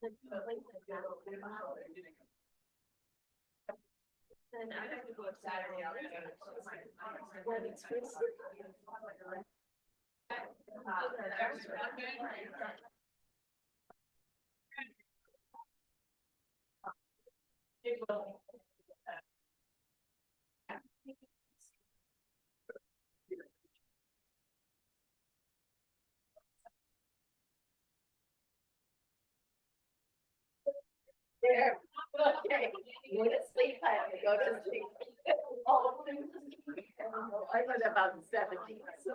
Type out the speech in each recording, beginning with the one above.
Then I have to go up Saturday. There. Okay. You want to sleep? I have to go to sleep. I was about 70. So.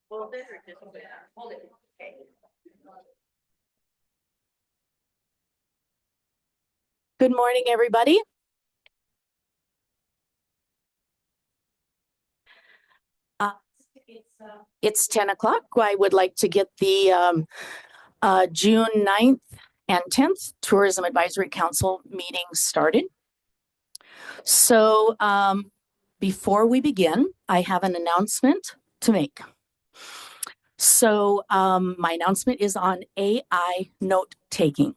Well, this is just hold it. Okay. Good morning, everybody. It's 10 o'clock. I would like to get the June 9th and 10th Tourism Advisory Council meeting started. So before we begin, I have an announcement to make. So my announcement is on AI note taking.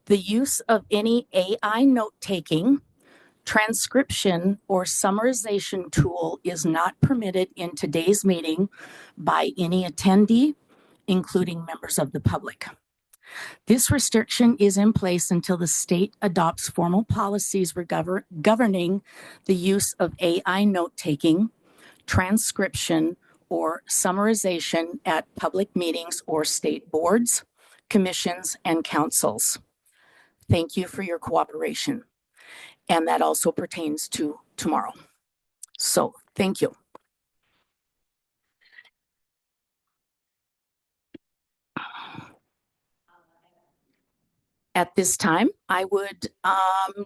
The use of any AI note taking, transcription, or summarization tool is not permitted in today's meeting by any attendee, including members of the public. This restriction is in place until the state adopts formal policies governing the use of AI note taking, transcription, or summarization at public meetings or state boards, commissions, and councils. Thank you for your cooperation. And that also pertains to tomorrow. So, thank you. At this time, I would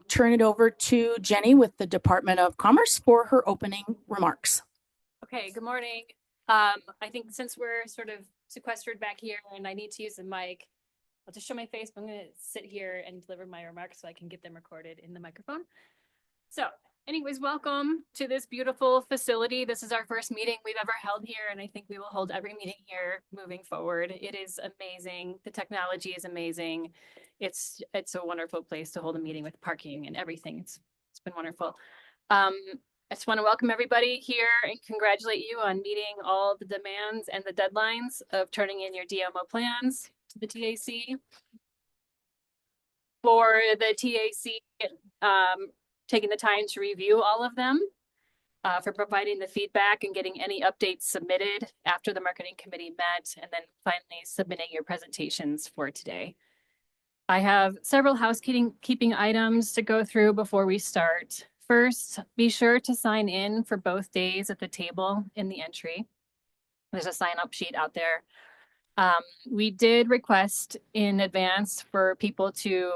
turn it over to Jenny with the Department of Commerce for her opening remarks. Okay, good morning. I think since we're sort of sequestered back here and I need to use the mic, I'll just show my face, but I'm going to sit here and deliver my remarks so I can get them recorded in the microphone. So anyways, welcome to this beautiful facility. This is our first meeting we've ever held here, and I think we will hold every meeting here moving forward. It is amazing. The technology is amazing. It's a wonderful place to hold a meeting with parking and everything. It's been wonderful. I just want to welcome everybody here and congratulate you on meeting all the demands and the deadlines of turning in your DMO plans to the TAC. For the TAC, taking the time to review all of them, for providing the feedback and getting any updates submitted after the marketing committee met, and then finally submitting your presentations for today. I have several housekeeping items to go through before we start. First, be sure to sign in for both days at the table in the entry. There's a sign-up sheet out there. We did request in advance for people to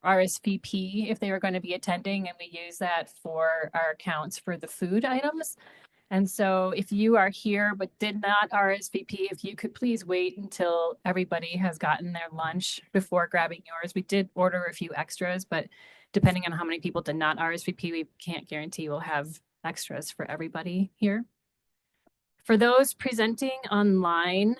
RSVP if they were going to be attending, and we use that for our accounts for the food items. And so if you are here but did not RSVP, if you could please wait until everybody has gotten their lunch before grabbing yours. We did order a few extras, but depending on how many people did not RSVP, we can't guarantee we'll have extras for everybody here. For those presenting online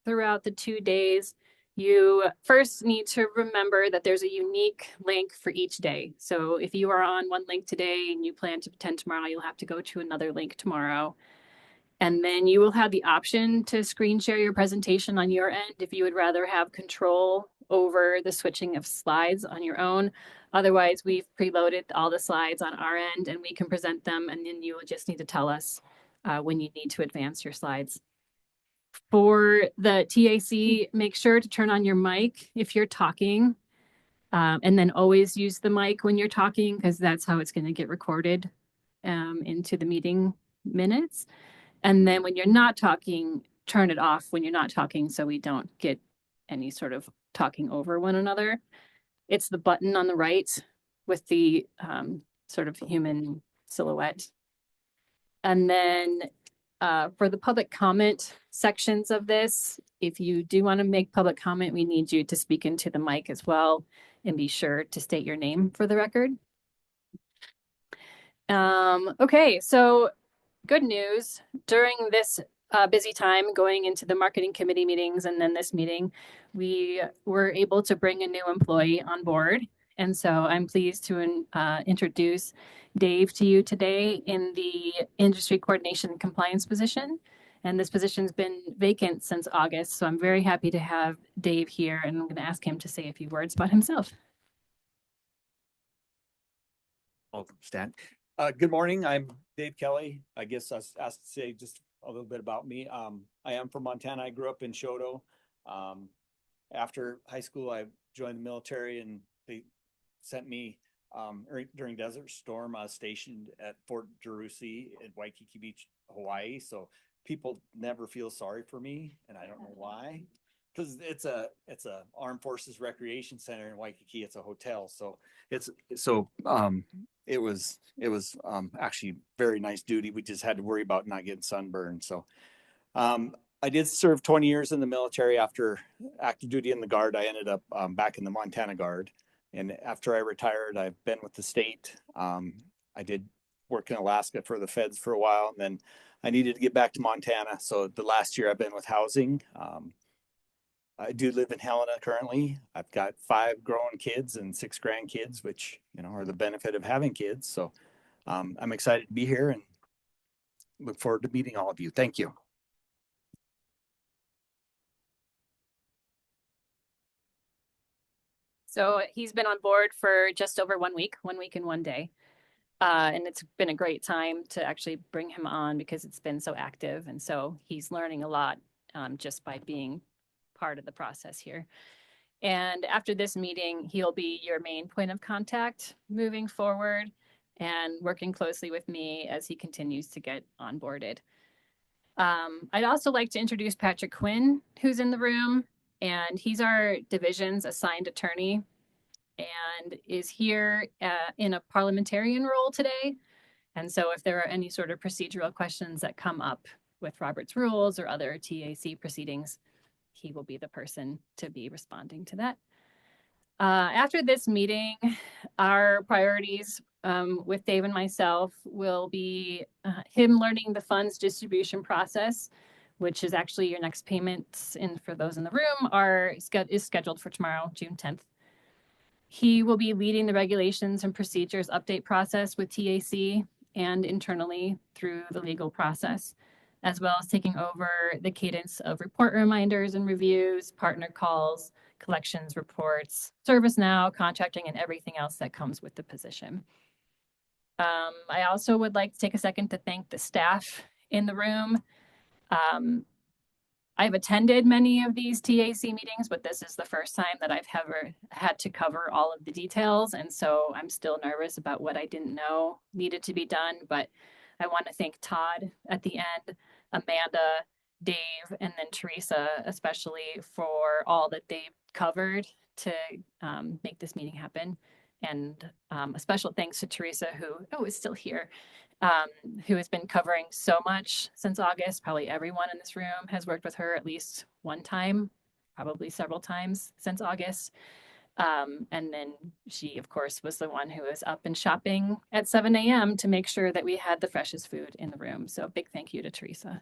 throughout the 2 days, you first need to remember that there's a unique link for each day. So if you are on one link today and you plan to attend tomorrow, you'll have to go to another link tomorrow. And then you will have the option to screen share your presentation on your end if you would rather have control over the switching of slides on your own. Otherwise, we've preloaded all the slides on our end and we can present them, and then you will just need to tell us when you need to advance your slides. For the TAC, make sure to turn on your mic if you're talking, and then always use the mic when you're talking, because that's how it's going to get recorded into the meeting minutes. And then when you're not talking, turn it off when you're not talking so we don't get any sort of talking over one another. It's the button on the right with the sort of human silhouette. And then for the public comment sections of this, if you do want to make public comment, we need you to speak into the mic as well, and be sure to state your name for the record. Okay, so good news, during this busy time going into the marketing committee meetings and then this meeting, we were able to bring a new employee on board. And so I'm pleased to introduce Dave to you today in the industry coordination and compliance position. And this position's been vacant since August. So I'm very happy to have Dave here, and I'm going to ask him to say a few words about himself. Oh, Stan. Good morning. I'm Dave Kelly. I guess I was asked to say just a little bit about me. I am from Montana. I grew up in Choteau. After high school, I joined the military, and they sent me during Desert Storm. I was stationed at Fort Jarusi in Waikiki Beach, Hawaii. So people never feel sorry for me, and I don't know why. Because it's a armed forces recreation center in Waikiki. It's a hotel, so it was actually very nice duty. We just had to worry about not getting sunburned. So I did serve 20 years in the military. After active duty in the Guard, I ended up back in the Montana Guard. And after I retired, I've been with the state. I did work in Alaska for the feds for a while, and then I needed to get back to Montana. So the last year I've been with housing. I do live in Helena currently. I've got 5 grown kids and 6 grandkids, which, are the benefit of having kids. So I'm excited to be here and look forward to meeting all of you. Thank you. So he's been on board for just over 1 week and 1 day. And it's been a great time to actually bring him on because it's been so active. And so he's learning a lot just by being part of the process here. And after this meeting, he'll be your main point of contact moving forward and working closely with me as he continues to get onboarded. I'd also like to introduce Patrick Quinn, who's in the room, and he's our division's assigned attorney and is here in a parliamentarian role today. And so if there are any sort of procedural questions that come up with Robert's rules or other TAC proceedings, he will be the person to be responding to that. After this meeting, our priorities with Dave and myself will be him learning the funds distribution process, which is actually your next payments, and for those in the room, is scheduled for tomorrow, June 10th. He will be leading the regulations and procedures update process with TAC and internally through the legal process, as well as taking over the cadence of report reminders and reviews, partner calls, collections reports, ServiceNow, contracting, and everything else that comes with the position. I also would like to take a second to thank the staff in the room. I've attended many of these TAC meetings, but this is the first time that I've ever had to cover all of the details. And so I'm still nervous about what I didn't know needed to be done. But I want to thank Todd at the end, Amanda, Dave, and then Teresa, especially for all that they've covered to make this meeting happen. And a special thanks to Teresa, who is still here, who has been covering so much since August. Probably everyone in this room has worked with her at least one time, probably several times since August. And then she, of course, was the one who was up and shopping at 7 a.m. to make sure that we had the freshest food in the room. So big thank you to Teresa.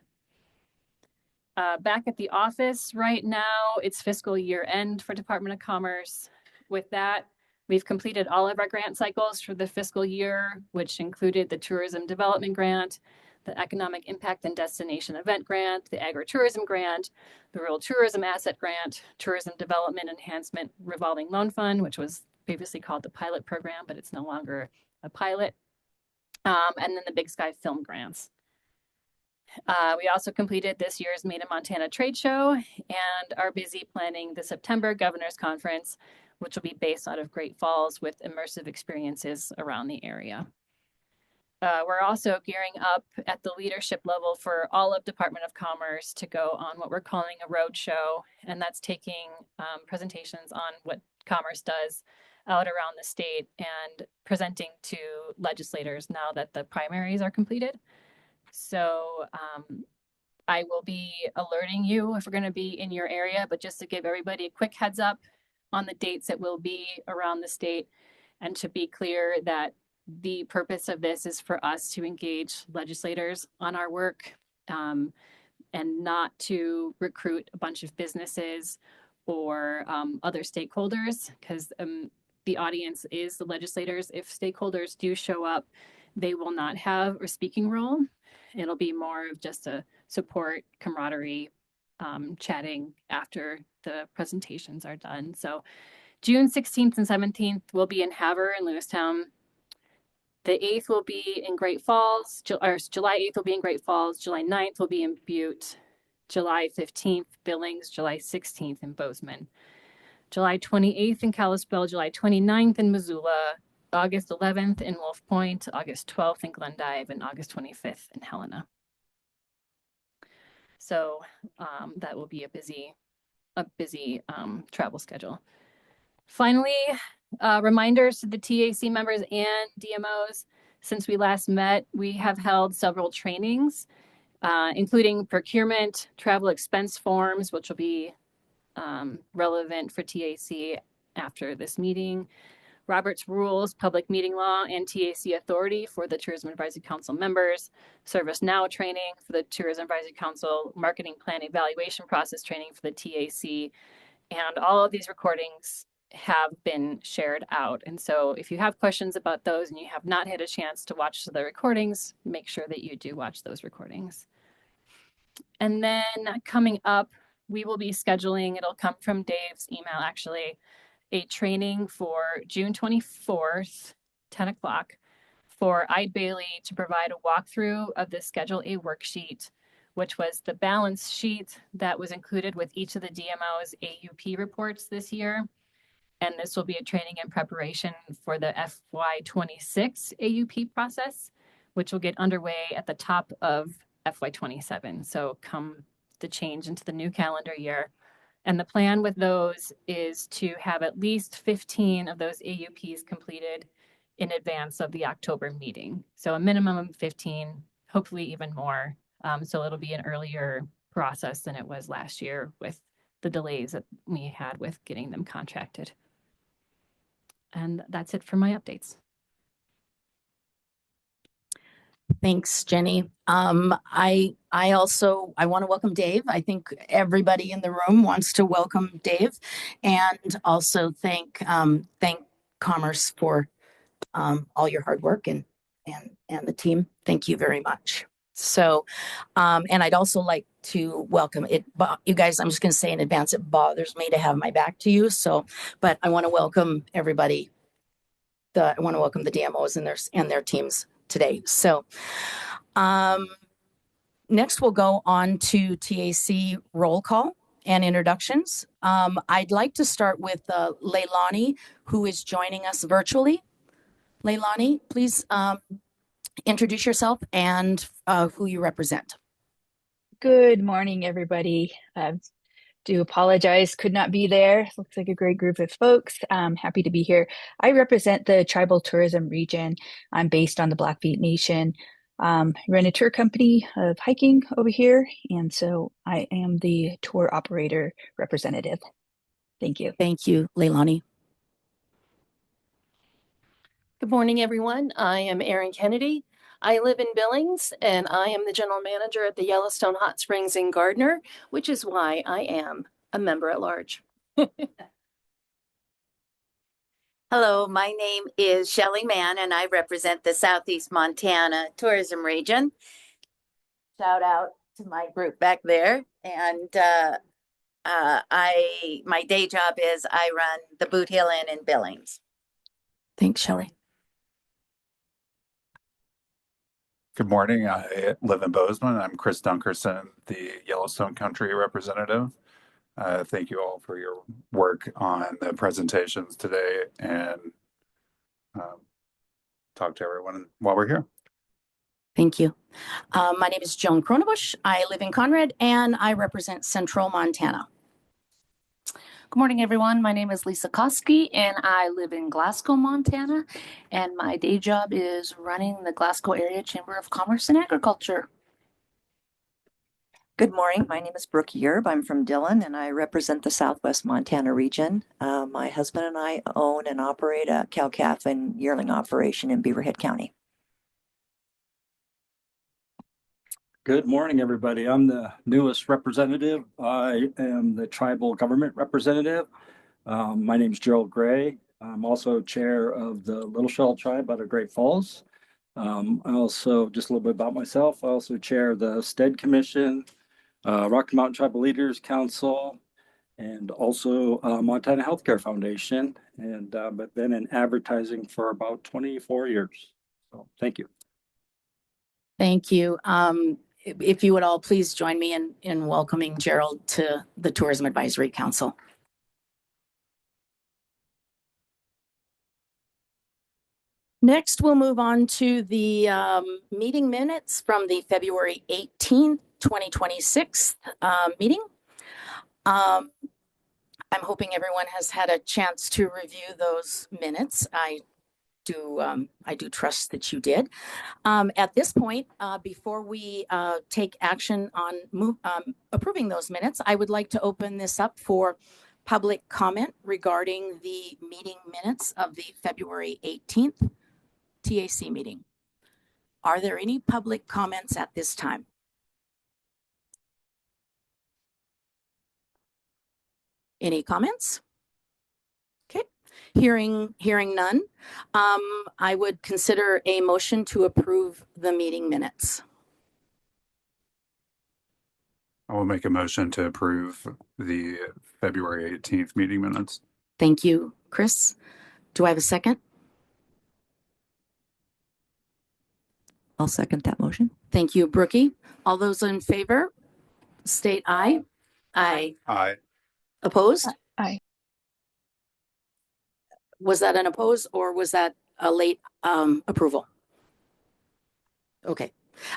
Back at the office right now, it's fiscal year end for Department of Commerce. With that, we've completed all of our grant cycles for the fiscal year, which included the Tourism Development Grant, the Economic Impact and Destination Event Grant, the Agritourism Grant, the Rural Tourism Asset Grant, Tourism Development Enhancement Revolving Loan Fund, which was previously called the Pilot Program, but it's no longer a pilot, and then the Big Sky Film Grants. We also completed this year's Made in Montana trade show and are busy planning the September Governor's Conference, which will be based out of Great Falls with immersive experiences around the area. We're also gearing up at the leadership level for all of Department of Commerce to go on what we're calling a road show, and that's taking presentations on what Commerce does out around the state and presenting to legislators now that the primaries are completed. So I will be alerting you if we're going to be in your area, but just to give everybody a quick heads up on the dates that will be around the state, and to be clear that the purpose of this is for us to engage legislators on our work, and not to recruit a bunch of businesses or other stakeholders, because the audience is the legislators. If stakeholders do show up, they will not have a speaking role. It'll be more of just a support, camaraderie, chatting after the presentations are done. So June 16th and 17th will be in Havre and Lewistown. The 8th will be in Great Falls, or July 8th will be in Great Falls, July 9th will be in Butte, July 15th, Billings, July 16th in Bozeman, July 28th in Kalispell, July 29th in Missoula, August 11th in Wolf Point, August 12th in Glendive, and August 25th in Helena. So that will be a busy travel schedule. Finally, reminders to the TAC members and DMOs. Since we last met, we have held several trainings, including procurement, travel expense forms, which will be relevant for TAC after this meeting, Robert's Rules, Public Meeting Law, and TAC Authority for the Tourism Advisory Council members, ServiceNow training for the Tourism Advisory Council, Marketing Plan Evaluation Process training for the TAC, and all of these recordings have been shared out. And so if you have questions about those and you have not had a chance to watch the recordings, make sure that you do watch those recordings. And then coming up, we will be scheduling, it'll come from Dave's email actually, a training for June 24th, 10 o'clock, for Eide Bailly to provide a walkthrough of the Schedule A worksheet, which was the balance sheet that was included with each of the DMO's AUP reports this year. And this will be a training in preparation for the FY26 AUP process, which will get underway at the top of FY27. So come the change into the new calendar year. And the plan with those is to have at least 15 of those AUPs completed in advance of the October meeting. So a minimum of 15, hopefully even more. So it'll be an earlier process than it was last year with the delays that we had with getting them contracted. And that's it for my updates. Thanks, Jenny. I want to welcome Dave. I think everybody in the room wants to welcome Dave, and also thank Commerce for all your hard work and the team. Thank you very much. So, and I'd also like to welcome it. You guys, I'm just going to say in advance, it bothers me to have my back to you. So, but I want to welcome everybody. I want to welcome the DMOs and their teams today. So, next we'll go on to TAC roll call and introductions. I'd like to start with Leilani, who is joining us virtually. Leilani, please introduce yourself and who you represent. Good morning, everybody. Do apologize, could not be there. Looks like a great group of folks. Happy to be here. I represent the Tribal Tourism Region. I'm based on the Blackfeet Nation. Run a tour company of hiking over here, and so I am the tour operator representative. Thank you. Thank you, Leilani. Good morning, everyone. I am Erin Kennedy. I live in Billings, and I am the general manager at the Yellowstone Hot Springs in Gardner, which is why I am a member at large. Hello, my name is Shelley Mann, and I represent the Southeast Montana Tourism Region. Shout out to my group back there. And my day job is I run the Boot Hill Inn in Billings. Thanks, Shelley. Good morning. I live in Bozeman. I'm Chris Dunkerson, the Yellowstone Country representative. Thank you all for your work on the presentations today, and talk to everyone while we're here. Thank you. My name is Joan Kronebusch. I live in Conrad, and I represent Central Montana. Good morning, everyone. My name is Lisa Koski, and I live in Glasgow, Montana, and my day job is running the Glasgow Area Chamber of Commerce and Agriculture. Good morning. My name is Brooke Yerb. I'm from Dillon and I represent the Southwest Montana region. My husband and I own and operate a cow-calf and yearling operation in Beaverhead County. Good morning, everybody. I'm the newest representative. I am the tribal government representative. My name is Gerald Gray. I'm also chair of the Little Shell tribe out of Great Falls. I also, just a little bit about myself, I also chair the STED Commission, Rocky Mountain Tribal Leaders Council, and also Montana Healthcare Foundation. And I've been in advertising for about 24 years. So thank you. Thank you. If you would all please join me in welcoming Gerald to the Tourism Advisory Council. Next, we'll move on to the meeting minutes from the February 18th, 2026 meeting. I'm hoping everyone has had a chance to review those minutes. I do trust that you did. At this point, before we take action on approving those minutes, I would like to open this up for public comment regarding the meeting minutes of the February 18th TAC meeting. Are there any public comments at this time? Any comments? Okay, hearing none, I would consider a motion to approve the meeting minutes. I will make a motion to approve the February 18th meeting minutes. Thank you, Chris. Do I have a second? I'll second that motion. Thank you, Brookie. All those in favor, state aye. Aye. Aye. Opposed? Aye. Was that an oppose or was that a late approval? Okay.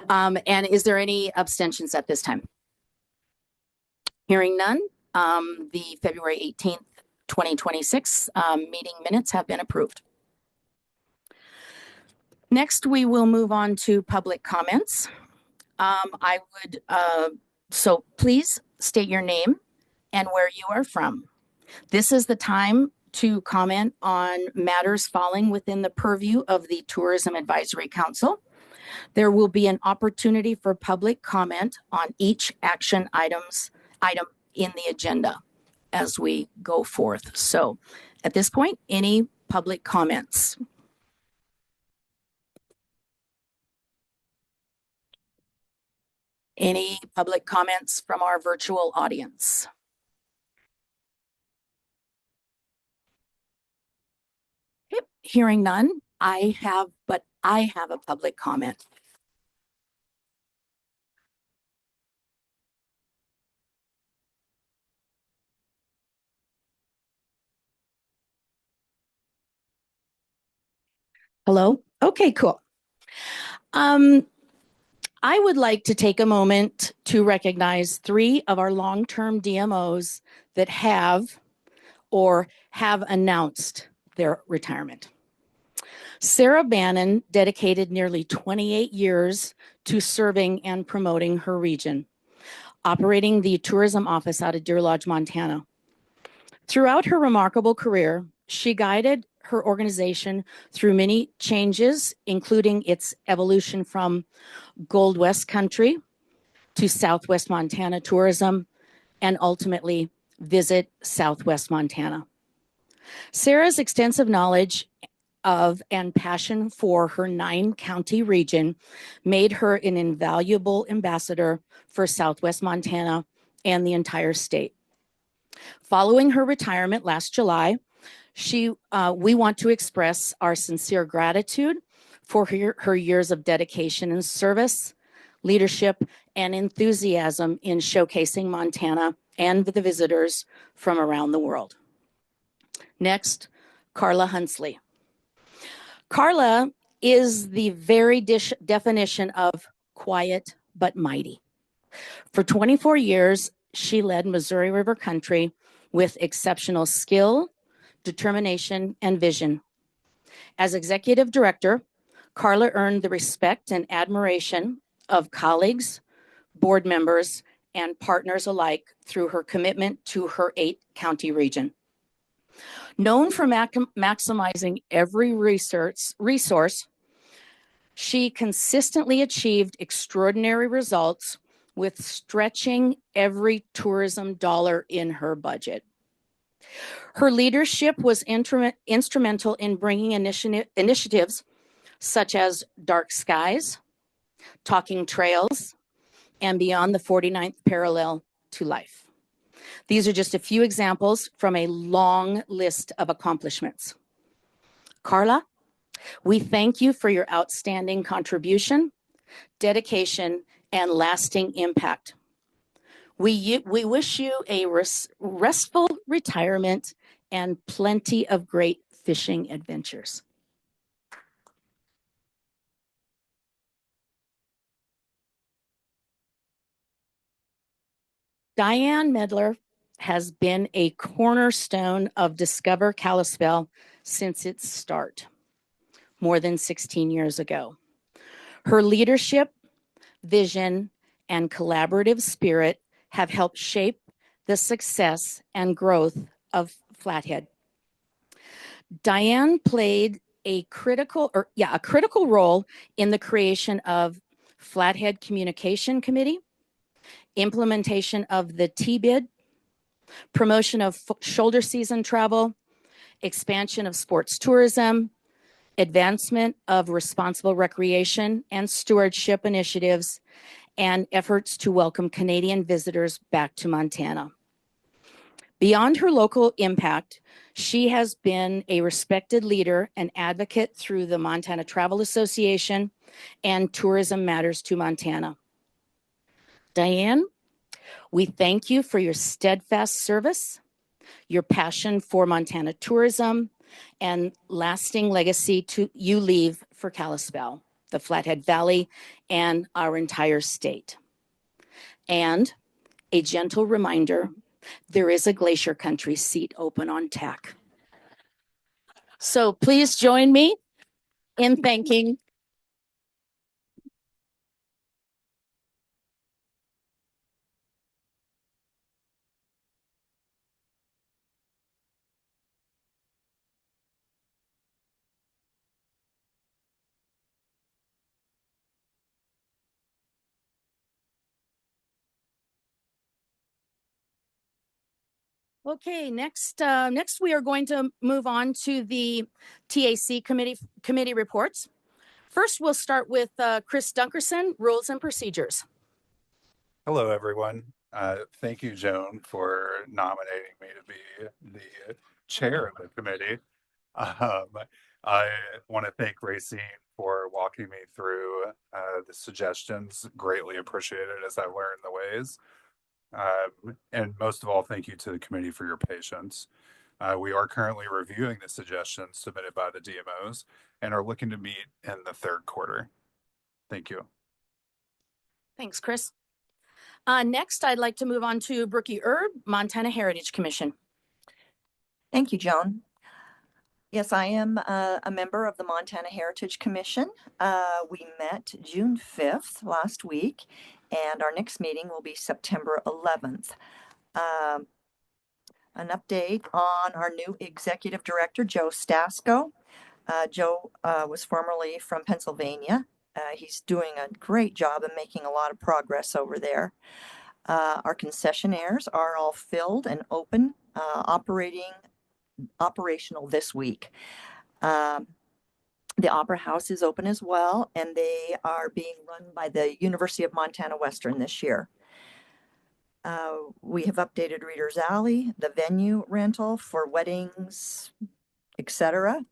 And is there any abstentions at this time? Hearing none, the February 18th, 2026 meeting minutes have been approved. Next, we will move on to public comments. So please state your name and where you are from. This is the time to comment on matters falling within the purview of the Tourism Advisory Council. There will be an opportunity for public comment on each action item in the agenda as we go forth. So at this point, any public comments? Any public comments from our virtual audience? Yep. Hearing none, I have a public comment. Hello? Okay, cool. I would like to take a moment to recognize 3 of our long-term DMOs that have announced their retirement. Sarah Bannon dedicated nearly 28 years to serving and promoting her region, operating the tourism office out of Deer Lodge, Montana. Throughout her remarkable career, she guided her organization through many changes, including its evolution from Gold West Country to Southwest Montana Tourism, and ultimately Visit Southwest Montana. Sarah's extensive knowledge of and passion for her 9-county region made her an invaluable ambassador for Southwest Montana and the entire state. Following her retirement last July, we want to express our sincere gratitude for her years of dedication and service, leadership, and enthusiasm in showcasing Montana and the visitors from around the world. Next, Carla Hunsley. Carla is the very definition of quiet but mighty. For 24 years, she led Missouri River Country with exceptional skill, determination, and vision. As executive director, Carla earned the respect and admiration of colleagues, board members, and partners alike through her commitment to her 8-county region. Known for maximizing every resource, she consistently achieved extraordinary results with stretching every tourism dollar in her budget. Her leadership was instrumental in bringing initiatives such as Dark Skies, Talking Trails, and Beyond the 49th Parallel to life. These are just a few examples from a long list of accomplishments. Carla, we thank you for your outstanding contribution, dedication, and lasting impact. We wish you a restful retirement and plenty of great fishing adventures. Diane Medler has been a cornerstone of Discover Kalispell since its start, more than 16 years ago. Her leadership, vision, and collaborative spirit have helped shape the success and growth of Flathead. Diane played a critical role in the creation of Flathead Communication Committee, implementation of the T-bid, promotion of shoulder season travel, expansion of sports tourism, advancement of responsible recreation and stewardship initiatives, and efforts to welcome Canadian visitors back to Montana. Beyond her local impact, she has been a respected leader and advocate through the Montana Travel Association and Tourism Matters to Montana. Diane, we thank you for your steadfast service, your passion for Montana tourism, and lasting legacy you leave for Kalispell, the Flathead Valley, and our entire state. And a gentle reminder, there is a Glacier Country seat open on TAC. So please join me in thanking Okay, next we are going to move on to the TAC committee reports. First, we'll start with Chris Dunkerson, Rules and Procedures. Hello, everyone. Thank you, Joan, for nominating me to be the chair of the committee. I want to thank Racine for walking me through the suggestions. Greatly appreciated as I learn the ways. And most of all, thank you to the committee for your patience. We are currently reviewing the suggestions submitted by the DMOs and are looking to meet in the third quarter. Thank you. Thanks, Chris. Next, I'd like to move on to Brookie Erb, Montana Heritage Commission. Thank you, Joan. Yes, I am a member of the Montana Heritage Commission. We met June 5th last week, and our next meeting will be September 11th. An update on our new executive director, Joe Stasko. Joe was formerly from Pennsylvania. He's doing a great job and making a lot of progress over there. Our concessionaires are all filled and open, operational this week. The Opera House is open as well, and they are being run by the University of Montana Western this year. We have updated Reader's Alley, the venue rental for weddings, etc.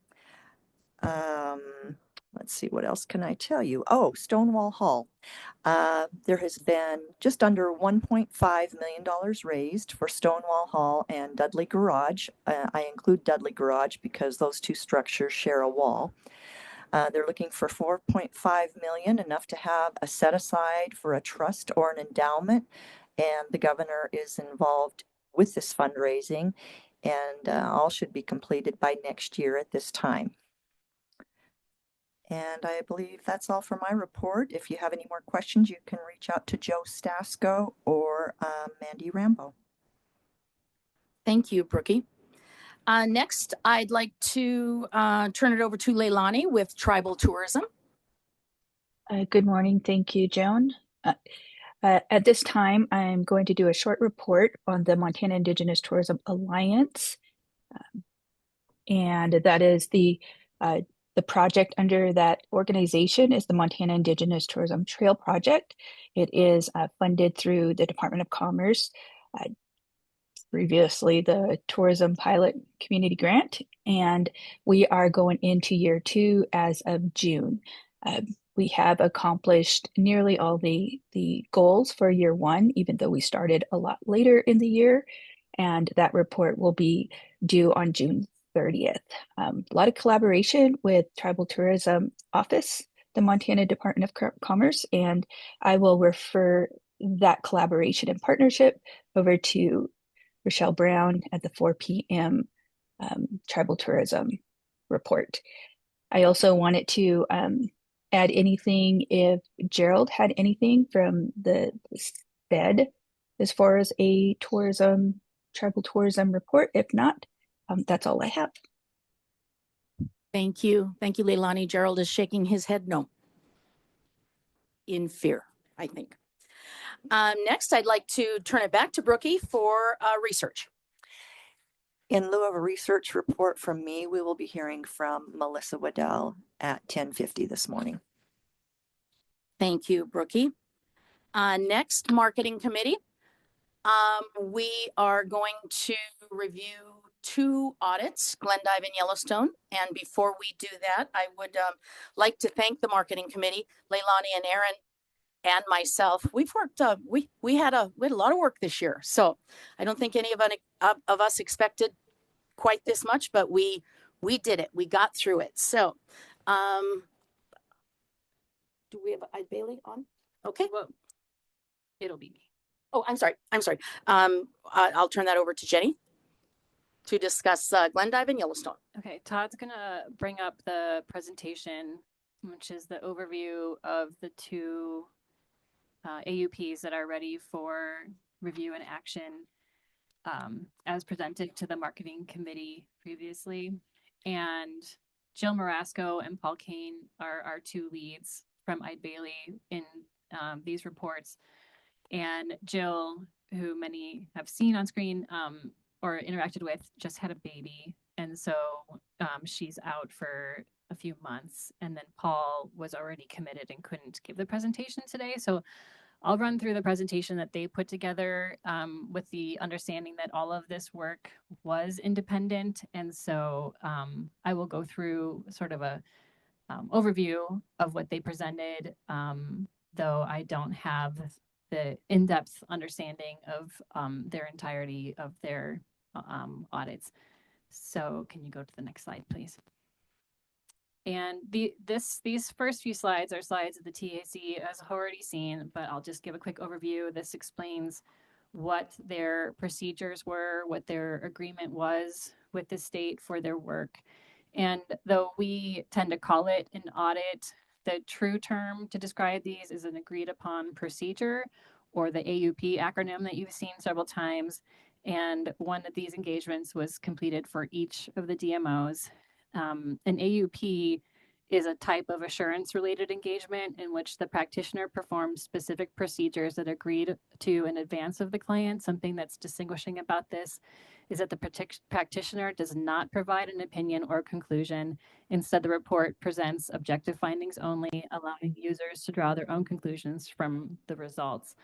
Let's see, what else can I tell you? Oh, Stonewall Hall. There has been just under $1.5 million raised for Stonewall Hall and Dudley Garage. I include Dudley Garage because those two structures share a wall. They're looking for $4.5 million, enough to have a set aside for a trust or an endowment. And the governor is involved with this fundraising, and all should be completed by next year at this time. And I believe that's all for my report. If you have any more questions, you can reach out to Joe Stasko or Mandy Rambo. Thank you, Brookie. Next, I'd like to turn it over to Leilani with Tribal Tourism. Good morning. Thank you, Joan. At this time, I'm going to do a short report on the Montana Indigenous Tourism Alliance. And that is the project under that organization is the Montana Indigenous Tourism Trail Project. It is funded through the Department of Commerce, previously the Tourism Pilot Community Grant, and we are going into year 2 as of June. We have accomplished nearly all the goals for year 1, even though we started a lot later in the year, and that report will be due on June 30th. A lot of collaboration with Tribal Tourism Office, the Montana Department of Commerce, and I will refer that collaboration and partnership over to Rochelle Brown at the 4 p.m. Tribal Tourism report. I also wanted to add anything if Gerald had anything from the SPED as far as a tribal tourism report. If not, that's all I have. Thank you. Thank you, Leilani. Gerald is shaking his head no. In fear, I think. Next, I'd like to turn it back to Brookie for research. In lieu of a research report from me, we will be hearing from Melissa Waddell at 10:50 this morning. Thank you, Brookie. Next, Marketing Committee. We are going to review 2 audits, Glendive and Yellowstone. And before we do that, I would like to thank the Marketing Committee, Leilani and Aaron, and myself. We've worked, we had a lot of work this year. So I don't think any of us expected quite this much, but we did it. We got through it. So do we have Bailey on? Okay. Well, it'll be me. Oh, I'm sorry. I'll turn that over to Jenny to discuss Glendive and Yellowstone. Okay, Todd's gonna bring up the presentation, which is the overview of the 2 AUPs that are ready for review and action as presented to the marketing committee previously. And Jill Marasco and Paul Kane are our 2 leads from Eide Bailly in these reports. And Jill, who many have seen on screen or interacted with, just had a baby. And so she's out for a few months. And then Paul was already committed and couldn't give the presentation today. So I'll run through the presentation that they put together with the understanding that all of this work was independent. And so I will go through sort of a overview of what they presented, though I don't have the in-depth understanding of their entirety of their audits. So can you go to the next slide, please? And these first few slides are slides of the TAC as already seen, but I'll just give a quick overview. This explains what their procedures were, what their agreement was with the state for their work. And though we tend to call it an audit, the true term to describe these is an agreed upon procedure, or the AUP acronym that you've seen several times. And one of these engagements was completed for each of the DMOs. An AUP is a type of assurance related engagement in which the practitioner performs specific procedures that are agreed to in advance of the client. Something that's distinguishing about this is that the practitioner does not provide an opinion or conclusion. Instead, the report presents objective findings only, allowing users to draw their own conclusions from the results.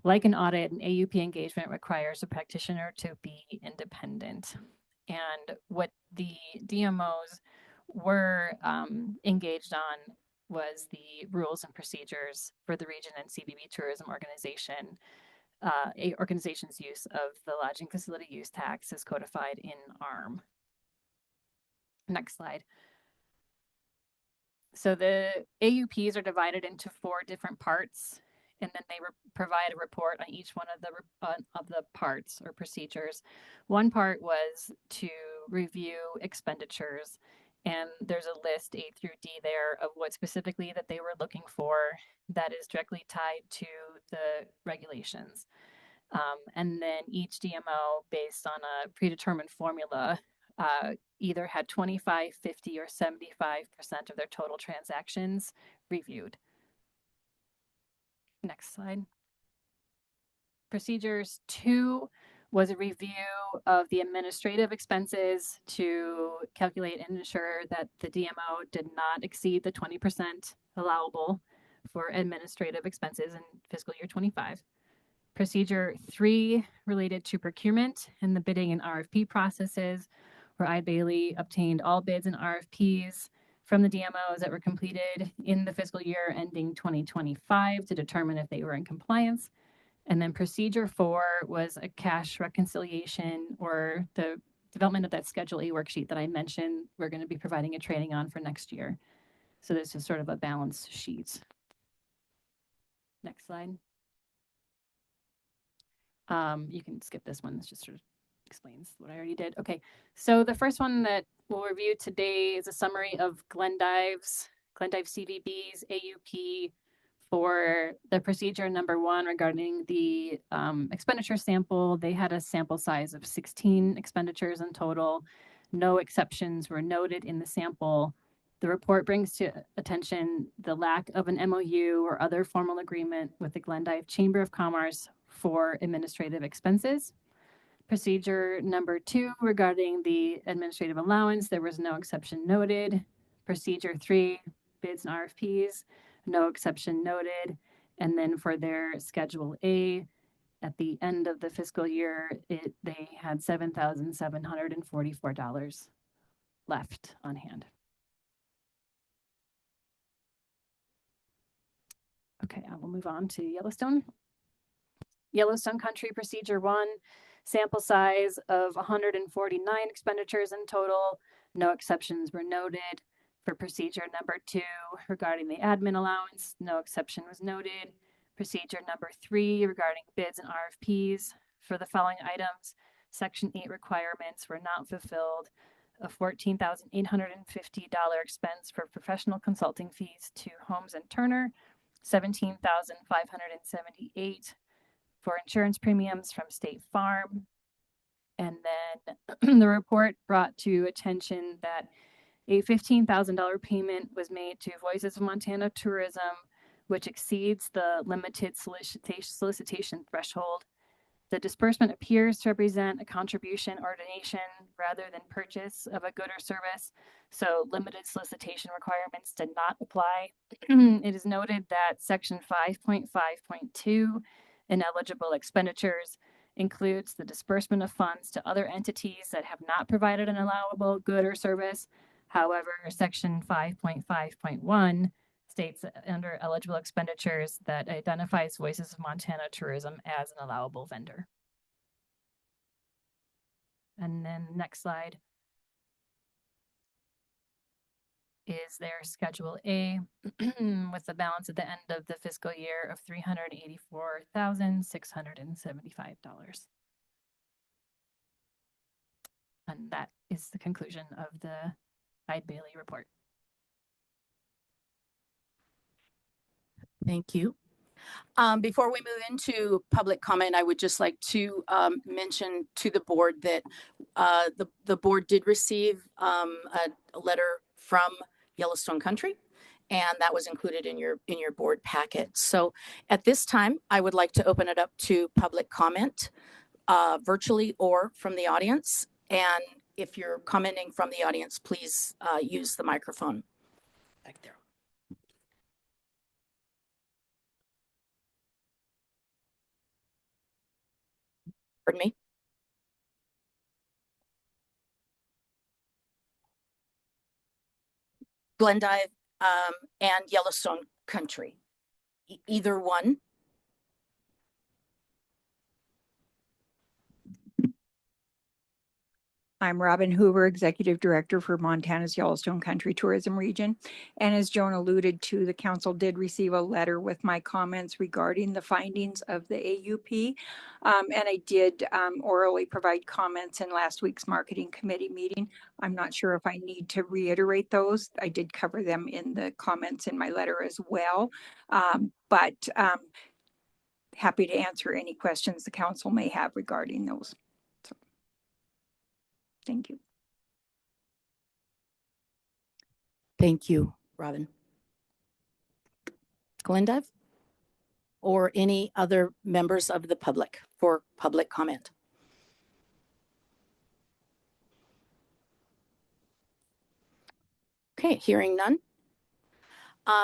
Like an audit, an AUP engagement requires a practitioner to be independent. And what the DMOs were engaged on was the rules and procedures for the region and CBB tourism organization. Organization's use of the lodging facility use tax is codified in ARM. Next slide. So the AUPs are divided into 4 different parts, and then they provide a report on each one of the parts or procedures. One part was to review expenditures, And there's a list A through D there of what specifically that they were looking for that is directly tied to the regulations. And then each DMO, based on a predetermined formula, either had 25, 50, or 75% of their total transactions reviewed. Next slide. Procedures 2 was a review of the administrative expenses to calculate and ensure that the DMO did not exceed the 20% allowable for administrative expenses in fiscal year 25. Procedure 3 related to procurement and the bidding and RFP processes, where Eide Bailly obtained all bids and RFPs from the DMOs that were completed in the fiscal year ending 2025 to determine if they were in compliance. And then procedure 4 was a cash reconciliation, or the development of that Schedule A worksheet that I mentioned we're going to be providing a training on for next year. So this is sort of a balance sheet. Next slide. You can skip this one. This just sort of explains what I already did. Okay, so the first one that we'll review today is a summary of Glendive CVB's AUP for the procedure number 1 regarding the expenditure sample. They had a sample size of 16 expenditures in total. No exceptions were noted in the sample. The report brings to attention the lack of an MOU or other formal agreement with the Glendive Chamber of Commerce for administrative expenses. Procedure number 2 regarding the administrative allowance, there was no exception noted. Procedure 3, bids and RFPs, no exception noted. And then for their Schedule A, at the end of the fiscal year, they had $7,744 left on hand. Okay, I will move on to Yellowstone. Yellowstone Country Procedure 1, sample size of 149 expenditures in total. No exceptions were noted. For procedure number 2, regarding the admin allowance, no exception was noted. Procedure number 3, regarding bids and RFPs. For the following items, Section 8 requirements were not fulfilled. A $14,850 expense for professional consulting fees to Holmes and Turner, $17,578 for insurance premiums from State Farm. And then the report brought to attention that a $15,000 payment was made to Voices of Montana Tourism, which exceeds the limited solicitation threshold. The disbursement appears to represent a contribution or donation rather than purchase of a good or service, so limited solicitation requirements did not apply. It is noted that Section 5.5.2, ineligible expenditures, includes the disbursement of funds to other entities that have not provided an allowable good or service. However, Section 5.5.1 states under eligible expenditures that identifies Voices of Montana Tourism as an allowable vendor. And then next slide is their Schedule A with the balance at the end of the fiscal year of $384,675. And that is the conclusion of the Eide Bailly report. Thank you. Before we move into public comment, I would just like to mention to the board that the board did receive a letter from Yellowstone Country, and that was included in your board packet. So at this time, I would like to open it up to public comment, virtually or from the audience. And if you're commenting from the audience, please use the microphone back there. Pardon me? Glendive and Yellowstone Country, either one. I'm Robin Hoover, Executive Director for Montana's Yellowstone Country Tourism Region. And as Joan alluded to, the council did receive a letter with my comments regarding the findings of the AUP. And I did orally provide comments in last week's marketing committee meeting. I'm not sure if I need to reiterate those. I did cover them in the comments in my letter as well. But happy to answer any questions the council may have regarding those. So, thank you. Thank you, Robin. Glendive? Or any other members of the public for public comment? Okay, hearing none.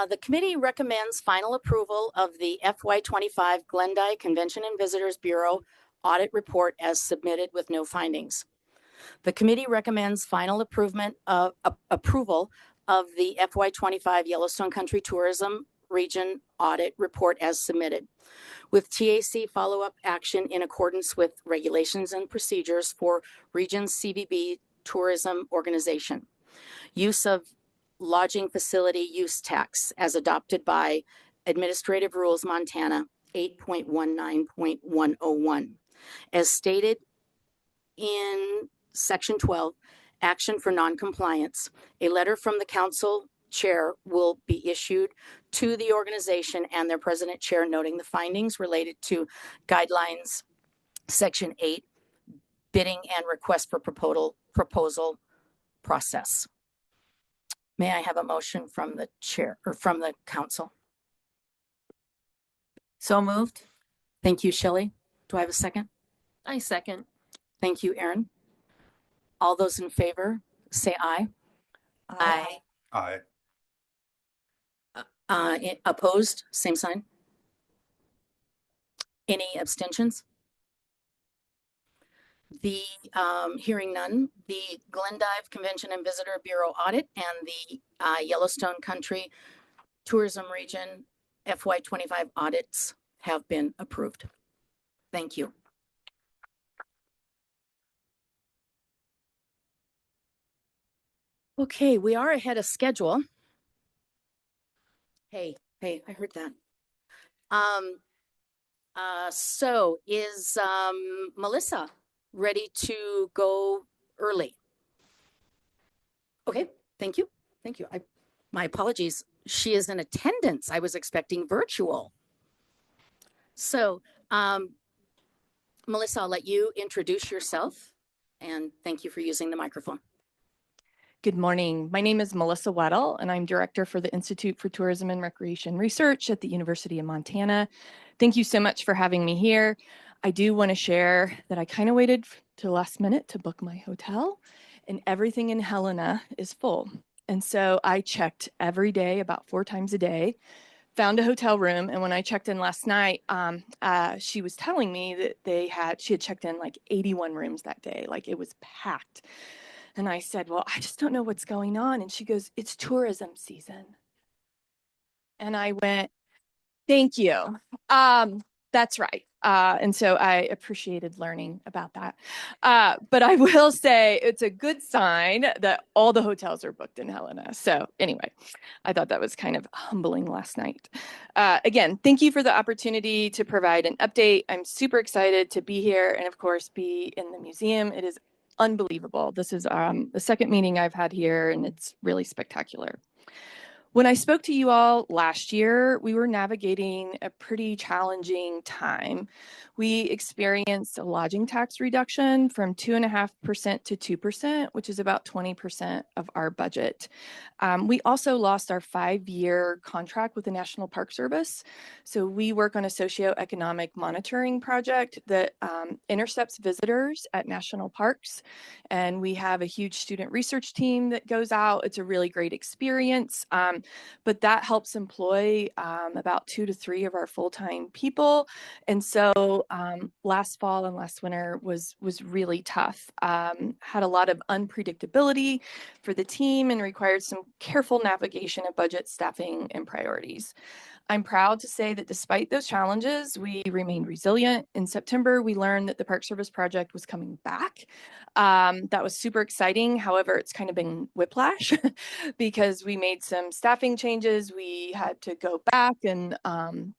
The committee recommends final approval of the FY25 Glendive Convention and Visitors Bureau audit report as submitted with no findings. The committee recommends final approval of the FY25 Yellowstone Country Tourism Region audit report as submitted, with TAC follow-up action in accordance with regulations and procedures for Region's CVB tourism organization. Use of lodging facility use tax as adopted by Administrative Rules Montana 8.19.101. As stated in Section 12, action for noncompliance, a letter from the council chair will be issued to the organization and their president chair noting the findings related to guidelines Section 8, bidding and request for proposal process. May I have a motion from the chair or from the council? So moved. Thank you, Shelley. Do I have a second? I second. Thank you, Erin. All those in favor, say aye. Aye. Aye. Opposed, same sign. Any abstentions? The hearing none, the Glendive Convention and Visitor Bureau audit and the Yellowstone Country Tourism Region FY25 audits have been approved. Thank you. Okay, we are ahead of schedule. Hey, I heard that. So is Melissa ready to go early? Okay, thank you. Thank you. My apologies. She is in attendance. I was expecting virtual. So, Melissa, I'll let you introduce yourself and thank you for using the microphone. Good morning. My name is Melissa Weddle, and I'm Director for the Institute for Tourism and Recreation Research at the University of Montana. Thank you so much for having me here. I do want to share that I kind of waited to the last minute to book my hotel, and everything in Helena is full. And so I checked every day, about 4 times a day, found a hotel room. And when I checked in last night, she was telling me that she had checked in like 81 rooms that day, like it was packed. And I said, well, I just don't know what's going on. And she goes, it's tourism season. And I went, thank you. That's right. And so I appreciated learning about that. But I will say it's a good sign that all the hotels are booked in Helena. So anyway, I thought that was kind of humbling last night. Again, thank you for the opportunity to provide an update. I'm super excited to be here and of course be in the museum. It is unbelievable. This is the second meeting I've had here and it's really spectacular. When I spoke to you all last year, we were navigating a pretty challenging time. We experienced a lodging tax reduction from 2.5% to 2%, which is about 20% of our budget. We also lost our 5-year contract with the National Park Service. So we work on a socioeconomic monitoring project that intercepts visitors at national parks. And we have a huge student research team that goes out. It's a really great experience. But that helps employ about 2 to 3 of our full-time people. And so last fall and last winter was really tough. Had a lot of unpredictability for the team and required some careful navigation of budget, staffing, and priorities. I'm proud to say that despite those challenges, we remained resilient. In September, we learned that the Park Service project was coming back. That was super exciting. However, it's kind of been whiplash because we made some staffing changes. We had to go back and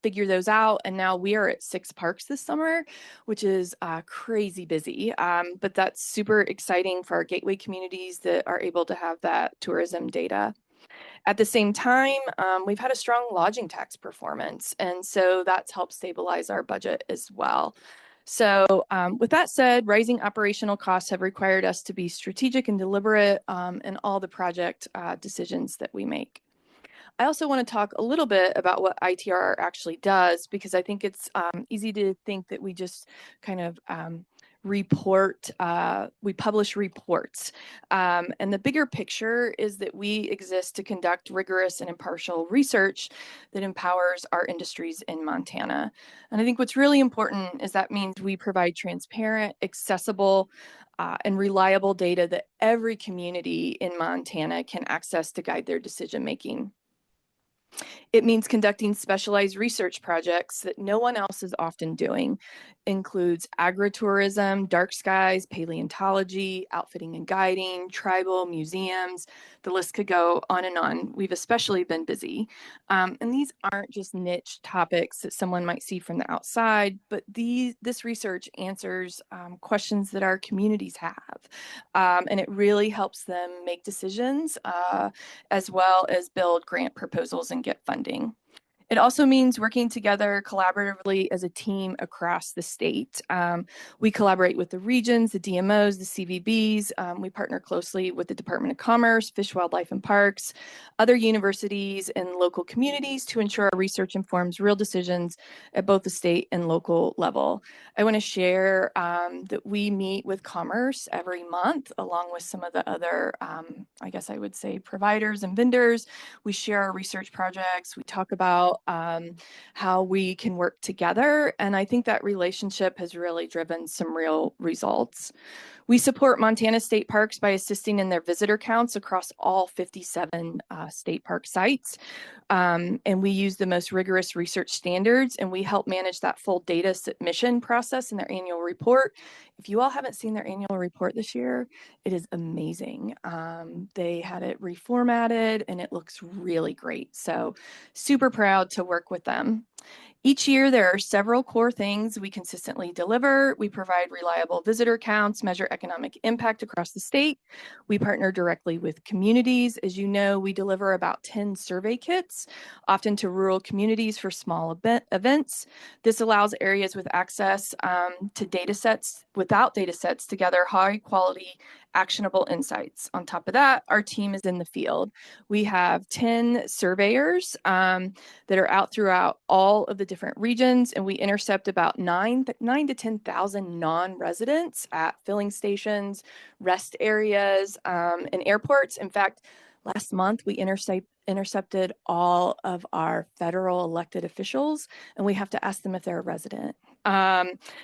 figure those out. And now we are at 6 parks this summer, which is crazy busy. But that's super exciting for our gateway communities that are able to have that tourism data. At the same time, we've had a strong lodging tax performance, and so that's helped stabilize our budget as well. So with that said, rising operational costs have required us to be strategic and deliberate in all the project decisions that we make. I also want to talk a little bit about what ITR actually does, because I think it's easy to think that we just kind of we publish reports. And the bigger picture is that we exist to conduct rigorous and impartial research that empowers our industries in Montana. And I think what's really important is that means we provide transparent, accessible, and reliable data that every community in Montana can access to guide their decision making. It means conducting specialized research projects that no one else is often doing. Includes agritourism, dark skies, paleontology, outfitting and guiding, tribal museums. The list could go on and on. We've especially been busy. And these aren't just niche topics that someone might see from the outside, but this research answers questions that our communities have. And it really helps them make decisions as well as build grant proposals and get funding. It also means working together collaboratively as a team across the state. We collaborate with the regions, the DMOs, the CVBs. We partner closely with the Department of Commerce, Fish, Wildlife, and Parks, other universities, and local communities to ensure our research informs real decisions at both the state and local level. I want to share that we meet with Commerce every month, along with some of the other, I guess I would say, providers and vendors. We share our research projects. We talk about how we can work together. And I think that relationship has really driven some real results. We support Montana State Parks by assisting in their visitor counts across all 57 state park sites. And we use the most rigorous research standards, and we help manage that full data submission process in their annual report. If you all haven't seen their annual report this year, it is amazing. They had it reformatted and it looks really great. So super proud to work with them. Each year, there are several core things we consistently deliver. We provide reliable visitor counts, measure economic impact across the state. We partner directly with communities. As you know, we deliver about 10 survey kits, often to rural communities for small events. This allows areas with access to data sets, without data sets, to gather high quality, actionable insights. On top of that, our team is in the field. We have 10 surveyors that are out throughout all of the different regions, and we intercept about 9,000 to 10,000 non-residents at filling stations, rest areas, and airports. In fact, last month, we intercepted all of our federal elected officials, and we have to ask them if they're a resident.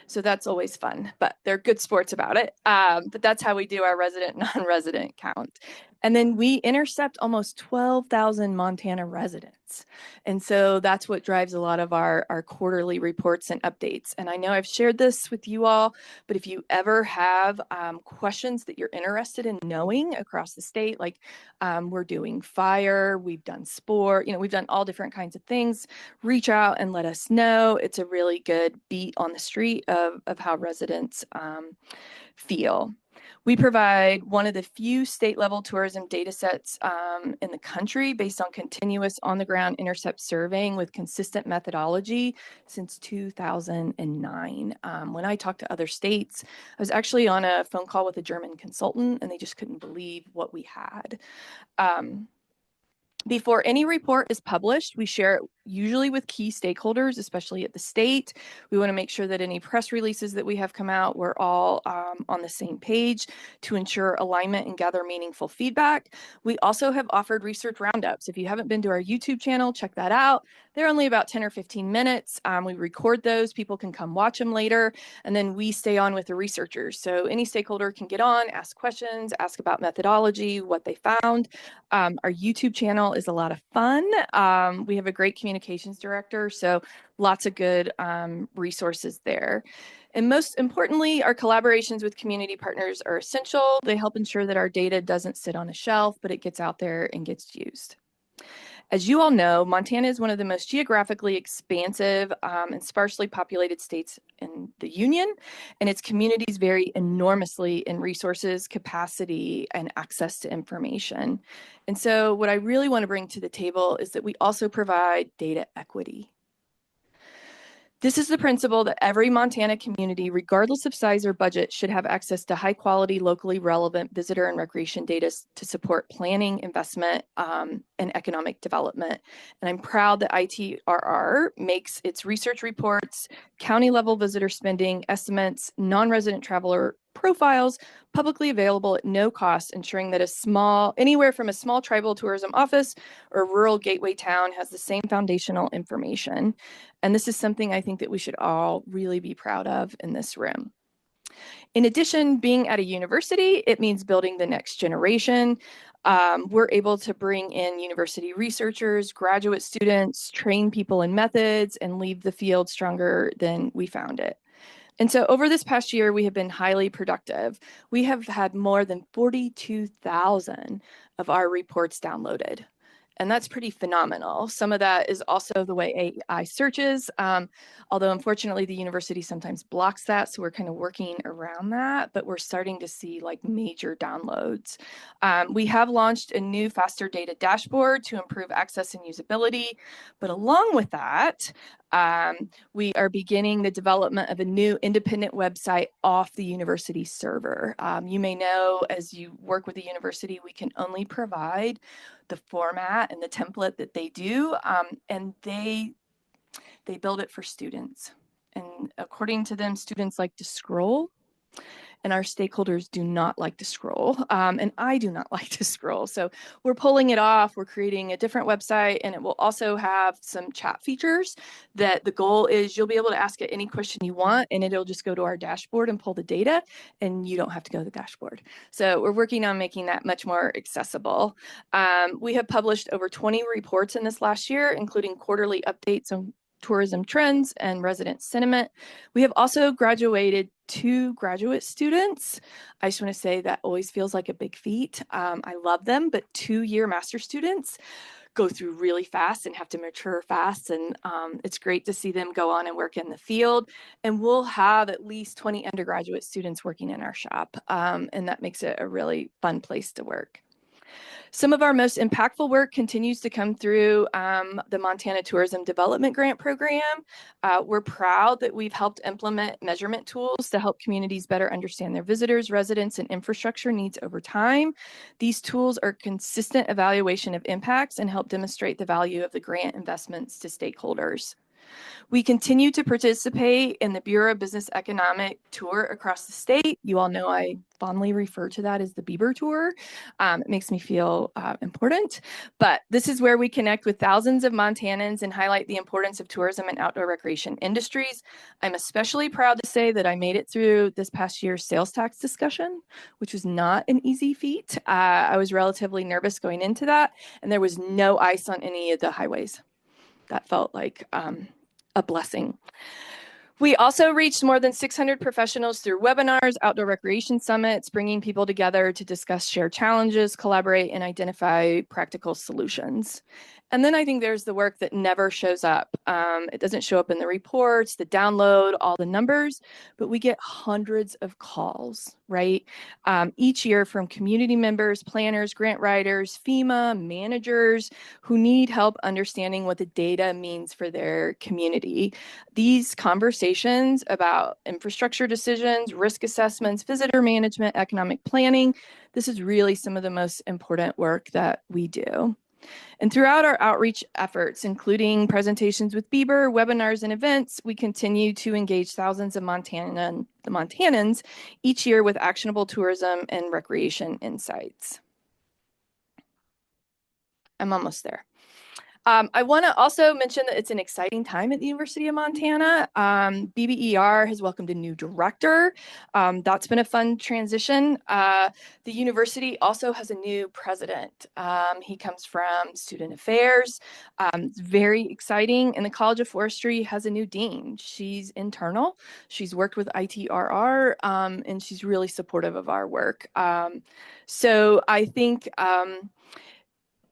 So that's always fun, but they're good sports about it. But that's how we do our resident, non-resident count. And then we intercept almost 12,000 Montana residents. And so that's what drives a lot of our quarterly reports and updates. And I know I've shared this with you all, but if you ever have questions that you're interested in knowing across the state, like we're doing fire, we've done sport, we've done all different kinds of things, reach out and let us know. It's a really good beat on the street of how residents feel. We provide one of the few state-level tourism data sets in the country based on continuous on-the-ground intercept surveying with consistent methodology since 2009. When I talked to other states, I was actually on a phone call with a German consultant, and they just couldn't believe what we had. Before any report is published, we share it usually with key stakeholders, especially at the state. We want to make sure that any press releases that we have come out, we're all on the same page to ensure alignment and gather meaningful feedback. We also have offered research roundups. If you haven't been to our YouTube channel, check that out. They're only about 10 or 15 minutes. We record those. People can come watch them later, and then we stay on with the researchers. So any stakeholder can get on, ask questions, ask about methodology, what they found. Our YouTube channel is a lot of fun. We have a great communications director, so lots of good resources there. And most importantly, our collaborations with community partners are essential. They help ensure that our data doesn't sit on a shelf, but it gets out there and gets used. As you all know, Montana is one of the most geographically expansive and sparsely populated states in the Union, and its communities vary enormously in resources, capacity, and access to information. And so what I really want to bring to the table is that we also provide data equity. This is the principle that every Montana community, regardless of size or budget, should have access to high quality, locally relevant visitor and recreation data to support planning, investment, and economic development. And I'm proud that ITRR makes its research reports, county level visitor spending estimates, non-resident traveler profiles publicly available at no cost, ensuring that anywhere from a small tribal tourism office or rural gateway town has the same foundational information. And this is something I think that we should all really be proud of in this room. In addition, being at a university, it means building the next generation. We're able to bring in university researchers, graduate students, train people in methods, and leave the field stronger than we found it. And so over this past year, we have been highly productive. We have had more than 42,000 of our reports downloaded. And that's pretty phenomenal. Some of that is also the way AI searches, although unfortunately the university sometimes blocks that. So we're kind of working around that, but we're starting to see like major downloads. We have launched a new faster data dashboard to improve access and usability. But along with that, we are beginning the development of a new independent website off the university server. You may know, as you work with the university, we can only provide the format and the template that they do, and they build it for students. And according to them, students like to scroll, and our stakeholders do not like to scroll, and I do not like to scroll. So we're pulling it off. We're creating a different website, and it will also have some chat features that the goal is you'll be able to ask it any question you want, and it'll just go to our dashboard and pull the data, and you don't have to go to the dashboard. So we're working on making that much more accessible. We have published over 20 reports in this last year, including quarterly updates on tourism trends and resident sentiment. We have also graduated 2 graduate students. I just want to say that always feels like a big feat. I love them, but 2-year master students go through really fast and have to mature fast. And it's great to see them go on and work in the field. And we'll have at least 20 undergraduate students working in our shop. And that makes it a really fun place to work. Some of our most impactful work continues to come through the Montana Tourism Development Grant Program. We're proud that we've helped implement measurement tools to help communities better understand their visitors, residents, and infrastructure needs over time. These tools are consistent evaluation of impacts and help demonstrate the value of the grant investments to stakeholders. We continue to participate in the Bureau of Business Economic Tour across the state. You all know I fondly refer to that as the Bieber Tour. It makes me feel important, but this is where we connect with thousands of Montanans and highlight the importance of tourism and outdoor recreation industries. I'm especially proud to say that I made it through this past year's sales tax discussion, which was not an easy feat. I was relatively nervous going into that, and there was no ice on any of the highways. That felt like a blessing. We also reached more than 600 professionals through webinars, outdoor recreation summits, bringing people together to discuss shared challenges, collaborate, and identify practical solutions. And then I think there's the work that never shows up. It doesn't show up in the reports, the download, all the numbers, but we get hundreds of calls, right? Each year from community members, planners, grant writers, FEMA, managers who need help understanding what the data means for their community. These conversations about infrastructure decisions, risk assessments, visitor management, economic planning, this is really some of the most important work that we do. And throughout our outreach efforts, including presentations with Bieber, webinars, and events, we continue to engage thousands of Montanans each year with actionable tourism and recreation insights. I'm almost there. I want to also mention that it's an exciting time at the University of Montana. BBER has welcomed a new director. That's been a fun transition. The university also has a new president. He comes from student affairs. It's very exciting. And the College of Forestry has a new dean. She's internal. She's worked with ITRR, and she's really supportive of our work. So I think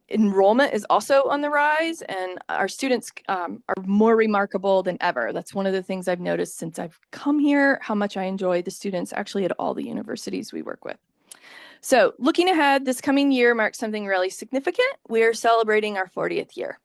enrollment is also on the rise, and our students are more remarkable than ever. That's one of the things I've noticed since I've come here, how much I enjoy the students actually at all the universities we work with. So looking ahead, this coming year marks something really significant. We are celebrating our 40th year.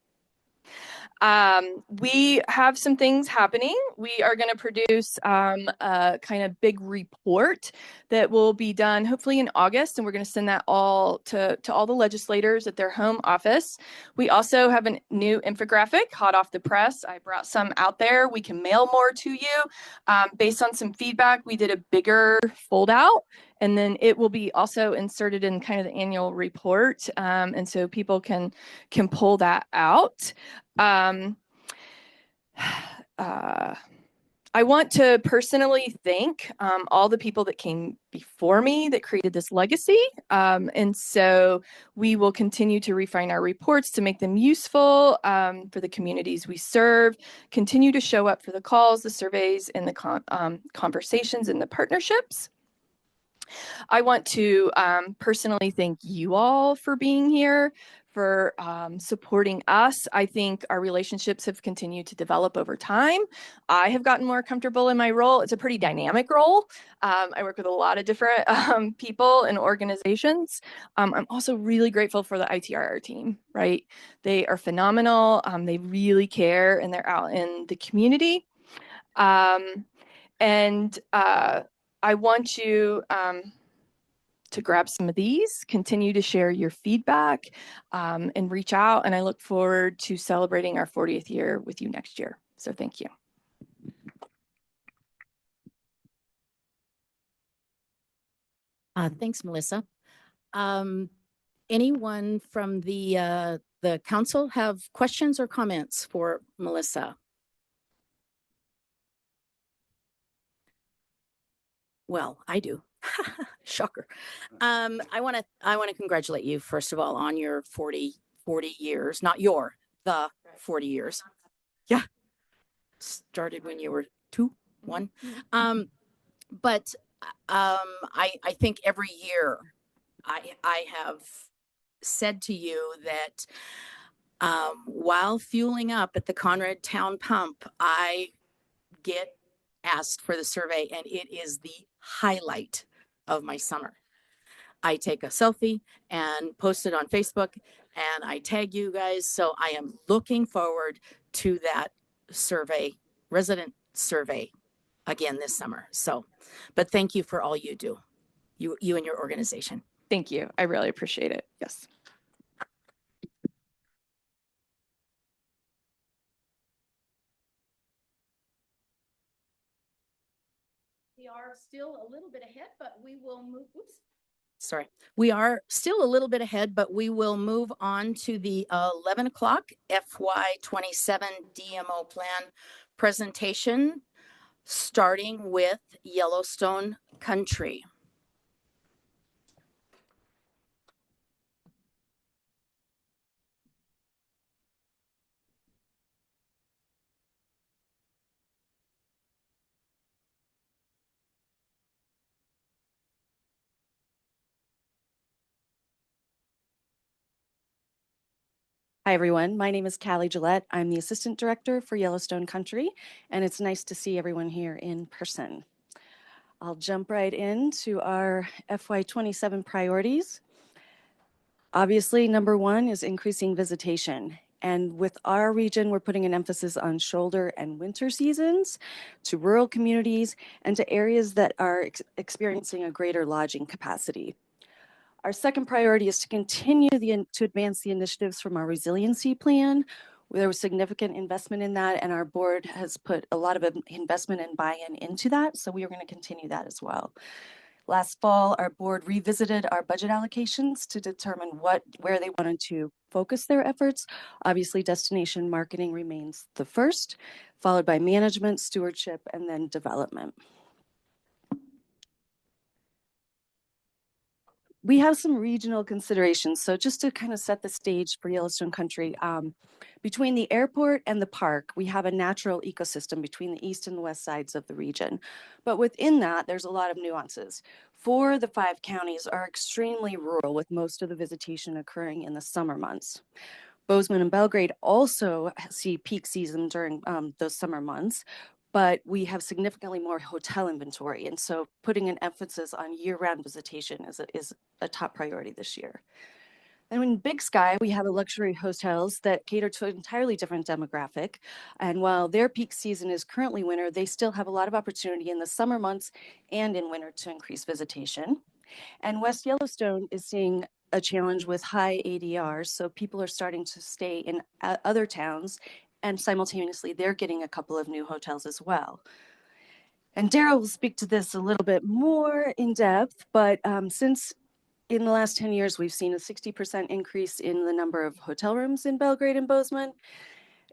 We have some things happening. We are going to produce a kind of big report that will be done hopefully in August, and we're going to send that all to all the legislators at their home office. We also have a new infographic, hot off the press. I brought some out there. We can mail more to you. Based on some feedback, we did a bigger fold out, and then it will be also inserted in kind of the annual report, and so people can pull that out. I want to personally thank all the people that came before me that created this legacy. And so we will continue to refine our reports to make them useful for the communities we serve, continue to show up for the calls, the surveys, and the conversations and the partnerships. I want to personally thank you all for being here, for supporting us. I think our relationships have continued to develop over time. I have gotten more comfortable in my role. It's a pretty dynamic role. I work with a lot of different people and organizations. I'm also really grateful for the ITRR team, right? They are phenomenal. They really care, and they're out in the community. I want you to grab some of these, continue to share your feedback, and reach out. And I look forward to celebrating our 40th year with you next year. So thank you. Thanks, Melissa. Anyone from the council have questions or comments for Melissa? Well, I do. Shocker. I want to congratulate you, first of all, on your 40 years, not the 40 years. Yeah. Started when you were 2, 1. But I think every year I have said to you that while fueling up at the Conrad Town Pump, I get asked for the survey, and it is the highlight of my summer. I take a selfie and post it on Facebook, and I tag you guys. So I am looking forward to that survey, resident survey, again this summer. So, but thank you for all you do, you and your organization. Thank you. I really appreciate it. Yes. We are still a little bit ahead, but we will move. Oops. Sorry. We are still a little bit ahead, but we will move on to the 11 o'clock FY27 DMO plan presentation, starting with Yellowstone Country. Hi, everyone. My name is Callie Gillette. I'm the Assistant Director for Yellowstone Country, and it's nice to see everyone here in person. I'll jump right into our FY27 priorities. Obviously, number one is increasing visitation. And with our region, we're putting an emphasis on shoulder and winter seasons to rural communities and to areas that are experiencing a greater lodging capacity. Our second priority is to continue to advance the initiatives from our resiliency plan. There was significant investment in that, and our board has put a lot of investment and buy-in into that, so we are going to continue that as well. Last fall, our board revisited our budget allocations to determine where they wanted to focus their efforts. Obviously, destination marketing remains the first, followed by management, stewardship, and then development. We have some regional considerations. So just to kind of set the stage for Yellowstone Country, between the airport and the park, we have a natural ecosystem between the east and the west sides of the region. But within that, there's a lot of nuances. 4 of the 5 counties are extremely rural, with most of the visitation occurring in the summer months. Bozeman and Belgrade also see peak season during those summer months, but we have significantly more hotel inventory. And so putting an emphasis on year-round visitation is a top priority this year. And in Big Sky, we have luxury hotels that cater to an entirely different demographic. And while their peak season is currently winter, they still have a lot of opportunity in the summer months and in winter to increase visitation. And West Yellowstone is seeing a challenge with high ADRs, so people are starting to stay in other towns, and simultaneously they're getting a couple of new hotels as well. And Daryl will speak to this a little bit more in depth, but since in the last 10 years, we've seen a 60% increase in the number of hotel rooms in Belgrade and Bozeman.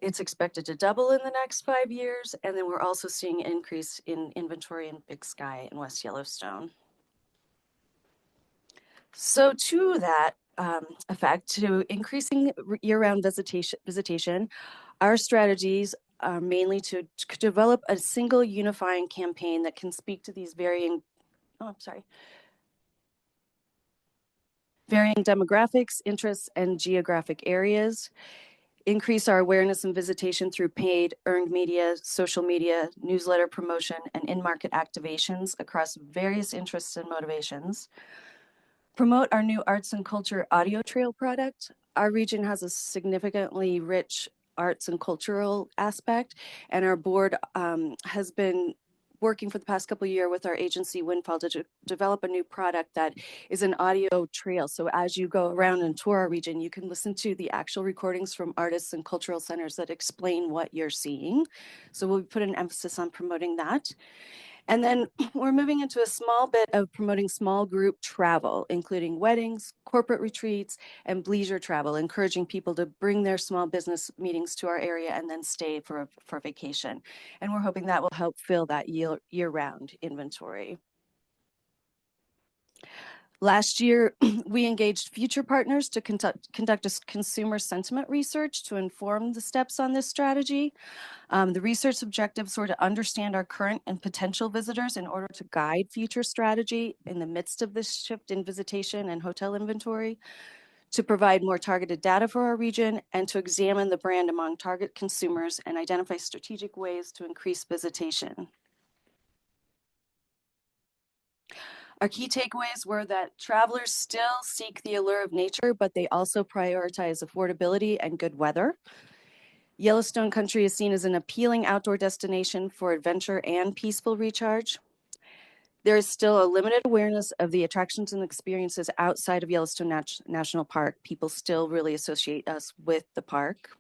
It's expected to double in the next 5 years, and then we're also seeing an increase in inventory in Big Sky and West Yellowstone. So to that effect, to increasing year-round visitation, our strategies are mainly to develop a single unifying campaign that can speak to these varying demographics, interests, and geographic areas, increase our awareness and visitation through paid, earned media, social media, newsletter promotion, and in-market activations across various interests and motivations, promote our new arts and culture audio trail product. Our region has a significantly rich arts and cultural aspect, and our board has been working for the past couple of years with our agency Windfall to develop a new product that is an audio trail. So as you go around and tour our region, you can listen to the actual recordings from artists and cultural centers that explain what you're seeing. So we'll put an emphasis on promoting that. And then we're moving into a small bit of promoting small group travel, including weddings, corporate retreats, and leisure travel, encouraging people to bring their small business meetings to our area and then stay for vacation. And we're hoping that will help fill that year-round inventory. Last year, we engaged future partners to conduct a consumer sentiment research to inform the steps on this strategy. The research objectives were to understand our current and potential visitors in order to guide future strategy in the midst of this shift in visitation and hotel inventory, to provide more targeted data for our region, and to examine the brand among target consumers and identify strategic ways to increase visitation. Our key takeaways were that travelers still seek the allure of nature, but they also prioritize affordability and good weather. Yellowstone Country is seen as an appealing outdoor destination for adventure and peaceful recharge. There is still a limited awareness of the attractions and experiences outside of Yellowstone National Park. People still really associate us with the park.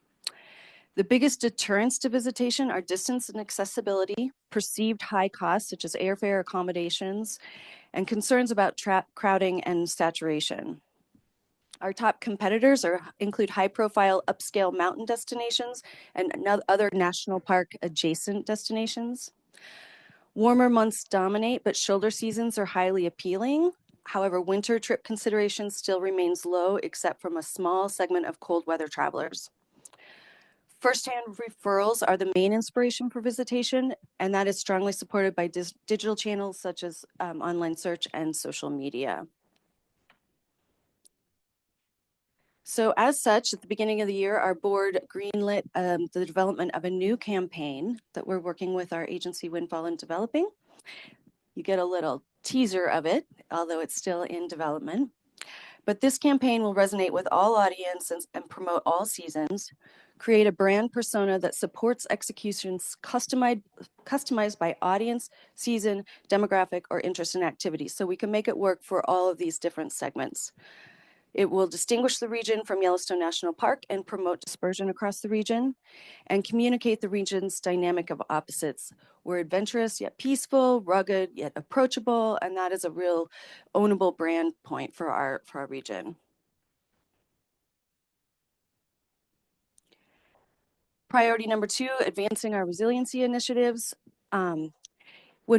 The biggest deterrents to visitation are distance and accessibility, perceived high costs such as airfare, accommodations, and concerns about crowding and saturation. Our top competitors include high-profile upscale mountain destinations and other national park adjacent destinations. Warmer months dominate, but shoulder seasons are highly appealing. However, winter trip considerations still remains low, except from a small segment of cold weather travelers. First-hand referrals are the main inspiration for visitation, and that is strongly supported by digital channels such as online search and social media. So as such, at the beginning of the year, our board greenlit the development of a new campaign that we're working with our agency Windfall in developing. You get a little teaser of it, although it's still in development. But this campaign will resonate with all audiences and promote all seasons, create a brand persona that supports executions customized by audience, season, demographic, or interest in activity. So we can make it work for all of these different segments. It will distinguish the region from Yellowstone National Park and promote dispersion across the region and communicate the region's dynamic of opposites. We're adventurous yet peaceful, rugged yet approachable, and that is a real ownable brand point for our region. Priority number 2, advancing our resiliency initiatives. When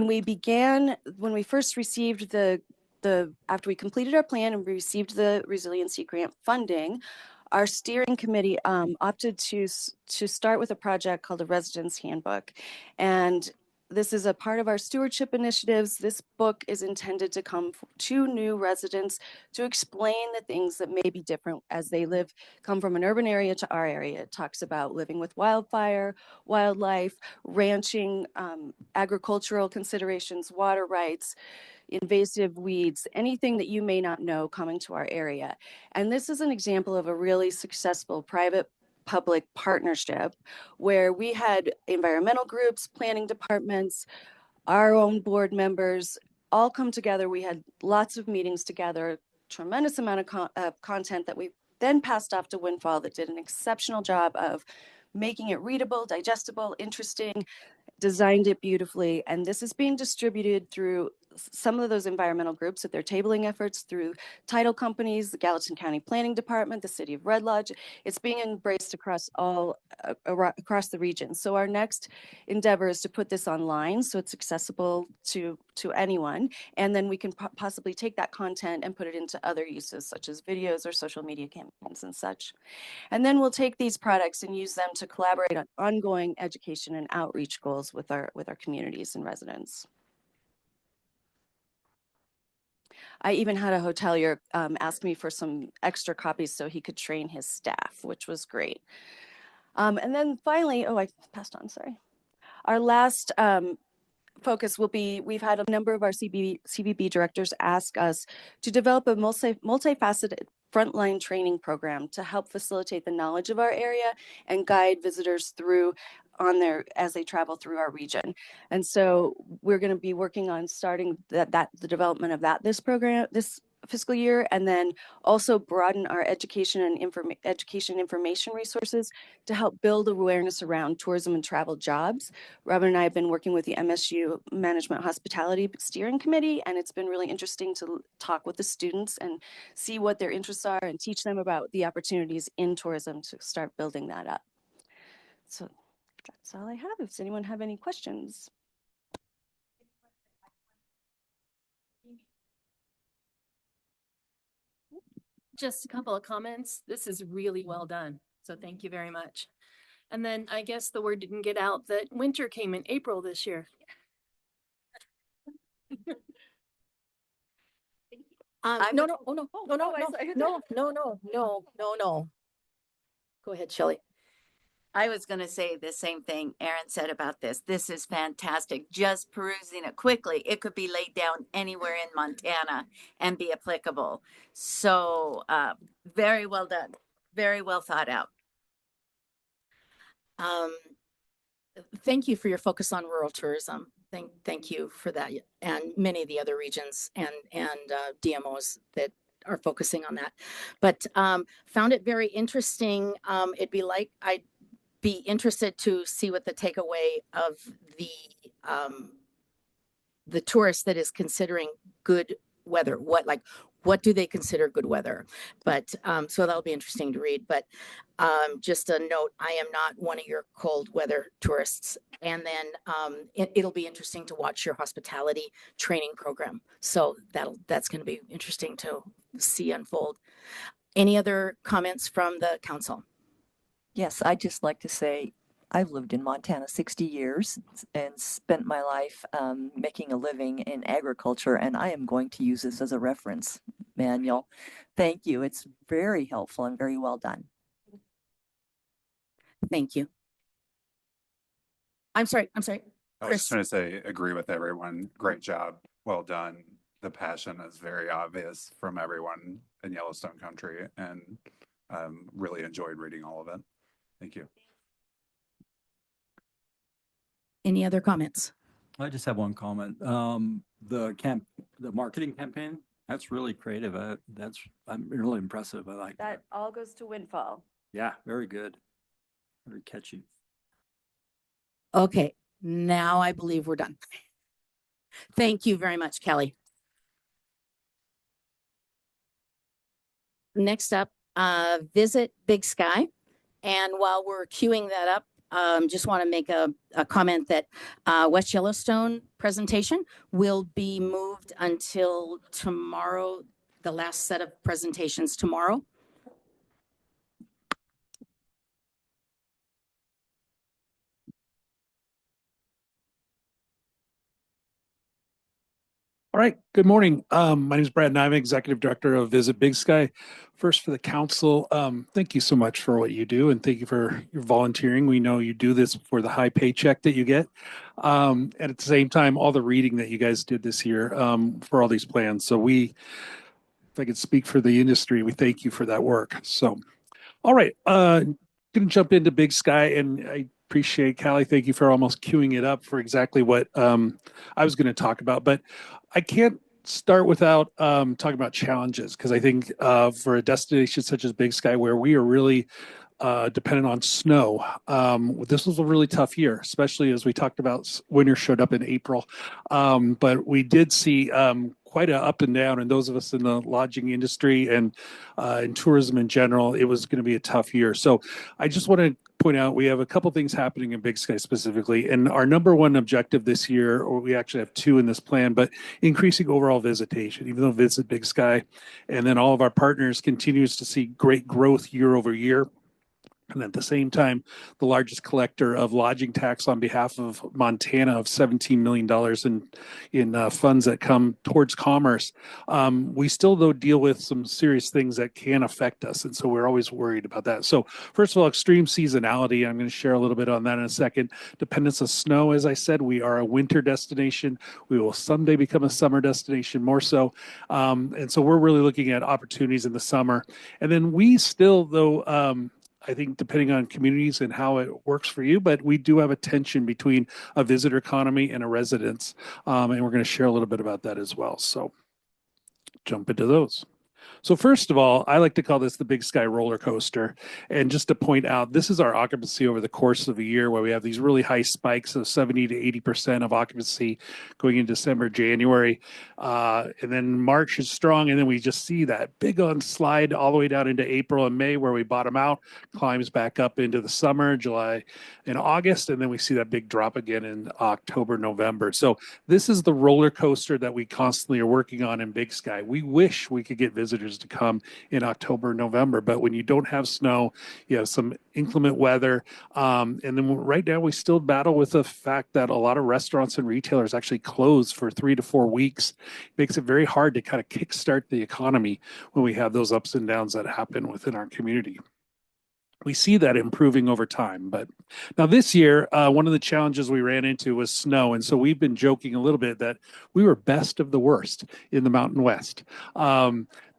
we first received after we completed our plan and we received the resiliency grant funding, our steering committee opted to start with a project called the Residence Handbook. And this is a part of our stewardship initiatives. This book is intended to come to new residents to explain the things that may be different as they come from an urban area to our area. It talks about living with wildfire, wildlife, ranching, agricultural considerations, water rights, invasive weeds, anything that you may not know coming to our area. And this is an example of a really successful private-public partnership where we had environmental groups, planning departments, our own board members all come together. We had lots of meetings together, tremendous amount of content that we then passed off to Windfall that did an exceptional job of making it readable, digestible, interesting, designed it beautifully. And this is being distributed through some of those environmental groups at their tabling efforts, through title companies, the Gallatin County Planning Department, the City of Red Lodge. It's being embraced across across the region. So our next endeavor is to put this online so it's accessible to anyone. And then we can possibly take that content and put it into other uses such as videos or social media campaigns and such. And then we'll take these products and use them to collaborate on ongoing education and outreach goals with our communities and residents. I even had a hotelier ask me for some extra copies so he could train his staff, which was great. And then finally, I passed on, sorry. Our last focus will be, we've had a number of our CVB directors ask us to develop a multifaceted frontline training program to help facilitate the knowledge of our area and guide visitors through as they travel through our region. And so we're going to be working on starting the development of this program this fiscal year, and then also broaden our education and information resources to help build awareness around tourism and travel jobs. Robin and I have been working with the MSU Management Hospitality Steering Committee, and it's been really interesting to talk with the students and see what their interests are and teach them about the opportunities in tourism to start building that up. So that's all I have. Does anyone have any questions? Just a couple of comments. This is really well done. So thank you very much. And then I guess the word didn't get out that winter came in April this year. No. Go ahead, Shelley. I was going to say the same thing Erin said about this. This is fantastic. Just perusing it quickly, it could be laid down anywhere in Montana and be applicable. So very well done. Very well thought out. Thank you for your focus on rural tourism. Thank you for that, and many of the other regions and DMOs that are focusing on that. But found it very interesting. I'd be interested to see what the takeaway of the tourist that is considering good weather. What do they consider good weather? But so that'll be interesting to read. But just a note, I am not one of your cold weather tourists. And then it'll be interesting to watch your hospitality training program. So that's going to be interesting to see unfold. Any other comments from the council? Yes, I'd just like to say I've lived in Montana 60 years and spent my life making a living in agriculture, and I am going to use this as a reference manual. Thank you. It's very helpful and very well done. Thank you. I'm sorry. I was just going to say, agree with everyone. Great job. Well done. the passion is very obvious from everyone in Yellowstone country, and really enjoyed reading all of it. Thank you. Any other comments? I just have one comment. The marketing campaign, that's really creative. I'm really impressive. I like that. That all goes to Windfall. Yeah, very good. Very catchy. Okay, now I believe we're done. Thank you very much, Kelly. Next up, Visit Big Sky. And while we're queuing that up, just want to make a comment that West Yellowstone presentation will be moved until tomorrow, the last set of presentations tomorrow. All right. Good morning. My name is Brad Nyman, Executive Director of Visit Big Sky. First, for the council, thank you so much for what you do, and thank you for your volunteering. We know you do this for the high paycheck that you get. And at the same time, all the reading that you guys did this year for all these plans. So if I could speak for the industry, we thank you for that work. So, all right. Going to jump into Big Sky, and I appreciate, Callie, thank you for almost queuing it up for exactly what I was going to talk about. But I can't start without talking about challenges, because I think for a destination such as Big Sky, where we are really dependent on snow, this was a really tough year, especially as we talked about winter showed up in April. But we did see quite a up and down, and those of us in the lodging industry and in tourism in general, it was going to be a tough year. So I just want to point out we have a couple things happening in Big Sky specifically, and our number one objective this year, or we actually have two in this plan, but increasing overall visitation, even though Visit Big Sky and then all of our partners continues to see great growth year over year. And at the same time, the largest collector of lodging tax on behalf of Montana of $17 million in funds that come towards commerce. We still, though, deal with some serious things that can affect us. And so we're always worried about that. So first of all, extreme seasonality. I'm going to share a little bit on that in a second. Dependence of snow. As I said, we are a winter destination. We will someday become a summer destination more so. And so we're really looking at opportunities in the summer. And then we still, though, I think depending on communities and how it works for you, but we do have a tension between a visitor economy and a residence. And we're going to share a little bit about that as well. So jump into those. So first of all, I like to call this the Big Sky roller coaster. And just to point out, this is our occupancy over the course of a year, where we have these really high spikes of 70 to 80% of occupancy going in December, January. And then March is strong. And then we just see that big on slide all the way down into April and May, where we bottom out, climbs back up into the summer, July and August. And then we see that big drop again in October, November. So this is the roller coaster that we constantly are working on in Big Sky. We wish we could get visitors to come in October, November, but when you don't have snow, you have some inclement weather. And then right now we still battle with the fact that a lot of restaurants and retailers actually close for 3 to 4 weeks. It makes it very hard to kind of kickstart the economy when we have those ups and downs that happen within our community. We see that improving over time. But now this year, one of the challenges we ran into was snow. And so we've been joking a little bit that we were best of the worst in the Mountain West.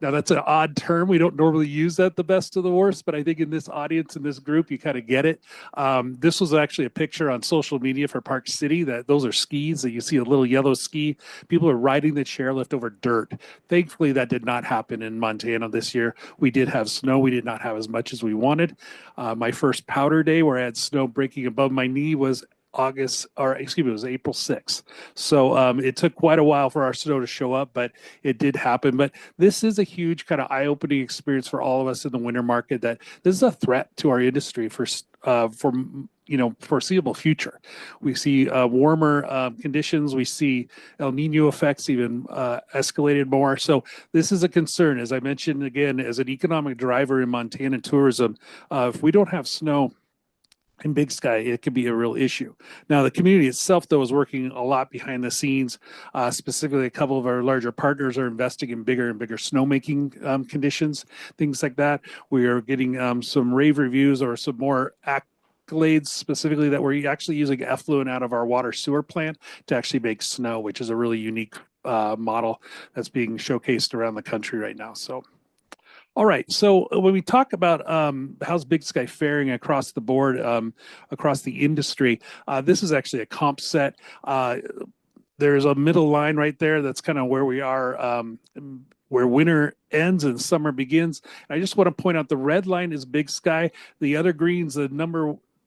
Now that's an odd term. We don't normally use that, the best of the worst, but I think in this audience, in this group, you kind of get it. This was actually a picture on social media for Park City, that those are skis that you see, a little yellow ski. People are riding the chairlift over dirt. Thankfully, that did not happen in Montana this year. We did have snow. We did not have as much as we wanted. My first powder day where I had snow breaking above my knee was it was April 6th. So it took quite a while for our snow to show up, but it did happen. But this is a huge kind of eye-opening experience for all of us in the winter market, that this is a threat to our industry for foreseeable future. We see warmer conditions. We see El Nino effects even escalated more. So this is a concern. As I mentioned, again, as an economic driver in Montana tourism, if we don't have snow in Big Sky, it could be a real issue. Now, the community itself, though, is working a lot behind the scenes. Specifically, a couple of our larger partners are investing in bigger and bigger snowmaking conditions, things like that. We are getting some rave reviews or some more accolades, specifically that we're actually using effluent out of our water sewer plant to actually make snow, which is a really unique model that's being showcased around the country right now. So. All right. So when we talk about how's Big Sky faring across the board, across the industry, this is actually a comp set. There's a middle line right there. That's kind of where we are, where winter ends and summer begins. And I just want to point out the red line is Big Sky. The other greens, the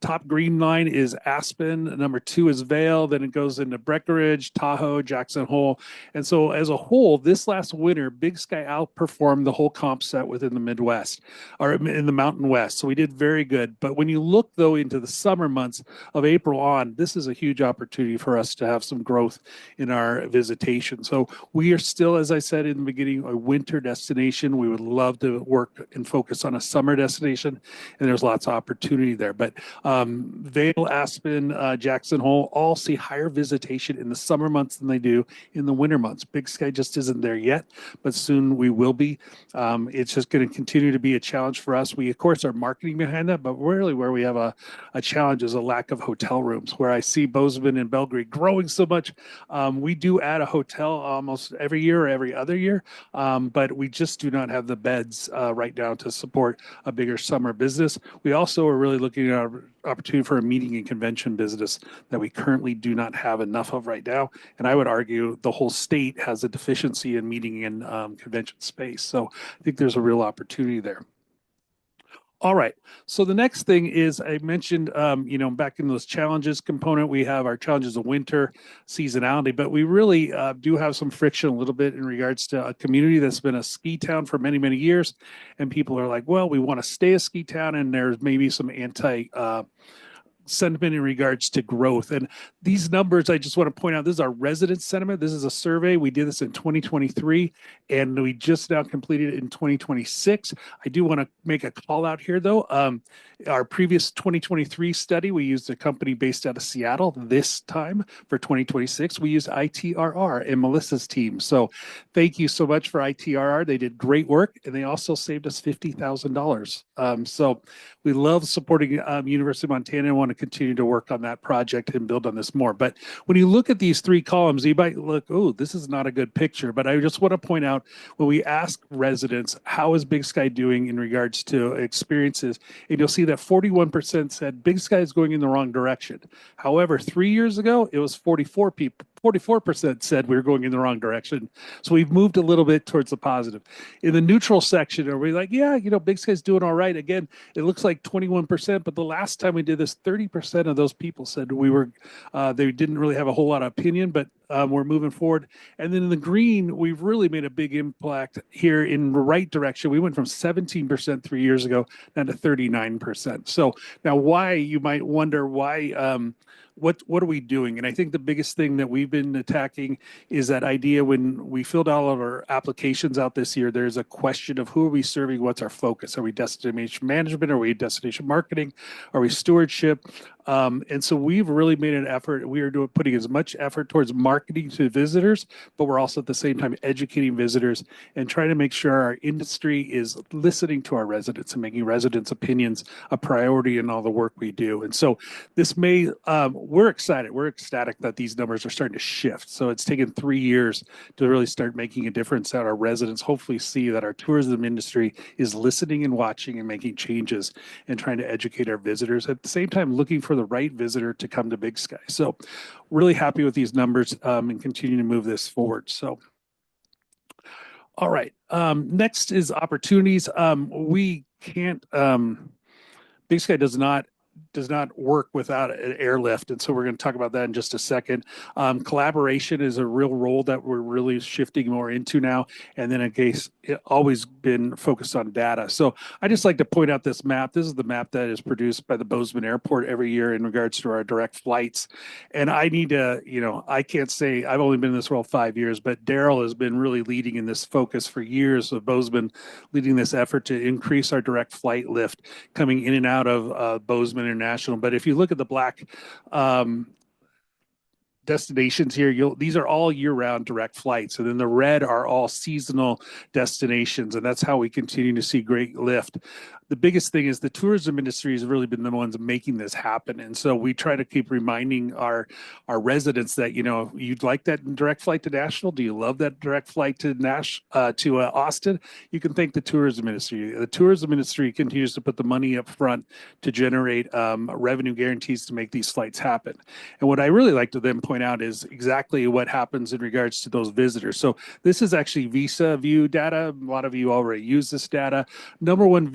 top green line is Aspen. Number 2 is Vail. Then it goes into Breckenridge, Tahoe, Jackson Hole. And so as a whole, this last winter, Big Sky outperformed the whole comp set within the Midwest or in the Mountain West. So we did very good. But when you look though into the summer months of April on, this is a huge opportunity for us to have some growth in our visitation. So we are still, as I said in the beginning, a winter destination. We would love to work and focus on a summer destination, and there's lots of opportunity there. But Vail, Aspen, Jackson Hole all see higher visitation in the summer months than they do in the winter months. Big Sky just isn't there yet, but soon we will be. It's just going to continue to be a challenge for us. We, of course, are marketing behind that, but really where we have a challenge is a lack of hotel rooms. Where I see Bozeman and Belgrade growing so much, we do add a hotel almost every year or every other year, but we just do not have the beds right now to support a bigger summer business. We also are really looking at our opportunity for a meeting and convention business that we currently do not have enough of right now. And I would argue the whole state has a deficiency in meeting and convention space. So I think there's a real opportunity there. All right. So the next thing is I mentioned, back in those challenges component, we have our challenges of winter seasonality, but we really do have some friction a little bit in regards to a community that's been a ski town for many, many years. And people are like, well, we want to stay a ski town. And there's maybe some sentiment in regards to growth. And these numbers, I just want to point out, this is our resident sentiment. This is a survey. We did this in 2023, and we just now completed it in 2026. I do want to make a call out here, though. Our previous 2023 study, we used a company based out of Seattle. This time for 2026, we used ITRR and Melissa's team. So thank you so much for ITRR. They did great work, and they also saved us $50,000. So we love supporting University of Montana and want to continue to work on that project and build on this more. But when you look at these 3 columns, you might look, oh, this is not a good picture. But I just want to point out, when we ask residents, how is Big Sky doing in regards to experiences? And you'll see that 41% said Big Sky is going in the wrong direction. However, 3 years ago, it was 44% said we were going in the wrong direction. So we've moved a little bit towards the positive. In the neutral section, are we like, yeah, Big Sky's doing all right? Again, it looks like 21%, but the last time we did this, 30% of those people said they didn't really have a whole lot of opinion, but we're moving forward. And then in the green, we've really made a big impact here in the right direction. We went from 17% 3 years ago down to 39%. So now why, you might wonder why, what are we doing? And I think the biggest thing that we've been attacking is that idea when we filled all of our applications out this year, there's a question of who are we serving? What's our focus? Are we destination management? Are we destination marketing? Are we stewardship? And so we've really made an effort. We are putting as much effort towards marketing to visitors, but we're also at the same time educating visitors and trying to make sure our industry is listening to our residents and making residents' opinions a priority in all the work we do. And so this we're excited. We're ecstatic that these numbers are starting to shift. So it's taken 3 years to really start making a difference, that our residents hopefully see that our tourism industry is listening and watching and making changes and trying to educate our visitors. At the same time, looking for the right visitor to come to Big Sky. So really happy with these numbers and continue to move this forward. So, all right. Next is opportunities. We can't, Big Sky does not work without an airlift. And so we're going to talk about that in just a second. Collaboration is a real role that we're really shifting more into now. And then in case it always been focused on data. So I just like to point out this map. This is the map that is produced by the Bozeman Airport every year in regards to our direct flights. And I need to, I can't say I've only been in this role 5 years, but Daryl has been really leading in this focus for years of Bozeman, leading this effort to increase our direct flight lift coming in and out of Bozeman International. But if you look at the black destinations here, these are all year-round direct flights, and then the red are all seasonal destinations, and that's how we continue to see great lift. The biggest thing is the tourism industry has really been the ones making this happen, and so we try to keep reminding our residents that, you'd like that direct flight to Nashville. Do you love that direct flight to Austin? You can thank the tourism industry. The tourism industry continues to put the money up front to generate revenue guarantees to make these flights happen. And what I really like to then point out is exactly what happens in regards to those visitors. So this is actually Visa View data. A lot of you already use this data. Number one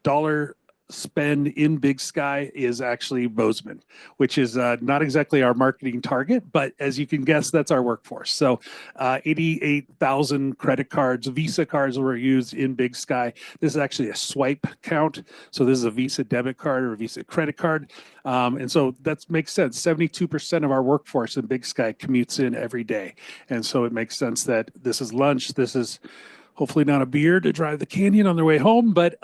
dollar spend in Big Sky is actually Bozeman, which is not exactly our marketing target, but as you can guess, that's our workforce. So 88,000 credit cards, Visa cards were used in Big Sky. This is actually a swipe count. So this is a Visa debit card or a Visa credit card. And so that makes sense. 72% of our workforce in Big Sky commutes in every day. And so it makes sense that this is lunch. This is hopefully not a beer to drive the canyon on their way home, but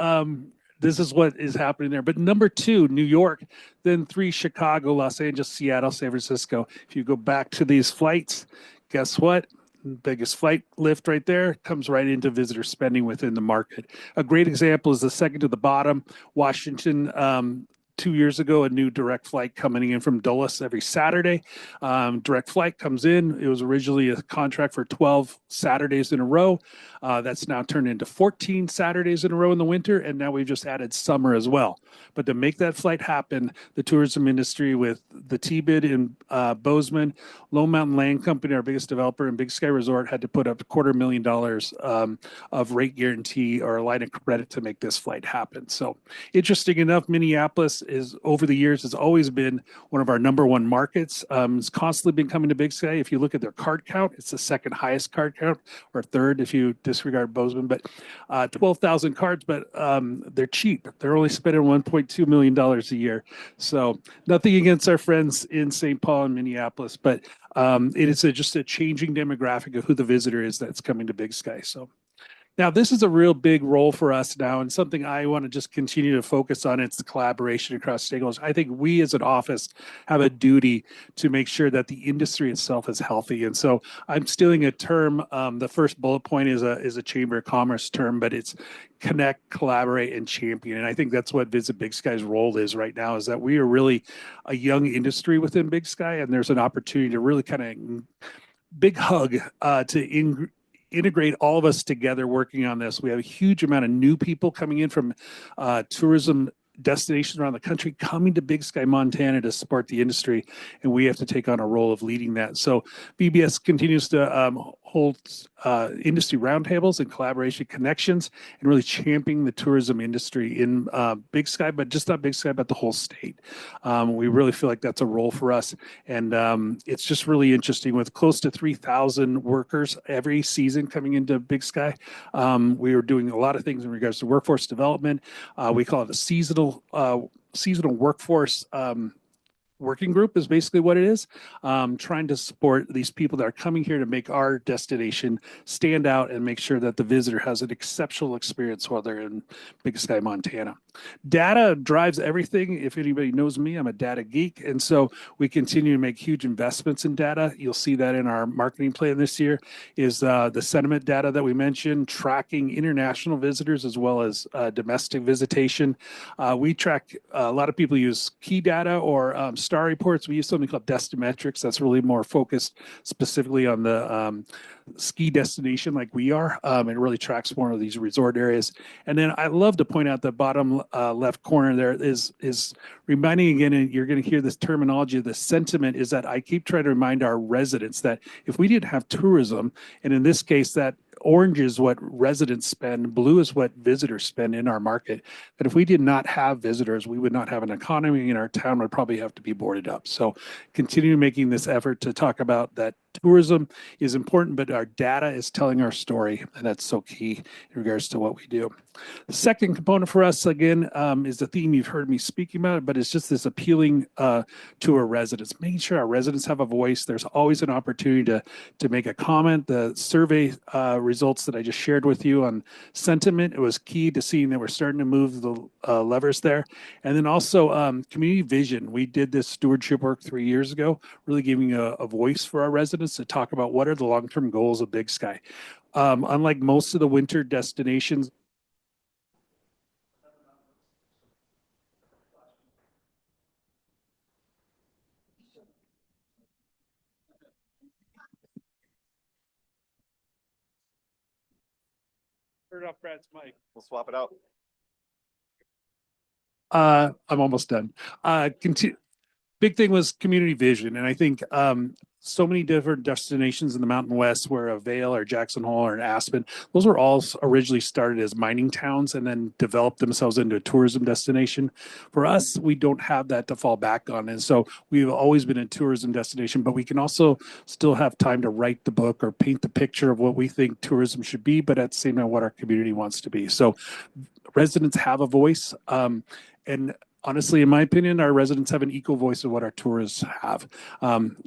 this is what is happening there. But number 2, New York, then 3, Chicago, Los Angeles, Seattle, San Francisco. If you go back to these flights, guess what? Biggest flight lift right there comes right into visitor spending within the market. A great example is the second to the bottom, Washington. 2 years ago, a new direct flight coming in from Dulles every Saturday. Direct flight comes in. It was originally a contract for 12 Saturdays in a row. That's now turned into 14 Saturdays in a row in the winter, and now we've just added summer as well. But to make that flight happen, the tourism industry with the T-Bid in Bozeman, Lone Mountain Land Company, our biggest developer, and Big Sky Resort had to put up $250,000 of rate guarantee or a line of credit to make this flight happen. So interesting enough, Minneapolis is over the years has always been one of our number one markets. It's constantly been coming to Big Sky. If you look at their card count, it's the second highest card count, or third if you disregard Bozeman, but 12,000 cards, but they're cheap. They're only spending $1.2 million a year. So nothing against our friends in St. Paul and Minneapolis, but it is just a changing demographic of who the visitor is that's coming to Big Sky. So now, this is a real big role for us now, and something I want to just continue to focus on. It's the collaboration across stakeholders. I think we as an office have a duty to make sure that the industry itself is healthy. And so I'm stealing a term. The first bullet point is a Chamber of Commerce term, but it's connect, collaborate, and champion. And I think that's what Visit Big Sky's role is right now, is that we are really a young industry within Big Sky, and there's an opportunity to really kind of big hug to integrate all of us together working on this. We have a huge amount of new people coming in from tourism destinations around the country coming to Big Sky, Montana to support the industry, and we have to take on a role of leading that. So BBS continues to hold industry roundtables and collaboration connections and really championing the tourism industry in Big Sky, but just not Big Sky, but the whole state. We really feel like that's a role for us. And it's just really interesting with close to 3,000 workers every season coming into Big Sky. We are doing a lot of things in regards to workforce development. We call it a seasonal workforce working group is basically what it is, trying to support these people that are coming here to make our destination stand out and make sure that the visitor has an exceptional experience while they're in Big Sky, Montana. Data drives everything. If anybody knows me, I'm a data geek. And so we continue to make huge investments in data. You'll see that in our marketing plan this year is the sentiment data that we mentioned, tracking international visitors as well as domestic visitation. We track, a lot of people use key data or star reports. We use something called Destimetrics. That's really more focused specifically on the ski destination like we are. It really tracks more of these resort areas. And then I love to point out the bottom left corner there is reminding again, and you're going to hear this terminology, the sentiment is that I keep trying to remind our residents that if we didn't have tourism, and in this case that orange is what residents spend, blue is what visitors spend in our market, that if we did not have visitors, we would not have an economy, and our town would probably have to be boarded up. So continue making this effort to talk about that tourism is important, but our data is telling our story, and that's so key in regards to what we do. The second component for us, again, is the theme you've heard me speaking about, but it's just this appealing to our residents, making sure our residents have a voice. There's always an opportunity to make a comment. The survey results that I just shared with you on sentiment, it was key to seeing that we're starting to move the levers there. And then also community vision. We did this stewardship work 3 years ago, really giving a voice for our residents to talk about what are the long-term goals of Big Sky. Unlike most of the winter destinations, turn off Brad's mic. We'll swap it out. I'm almost done. Big thing was community vision. And I think so many different destinations in the Mountain West, where a Vail or Jackson Hole or an Aspen, those were all originally started as mining towns and then developed themselves into a tourism destination. For us, we don't have that to fall back on. And so we've always been a tourism destination, but we can also still have time to write the book or paint the picture of what we think tourism should be, but at the same time, what our community wants to be. So residents have a voice. And honestly, in my opinion, our residents have an equal voice of what our tourists have.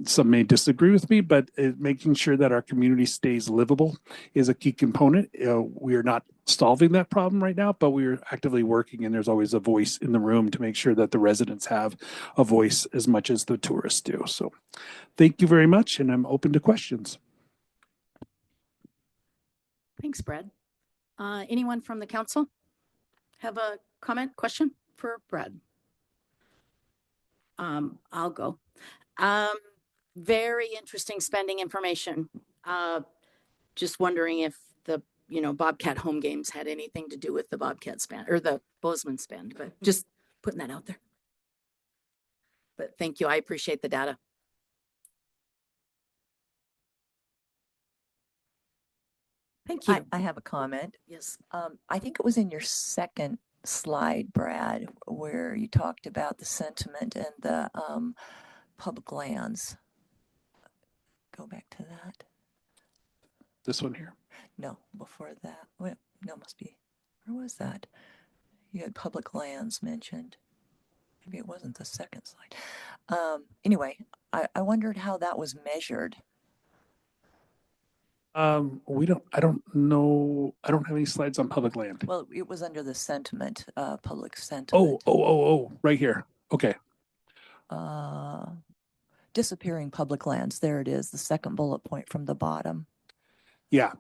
Some may disagree with me, but making sure that our community stays livable is a key component. We are not solving that problem right now, but we are actively working, and there's always a voice in the room to make sure that the residents have a voice as much as the tourists do. So thank you very much, and I'm open to questions. Thanks, Brad. Anyone from the council have a comment, question for Brad? I'll go. Very interesting spending information. Just wondering if the, Bobcat home games had anything to do with the Bobcat spend or the Bozeman spend, but just putting that out there. But thank you. I appreciate the data. Thank you. I have a comment. Yes. I think it was in your second slide, Brad, where you talked about the sentiment and the public lands. Go back to that. This one here. No, before that. Well, no, must be. Where was that? You had public lands mentioned. Maybe it wasn't the second slide. Anyway, I wondered how that was measured. I don't know. I don't have any slides on public land. Well, it was under the sentiment, public sentiment. Oh, right here. Okay. Disappearing public lands. There it is. The second bullet point from the bottom. Yeah.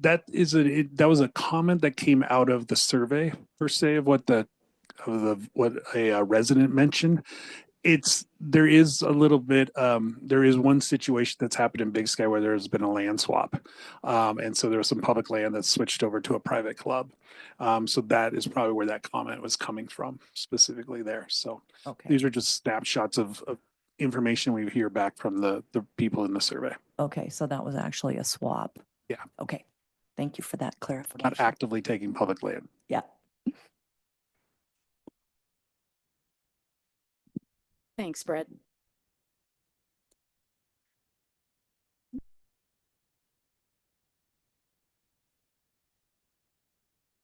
That was a comment that came out of the survey per se of what a resident mentioned. There is a little bit, there is one situation that's happened in Big Sky where there's been a land swap. And so there was some public land that's switched over to a private club. So that is probably where that comment was coming from, specifically there. So okay. These are just snapshots of information we hear back from the people in the survey. Okay, so that was actually a swap. Yeah. Okay, thank you for that clarification. Not actively taking public land. Yeah. Thanks, Brad.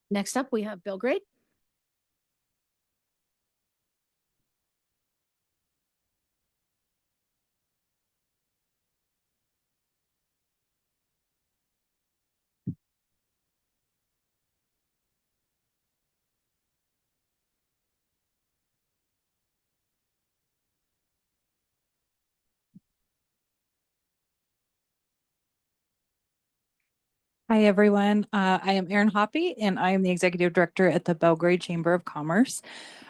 Next up, we have Belgrade. Hi, everyone. I am Erin Hoppy, and I am the Executive Director at the Belgrade Chamber of Commerce.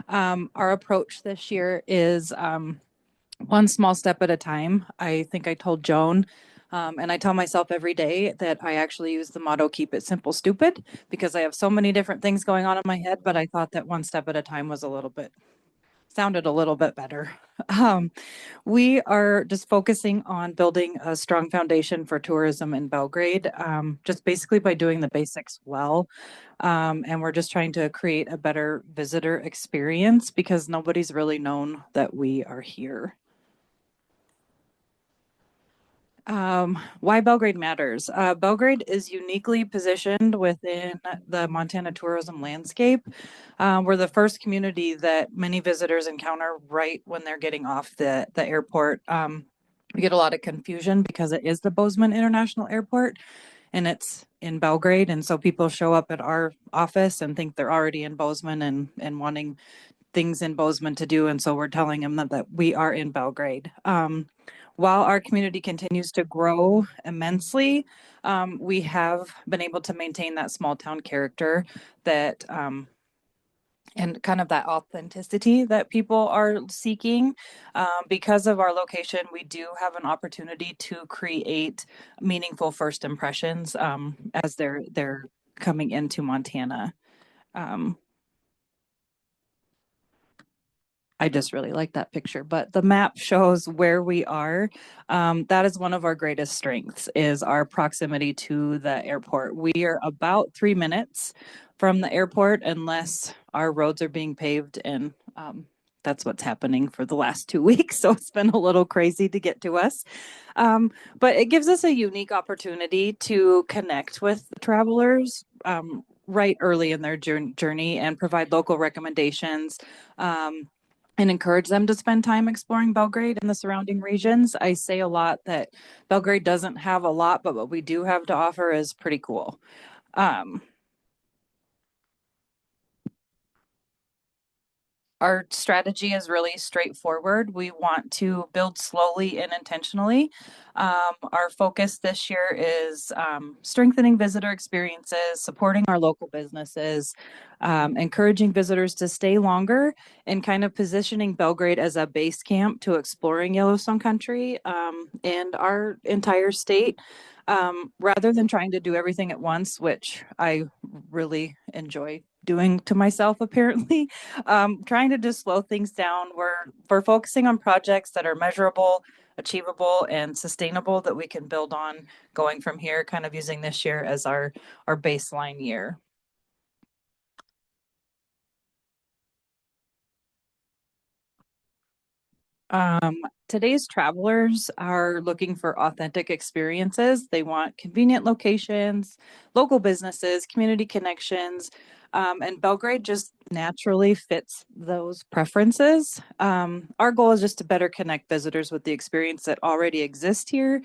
Our approach this year is one small step at a time. I think I told Joan, and I tell myself every day that I actually use the motto, keep it simple, stupid, because I have so many different things going on in my head, but I thought that one step at a time was sounded a little bit better. We are just focusing on building a strong foundation for tourism in Belgrade, just basically by doing the basics well. And we're just trying to create a better visitor experience because nobody's really known that we are here. Why Belgrade matters. Belgrade is uniquely positioned within the Montana tourism landscape. We're the first community that many visitors encounter right when they're getting off the airport. We get a lot of confusion because it is the Bozeman International Airport and it's in Belgrade. And so people show up at our office and think they're already in Bozeman and wanting things in Bozeman to do. And so we're telling them that we are in Belgrade. While our community continues to grow immensely, we have been able to maintain that small town character that and kind of that authenticity that people are seeking. Because of our location, we do have an opportunity to create meaningful first impressions as they're coming into Montana. I just really like that picture, but the map shows where we are. That is one of our greatest strengths is our proximity to the airport. We are about 3 minutes from the airport unless our roads are being paved, and that's what's happening for the last 2 weeks. So it's been a little crazy to get to us. But it gives us a unique opportunity to connect with travelers right early in their journey and provide local recommendations. And encourage them to spend time exploring Belgrade and the surrounding regions. I say a lot that Belgrade doesn't have a lot, but what we do have to offer is pretty cool. Our strategy is really straightforward. We want to build slowly and intentionally. Our focus this year is strengthening visitor experiences, supporting our local businesses, encouraging visitors to stay longer, and kind of positioning Belgrade as a base camp to exploring Yellowstone country and our entire state. Rather than trying to do everything at once, which I really enjoy doing to myself, apparently, trying to just slow things down. We're focusing on projects that are measurable, achievable, and sustainable that we can build on going from here, kind of using this year as our baseline year. Today's travelers are looking for authentic experiences. They want convenient locations, local businesses, community connections, and Belgrade just naturally fits those preferences. Our goal is just to better connect visitors with the experience that already exists here,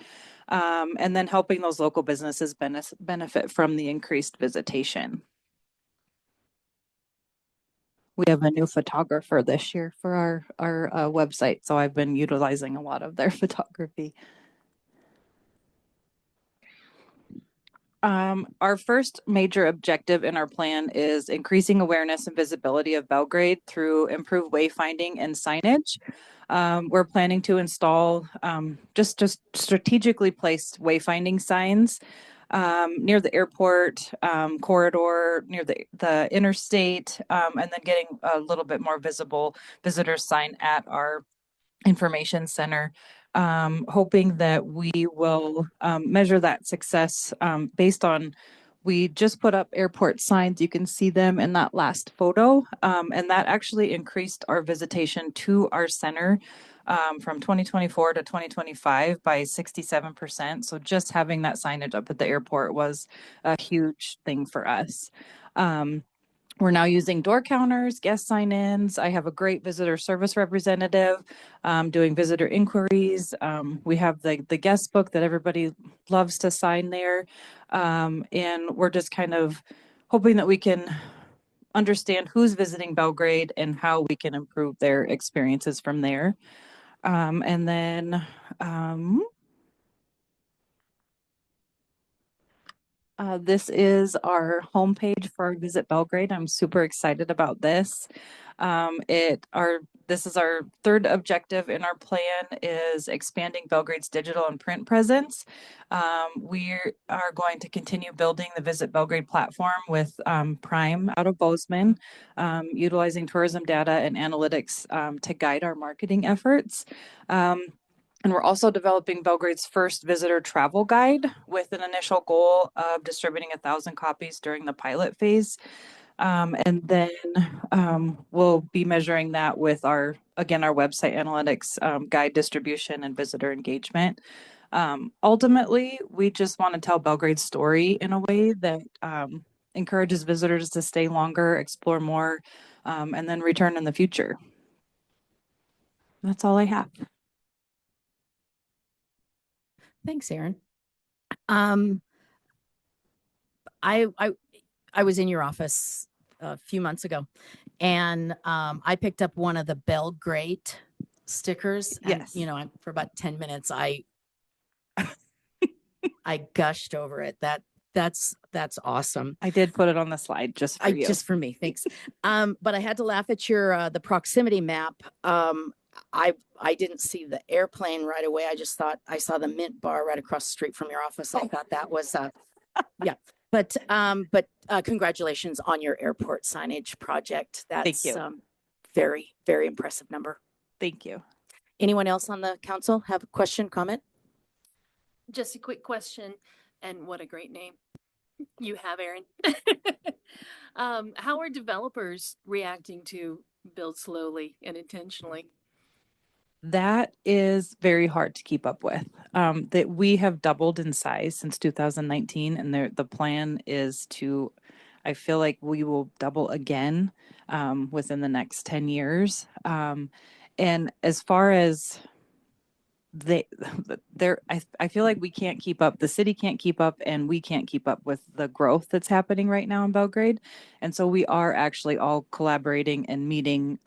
and then helping those local businesses benefit from the increased visitation. We have a new photographer this year for our website, so I've been utilizing a lot of their photography. Our first major objective in our plan is increasing awareness and visibility of Belgrade through improved wayfinding and signage. We're planning to install just strategically placed wayfinding signs near the airport corridor, near the interstate, and then getting a little bit more visible visitor sign at our information center. Hoping that we will measure that success based on, we just put up airport signs. You can see them in that last photo, and that actually increased our visitation to our center from 2024 to 2025 by 67%. So just having that signage up at the airport was a huge thing for us. We're now using door counters, guest sign-ins. I have a great visitor service representative doing visitor inquiries. We have the guest book that everybody loves to sign there. And we're just kind of hoping that we can understand who's visiting Belgrade and how we can improve their experiences from there. And then this is our homepage for Visit Belgrade. I'm super excited about this. This is our third objective in our plan is expanding Belgrade's digital and print presence. We are going to continue building the Visit Belgrade platform with Prime out of Bozeman, utilizing tourism data and analytics to guide our marketing efforts. And we're also developing Belgrade's first visitor travel guide with an initial goal of distributing 1,000 copies during the pilot phase. And then we'll be measuring that with our website analytics, guide distribution, and visitor engagement. Ultimately, we just want to tell Belgrade's story in a way that encourages visitors to stay longer, explore more, and then return in the future. That's all I have. Thanks, Erin. I was in your office a few months ago, and I picked up one of the Belgrade stickers. And, Yes. you know, for about 10 minutes, I gushed over it. That's awesome. I did put it on the slide just for you. Just for me, thanks. But I had to laugh at your the proximity map. I didn't see the airplane right away. I just thought I saw the Mint bar right across the street from your office. I thought that was yeah. But congratulations on your airport signage project. That's Thank you. Very, very impressive number. Thank you. Anyone else on the council have a question, comment? Just a quick question, and what a great name you have, Erin. How are developers reacting to build slowly and intentionally? That is very hard to keep up with. That we have doubled in size since 2019, and the plan is to, I feel like we will double again within the next 10 years. And as far as I feel like we can't keep up. The city can't keep up, and we can't keep up with the growth that's happening right now in Belgrade. And so we are actually all collaborating and meeting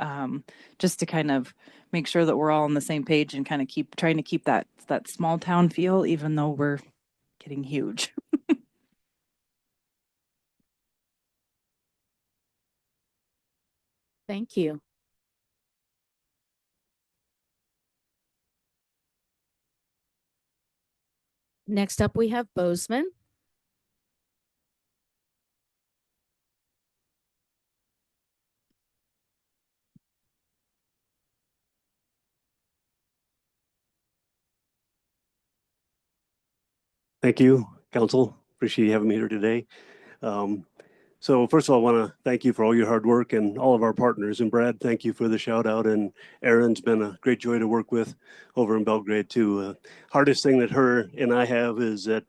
just to kind of make sure that we're all on the same page and kind of keep trying to keep that small town feel, even though we're getting huge. Thank you. Next up, we have Bozeman. Thank you, Council. Appreciate you having me here today. So first of all, I want to thank you for all your hard work and all of our partners. And Brad, thank you for the shout out. And Erin's been a great joy to work with over in Belgrade too. Hardest thing that her and I have is that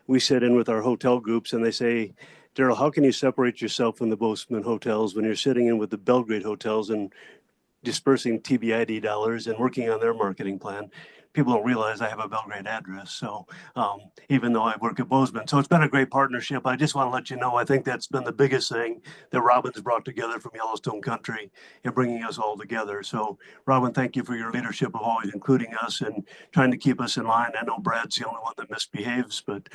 we sit in with our hotel groups and they say, Daryl, how can you separate yourself from the Bozeman hotels when you're sitting in with the Belgrade hotels and dispersing TBID dollars and working on their marketing plan? People don't realize I have a Belgrade address. So even though I work at Bozeman, so it's been a great partnership. I just want to let you know, I think that's been the biggest thing that Robin's brought together from Yellowstone Country and bringing us all together. So Robin, thank you for your leadership of always including us and trying to keep us in line. I know Brad's the only one that misbehaves, but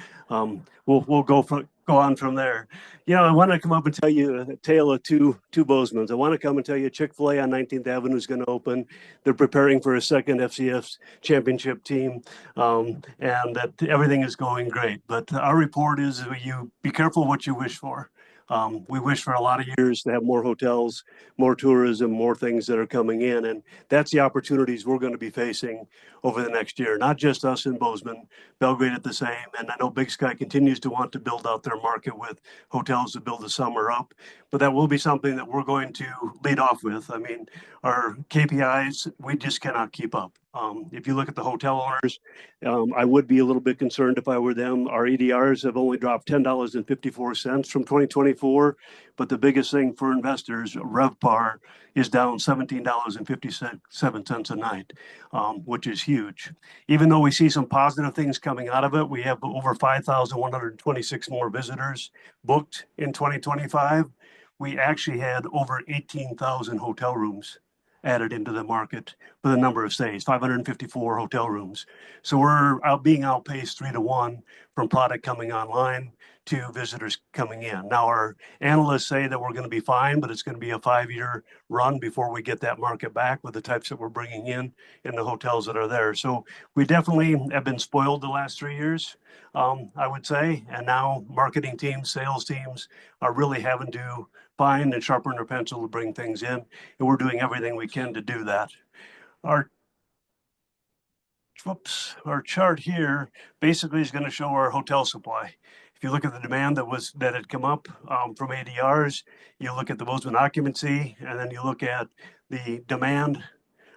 we'll go on from there. You know, I want to come up and tell you a tale of two Bozemans. I want to come and tell you Chick-fil-A on 19th Avenue is going to open. They're preparing for a second FCS championship team, and that everything is going great. But our report is you be careful what you wish for. We wish for a lot of years to have more hotels, more tourism, more things that are coming in. And that's the opportunities we're going to be facing over the next year. Not just us in Bozeman, Belgrade at the same. And I know Big Sky continues to want to build out their market with hotels to build the summer up. But that will be something that we're going to lead off with. I mean, our KPIs, we just cannot keep up. If you look at the hotel owners, I would be a little bit concerned if I were them. Our ADRs have only dropped $10.54 from 2024, but the biggest thing for investors, RevPAR, is down $17.57 a night, which is huge. Even though we see some positive things coming out of it, we have over 5,126 more visitors booked in 2025. We actually had over 18,000 hotel rooms added into the market for the number of stays, 554 hotel rooms. So we're being outpaced 3-1 from product coming online to visitors coming in. Now our analysts say that we're going to be fine, but it's going to be a 5-year run before we get that market back with the types that we're bringing in the hotels that are there. So we definitely have been spoiled the last 3 years, I would say. And now marketing teams, sales teams are really having to find and sharpen their pencil to bring things in. And we're doing everything we can to do that. Our chart here basically is going to show our hotel supply. If you look at the demand that had come up from ADRs, you look at the Bozeman occupancy, and then you look at the demand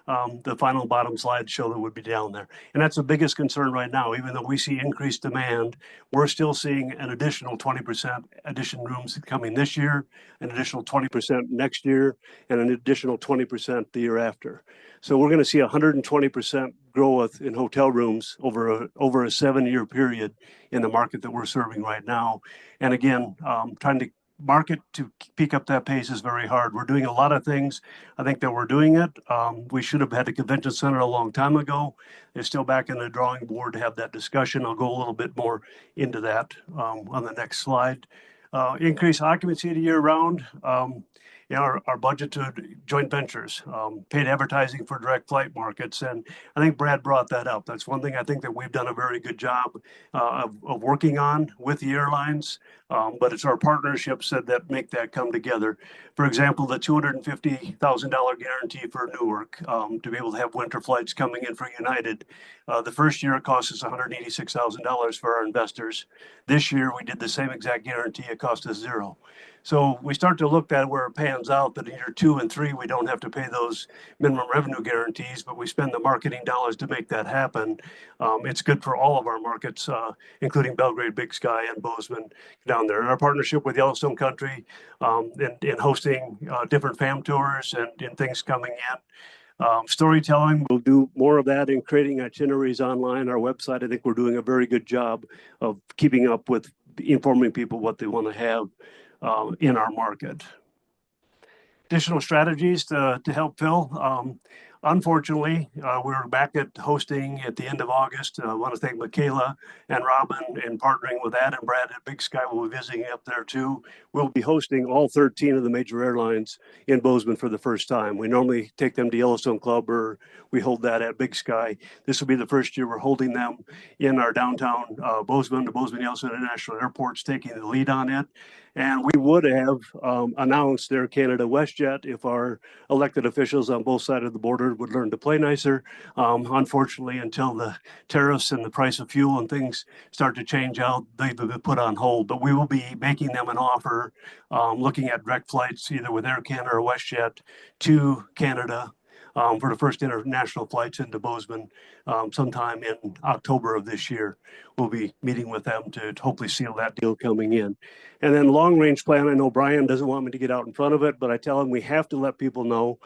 the final bottom slide show that would be down there. And that's the biggest concern right now. Even though we see increased demand, we're still seeing an additional 20% addition rooms coming this year, an additional 20% next year, and an additional 20% the year after. So we're going to see 120% growth in hotel rooms over a 7-year period in the market that we're serving right now. And again, trying to market to pick up that pace is very hard. We're doing a lot of things. I think that we're doing it. We should have had a convention center a long time ago. They're still back in the drawing board to have that discussion. I'll go a little bit more into that on the next slide. Increase occupancy year round. Our budget to joint ventures, paid advertising for direct flight markets. And I think Brad brought that up. That's one thing I think that we've done a very good job of working on with the airlines. But it's our partnerships that make that come together. For example, the $250,000 guarantee for Newark to be able to have winter flights coming in for United. The first year it cost us $186,000 for our investors. This year we did the same exact guarantee. It cost us $0. So we start to look at where it pans out that in year 2 and 3, we don't have to pay those minimum revenue guarantees, but we spend the marketing dollars to make that happen. It's good for all of our markets, including Belgrade, Big Sky, and Bozeman down there. And our partnership with Yellowstone Country in hosting different fam tours and things coming in. Storytelling, we'll do more of that in creating itineraries online. Our website, I think we're doing a very good job of keeping up with informing people what they want to have in our market. Additional strategies to help fill. Unfortunately, we're back at hosting at the end of August. I want to thank Michaela and Robin in partnering with that, and Brad at Big Sky will be visiting up there too. We'll be hosting all 13 of the major airlines in Bozeman for the first time. We normally take them to Yellowstone Club, or we hold that at Big Sky. This will be the first year we're holding them in our downtown Bozeman. The Bozeman Yellowstone International Airport's taking the lead on it. And we would have announced Air Canada WestJet if our elected officials on both sides of the border would learn to play nicer. Unfortunately, until the tariffs and the price of fuel and things start to change out, they've been put on hold. But we will be making them an offer, looking at direct flights either with Air Canada or WestJet to Canada for the first international flights into Bozeman sometime in October of this year. We'll be meeting with them to hopefully seal that deal coming in. And then long range plan, I know Brian doesn't want me to get out in front of it, but I tell him we have to let people know.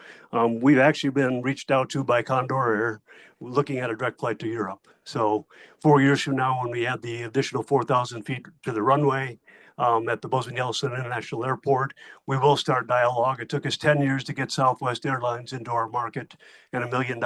We've actually been reached out to by Condor Air looking at a direct flight to Europe. So 4 years from now, when we add the additional 4,000 feet to the runway, at the Bozeman Yellowstone International Airport, we will start dialogue. It took us 10 years to get Southwest Airlines into our market and $1 million.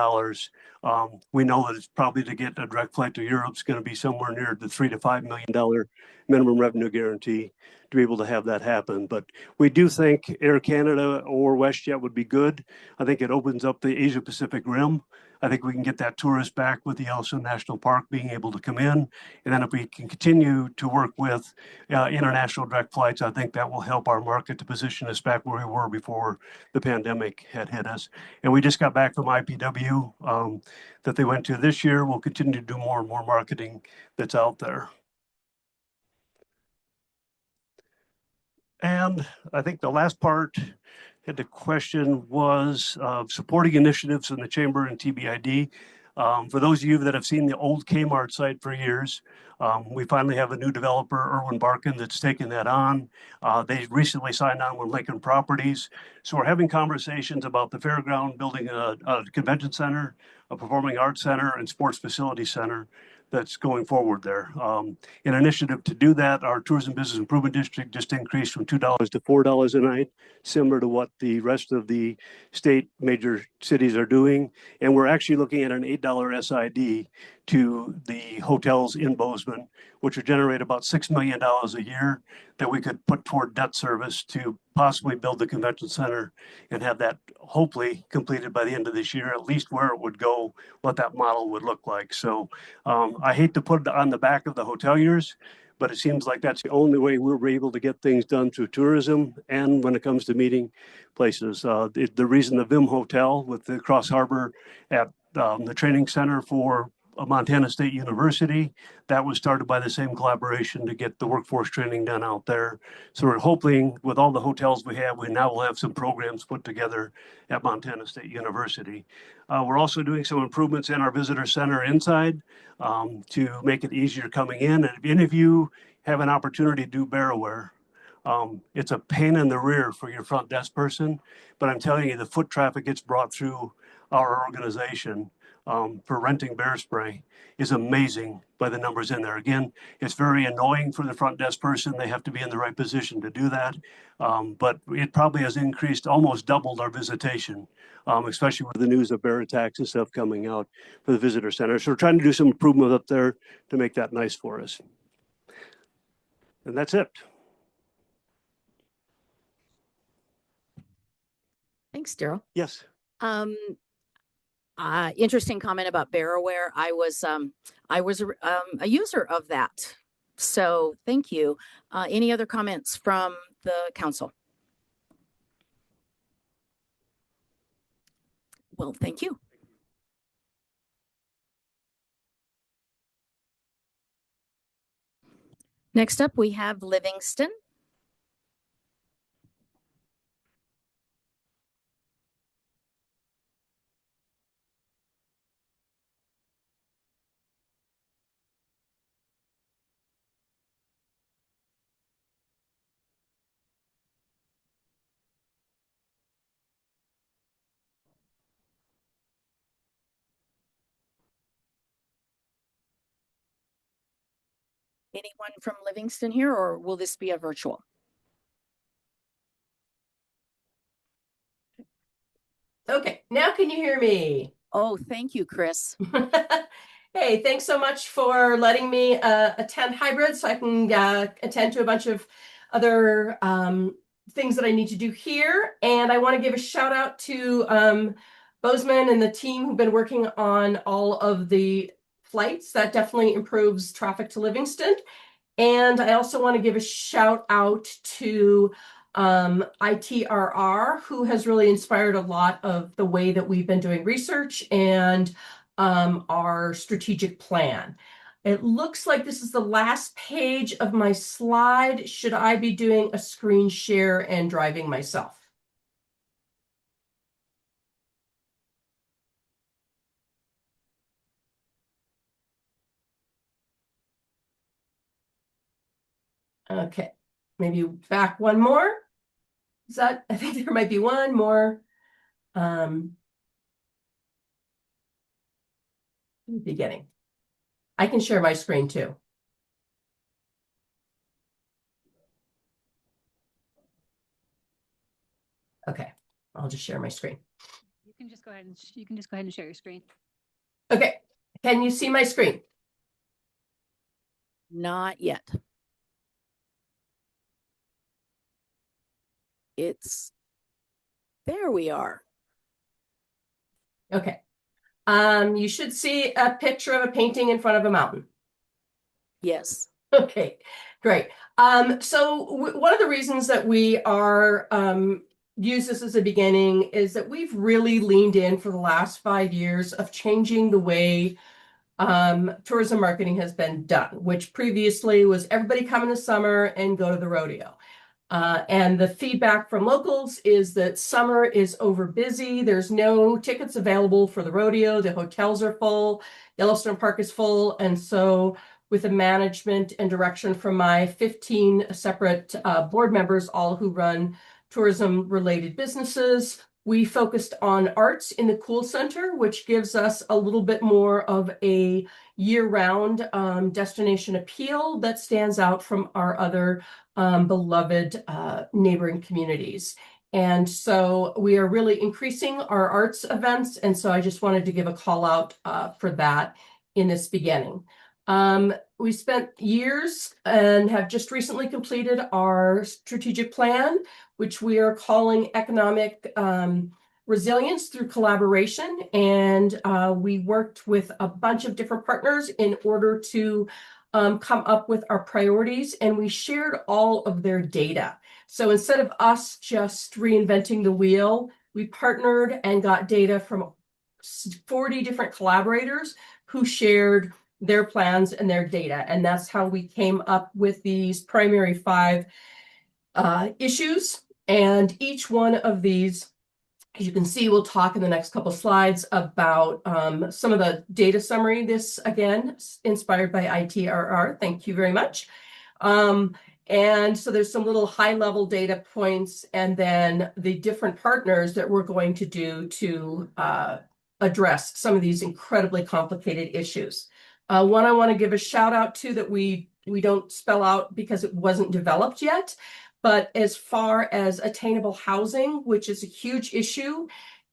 We know that it's probably to get a direct flight to Europe is going to be somewhere near the $3 to $5 million minimum revenue guarantee to be able to have that happen. But we do think Air Canada or WestJet would be good. I think it opens up the Asia Pacific rim. I think we can get that tourist back with the Yellowstone National Park being able to come in. And then if we can continue to work with international direct flights, I think that will help our market to position us back where we were before the pandemic had hit us. And we just got back from IPW that they went to this year. We'll continue to do more and more marketing that's out there. And I think the last part had the question was supporting initiatives in the Chamber and TBID. For those of you that have seen the old Kmart site for years, we finally have a new developer, Erwin Barkin, that's taken that on. They recently signed on with Lincoln Properties. So we're having conversations about the fairground, building a convention center, a performing arts center, and sports facility center that's going forward there. An initiative to do that, our Tourism Business Improvement District just increased from $2 to $4 a night, similar to what the rest of the state major cities are doing. And we're actually looking at an $8 SID to the hotels in Bozeman, which would generate about $6 million a year that we could put toward debt service to possibly build the convention center and have that hopefully completed by the end of this year, at least where it would go, what that model would look like. So I hate to put it on the back of the hoteliers, but it seems like that's the only way we're able to get things done through tourism and when it comes to meeting places. The reason the Vim Hotel with the Cross Harbor at the training center for Montana State University. That was started by the same collaboration to get the workforce training done out there. So we're hoping with all the hotels we have, we now will have some programs put together at Montana State University. We're also doing some improvements in our visitor center inside to make it easier coming in. And if any of you have an opportunity to do BearAware, it's a pain in the rear for your front desk person, but I'm telling you, the foot traffic gets brought through our organization for renting bear spray is amazing by the numbers in there. Again, it's very annoying for the front desk person. They have to be in the right position to do that. But it probably has increased, almost doubled our visitation, especially with the news of bear attacks and stuff coming out for the visitor center. So we're trying to do some improvement up there to make that nice for us. And that's it. Thanks, Daryl. Yes. Interesting comment about BearAware. I was a user of that. So thank you. Any other comments from the council? Well, thank you. Next up, we have Livingston. Anyone from Livingston here, or will this be a virtual? Okay, now can you hear me? Oh, thank you, Chris. Hey, thanks so much for letting me attend hybrid so I can attend to a bunch of other things that I need to do here. And I want to give a shout out to Bozeman and the team who've been working on all of the flights. That definitely improves traffic to Livingston. And I also want to give a shout out to ITRR, who has really inspired a lot of the way that we've been doing research and our strategic plan. It looks like this is the last page of my slide. Should I be doing a screen share and driving myself? Okay, maybe back one more. Is that, I think there might be one more. Beginning. I can share my screen too. Okay, I'll just share my screen. You can just go ahead and share your screen. Okay, can you see my screen? Not yet. There we are. Okay. You should see a picture of a painting in front of a mountain. Yes. Okay, great. So one of the reasons that we are use this as a beginning is that we've really leaned in for the last 5 years of changing the way tourism marketing has been done, which previously was everybody come in the summer and go to the rodeo. And the feedback from locals is that summer is over busy. There's no tickets available for the rodeo. The hotels are full. Yellowstone Park is full. And so with the management and direction from my 15 separate board members, all who run tourism related businesses, we focused on arts in the Cool Center, which gives us a little bit more of a year-round destination appeal that stands out from our other beloved neighboring communities. And so we are really increasing our arts events. And so I just wanted to give a call out for that in this beginning. We spent years and have just recently completed our strategic plan, which we are calling economic resilience through collaboration. And we worked with a bunch of different partners in order to come up with our priorities, and we shared all of their data. So instead of us just reinventing the wheel, we partnered and got data from 40 different collaborators who shared their plans and their data. And that's how we came up with these primary 5 issues. And each one of these, as you can see, we'll talk in the next couple slides about some of the data summary. This, again, inspired by ITRR. Thank you very much. And so there's some little high-level data points, and then the different partners that we're going to do to address some of these incredibly complicated issues. One I want to give a shout out to that we don't spell out because it wasn't developed yet, but as far as attainable housing, which is a huge issue,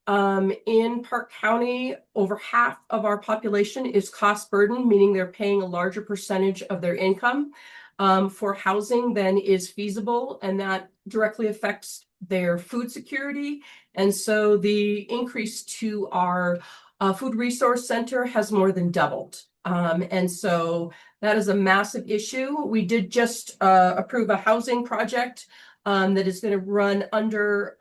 in Park County, over half of our population is cost burden, meaning they're paying a larger percentage of their income for housing than is feasible, and that directly affects their food security. And so the increase to our food resource center has more than doubled. And so that is a massive issue. We did just approve a housing project that is going to run under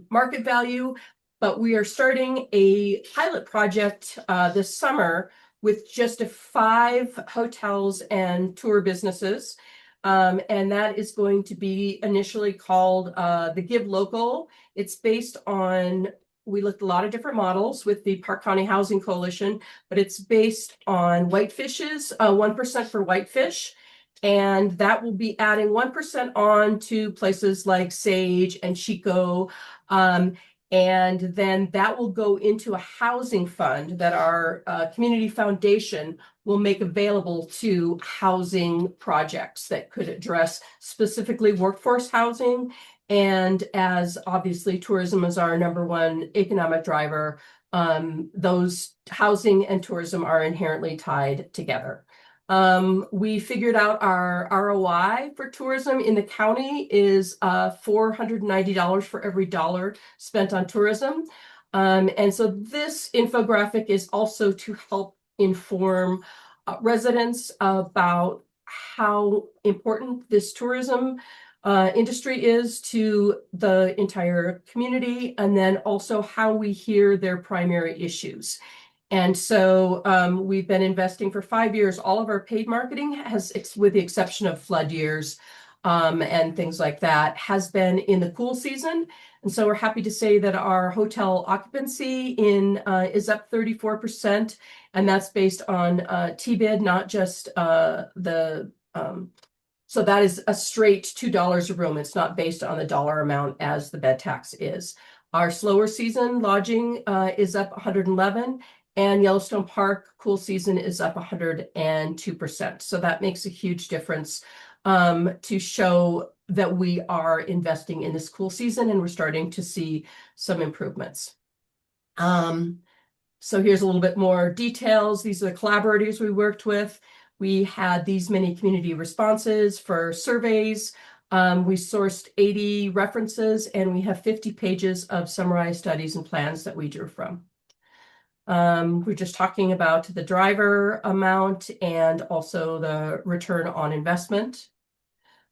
market value, but we are starting a pilot project this summer with just 5 hotels and tour businesses. And that is going to be initially called the Give Local. It's based on, we looked at a lot of different models with the Park County Housing Coalition, but it's based on whitefishes, 1% for whitefish. And that will be adding 1% on to places like Sage and Chico. And then that will go into a housing fund that our community foundation will make available to housing projects that could address specifically workforce housing. And as obviously tourism is our #1 economic driver, those housing and tourism are inherently tied together. We figured out our ROI for tourism in the county is $490 for every dollar spent on tourism. And so this infographic is also to help inform residents about how important this tourism industry is to the entire community, and then also how we hear their primary issues. And so we've been investing for 5 years. All of our paid marketing has, with the exception of flood years and things like that, has been in the cool season. And so we're happy to say that our hotel occupancy is up 34%, and that's based on TBID, not just so that is a straight $2 a room. It's not based on the dollar amount as the bed tax is. Our slower season lodging is up 111, and Yellowstone Park cool season is up 102%. So that makes a huge difference to show that we are investing in this cool season, and we're starting to see some improvements. So here's a little bit more details. These are the collaborators we worked with. We had these many community responses for surveys. We sourced 80 references, and we have 50 pages of summarized studies and plans that we drew from. We're just talking about the driver amount and also the return on investment.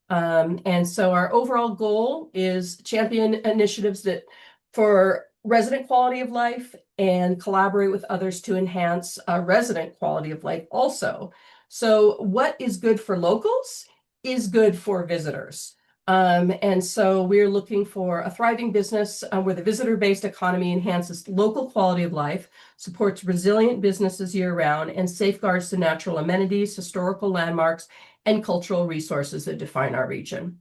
And so our overall goal is champion initiatives that for resident quality of life and collaborate with others to enhance resident quality of life also. So what is good for locals is good for visitors. And so we're looking for a thriving business where the visitor-based economy enhances local quality of life, supports resilient businesses year-round, and safeguards the natural amenities, historical landmarks, and cultural resources that define our region.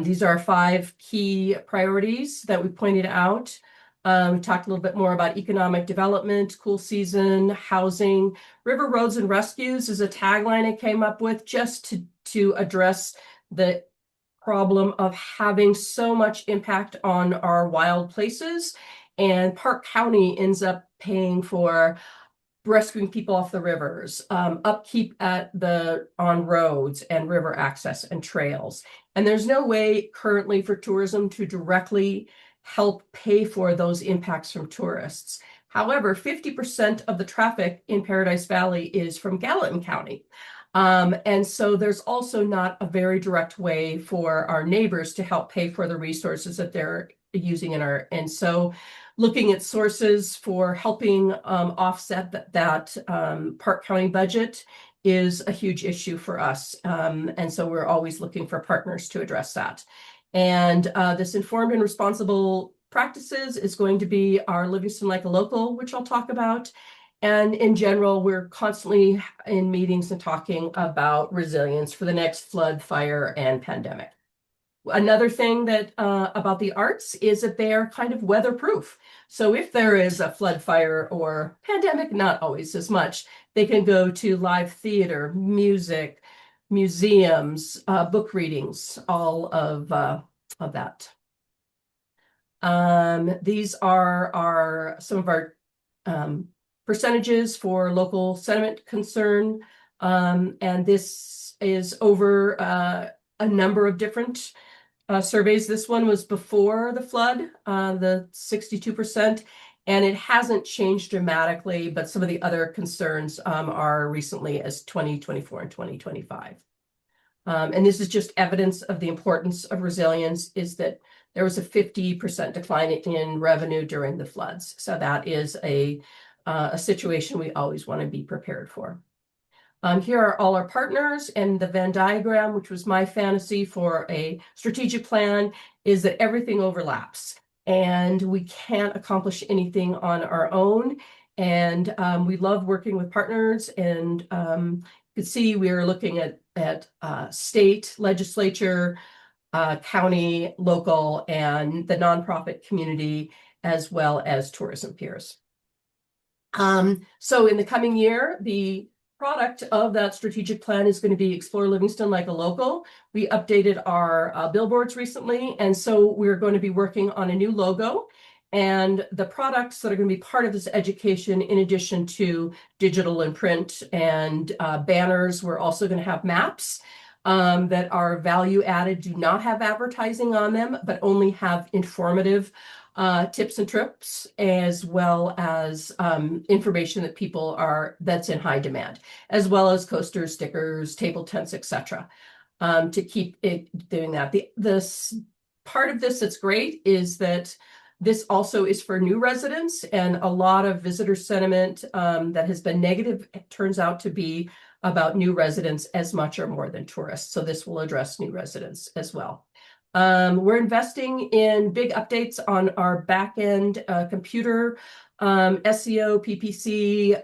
These are our 5 key priorities that we pointed out. We talked a little bit more about economic development, cool season, housing. River Roads and Rescues is a tagline I came up with just to address the problem of having so much impact on our wild places. And Park County ends up paying for rescuing people off the rivers, upkeep on roads and river access and trails. And there's no way currently for tourism to directly help pay for those impacts from tourists. However, 50% of the traffic in Paradise Valley is from Gallatin County. And so there's also not a very direct way for our neighbors to help pay for the resources that they're using in our, and so looking at sources for helping offset that Park County budget is a huge issue for us. And so we're always looking for partners to address that. And this informed and responsible practices is going to be our Livingston Like a Local, which I'll talk about. And in general, we're constantly in meetings and talking about resilience for the next flood, fire, and pandemic. Another thing that about the arts is that they are kind of weatherproof. So if there is a flood, fire, or pandemic, not always as much, they can go to live theater, music, museums, book readings, all of that. These are some of our percentages for local sentiment concern. And this is over a number of different surveys. This one was before the flood, the 62%, and it hasn't changed dramatically, but some of the other concerns are recently as 2024 and 2025. And this is just evidence of the importance of resilience, is that there was a 50% decline in revenue during the floods. So that is a situation we always want to be prepared for. Here are all our partners, and the Venn diagram, which was my fantasy for a strategic plan, is that everything overlaps and we can't accomplish anything on our own. And we love working with partners, and you can see we are looking at state, legislature, county, local, and the nonprofit community, as well as tourism peers. So in the coming year, the product of that strategic plan is going to be Explore Livingston Like a Local. We updated our billboards recently, and so we're going to be working on a new logo. And the products that are going to be part of this education, in addition to digital and print and banners, we're also going to have maps that are value added, do not have advertising on them, but only have informative tips and trips, as well as information that that's in high demand, as well as coasters, stickers, table tents, etc. To keep it doing that. This part of this that's great is that this also is for new residents, and a lot of visitor sentiment that has been negative turns out to be about new residents as much or more than tourists. So this will address new residents as well. We're investing in big updates on our back-end computer, SEO, PPC,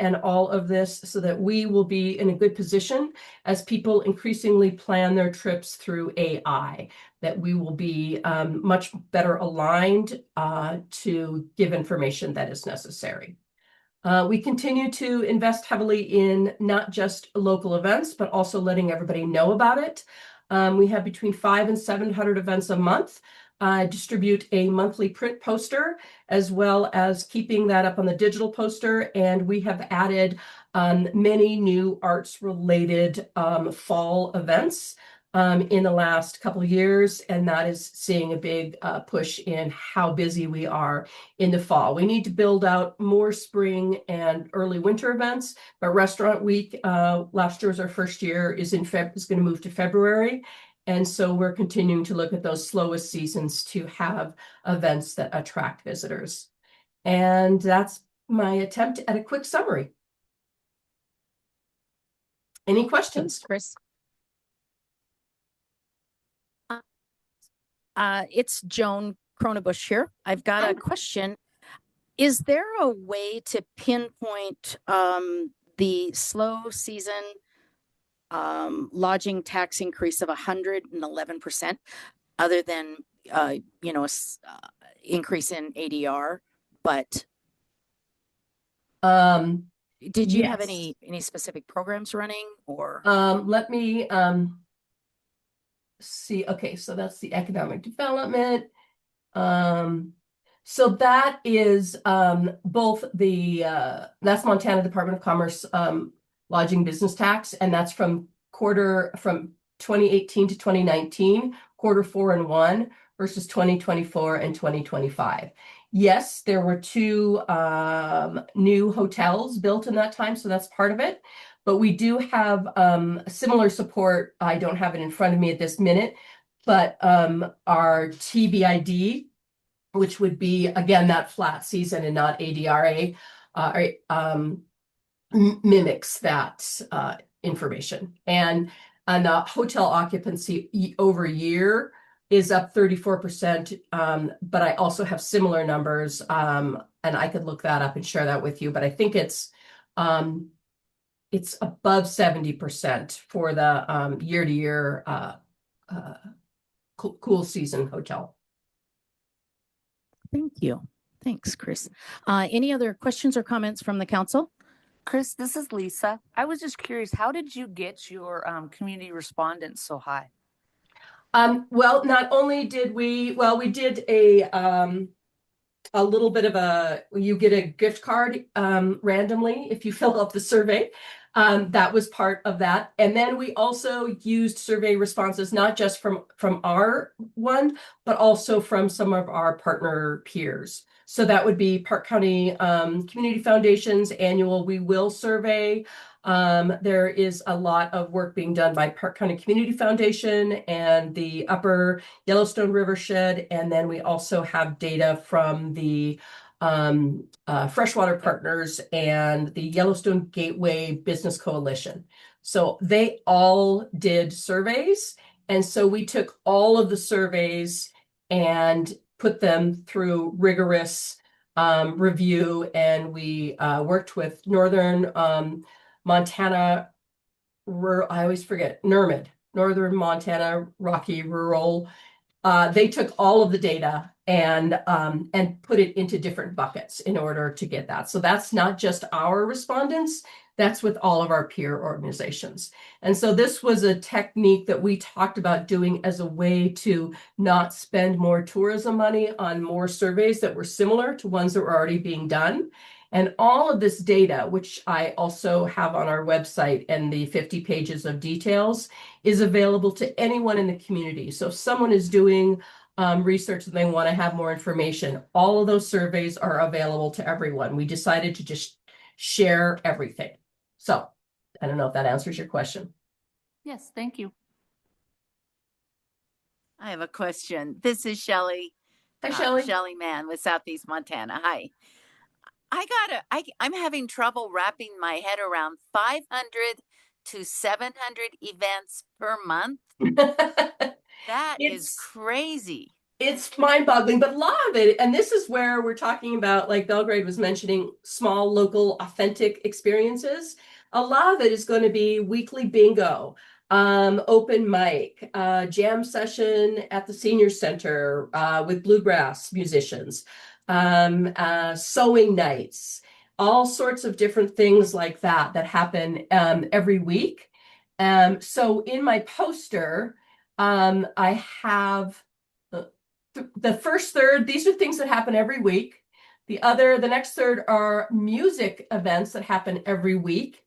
and all of this, so that we will be in a good position as people increasingly plan their trips through AI, that we will be much better aligned to give information that is necessary. We continue to invest heavily in not just local events, but also letting everybody know about it. We have between 500 and 700 events a month. Distribute a monthly print poster, as well as keeping that up on the digital poster. And we have added many new arts-related fall events in the last couple of years, and that is seeing a big push in how busy we are in the fall. We need to build out more spring and early winter events, but Restaurant Week, last year was our first year, is going to move to February. And so we're continuing to look at those slowest seasons to have events that attract visitors. And that's my attempt at a quick summary. Any questions? Thanks, Chris. It's Joan Cronabush here. I've got a question. Is there a way to pinpoint the slow season lodging tax increase of 111%, other than increase in ADR? But did you have any specific programs running, or? Let me see. Okay, so that's the economic development. So that is both that's Montana Department of Commerce lodging business tax, and that's from 2018 to 2019, quarter 4 and 1 versus 2024 and 2025. Yes, there were 2 new hotels built in that time, so that's part of it. But we do have similar support. I don't have it in front of me at this minute, but our TBID which would be, again, that flat season and not ADRA, mimics that information. And hotel occupancy over year is up 34%. But I also have similar numbers, and I could look that up and share that with you. But I think it's above 70% for the year-to-year cool season hotel. Thank you. Thanks, Chris. Any other questions or comments from the council? Chris, this is Lisa. I was just curious, how did you get your community respondents so high? Well, not only did we did a little bit of you get a gift card randomly if you fill out the survey. That was part of that. And then we also used survey responses, not just from our one, but also from some of our partner peers. So that would be Park County Community Foundation's annual We Will survey. There is a lot of work being done by Park County Community Foundation and the Upper Yellowstone Rivershed. And then we also have data from the Freshwater Partners and the Yellowstone Gateway Business Coalition. So they all did surveys. And so we took all of the surveys and put them through rigorous review. And we worked with Northern Montana, I always forget, NRMD, Northern Montana Rocky Rural. They took all of the data and put it into different buckets in order to get that. So that's not just our respondents, that's with all of our peer organizations. And so this was a technique that we talked about doing as a way to not spend more tourism money on more surveys that were similar to ones that were already being done. And all of this data, which I also have on our website and the 50 pages of details, is available to anyone in the community. So if someone is doing research and they want to have more information, all of those surveys are available to everyone. We decided to just share everything. So I don't know if that answers your question. Yes, thank you. I have a question. This is Shelley. Hi, Shelley. Shelley Mann with Southeast Montana. Hi. I'm having trouble wrapping my head around 500 to 700 events per month. That is crazy. It's mind-boggling, but a lot of it, and this is where we're talking about, like Belgrade was mentioning, small, local, authentic experiences. A lot of it is going to be weekly bingo, open mic, jam session at the senior center with bluegrass musicians, sewing nights, all sorts of different things like that happen every week. So in my poster, I have the first third. These are things that happen every week. The next third are music events that happen every week.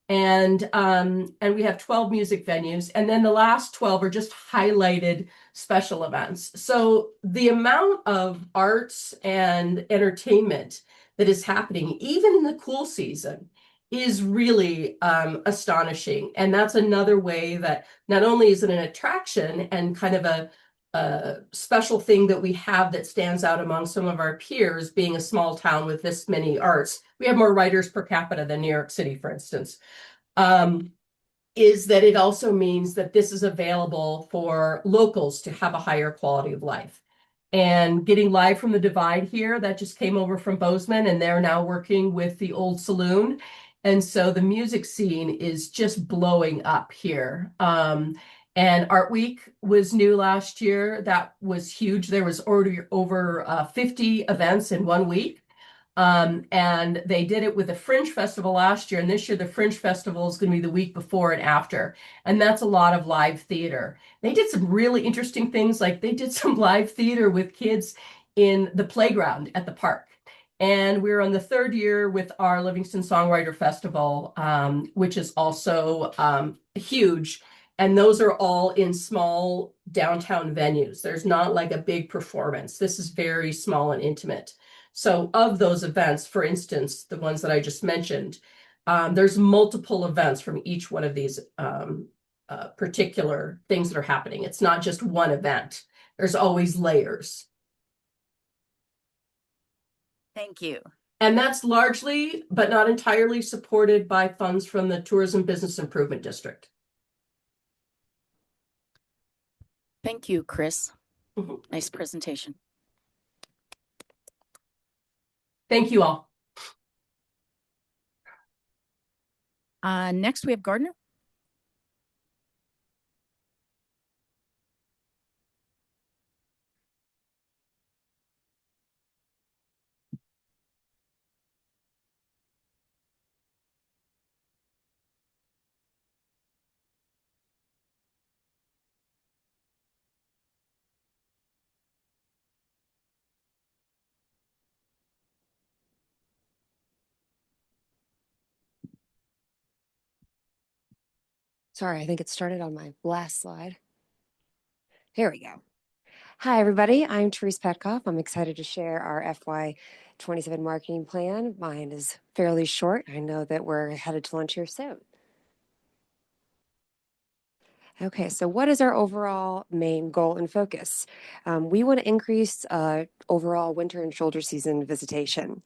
And we have 12 music venues. And then the last 12 are just highlighted special events. So the amount of arts and entertainment that is happening, even in the cool season, is really astonishing. And that's another way that not only is it an attraction and kind of a special thing that we have that stands out among some of our peers, being a small town with this many arts. We have more writers per capita than New York City, for instance, is that it also means that this is available for locals to have a higher quality of life. And getting Live from the Divide here, that just came over from Bozeman, and they're now working with the Old Saloon. And so the music scene is just blowing up here. And Art Week was new last year. That was huge. There was already over 50 events in 1 week. And they did it with the Fringe Festival last year. And this year, the Fringe Festival is going to be the week before and after. And that's a lot of live theater. They did some really interesting things. Like they did some live theater with kids in the playground at the park. And we're on the third year with our Livingston Songwriter Festival, which is also huge. And those are all in small downtown venues. There's not like a big performance. This is very small and intimate. So of those events, for instance, the ones that I just mentioned, there's multiple events from each one of these particular things that are happening. It's not just one event. There's always layers. Thank you. And that's largely, but not entirely, supported by funds from the Tourism Business Improvement District. Thank you, Chris. Nice presentation. Thank you all. Next, we have Gardner. Sorry, I think it started on my last slide. Here we go. Hi, everybody. I'm Therese Petkoff. I'm excited to share our FY27 marketing plan. Mine is fairly short. I know that we're headed to lunch here soon. Okay, so what is our overall main goal and focus? We want to increase overall winter and shoulder season visitation.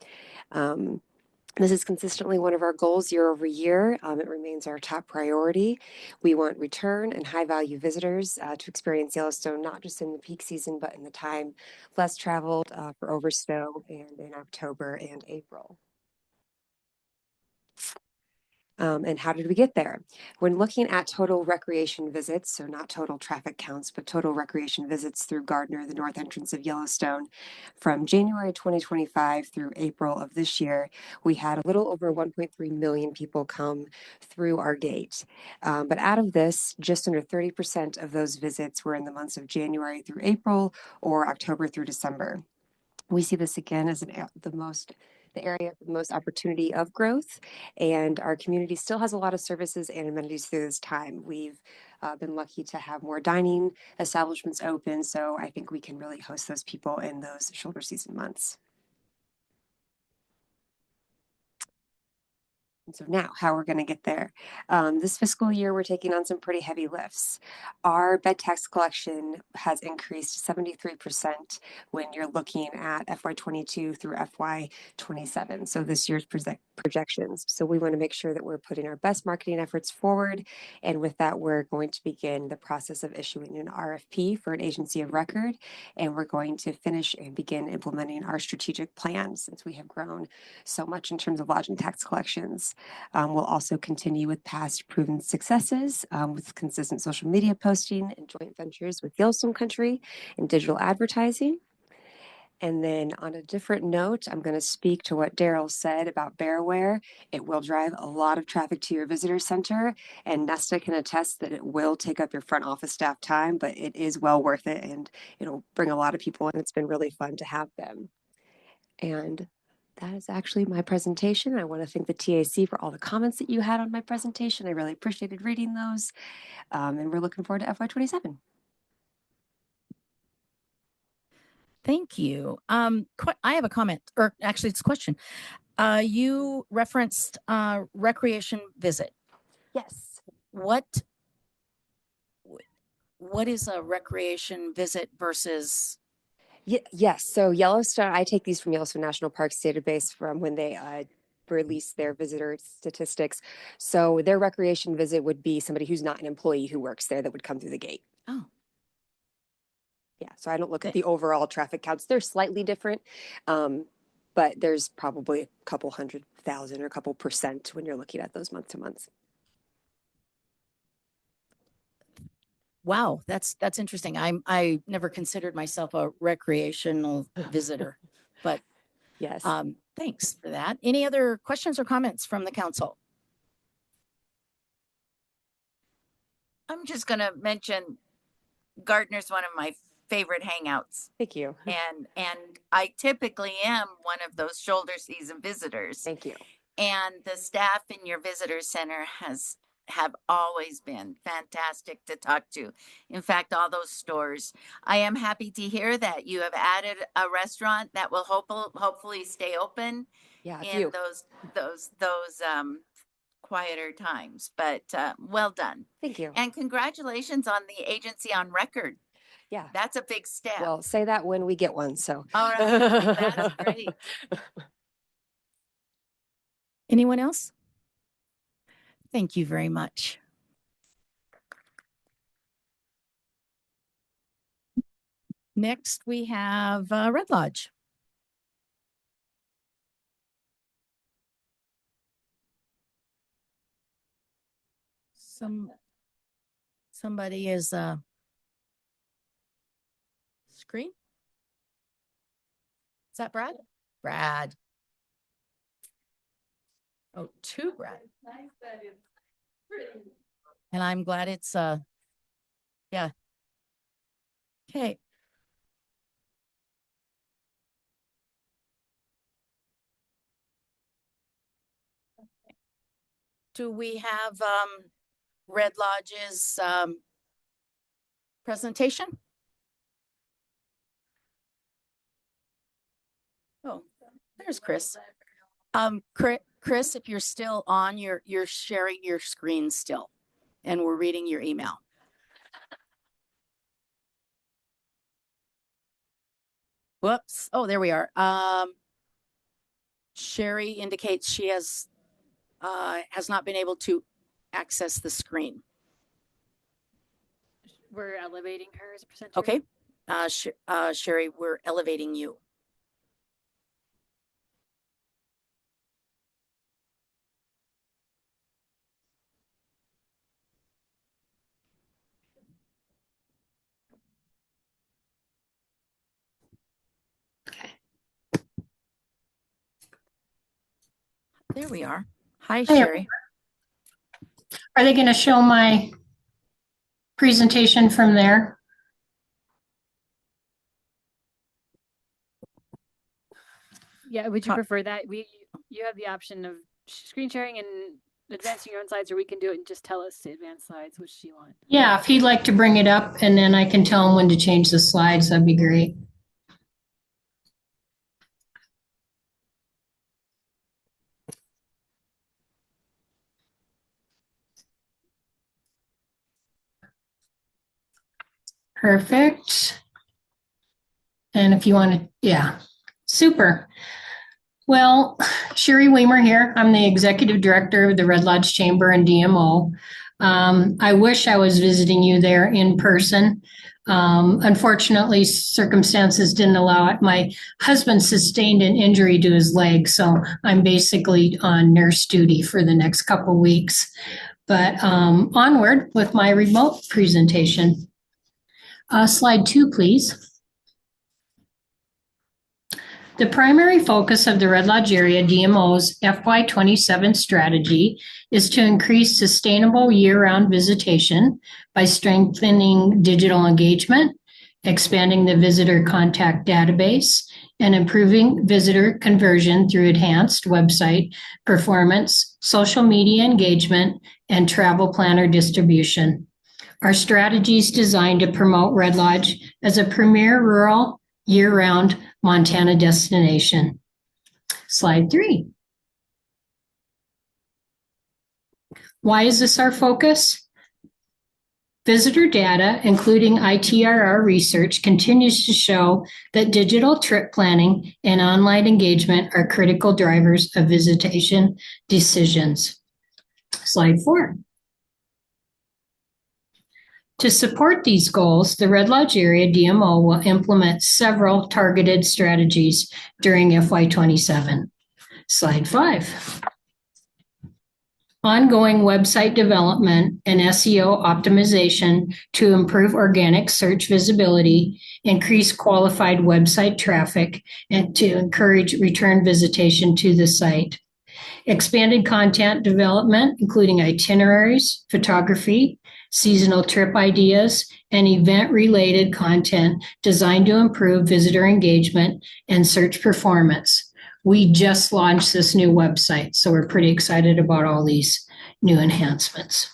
This is consistently one of our goals year over year. It remains our top priority. We want return and high value visitors to experience Yellowstone, not just in the peak season, but in the time less traveled for oversnow and in October and April. And how did we get there? When looking at total recreation visits, so not total traffic counts, but total recreation visits through Gardner, the north entrance of Yellowstone, from January 2025 through April of this year, we had a little over 1.3 million people come through our gate. But out of this, just under 30% of those visits were in the months of January through April or October through December. We see this again as the area with the most opportunity of growth, and our community still has a lot of services and amenities through this time. We've been lucky to have more dining establishments open, so I think we can really host those people in those shoulder season months. And so now, how we're going to get there. This fiscal year, we're taking on some pretty heavy lifts. Our bed tax collection has increased 73% when you're looking at FY22 through FY27. So this year's projections. So we want to make sure that we're putting our best marketing efforts forward. And with that, we're going to begin the process of issuing an RFP for an agency of record. And we're going to finish and begin implementing our strategic plan since we have grown so much in terms of lodging tax collections. We'll also continue with past proven successes with consistent social media posting and joint ventures with Yellowstone Country and digital advertising. And then on a different note, I'm going to speak to what Daryl said about Bearware. It will drive a lot of traffic to your visitor center, and Nesta can attest that it will take up your front office staff time, but it is well worth it, and it'll bring a lot of people, and it's been really fun to have them. And that is actually my presentation. I want to thank the TAC for all the comments that you had on my presentation. I really appreciated reading those. And we're looking forward to FY27. Thank you. I have a comment, or actually it's a question. You referenced recreation visit. Yes. What is a recreation visit versus? Yes. So Yellowstone, I take these from Yellowstone National Parks database from when they release their visitor statistics. So their recreation visit would be somebody who's not an employee who works there that would come through the gate. Oh. Yeah. So I don't look at the overall traffic counts. They're slightly different, but there's probably a couple 100,000 or a couple percent when you're looking at those month to months. Wow, that's interesting. I never considered myself a recreational visitor, but yes. Thanks for that. Any other questions or comments from the council? I'm just going to mention Gardner's one of my favorite hangouts. Thank you. And I typically am one of those shoulder season visitors. Thank you. And the staff in your visitor center have always been fantastic to talk to. In fact, all those stores. I am happy to hear that you have added a restaurant that will hopefully stay open in those quieter times. But well done. Thank you. And congratulations on the agency on record. Yeah. That's a big step. Well, say that when we get one. So. All right. That's great. Anyone else? Thank you very much. Next, we have Red Lodge. Somebody is screen. Is that Brad? Brad. Oh, two Brad. And I'm glad it's yeah. Okay. Do we have Red Lodge's presentation? Oh, there's Chris. Chris, if you're still on, you're sharing your screen still, and we're reading your email. Whoops. Oh, there we are. Sherry indicates she has not been able to access the screen. We're elevating her as a presenter. Okay. Sherry, we're elevating you. There we are. Hi, Sherry. Are they going to show my presentation from there? Yeah, would you prefer that? You have the option of screen sharing and advancing your own slides, or we can do it and just tell us to advance slides. Which do you want? Yeah, if he'd like to bring it up and then I can tell him when to change the slides, that'd be great. Perfect. And if you want to, yeah, super. Well, Sherry Weimer here. I'm the executive director of the Red Lodge Chamber and DMO. I wish I was visiting you there in person. Unfortunately, circumstances didn't allow it. My husband sustained an injury to his leg, so I'm basically on nurse duty for the next couple weeks. But onward with my remote presentation. Slide 2, please. The primary focus of the Red Lodge area DMO's FY27 strategy is to increase sustainable year-round visitation by strengthening digital engagement, expanding the visitor contact database, and improving visitor conversion through enhanced website performance, social media engagement, and travel planner distribution. Our strategy is designed to promote Red Lodge as a premier rural year-round Montana destination. Slide 3. Why is this our focus? Visitor data, including ITRR research, continues to show that digital trip planning and online engagement are critical drivers of visitation decisions. Slide 4. To support these goals, the Red Lodge area DMO will implement several targeted strategies during FY27. Slide 5. Ongoing website development and SEO optimization to improve organic search visibility, increase qualified website traffic, and to encourage return visitation to the site. Expanded content development, including itineraries, photography, seasonal trip ideas, and event-related content designed to improve visitor engagement and search performance. We just launched this new website, so we're pretty excited about all these new enhancements.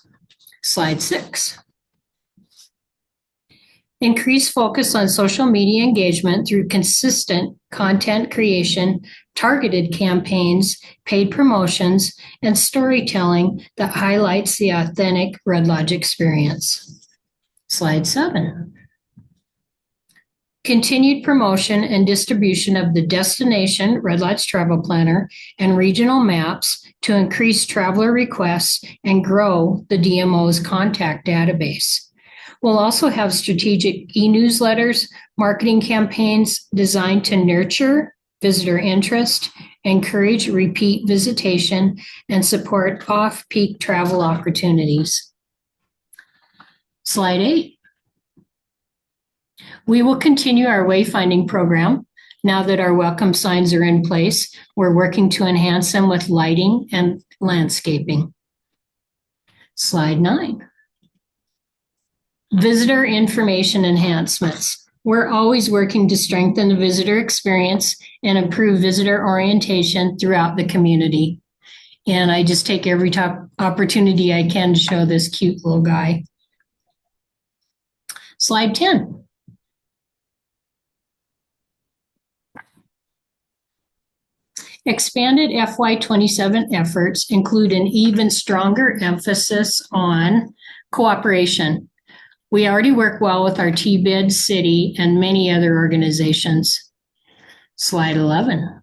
Slide 6. Increase focus on social media engagement through consistent content creation, targeted campaigns, paid promotions, and storytelling that highlights the authentic Red Lodge experience. Slide 7. continued promotion and distribution of the destination Red Lodge Travel Planner and regional maps to increase traveler requests and grow the DMO's contact database. We'll also have strategic e-newsletters, marketing campaigns designed to nurture visitor interest, encourage repeat visitation, and support off-peak travel opportunities. Slide 8. We will continue our wayfinding program. Now that our welcome signs are in place, we're working to enhance them with lighting and landscaping. Slide 9. Visitor information enhancements. We're always working to strengthen the visitor experience and improve visitor orientation throughout the community. And I just take every opportunity I can to show this cute little guy. Slide 10. Expanded FY27 efforts include an even stronger emphasis on cooperation. We already work well with our TBID, City, and many other organizations. Slide 11.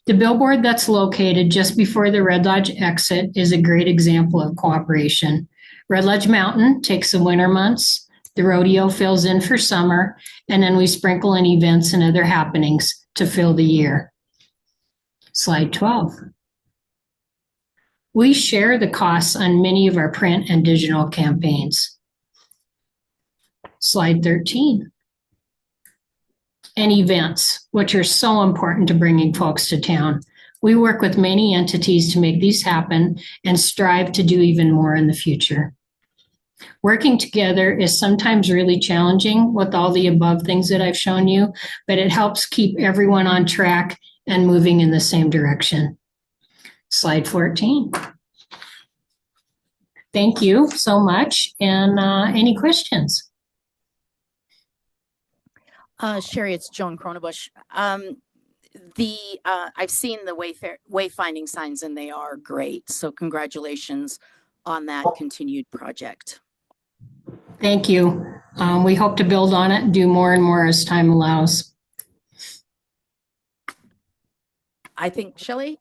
The billboard that's located just before the Red Lodge exit is a great example of cooperation. Red Lodge Mountain takes the winter months, the rodeo fills in for summer, and then we sprinkle in events and other happenings to fill the year. Slide 12. We share the costs on many of our print and digital campaigns. Slide 13. And events, which are so important to bringing folks to town. We work with many entities to make these happen and strive to do even more in the future. Working together is sometimes really challenging with all the above things that I've shown you, but it helps keep everyone on track and moving in the same direction. Slide 14. Thank you so much. And any questions? Sherry, it's Joan Cronebush. I've seen the wayfinding signs and they are great. So congratulations on that continued project. Thank you. We hope to build on it and do more and more as time allows. I think Gerald.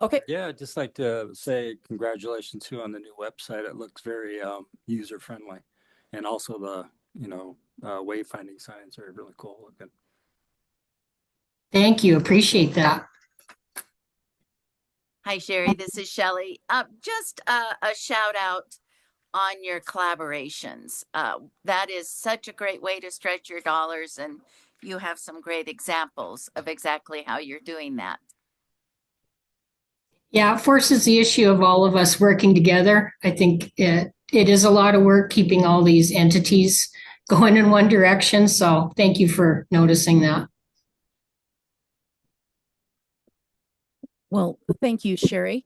Okay. Yeah, I'd just like to say congratulations too on the new website. It looks very user friendly, and also the wayfinding signs are really cool looking. Thank you. Appreciate that. Hi, Sherry. This is Shelley. Just a shout out on your collaborations. That is such a great way to stretch your dollars, and you have some great examples of exactly how you're doing that. Yeah, it forces the issue of all of us working together. I think it is a lot of work keeping all these entities going in one direction. So thank you for noticing that. Well, thank you, Sherry.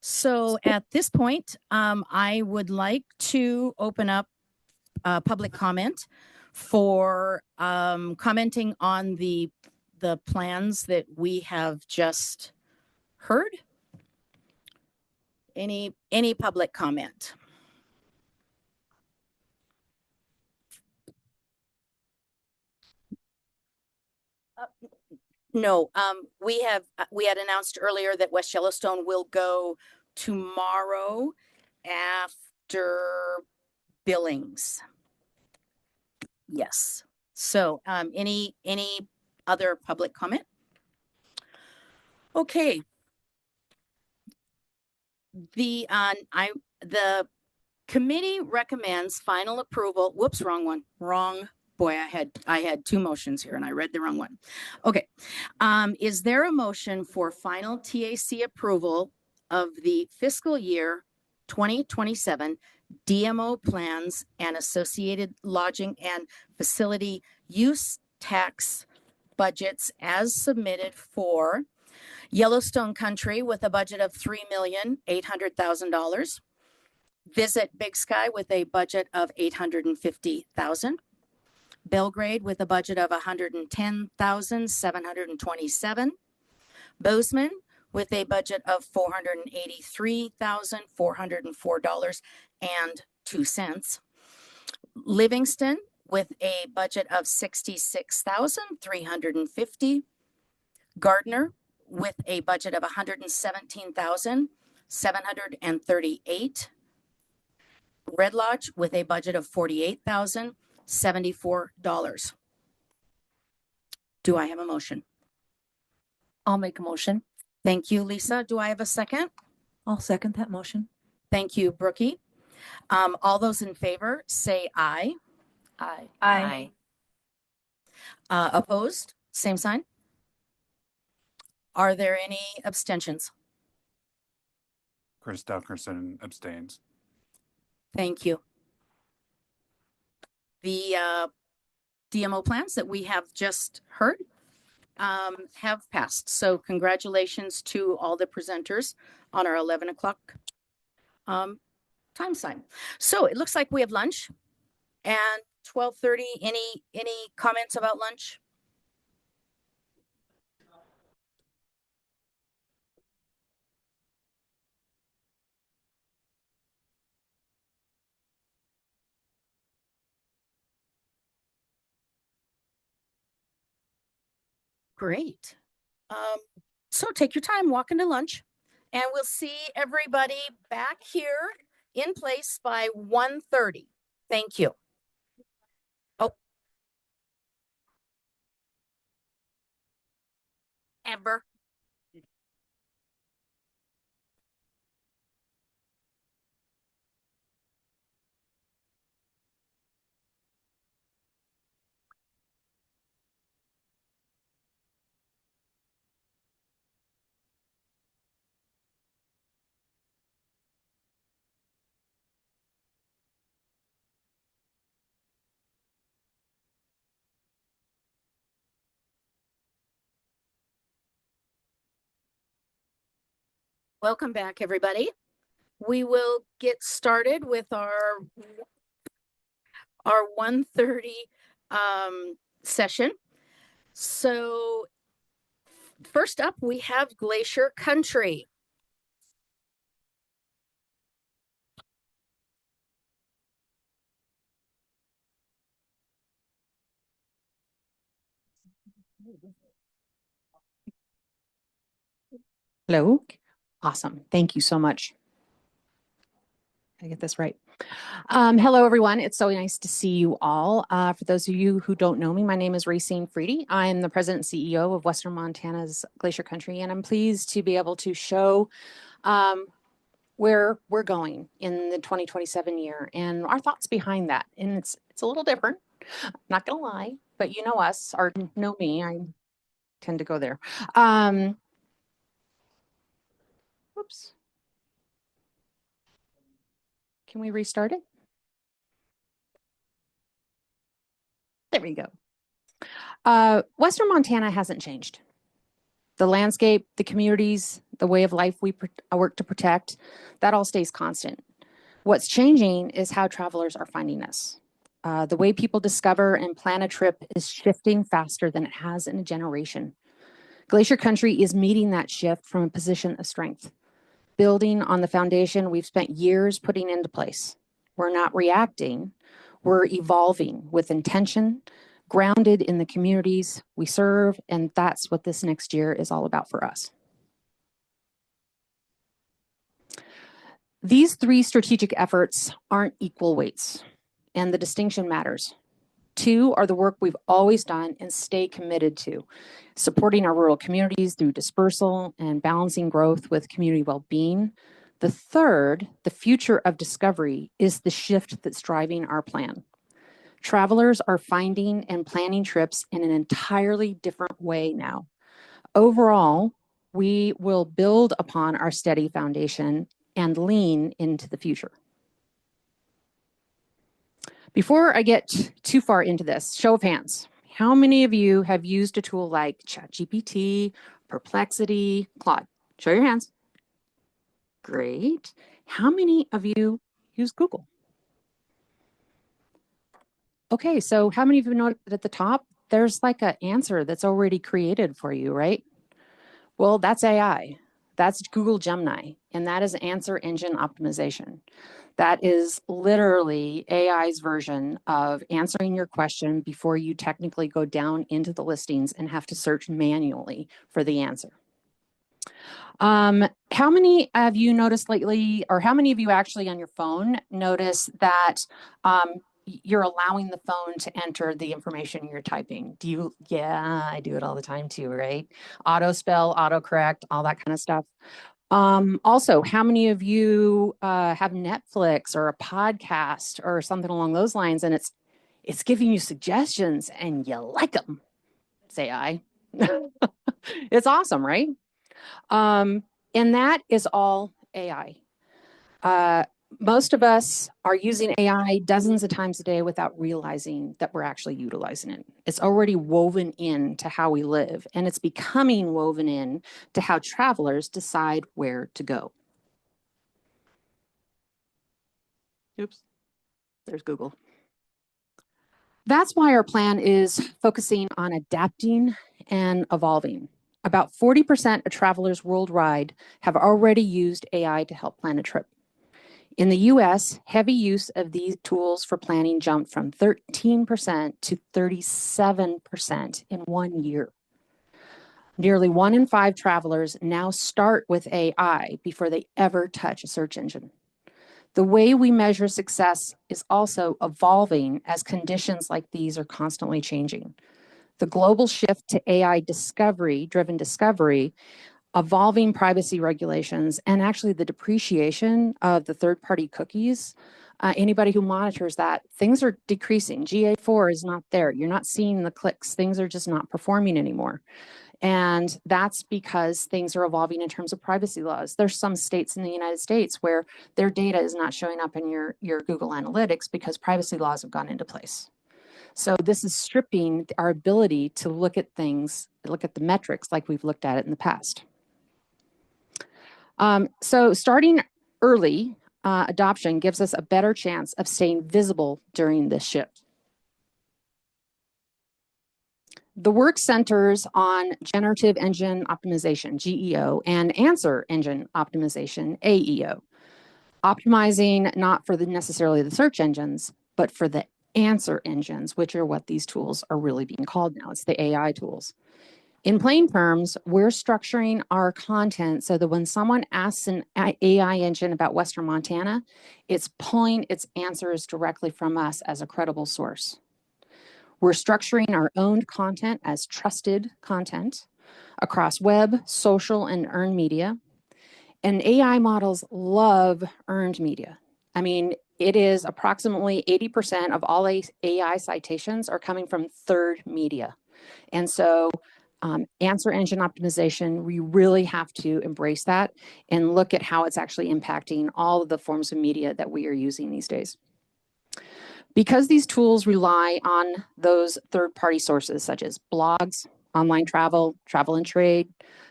So at this point, I would like to open up public comment for commenting on the plans that we have just heard. Any public comment? No, we had announced earlier that West Yellowstone will go tomorrow after Billings. Yes. So, any other public comment? Okay. The committee recommends final approval. Whoops, wrong one. Wrong. Boy, I had two motions here and I read the wrong one. Okay. Is there a motion for final TAC approval of the fiscal year 2027 DMO plans and associated lodging and facility use tax budgets as submitted for Yellowstone Country with a budget of $3,800,000, Visit Big Sky with a budget of $850,000, Belgrade with a budget of $110,727, Bozeman with a budget of $483,404, Livingston with a budget of 66,350. Gardner with a budget of 117,738. Red Lodge with a budget of $48,074. Do I have a motion? I'll make a motion. Thank you, Lisa. Do I have a second? I'll second that motion. Thank you, Brookie. All those in favor say aye. Aye. Aye. Opposed? Same sign. Are there any abstentions? Chris Dunkerson abstains. Thank you. The DMO plans that we have just heard have passed. So congratulations to all the presenters on our 11 o'clock time sign. So it looks like we have lunch and 12:30. Any comments about lunch? Great. So take your time, walk into lunch, and we'll see everybody back here in place by 1:30. Thank you. Oh. Amber. Welcome back, everybody. We will get started with our 1:30 session. So first up, we have Glacier Country. Hello. Awesome. Thank you so much. I get this right. Hello, everyone. It's so nice to see you all. For those of you who don't know me, my name is Racine Freedy. I am the president and CEO of Western Montana's Glacier Country, and I'm pleased to be able to show where we're going in the 2027 year and our thoughts behind that. And it's a little different, not gonna lie, but you know us or know me, I tend to go there. Oops. Can we restart it? There we go. Western Montana hasn't changed. The landscape, the communities, the way of life we work to protect, that all stays constant. What's changing is how travelers are finding us. The way people discover and plan a trip is shifting faster than it has in a generation. Glacier Country is meeting that shift from a position of strength, building on the foundation we've spent years putting into place. We're not reacting, we're evolving with intention, grounded in the communities we serve, and that's what this next year is all about for us. These three strategic efforts aren't equal weights, and the distinction matters. Two are the work we've always done and stay committed to, supporting our rural communities through dispersal and balancing growth with community well-being. The third, the future of discovery, is the shift that's driving our plan. Travelers are finding and planning trips in an entirely different way now. Overall, we will build upon our steady foundation and lean into the future. Before I get too far into this, show of hands. How many of you have used a tool like ChatGPT, Perplexity, Claude? Show your hands. Great. How many of you use Google? Okay, so how many of you noticed that at the top, there's like an answer that's already created for you, right? Well, that's AI. That's Google Gemini. and that is answer engine optimization. That is literally AI's version of answering your question before you technically go down into the listings and have to search manually for the answer. How many of you noticed lately, or how many of you actually on your phone notice that you're allowing the phone to enter the information you're typing? Do you? Yeah, I do it all the time too, right? Auto spell, autocorrect, all that kind of stuff. Also, how many of you have Netflix or a podcast or something along those lines, and it's giving you suggestions and you like them? It's AI. It's awesome, right? And that is all AI. Most of us are using AI dozens of times a day without realizing that we're actually utilizing it. It's already woven into how we live, and it's becoming woven in to how travelers decide where to go. Oops, there's Google. That's why our plan is focusing on adapting and evolving. About 40% of travelers worldwide have already used AI to help plan a trip. In the US, heavy use of these tools for planning jumped from 13% to 37% in 1 year. Nearly 1 in 5 travelers now start with AI before they ever touch a search engine. The way we measure success is also evolving as conditions like these are constantly changing. The global shift to AI driven discovery, evolving privacy regulations, and actually the depreciation of the third-party cookies. Anybody who monitors that, things are decreasing. GA4 is not there. You're not seeing the clicks. Things are just not performing anymore. And that's because things are evolving in terms of privacy laws. There's some states in the United States where their data is not showing up in your Google Analytics because privacy laws have gone into place. So this is stripping our ability to look at things, look at the metrics like we've looked at it in the past. So starting early adoption gives us a better chance of staying visible during this shift. The work centers on generative engine optimization, GEO, and answer engine optimization, AEO. Optimizing not for necessarily the search engines, but for the answer engines, which are what these tools are really being called now. It's the AI tools. In plain terms, we're structuring our content so that when someone asks an AI engine about Western Montana, it's pulling its answers directly from us as a credible source. We're structuring our own content as trusted content across web, social, and earned media. And AI models love earned media. I mean, it is approximately 80% of all AI citations are coming from third media. And so answer engine optimization, we really have to embrace that and look at how it's actually impacting all of the forms of media that we are using these days. Because these tools rely on those third-party sources such as blogs, online travel, travel and trade,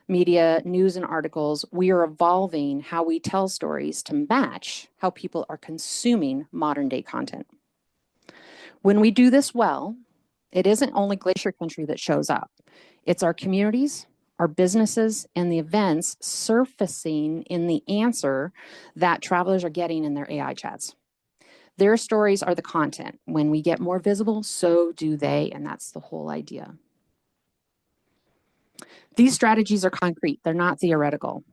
media, news and articles, we are evolving how we tell stories to match how people are consuming modern-day content. When we do this well, it isn't only Glacier Country that shows up. It's our communities, our businesses, and the events surfacing in the answer that travelers are getting in their AI chats. Their stories are the content. When we get more visible, so do they, and that's the whole idea. These strategies are concrete. They're not theoretical.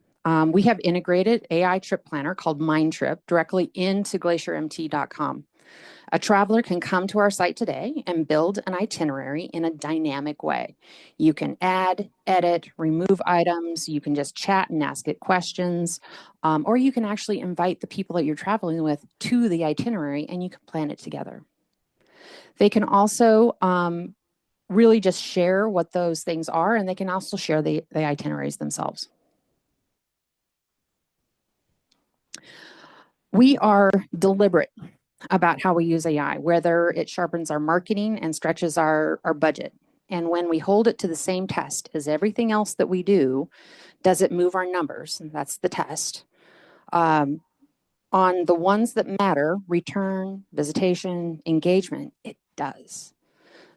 We have integrated AI trip planner called Mindtrip directly into glaciermt.com. A traveler can come to our site today and build an itinerary in a dynamic way. You can add, edit, remove items. You can just chat and ask it questions, or you can actually invite the people that you're traveling with to the itinerary and you can plan it together. They can also really just share what those things are, and they can also share the itineraries themselves. We are deliberate about how we use AI, whether it sharpens our marketing and stretches our budget. And when we hold it to the same test as everything else that we do, does it move our numbers? And that's the test. On the ones that matter, return, visitation, engagement, it does.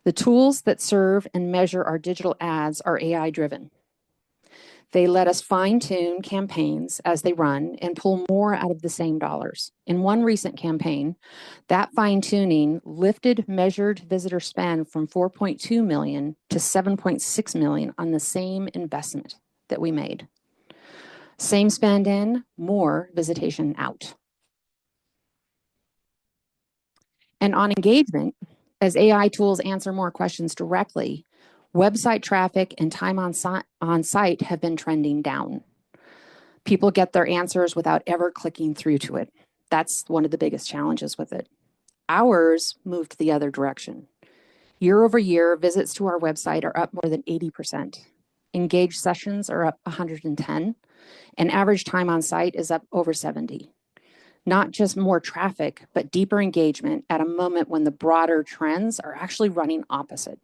The tools that serve and measure our digital ads are AI driven. They let us fine tune campaigns as they run and pull more out of the same dollars. In one recent campaign, that fine tuning lifted measured visitor spend from 4.2 million to 7.6 million on the same investment that we made. Same spend in, more visitation out. And on engagement, as AI tools answer more questions directly, website traffic and time on site have been trending down. People get their answers without ever clicking through to it. That's one of the biggest challenges with it. Ours moved the other direction. Year over year, visits to our website are up more than 80%. Engaged sessions are up 110, and average time on site is up over 70. Not just more traffic, but deeper engagement at a moment when the broader trends are actually running opposite.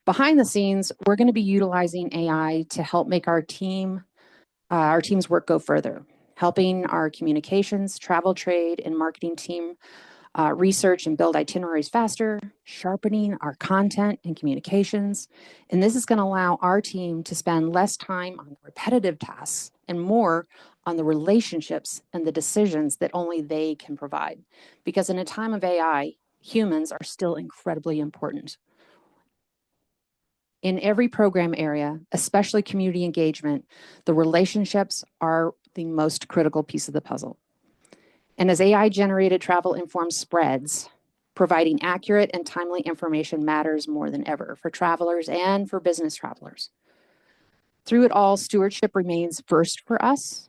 Behind the scenes, we're going to be utilizing AI to help make our team's work go further, helping our communications, travel trade, and marketing team research and build itineraries faster, sharpening our content and communications. And this is going to allow our team to spend less time on repetitive tasks and more on the relationships and the decisions that only they can provide. Because in a time of AI, humans are still incredibly important. In every program area, especially community engagement, the relationships are the most critical piece of the puzzle. And as AI-generated travel informed spreads, providing accurate and timely information matters more than ever for travelers and for business travelers. Through it all, stewardship remains first for us.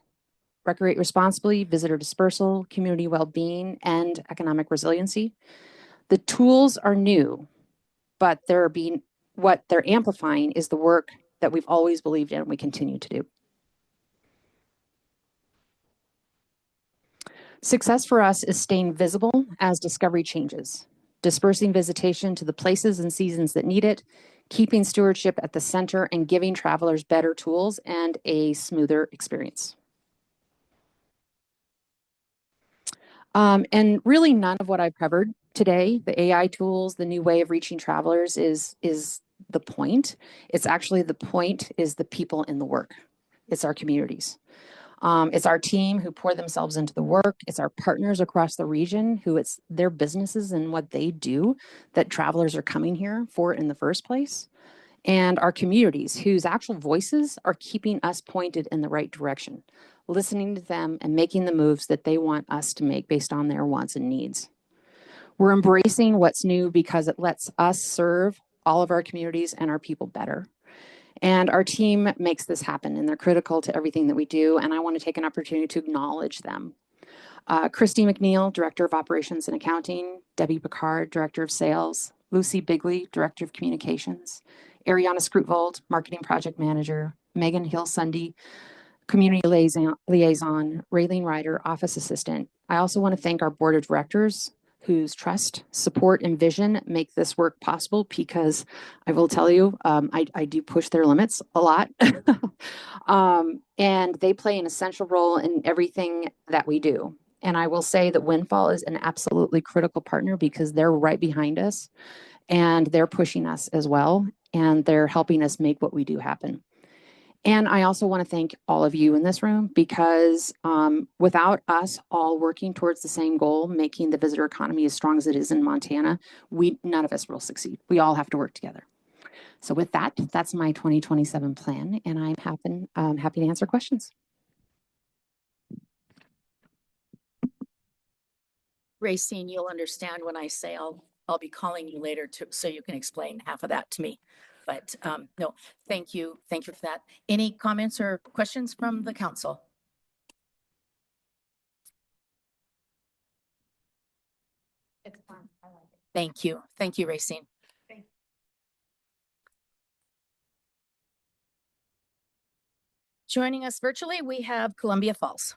Recreate responsibly, visitor dispersal, community well-being, and economic resiliency. The tools are new, but what they're amplifying is the work that we've always believed in and we continue to do. Success for us is staying visible as discovery changes, dispersing visitation to the places and seasons that need it, keeping stewardship at the center, and giving travelers better tools and a smoother experience. And really none of what I've covered today, the AI tools, the new way of reaching travelers is the point. It's actually the point is the people in the work. It's our communities. It's our team who pour themselves into the work. It's our partners across the region who it's their businesses and what they do that travelers are coming here for in the first place. And our communities whose actual voices are keeping us pointed in the right direction, listening to them and making the moves that they want us to make based on their wants and needs. We're embracing what's new because it lets us serve all of our communities and our people better. And our team makes this happen, and they're critical to everything that we do. And I want to take an opportunity to acknowledge them. Christy McNeil, Director of Operations and Accounting, Debbie Picard, Director of Sales, Lucy Bigley, Director of Communications, Ariana Scrutvold, Marketing Project Manager, Megan Hill-Sunday, Community Liaison, Raylene Ryder, Office Assistant. I also want to thank our Board of Directors whose trust, support, and vision make this work possible, because I will tell you, I do push their limits a lot. And they play an essential role in everything that we do. And I will say that Windfall is an absolutely critical partner because they're right behind us and they're pushing us as well. And they're helping us make what we do happen. And I also want to thank all of you in this room because without us all working towards the same goal, making the visitor economy as strong as it is in Montana, none of us will succeed. We all have to work together. So with that, that's my 2027 plan, and I'm happy to answer questions. Racine, you'll understand when I say I'll be calling you later so you can explain half of that to me. But no, thank you. Thank you for that. Any comments or questions from the council? It's fun. I like it. Thank you. Thank you, Racine. Thank you. Joining us virtually, we have Columbia Falls.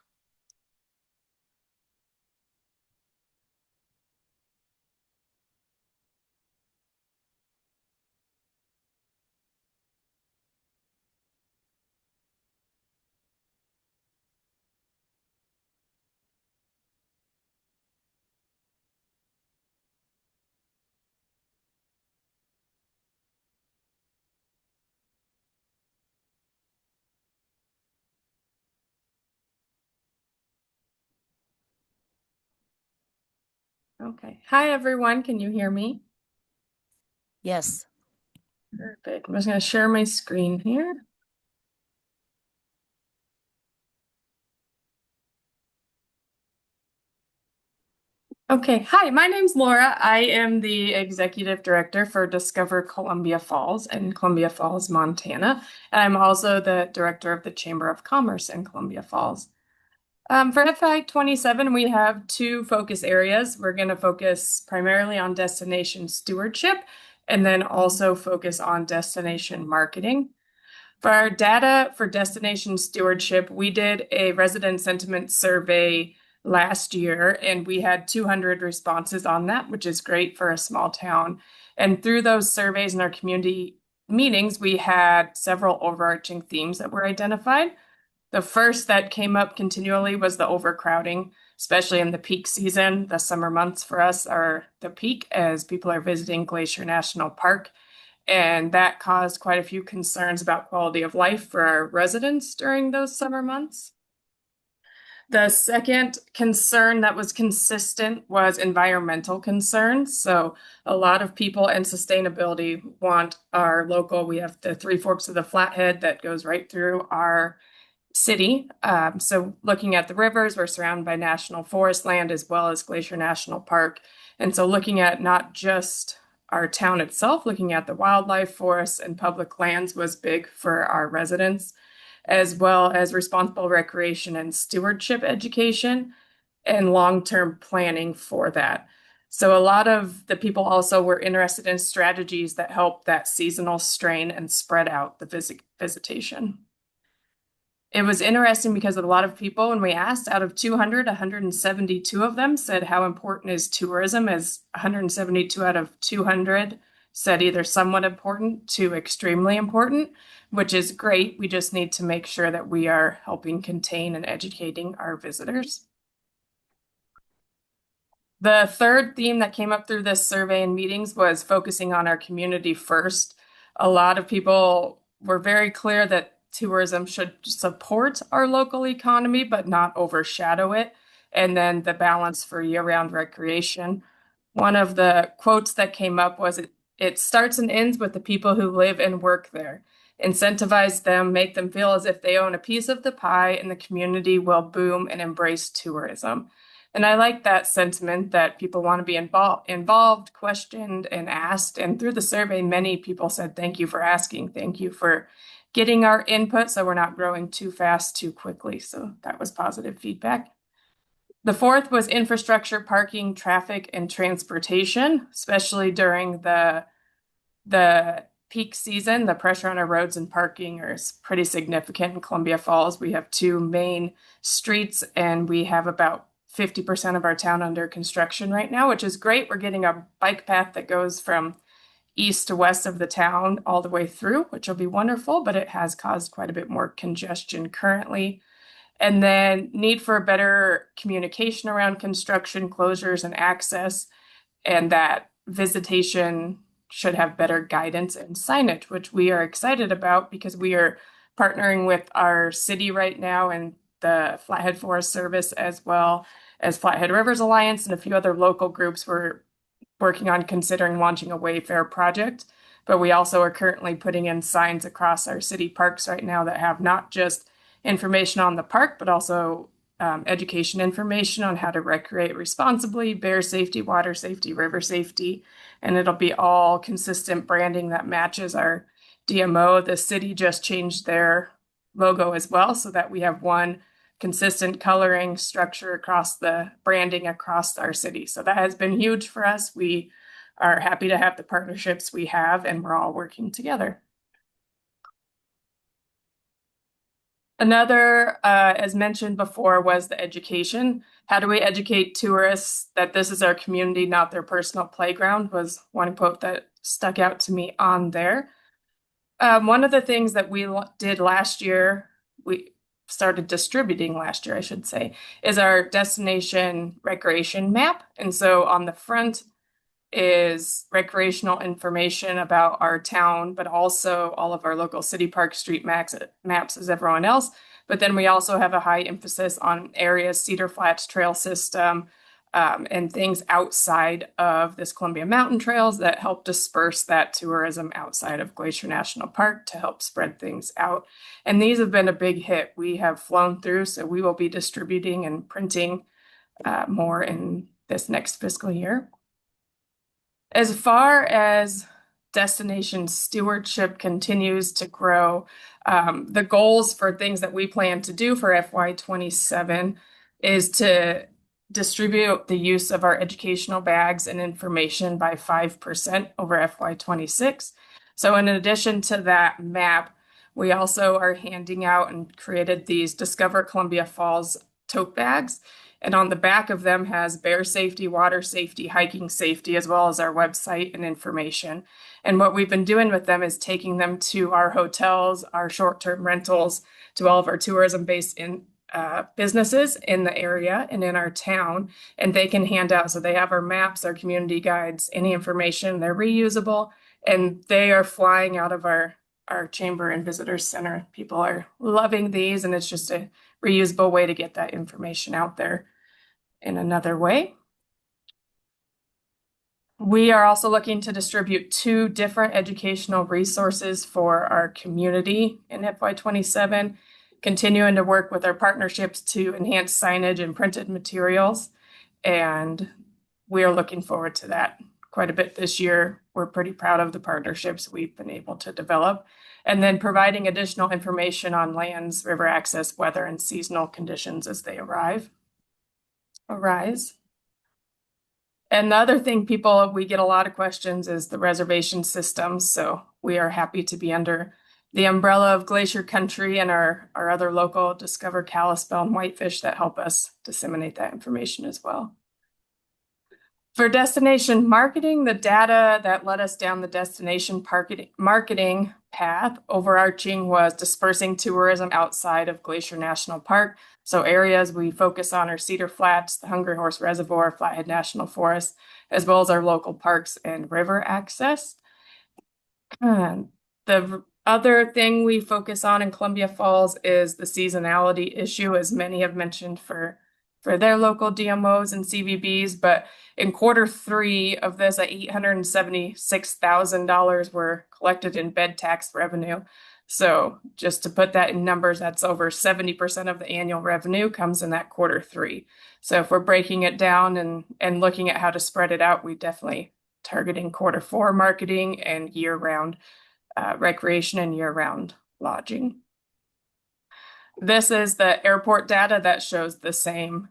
Okay. Hi, everyone. Can you hear me? Yes. Perfect. I'm just going to share my screen here. Okay. Hi, my name's Laura. I am the Executive Director for Discover Columbia Falls in Columbia Falls, Montana. And I'm also the Director of the Chamber of Commerce in Columbia Falls. For FY27, we have two focus areas. We're going to focus primarily on destination stewardship and then also focus on destination marketing. For our data for destination stewardship, we did a resident sentiment survey last year and we had 200 responses on that, which is great for a small town. And through those surveys and our community meetings, we had several overarching themes that were identified. The first that came up continually was the overcrowding, especially in the peak season. The summer months for us are the peak as people are visiting Glacier National Park. And that caused quite a few concerns about quality of life for our residents during those summer months. The second concern that was consistent was environmental concerns. So a lot of people and sustainability want our local, we have the Three Forks of the Flathead that goes right through our city. So looking at the rivers, we're surrounded by national forest land as well as Glacier National Park. And so looking at not just our town itself, looking at the wildlife, forests, and public lands was big for our residents, as well as responsible recreation and stewardship education and long-term planning for that. So a lot of the people also were interested in strategies that help that seasonal strain and spread out the visitation. It was interesting because a lot of people, when we asked, out of 200, 172 of them said how important is tourism, as 172 out of 200 said either somewhat important to extremely important, which is great. We just need to make sure that we are helping contain and educating our visitors. The third theme that came up through this survey and meetings was focusing on our community first. A lot of people were very clear that tourism should support our local economy, but not overshadow it. And then the balance for year-round recreation. One of the quotes that came up was, it starts and ends with the people who live and work there. Incentivize them, make them feel as if they own a piece of the pie, and the community will boom and embrace tourism. And I like that sentiment that people want to be involved, questioned, and asked. And through the survey, many people said, thank you for asking. Thank you for getting our input so we're not growing too fast, too quickly. So that was positive feedback. The fourth was infrastructure, parking, traffic, and transportation, especially during the peak season. The pressure on our roads and parking is pretty significant in Columbia Falls. We have two main streets and we have about 50% of our town under construction right now, which is great. We're getting a bike path that goes from east to west of the town all the way through, which will be wonderful, but it has caused quite a bit more congestion currently. And then need for better communication around construction closures and access, and that visitation should have better guidance and signage, which we are excited about because we are partnering with our city right now and the Flathead Forest Service, as well as Flathead Rivers Alliance and a few other local groups. We're working on considering launching a Wayfair project, but we also are currently putting in signs across our city parks right now that have not just information on the park, but also education information on how to recreate responsibly, bear safety, water safety, river safety, and it'll be all consistent branding that matches our DMO. The city just changed their logo as well so that we have one consistent coloring structure across the branding across our city. So that has been huge for us. We are happy to have the partnerships we have, and we're all working together. Another, as mentioned before, was the education. How do we educate tourists that this is our community, not their personal playground, was one quote that stuck out to me on there. One of the things that we did last year, we started distributing last year, I should say, is our destination recreation map. And so on the front is recreational information about our town, but also all of our local city park street maps as everyone else. But then we also have a high emphasis on areas, Cedar Flats Trail System, and things outside of this Columbia Mountain Trails that help disperse that tourism outside of Glacier National Park to help spread things out. And these have been a big hit. We have flown through, so we will be distributing and printing more in this next fiscal year. As far as destination stewardship continues to grow, the goals for things that we plan to do for FY27 is to distribute the use of our educational bags and information by 5% over FY26. So in addition to that map, we also are handing out and created these Discover Columbia Falls tote bags. And on the back of them has bear safety, water safety, hiking safety, as well as our website and information. And what we've been doing with them is taking them to our hotels, our short-term rentals, to all of our tourism-based businesses in the area and in our town, and they can hand out. So they have our maps, our community guides, any information. They're reusable, and they are flying out of our chamber and visitor center. People are loving these, and it's just a reusable way to get that information out there in another way. We are also looking to distribute 2 different educational resources for our community in FY27, continuing to work with our partnerships to enhance signage and printed materials. And we are looking forward to that quite a bit this year. We're pretty proud of the partnerships we've been able to develop. And then providing additional information on lands, river access, weather, and seasonal conditions as they arise. And the other thing we get a lot of questions is the reservation system. So we are happy to be under the umbrella of Glacier Country and our other local Discover Kalispell and Whitefish that help us disseminate that information as well. For destination marketing, the data that led us down the destination marketing path overarching was dispersing tourism outside of Glacier National Park. So areas we focus on are Cedar Flats, the Hungry Horse Reservoir, Flathead National Forest, as well as our local parks and river access. The other thing we focus on in Columbia Falls is the seasonality issue, as many have mentioned for their local DMOs and CVBs. But in Q3 of this, $876,000 were collected in bed tax revenue. So just to put that in numbers, that's over 70% of the annual revenue comes in that Q3. So if we're breaking it down and looking at how to spread it out, we definitely targeting Q4 marketing and year-round recreation and year-round lodging. This is the airport data that shows the same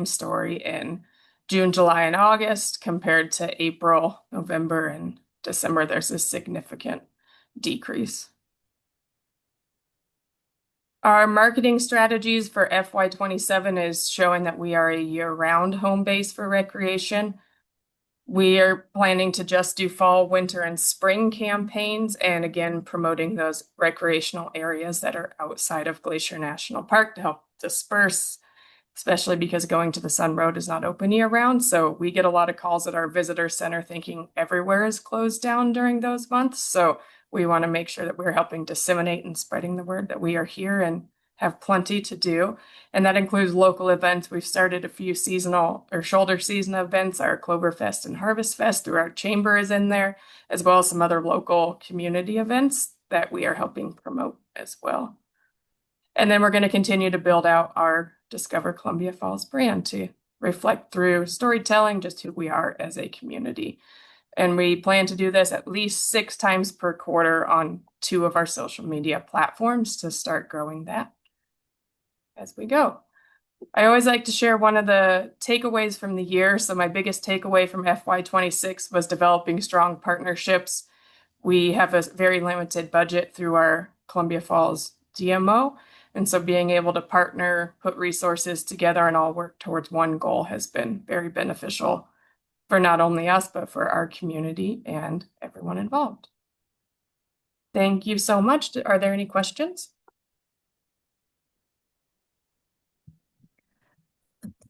story in June, July, and August compared to April, November, and December. There's a significant decrease. Our marketing strategies for FY27 is showing that we are a year-round home base for recreation. We are planning to just do fall, winter, and spring campaigns, and again, promoting those recreational areas that are outside of Glacier National Park to help disperse, especially because going to the Sun Road is not open year-round. So we get a lot of calls at our visitor center thinking everywhere is closed down during those months. So we want to make sure that we're helping disseminate and spreading the word that we are here and have plenty to do. And that includes local events. We've started a few seasonal or shoulder season events. Our Cloverfest and Harvest Fest through our chamber is in there, as well as some other local community events that we are helping promote as well. And then we're going to continue to build out our Discover Columbia Falls brand to reflect through storytelling just who we are as a community. And we plan to do this at least 6 times per quarter on 2 of our social media platforms to start growing that as we go. I always like to share one of the takeaways from the year. So my biggest takeaway from FY26 was developing strong partnerships. We have a very limited budget through our Columbia Falls DMO. And so being able to partner, put resources together, and all work towards one goal has been very beneficial for not only us, but for our community and everyone involved. Thank you so much. Are there any questions?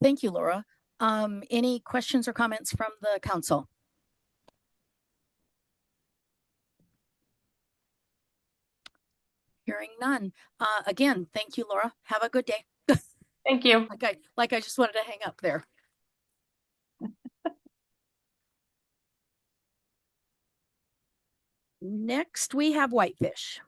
Thank you, Laura. Any questions or comments from the council? Hearing none. Again, thank you, Laura. Have a good day. Thank you. Like I just wanted to hang up there. Next, we have whitefish.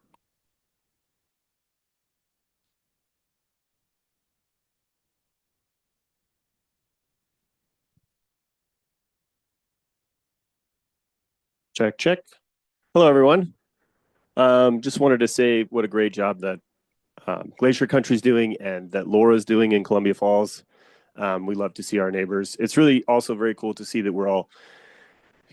Check, check. Hello, everyone. Just wanted to say what a great job that Glacier Country's doing and that Laura's doing in Columbia Falls. We love to see our neighbors. It's really also very cool to see that we're all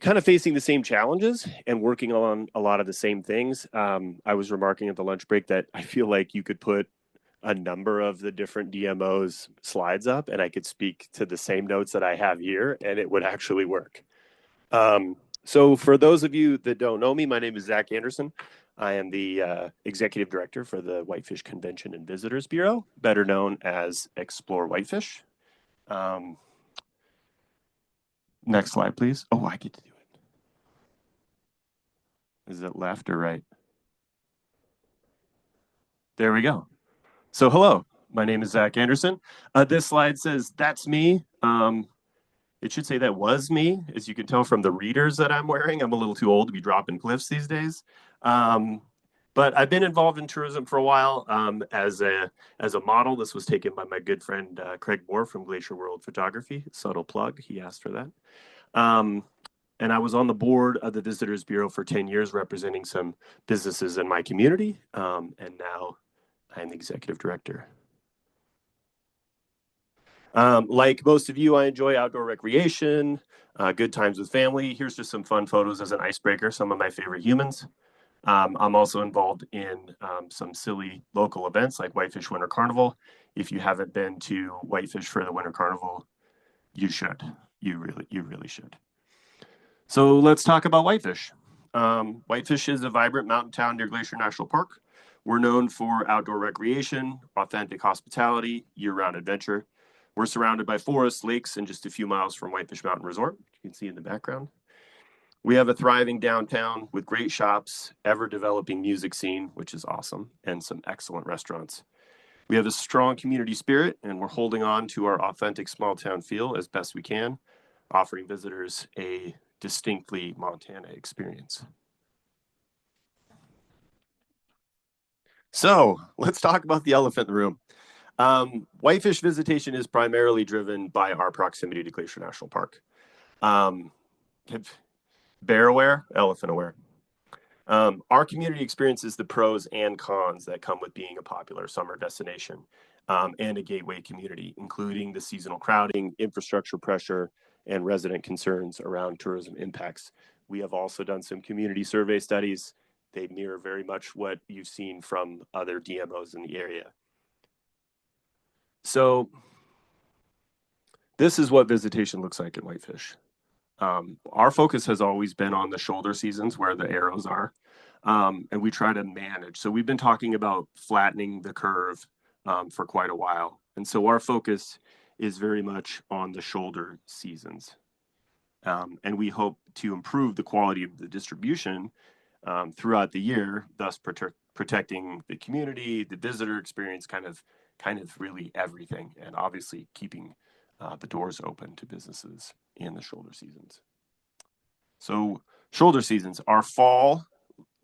kind of facing the same challenges and working on a lot of the same things. I was remarking at the lunch break that I feel like you could put a number of the different DMOs slides up and I could speak to the same notes that I have here and it would actually work. So for those of you that don't know me, my name is Zach Anderson. I am the Executive Director for the Whitefish Convention and Visitors Bureau, better known as Explore Whitefish. Next slide, please. Oh, I get to do it. Is it left or right? There we go. So hello, my name is Zach Anderson. This slide says, that's me. It should say that was me, as you can tell from the readers that I'm wearing. I'm a little too old to be dropping cliffs these days. But I've been involved in tourism for a while as a model. This was taken by my good friend Craig Moore from Glacier World Photography. Subtle plug, he asked for that. And I was on the board of the Visitors Bureau for 10 years, representing some businesses in my community. And now I'm the executive director. Like most of you, I enjoy outdoor recreation, good times with family. Here's just some fun photos as an icebreaker, some of my favorite humans. I'm also involved in some silly local events like Whitefish Winter Carnival. If you haven't been to Whitefish for the Winter Carnival, you should. You really should. So let's talk about Whitefish. Whitefish is a vibrant mountain town near Glacier National Park. We're known for outdoor recreation, authentic hospitality, year-round adventure. We're surrounded by forests, lakes, and just a few miles from Whitefish Mountain Resort. You can see in the background. We have a thriving downtown with great shops, ever-developing music scene, which is awesome, and some excellent restaurants. We have a strong community spirit, and we're holding on to our authentic small-town feel as best we can, offering visitors a distinctly Montana experience. So let's talk about the elephant in the room. Whitefish visitation is primarily driven by our proximity to Glacier National Park. Bear aware, elephant aware. Our community experiences the pros and cons that come with being a popular summer destination and a gateway community, including the seasonal crowding, infrastructure pressure, and resident concerns around tourism impacts. We have also done some community survey studies. They mirror very much what you've seen from other DMOs in the area. So this is what visitation looks like in Whitefish. Our focus has always been on the shoulder seasons where the arrows are, and we try to manage. So we've been talking about flattening the curve for quite a while. And so our focus is very much on the shoulder seasons. And we hope to improve the quality of the distribution throughout the year, thus protecting the community, the visitor experience, kind of really everything, and obviously keeping the doors open to businesses in the shoulder seasons. So shoulder seasons, our fall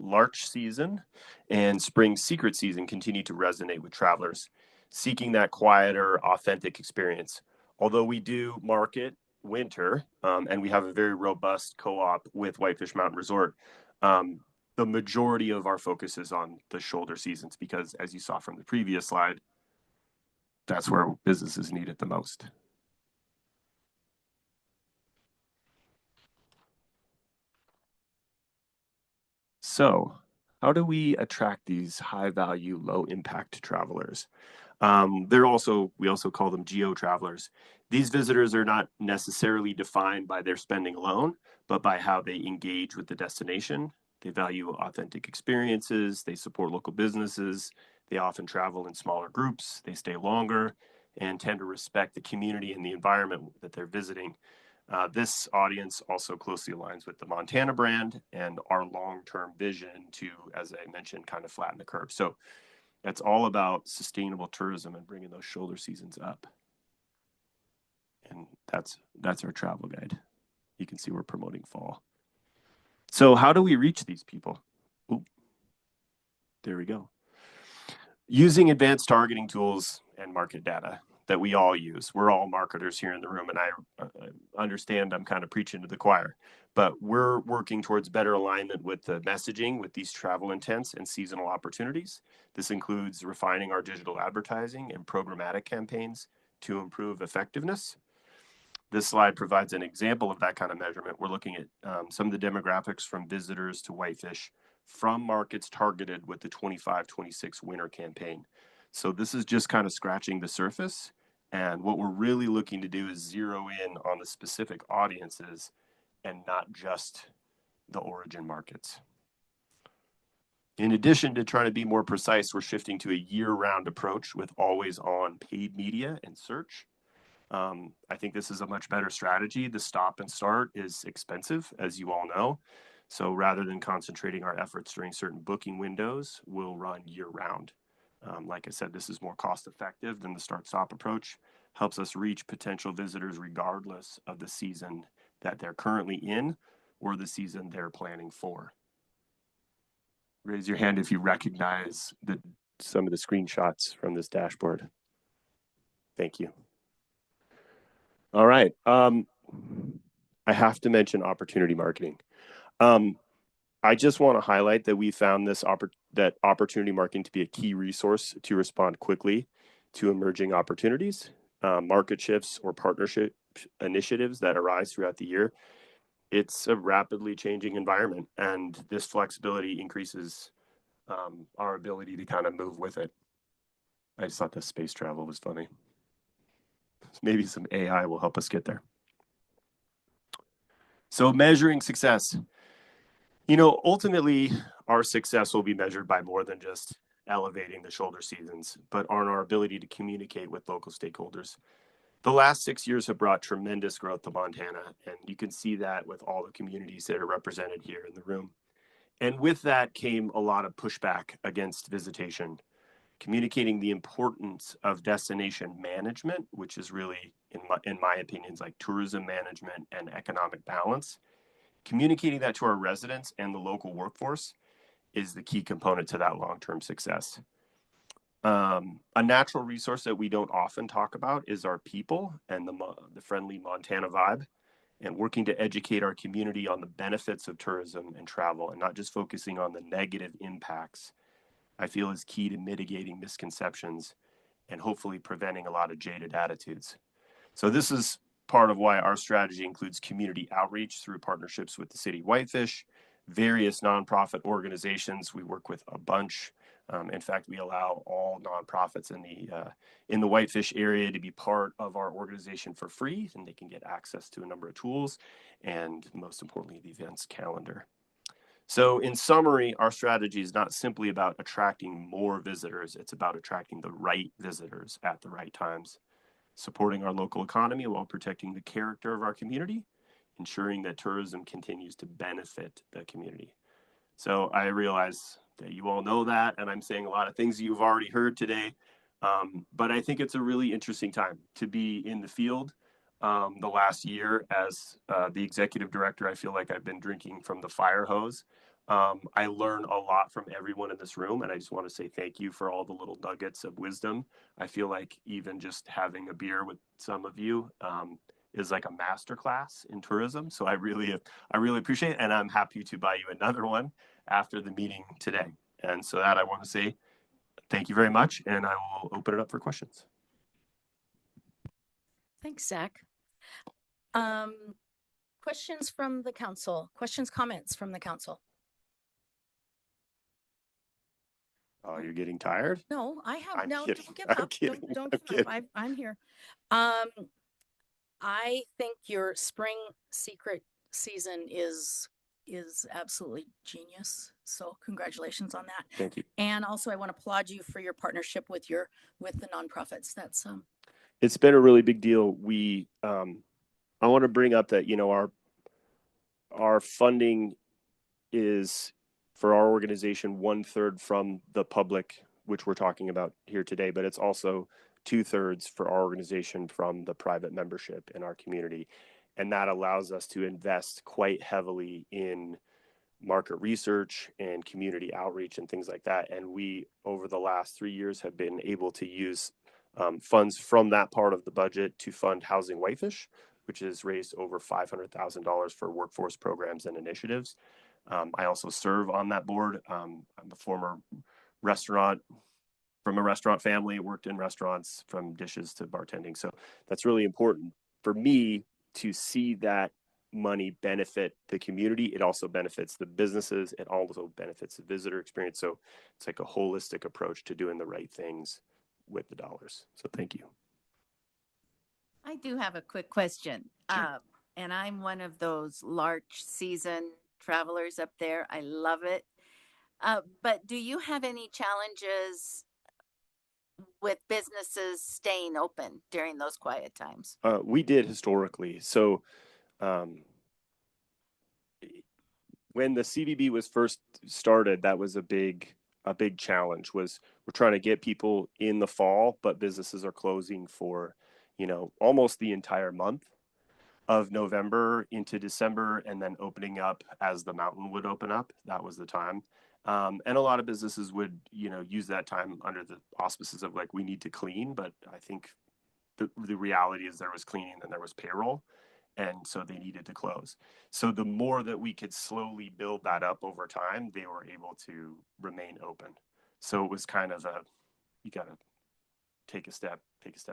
larch season and spring secret season continue to resonate with travelers seeking that quieter, authentic experience. Although we do market winter and we have a very robust co-op with Whitefish Mountain Resort, the majority of our focus is on the shoulder seasons because, as you saw from the previous slide, that's where businesses need it the most. So how do we attract these high value, low impact travelers? We also call them geo travelers. These visitors are not necessarily defined by their spending alone, but by how they engage with the destination. They value authentic experiences. They support local businesses. They often travel in smaller groups. They stay longer and tend to respect the community and the environment that they're visiting. This audience also closely aligns with the Montana brand and our long-term vision to, as I mentioned, kind of flatten the curve. So that's all about sustainable tourism and bringing those shoulder seasons up. And that's our travel guide. You can see we're promoting fall. So how do we reach these people? There we go. Using advanced targeting tools and market data that we all use. We're all marketers here in the room, and I understand I'm kind of preaching to the choir, but we're working towards better alignment with the messaging with these travel intents and seasonal opportunities. This includes refining our digital advertising and programmatic campaigns to improve effectiveness. This slide provides an example of that kind of measurement. We're looking at some of the demographics from visitors to Whitefish from markets targeted with the 25-26 winter campaign. So this is just kind of scratching the surface. And what we're really looking to do is zero in on the specific audiences and not just the origin markets. In addition to trying to be more precise, we're shifting to a year-round approach with always-on paid media and search. I think this is a much better strategy. The stop and start is expensive, as you all know. So rather than concentrating our efforts during certain booking windows, we'll run year-round. Like I said, this is more cost-effective than the start-stop approach. Helps us reach potential visitors regardless of the season that they're currently in or the season they're planning for. Raise your hand if you recognize some of the screenshots from this dashboard. Thank you. All right. I have to mention opportunity marketing. I just want to highlight that we found that opportunity marketing to be a key resource to respond quickly to emerging opportunities, market shifts, or partnership initiatives that arise throughout the year. It's a rapidly changing environment, and this flexibility increases our ability to kind of move with it. I just thought the space travel was funny. Maybe some AI will help us get there. So measuring success. You know, ultimately, our success will be measured by more than just elevating the shoulder seasons, but on our ability to communicate with local stakeholders. The last 6 years have brought tremendous growth to Montana, and you can see that with all the communities that are represented here in the room. And with that came a lot of pushback against visitation, communicating the importance of destination management, which is really, in my opinions, like tourism management and economic balance. Communicating that to our residents and the local workforce is the key component to that long-term success. A natural resource that we don't often talk about is our people and the friendly Montana vibe, and working to educate our community on the benefits of tourism and travel, and not just focusing on the negative impacts, I feel is key to mitigating misconceptions and hopefully preventing a lot of jaded attitudes. So this is part of why our strategy includes community outreach through partnerships with the City of Whitefish, various nonprofit organizations. We work with a bunch. In fact, we allow all nonprofits in the Whitefish area to be part of our organization for free, and they can get access to a number of tools, and most importantly, the events calendar. So in summary, our strategy is not simply about attracting more visitors, it's about attracting the right visitors at the right times, supporting our local economy while protecting the character of our community, ensuring that tourism continues to benefit the community. So I realize that you all know that, and I'm saying a lot of things you've already heard today, but I think it's a really interesting time to be in the field. The last year as the executive director, I feel like I've been drinking from the fire hose. I learn a lot from everyone in this room, and I just want to say thank you for all the little nuggets of wisdom. I feel like even just having a beer with some of you is like a masterclass in tourism. So I really appreciate it, and I'm happy to buy you another one after the meeting today. And so that I want to say thank you very much, and I will open it up for questions. Thanks, Zach. Questions from the council? Questions, comments from the council? Oh, you're getting tired? No, I have. I'm No, kidding. don't give I'm up. kidding. Don't I'm give up. kidding. I'm here. I think your spring secret season is absolutely genius. So congratulations on that. Thank you. And also, I want to applaud you for your partnership with the nonprofits. That's It's been a really big deal. I want to bring up that, you know, our funding is for our organization 1/3 from the public, which we're talking about here today, but it's also 2/3 for our organization from the private membership in our community. And that allows us to invest quite heavily in market research and community outreach and things like that. And we, over the last 3 years, have been able to use funds from that part of the budget to fund Housing Whitefish, which has raised over $500,000 for workforce programs and initiatives. I also serve on that board. I'm a former restaurant, from a restaurant family, worked in restaurants from dishes to bartending. So that's really important for me to see that money benefit the community. It also benefits the businesses. It also benefits the visitor experience. So it's like a holistic approach to doing the right things with the dollars. So thank you. I do have a quick question. And I'm one of those large season travelers up there. I love it. But do you have any challenges with businesses staying open during those quiet times? We did historically. So when the CVB was first started, that was a big challenge. Was we're trying to get people in the fall, but businesses are closing for, almost the entire month of November into December, and then opening up as the mountain would open up. That was the time. And a lot of businesses would, use that time under the auspices of like, we need to clean. But I think the reality is there was cleaning and there was payroll. And so they needed to close. So the more that we could slowly build that up over time, they were able to remain open. So it was kind of you got to take a step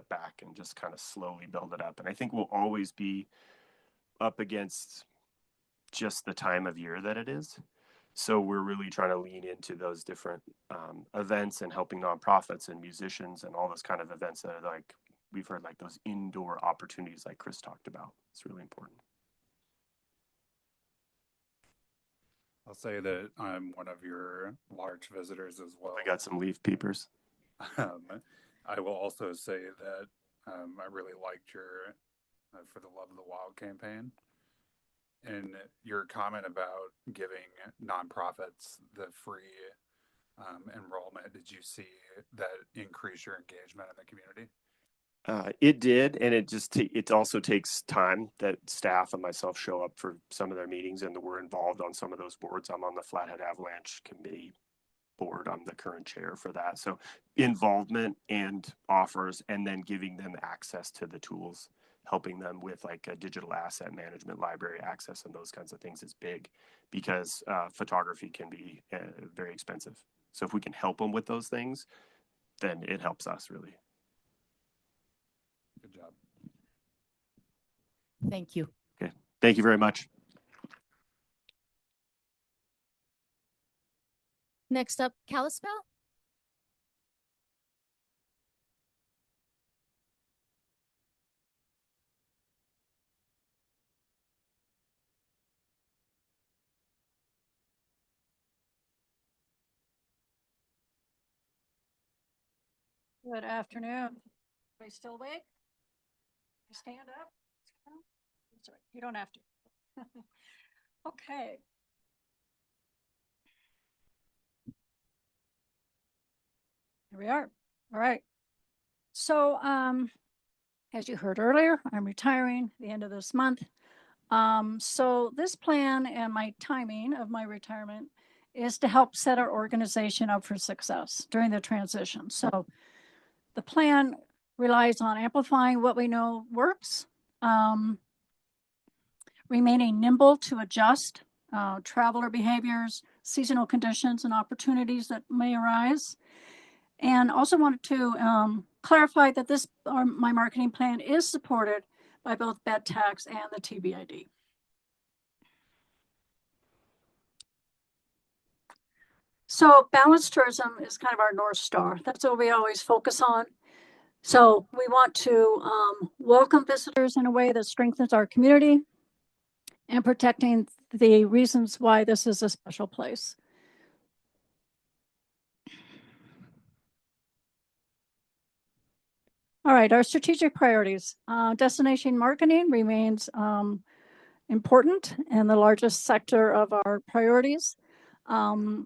back and just kind of slowly build it up. And I think we'll always be up against just the time of year that it is. So we're really trying to lean into those different events and helping nonprofits and musicians and all those kind of events that are like, we've heard like those indoor opportunities like Chris talked about. It's really important. I'll say that I'm one of your large visitors as well. I got some leaf peepers. I will also say that I really liked your For the Love of the Wild campaign. And your comment about giving nonprofits the free enrollment, did you see that increase your engagement in the community? It did, and it also takes time that staff and myself show up for some of their meetings, and we're involved on some of those boards. I'm on the Flathead Avalanche Committee board. I'm the current chair for that. So involvement and offers, and then giving them access to the tools, helping them with like a digital asset management, library access, and those kinds of things is big, because photography can be very expensive. So if we can help them with those things, then it helps us really. Good job. Thank you. Okay. Thank you very much. Next up, Kalispell. Good afternoon. Are you still awake? You stand up. That's right. You don't have to. Okay. Here we are. All right. So, as you heard earlier, I'm retiring the end of this month. So this plan and my timing of my retirement is to help set our organization up for success during the transition. So the plan relies on amplifying what we know works, remaining nimble to adjust traveler behaviors, seasonal conditions, and opportunities that may arise. And also wanted to clarify that my marketing plan is supported by both bed tax and the TBID. So balanced tourism is kind of our North Star. That's what we always focus on. So we want to welcome visitors in a way that strengthens our community and protecting the reasons why this is a special place. All right, our strategic priorities. Destination marketing remains important and the largest sector of our priorities.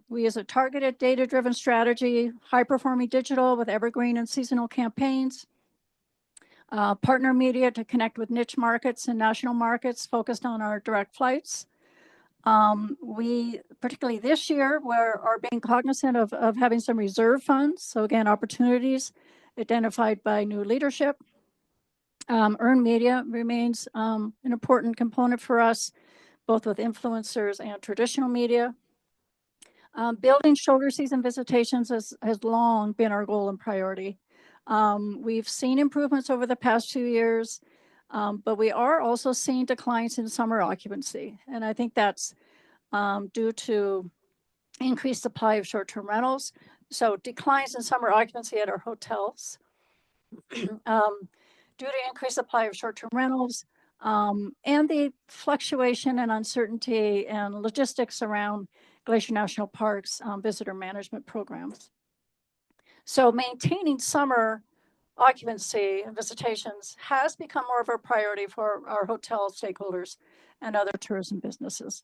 We use a targeted data-driven strategy, high-performing digital with evergreen and seasonal campaigns, partner media to connect with niche markets and national markets focused on our direct flights, We, particularly this year, are being cognizant of having some reserve funds. So again, opportunities identified by new leadership. Earned media remains an important component for us, both with influencers and traditional media. Building shoulder season visitations has long been our goal and priority. We've seen improvements over the past 2 years, but we are also seeing declines in summer occupancy. And I think that's due to increased supply of short-term rentals. So declines in summer occupancy at our hotels due to increased supply of short-term rentals and the fluctuation and uncertainty and logistics around Glacier National Park's visitor management programs. So maintaining summer occupancy and visitations has become more of a priority for our hotel stakeholders and other tourism businesses.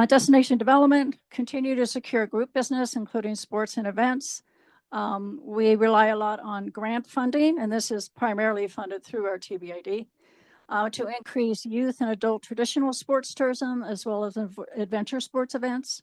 Destination development, continue to secure group business, including sports and events. We rely a lot on grant funding, and this is primarily funded through our TBID, to increase youth and adult traditional sports tourism, as well as adventure sports events.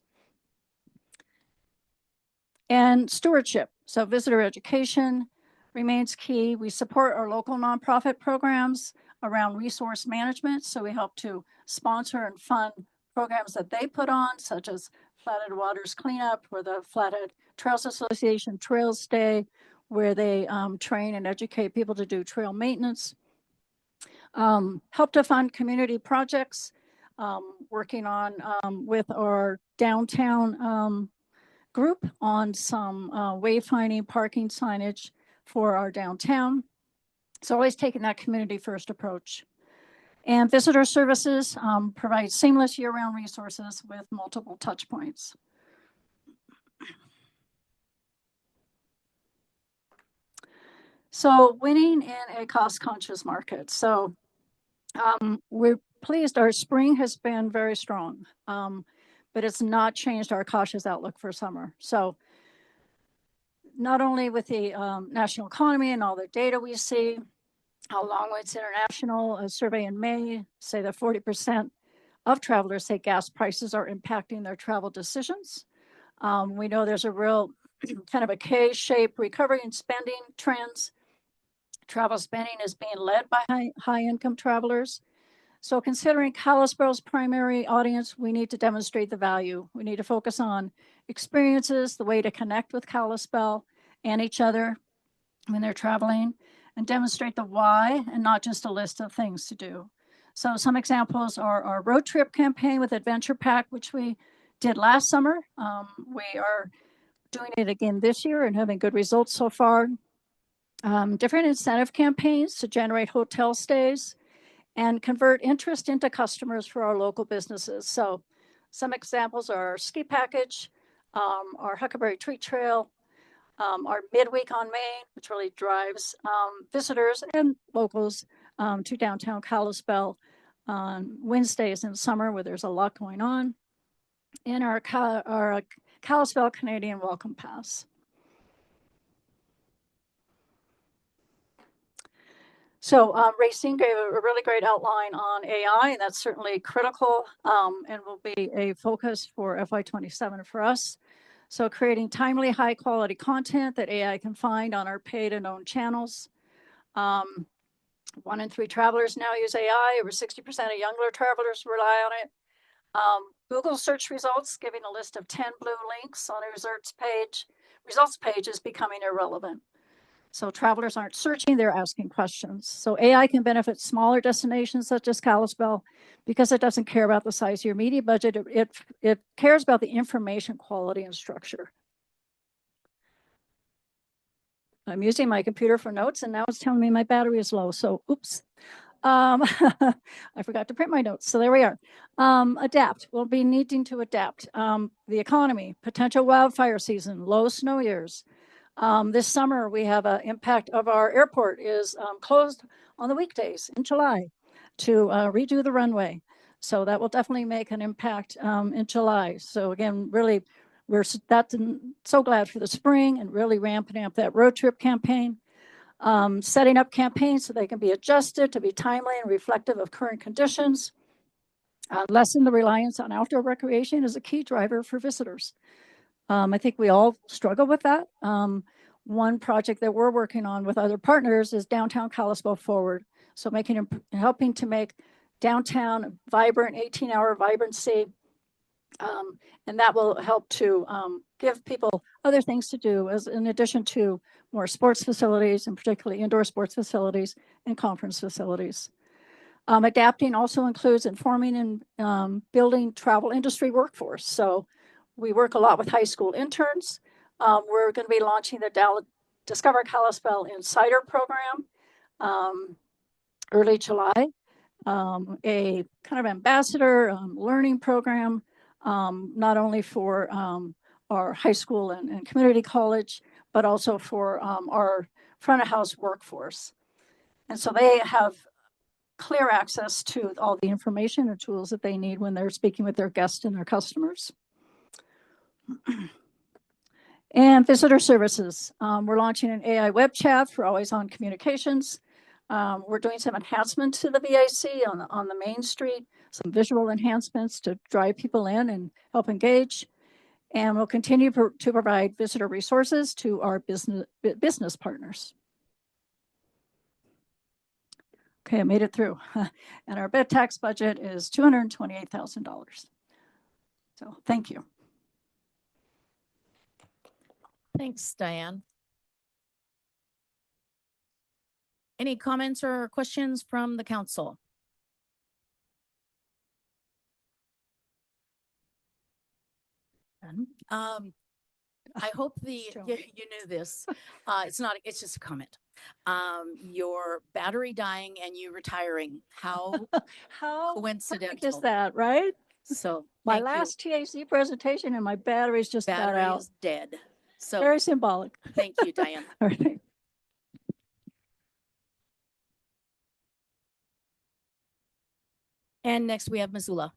And stewardship, so visitor education remains key. We support our local nonprofit programs around resource management, so we help to sponsor and fund programs that they put on, such as Flathead Waters Cleanup or the Flathead Trails Association Trails Day, where they train and educate people to do trail maintenance. Help to fund community projects, working on with our downtown group on some wayfinding parking signage for our downtown. So always taking that community first approach. And visitor services provide seamless year-round resources with multiple touch points. So winning in a cost-conscious market. So we're pleased our spring has been very strong, but it's not changed our cautious outlook for summer. So not only with the national economy and all the data we see, along with International, a survey in May say that 40% of travelers say gas prices are impacting their travel decisions. We know there's a real kind of a K-shaped recovery in spending trends. Travel spending is being led by high-income travelers. So considering Kalispell's primary audience, we need to demonstrate the value. We need to focus on experiences, the way to connect with Kalispell and each other when they're traveling, and demonstrate the why and not just a list of things to do. So some examples are our road trip campaign with Adventure Pack, which we did last summer. We are doing it again this year and having good results so far. Different incentive campaigns to generate hotel stays and convert interest into customers for our local businesses. So some examples are our ski package, our Huckleberry Treat Trail, our midweek on Main, which really drives visitors and locals to downtown Kalispell on Wednesdays in summer where there's a lot going on, and our Kalispell Canadian Welcome Pass. So Racine gave a really great outline on AI, and that's certainly critical and will be a focus for FY27 for us. So creating timely, high quality content that AI can find on our paid and owned channels. 1 in 3 travelers now use AI. Over 60% of younger travelers rely on it. Google search results, giving a list of 10 blue links on a results page is becoming irrelevant. So travelers aren't searching, they're asking questions. So AI can benefit smaller destinations such as Kalispell because it doesn't care about the size of your media budget. It cares about the information quality and structure. I'm using my computer for notes and now it's telling me my battery is low. So oops. I forgot to print my notes. So there we are. Adapt. We'll be needing to adapt. The economy, potential wildfire season, low snow years. This summer, we have an impact of our airport is closed on the weekdays in July to redo the runway. So that will definitely make an impact in July. So again, really, we're so glad for the spring and really ramping up that road trip campaign. Setting up campaigns so they can be adjusted to be timely and reflective of current conditions. Lessen the reliance on outdoor recreation is a key driver for visitors. I think we all struggle with that. One project that we're working on with other partners is Downtown Kalispell Forward. So helping to make downtown vibrant, 18-hour vibrancy. And that will help to give people other things to do as in addition to more sports facilities and particularly indoor sports facilities and conference facilities. Adapting also includes informing and building travel industry workforce. So we work a lot with high school interns. We're going to be launching the Discover Kalispell Insider program early July, a kind of ambassador learning program, not only for our high school and community college, but also for our front of house workforce. And so they have clear access to all the information and tools that they need when they're speaking with their guests and their customers. And visitor services. We're launching an AI web chat for always on communications. We're doing some enhancements to the VIC on the main street, some visual enhancements to drive people in and help engage. And we'll continue to provide visitor resources to our business partners. Okay, I made it through. And our bed tax budget is $228,000. So thank you. Thanks, Diane. Any comments or questions from the council? I hope you knew this. It's just a comment. Your battery dying and you retiring. How coincidental is that, right? So my last TAC presentation and my battery's just got out. Is dead. So very symbolic. Thank you, Diane. All right. And next we have Missoula.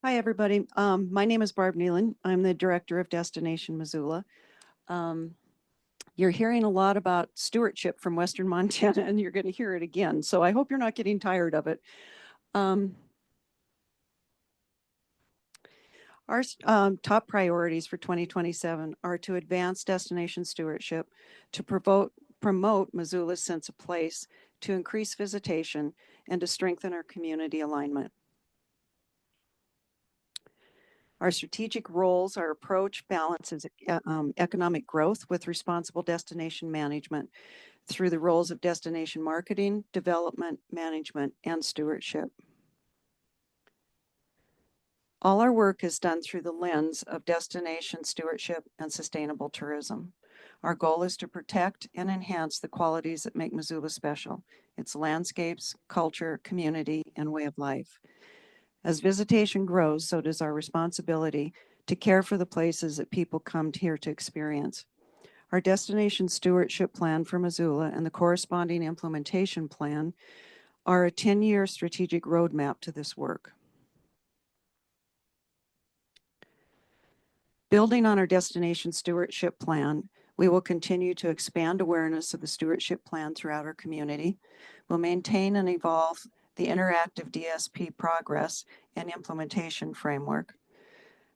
Hi, everybody. My name is Barb Nealon. I'm the director of Destination Missoula. You're hearing a lot about stewardship from Western Montana, and you're going to hear it again. So I hope you're not getting tired of it. Our top priorities for 2027 are to advance destination stewardship, to promote Missoula's sense of place, to increase visitation, and to strengthen our community alignment. Our strategic roles, our approach balances economic growth with responsible destination management through the roles of destination marketing, development, management, and stewardship. All our work is done through the lens of destination stewardship and sustainable tourism. Our goal is to protect and enhance the qualities that make Missoula special, its landscapes, culture, community, and way of life. As visitation grows, so does our responsibility to care for the places that people come here to experience. Our destination stewardship plan for Missoula and the corresponding implementation plan are a 10-year strategic roadmap to this work. Building on our destination stewardship plan, we will continue to expand awareness of the stewardship plan throughout our community. We'll maintain and evolve the interactive DSP progress and implementation framework.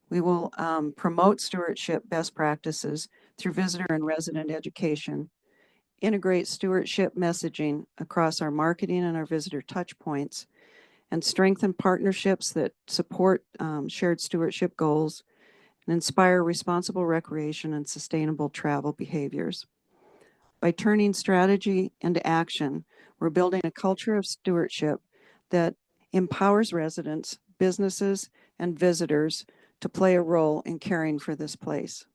We will promote stewardship best practices through visitor and resident education, integrate stewardship messaging across our marketing and our visitor touch points, and strengthen partnerships that support shared stewardship goals and inspire responsible recreation and sustainable travel behaviors. By turning strategy into action, we're building a culture of stewardship that empowers residents, businesses, and visitors to play a role in caring for this place.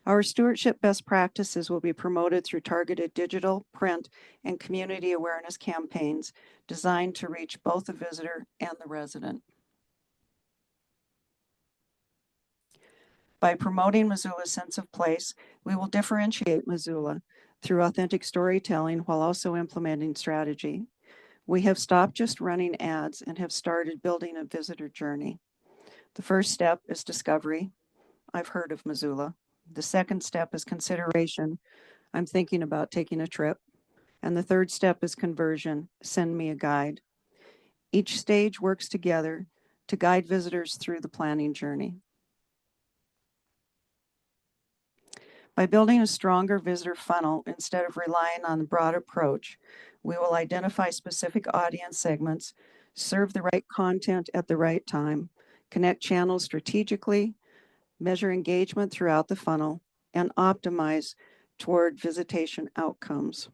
Our stewardship best practices will be promoted through targeted digital, print, and community awareness campaigns designed to reach both the visitor and the resident. By promoting Missoula's sense of place, we will differentiate Missoula through authentic storytelling while also implementing strategy. We have stopped just running ads and have started building a visitor journey. The first step is discovery. I've heard of Missoula. The second step is consideration. I'm thinking about taking a trip. And the third step is conversion. Send me a guide. Each stage works together to guide visitors through the planning journey. By building a stronger visitor funnel instead of relying on the broad approach, we will identify specific audience segments, serve the right content at the right time, connect channels strategically, measure engagement throughout the funnel, and optimize toward visitation outcomes.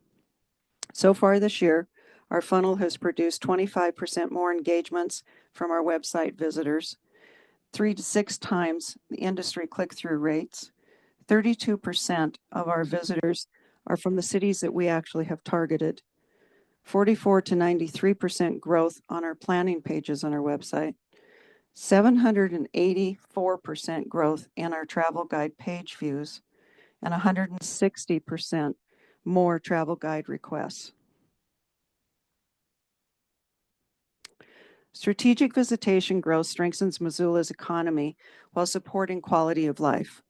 So far this year, our funnel has produced 25% more engagements from our website visitors, 3 to 6 times the industry click-through rates. 32% of our visitors are from the cities that we actually have targeted. 44 to 93% growth on our planning pages on our website. 784% growth in our travel guide page views, and 160% more travel guide requests. Strategic visitation growth strengthens Missoula's economy while supporting quality of life.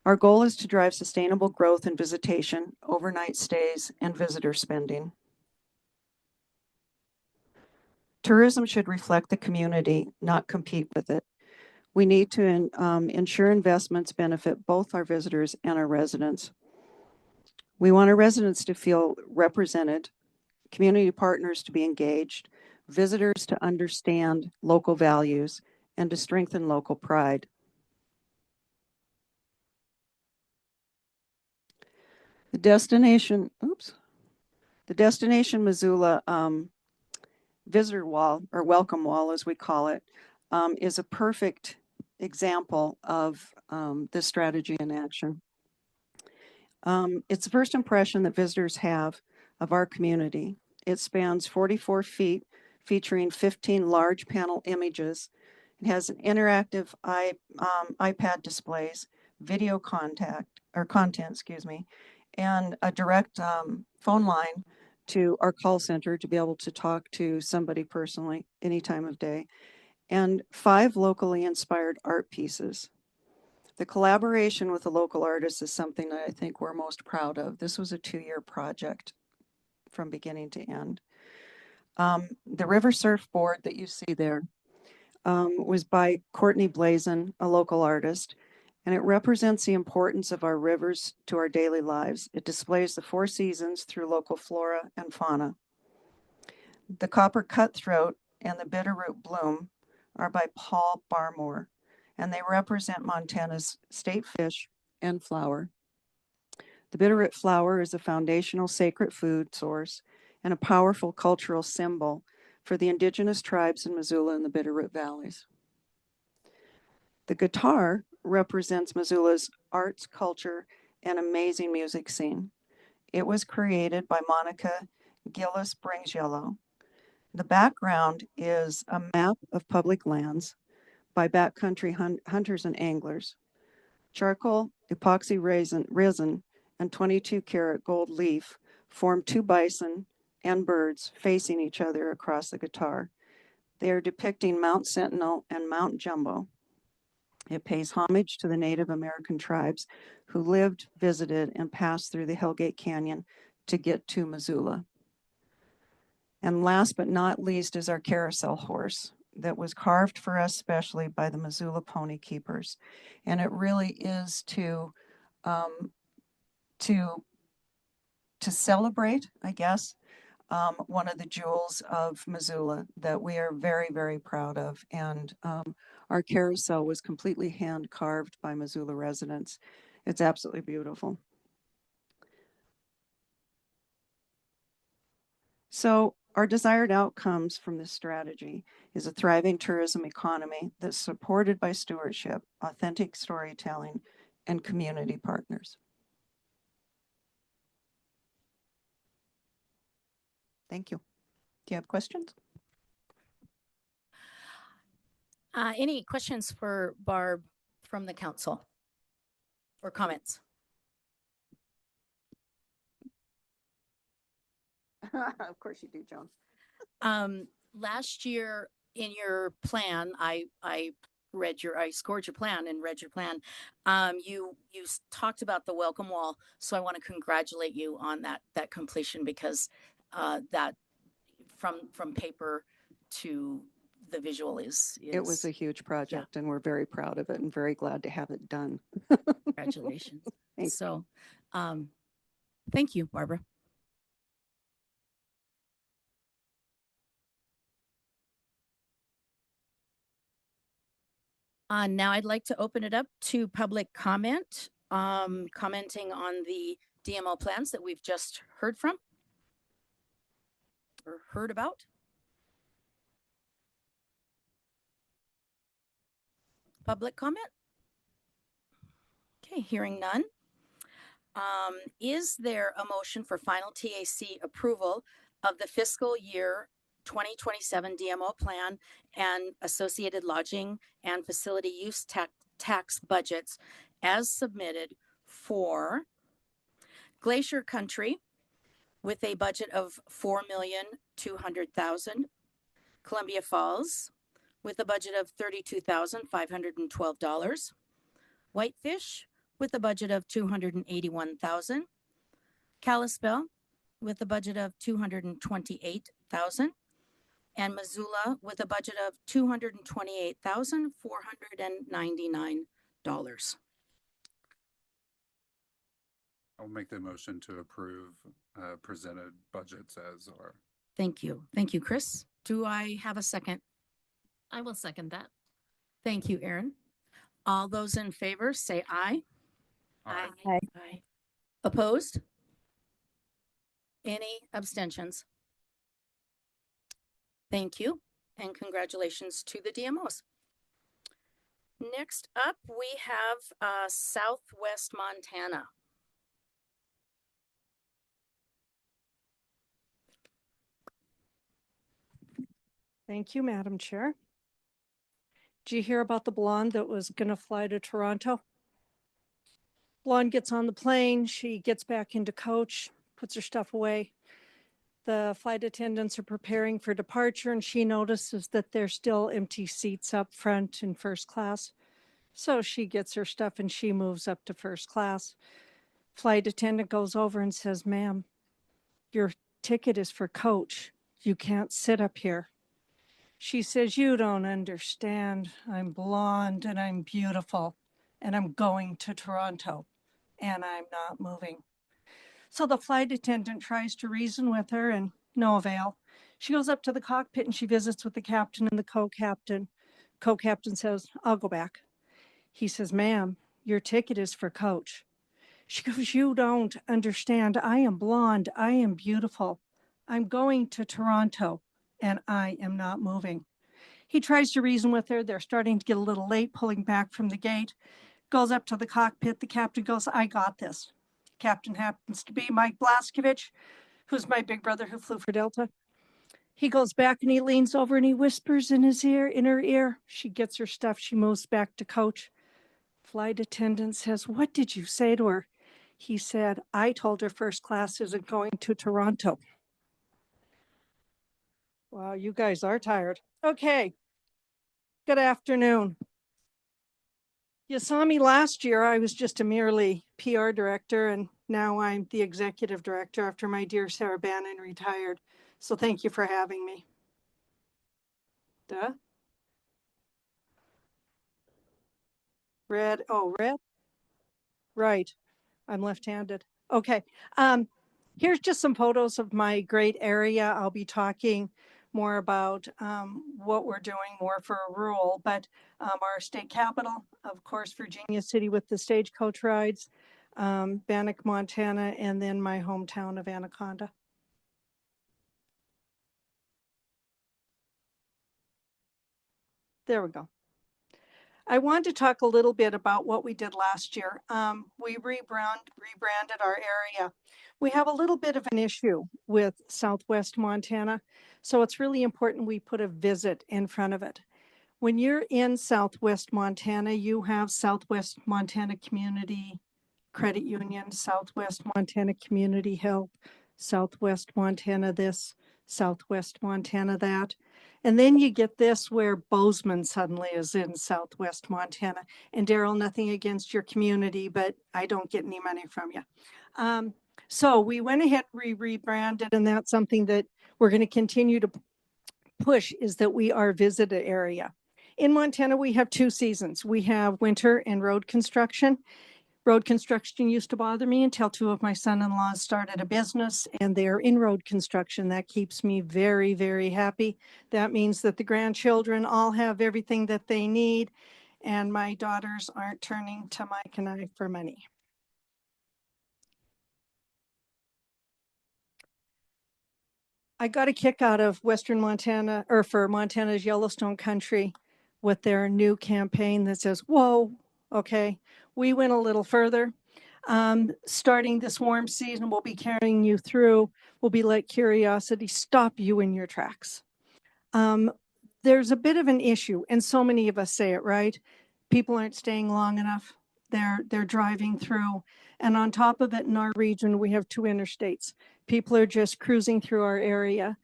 Our goal is to drive sustainable growth in visitation, overnight stays, and visitor spending. Tourism should reflect the community, not compete with it. We need to ensure investments benefit both our visitors and our residents. We want our residents to feel represented, community partners to be engaged, visitors to understand local values, and to strengthen local pride. The Destination Missoula visitor wall, or welcome wall as we call it, is a perfect example of this strategy in action. It's the first impression that visitors have of our community. It spans 44 feet, featuring 15 large panel images. It has an interactive iPad displays, video content, and a direct phone line to our call center to be able to talk to somebody personally any time of day, and 5 locally inspired art pieces. The collaboration with the local artists is something that I think we're most proud of. This was a 2-year project from beginning to end. The river surfboard that you see there was by Courtney Blazin, a local artist, and it represents the importance of our rivers to our daily lives. It displays the 4 seasons through local flora and fauna. The copper cutthroat and the bitterroot bloom are by Paul Barmore, and they represent Montana's state fish and flower. The bitterroot flower is a foundational sacred food source and a powerful cultural symbol for the indigenous tribes in Missoula and the Bitterroot Valleys. The guitar represents Missoula's arts, culture, and amazing music scene. It was created by Monica Gillis Brings Yellow. The background is a map of public lands by backcountry hunters and anglers. Charcoal, epoxy resin, and 22-karat gold leaf form 2 bison and birds facing each other across the guitar. They are depicting Mount Sentinel and Mount Jumbo. It pays homage to the Native American tribes who lived, visited, and passed through the Hellgate Canyon to get to Missoula. And last but not least is our carousel horse that was carved for us specially by the Missoula Pony Keepers. And it really is to celebrate, I guess, one of the jewels of Missoula that we are very, very proud of. And our carousel was completely hand carved by Missoula residents. It's absolutely beautiful. So our desired outcomes from this strategy is a thriving tourism economy that's supported by stewardship, authentic storytelling, and community partners. Thank you. Do you have questions? Any questions for Barb from the council or comments? Of course you do, Joan. Last year in your plan, I scored your plan and read your plan. You talked about the welcome wall. So I want to congratulate you on that completion, because that from paper to the visual is It was a huge project and we're very proud of it and very glad to have it done. congratulations. Thanks. So, thank you, Barbara. Now I'd like to open it up to public comment, commenting on the DMO plans that we've just heard from or heard about. Public comment? Okay, hearing none. Is there a motion for final TAC approval of the fiscal year 2027 DMO plan and associated lodging and facility use tax budgets as submitted for Glacier Country with a budget of $4,200,000, Columbia Falls with a budget of $32,512, Whitefish with a budget of $281,000, Kalispell with a budget of $228,000, and Missoula with a budget of $228,499. I'll make the motion to approve presented budgets as are. Thank you. Thank you, Chris. Do I have a second? I will second that. Thank you, Erin. All those in favor say aye. Aye. Aye. Opposed? Any abstentions? Thank you, and congratulations to the DMOs. Next up, we have Southwest Montana. Thank you, Madam Chair. Did you hear about the blonde that was going to fly to Toronto? Blonde gets on the plane, she gets back into coach, puts her stuff away. The flight attendants are preparing for departure, and she notices that there's still empty seats up front in first class. So she gets her stuff and she moves up to first class. Flight attendant goes over and says, "Ma'am, your ticket is for coach. You can't sit up here." She says, "You don't understand. I'm blonde and I'm beautiful and I'm going to Toronto and I'm not moving." So the flight attendant tries to reason with her and no avail. She goes up to the cockpit and she visits with the captain and the co-captain. Co-captain says, "I'll go back." He says, "Ma'am, your ticket is for coach." She goes, "You don't understand. I am blonde. I am beautiful. I'm going to Toronto and I am not moving." He tries to reason with her. They're starting to get a little late, pulling back from the gate. Goes up to the cockpit. The captain goes, "I got this." Captain happens to be Mike Blaskovich, who's my big brother who flew for Delta. He goes back and he leans over and he whispers in her ear. She gets her stuff. She moves back to coach. Flight attendant says, "What did you say to her?" He said, "I told her first class isn't going to Toronto." Wow, you guys are tired. Okay. Good afternoon. You saw me last year. I was just a merely PR director, and now I'm the executive director after my dear Sarah Bannon retired. So thank you for having me. Duh. Red. Oh, red? Right. I'm left-handed. Okay. Here's just some photos of my great area. I'll be talking more about what we're doing more for rural, but our state capital, of course, Virginia City with the stagecoach rides, Bannock, Montana, and then my hometown of Anaconda. There we go. I want to talk a little bit about what we did last year. We rebranded our area. We have a little bit of an issue with Southwest Montana, so it's really important we put a visit in front of it. When you're in Southwest Montana, you have Southwest Montana Community Credit Union, Southwest Montana Community Health, Southwest Montana this, Southwest Montana that. And then you get this where Bozeman suddenly is in Southwest Montana. And Daryl, nothing against your community, but I don't get any money from you. So we went ahead, rebranded, and that's something that we're going to continue to push, is that we are visited area. In Montana, we have 2 seasons. We have winter and road construction. Road construction used to bother me until 2 of my son-in-laws started a business and they're in road construction. That keeps me very, very happy. That means that the grandchildren all have everything that they need and my daughters aren't turning to Mike and I for money. I got a kick out of Western Montana, or for Montana's Yellowstone Country, with their new campaign that says, whoa, okay, we went a little further. Starting this warm season, we'll be carrying you through. We'll be let curiosity stop you in your tracks. There's a bit of an issue, and so many of us say it, right? People aren't staying long enough. They're driving through. And on top of it, in our region, we have 2 interstates. People are just cruising through our area.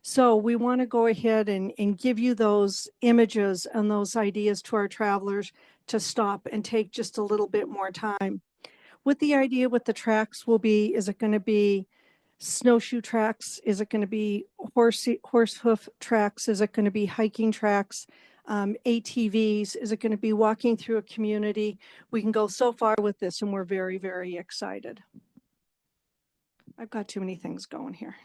So we want to go ahead and give you those images and those ideas to our travelers to stop and take just a little bit more time. What the idea with the tracks will be, is it going to be snowshoe tracks? Is it going to be horse hoof tracks? Is it going to be hiking tracks? ATVs? Is it going to be walking through a community? We can go so far with this and we're very, very excited. I've got too many things going here.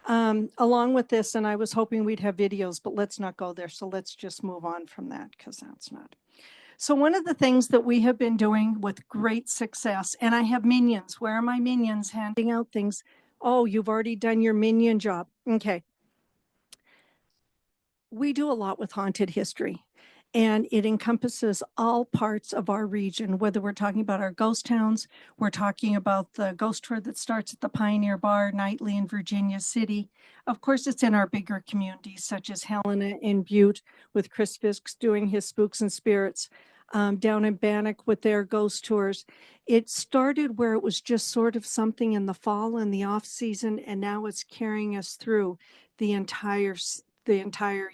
Along with this, and I was hoping we'd have videos, but let's not go there. So let's just move on from that because that's not. So one of the things that we have been doing with great success, and I have minions. Where are my minions handing out things? Oh, you've already done your minion job. Okay. We do a lot with haunted history, and it encompasses all parts of our region, whether we're talking about our ghost towns, we're talking about the ghost tour that starts at the Pioneer Bar nightly in Virginia City. Of course, it's in our bigger communities such as Helena and Butte with Chris Fisk doing his Spooks and Spirits, down in Bannock with their ghost tours. It started where it was just sort of something in the fall and the off season, and now it's carrying us through the entire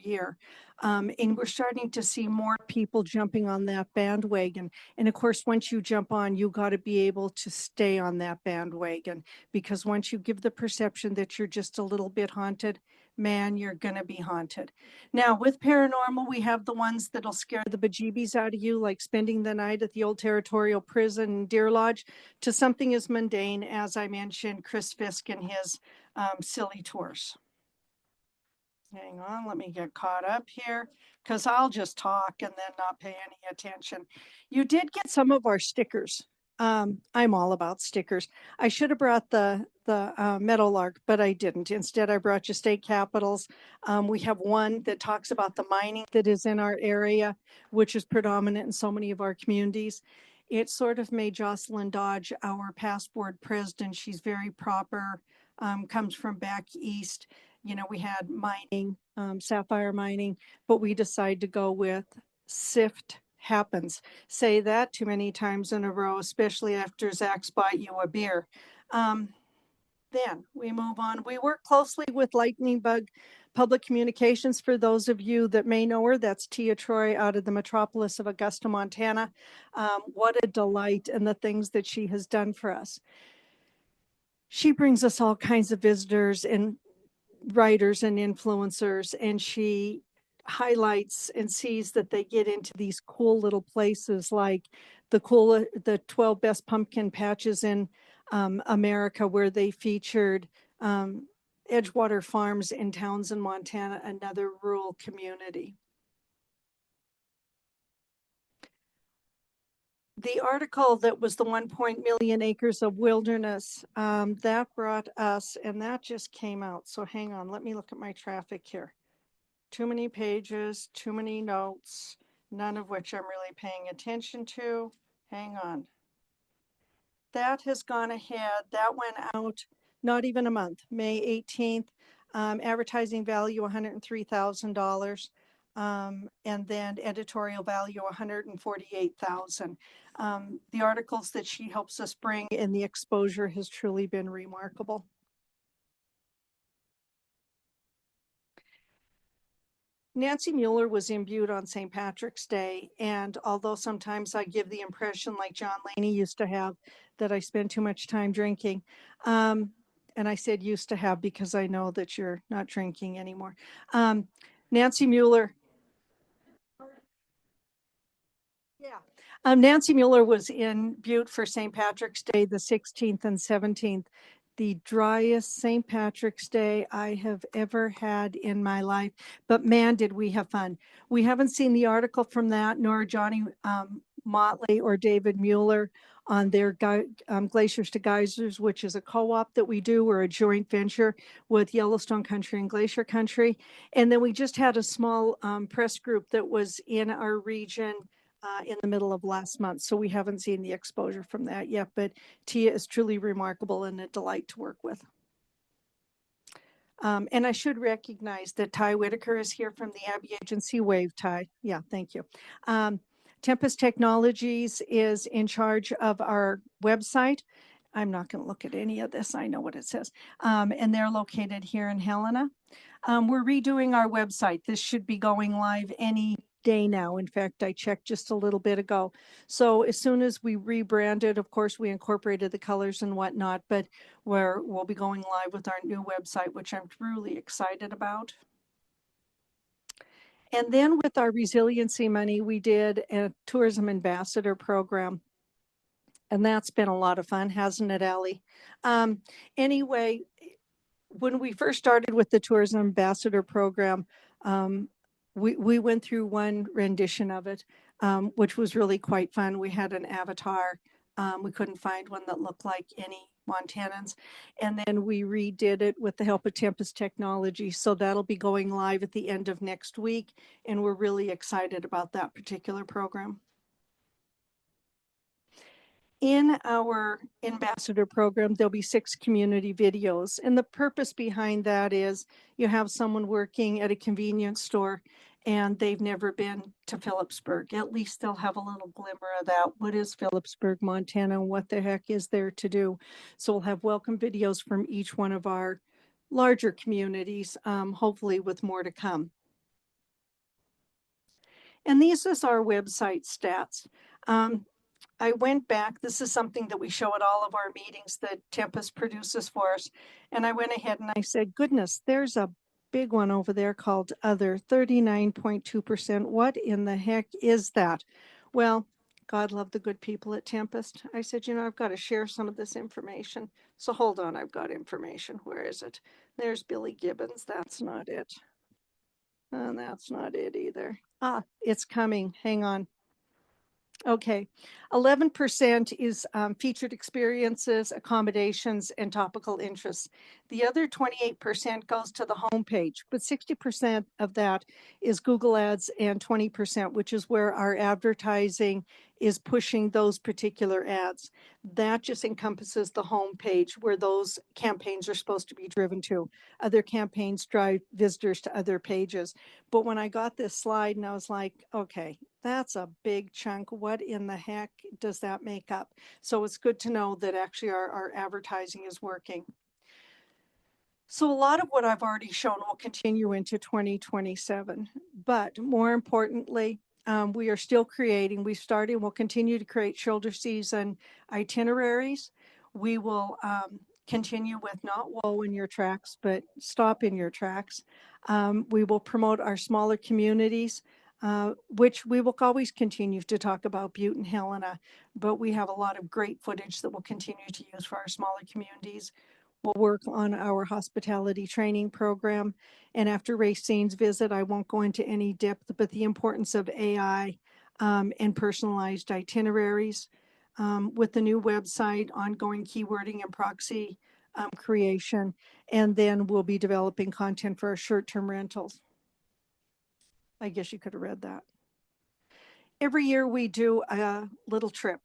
year. And we're starting to see more people jumping on that bandwagon. And of course, once you jump on, you got to be able to stay on that bandwagon, because once you give the perception that you're just a little bit haunted, man, you're going to be haunted. Now, with paranormal, we have the ones that'll scare the bejeebies out of you, like spending the night at the old Territorial Prison in Deer Lodge, to something as mundane as I mentioned, Chris Fisk and his silly tours. Hang on, let me get caught up here because I'll just talk and then not pay any attention. You did get some of our stickers. I'm all about stickers. I should have brought the Meadowlark, but I didn't. Instead, I brought you state capitals. We have one that talks about the mining that is in our area, which is predominant in so many of our communities. It sort of made Jocelyn Dodge our past board president. She's very proper, comes from back east. You know, we had mining, sapphire mining, but we decided to go with SIFT happens. Say that too many times in a row, especially after Zach's bought you a beer. Then we move on. We work closely with Lightning Bug Public Communications. For those of you that may know her, that's Tia Troy out of the metropolis of Augusta, Montana. What a delight, and the things that she has done for us. She brings us all kinds of visitors and writers and influencers, and she highlights and sees that they get into these cool little places like the 12 best pumpkin patches in America, where they featured Edgewater Farms in Townsend, Montana, another rural community. The article that was the 1 million acres of wilderness, that brought us, and that just came out. So hang on, let me look at my traffic here. Too many pages, too many notes, none of which I'm really paying attention to. Hang on. That has gone ahead. That went out not even a month, May 18th. Advertising value, $103,000. And then editorial value, $148,000. The articles that she helps us bring and the exposure has truly been remarkable. Nancy Mueller was imbued on St. Patrick's Day, and although sometimes I give the impression, like John Laney used to have, that I spend too much time drinking, and I said used to have because I know that you're not drinking anymore. Nancy Mueller. Nancy Mueller was in Butte for St. Patrick's Day, the 16th and 17th. The driest St. Patrick's Day I have ever had in my life. But man, did we have fun. We haven't seen the article from that, nor Johnny Motley or David Mueller on their Glaciers to Geysers, which is a co-op that we do, or a joint venture with Yellowstone Country and Glacier Country. And then we just had a small press group that was in our region in the middle of last month. So we haven't seen the exposure from that yet, but Tia is truly remarkable and a delight to work with. And I should recognize that Ty Whitaker is here from the Abbey Agency. Wave, Ty. Yeah, thank you. Tempest Technologies is in charge of our website. I'm not going to look at any of this. I know what it says. And they're located here in Helena. We're redoing our website. This should be going live any day now. In fact, I checked just a little bit ago. So as soon as we rebranded, of course, we incorporated the colors and whatnot, but we'll be going live with our new website, which I'm truly excited about. And then with our resiliency money, we did a tourism ambassador program. And that's been a lot of fun, hasn't it, Allie? Anyway, when we first started with the tourism ambassador program, we went through one rendition of it, which was really quite fun. We had an avatar. We couldn't find one that looked like any Montanans. And then we redid it with the help of Tempest Technology. So that'll be going live at the end of next week. And we're really excited about that particular program. In our ambassador program, there'll be 6 community videos. And the purpose behind that is you have someone working at a convenience store and they've never been to Phillipsburg. At least they'll have a little glimmer of that. What is Phillipsburg, Montana? And what the heck is there to do? So we'll have welcome videos from each one of our larger communities, hopefully with more to come. And these is our website stats. I went back, this is something that we show at all of our meetings that Tempest produces for us. And I went ahead and I said, goodness, there's a big one over there called Other, 39.2%. What in the heck is that? Well, God love the good people at Tempest. I said, you know, I've got to share some of this information. So hold on, I've got information. Where is it? There's Billy Gibbons. That's not it. And that's not it either. Ah, it's coming. Hang on. Okay, 11% is featured experiences, accommodations, and topical interests. The other 28% goes to the homepage, but 60% of that is Google Ads and 20%, which is where our advertising is pushing those particular ads. That just encompasses the homepage where those campaigns are supposed to be driven to. Other campaigns drive visitors to other pages. But when I got this slide and I was like, okay, that's a big chunk. What in the heck does that make up? So it's good to know that actually our advertising is working. So a lot of what I've already shown will continue into 2027. But more importantly, we are still creating, we'll continue to create shoulder season itineraries. We will continue with not whoa in your tracks, but stop in your tracks. We will promote our smaller communities, which we will always continue to talk about Butte and Helena, but we have a lot of great footage that we'll continue to use for our smaller communities. We'll work on our hospitality training program. And after Racine's visit, I won't go into any depth, but the importance of AI and personalized itineraries. With the new website, ongoing keywording and proxy creation. And then we'll be developing content for our short-term rentals. I guess you could have read that. Every year we do a little trip.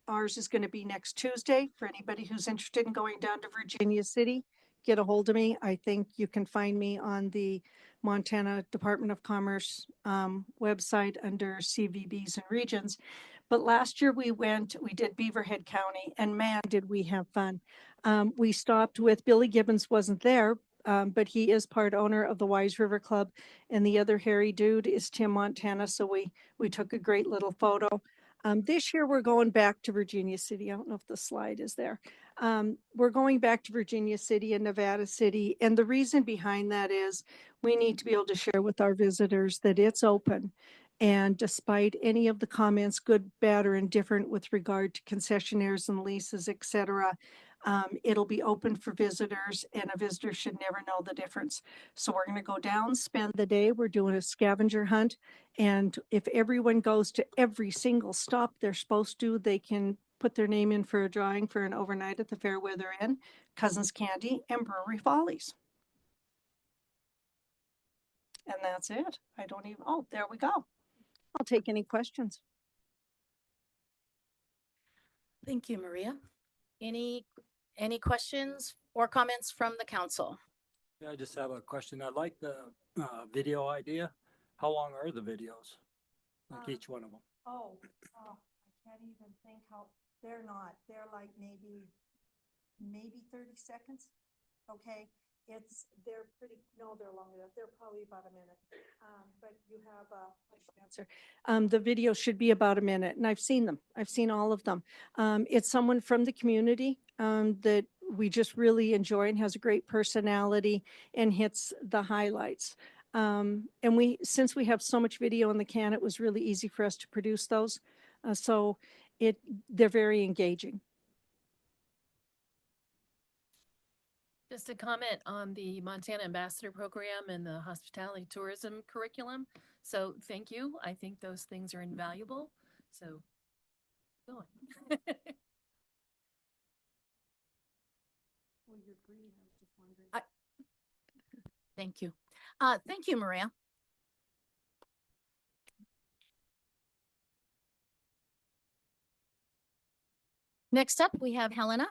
Ours is going to be next Tuesday for anybody who's interested in going down to Virginia City. get a hold of me, I think you can find me on the Montana Department of Commerce website under CVBs and regions. But last year we did Beaverhead County, and man, did we have fun. We stopped with Billy Gibbons, wasn't there, but he is part owner of the Wise River Club, and the other hairy dude is Tim Montana. So we took a great little photo. This year we're going back to Virginia City. I don't know if the slide is there. We're going back to Virginia City and Nevada City. And the reason behind that is we need to be able to share with our visitors that it's open. And despite any of the comments, good, bad, or indifferent with regard to concessionaires and leases, et cetera, it'll be open for visitors, and a visitor should never know the difference. So we're going to go down, spend the day. We're doing a scavenger hunt. And if everyone goes to every single stop they're supposed to, they can put their name in for a drawing for an overnight at the Fairweather Inn, Cousins Candy, and Brewery Follies. And that's it. I don't even, oh, there we go. I'll take any questions. Thank you, Maria. Any questions or comments from the council? Yeah, I just have a question. I like the video idea. How long are the videos? Like each one of them? Oh, I can't even think how, they're not. They're like maybe 30 seconds. Okay. They're pretty, no, they're long enough. They're probably about a minute. But you have a answer. The video should be about a minute, and I've seen them. I've seen all of them. It's someone from the community that we just really enjoy and has a great personality and hits the highlights. And since we have so much video in the can, it was really easy for us to produce those. So they're very engaging. Just a comment on the Montana Ambassador Program and the hospitality tourism curriculum. So thank you. I think those things are invaluable. So go on. Thank you. Thank you, Maria. Next up, we have Helena.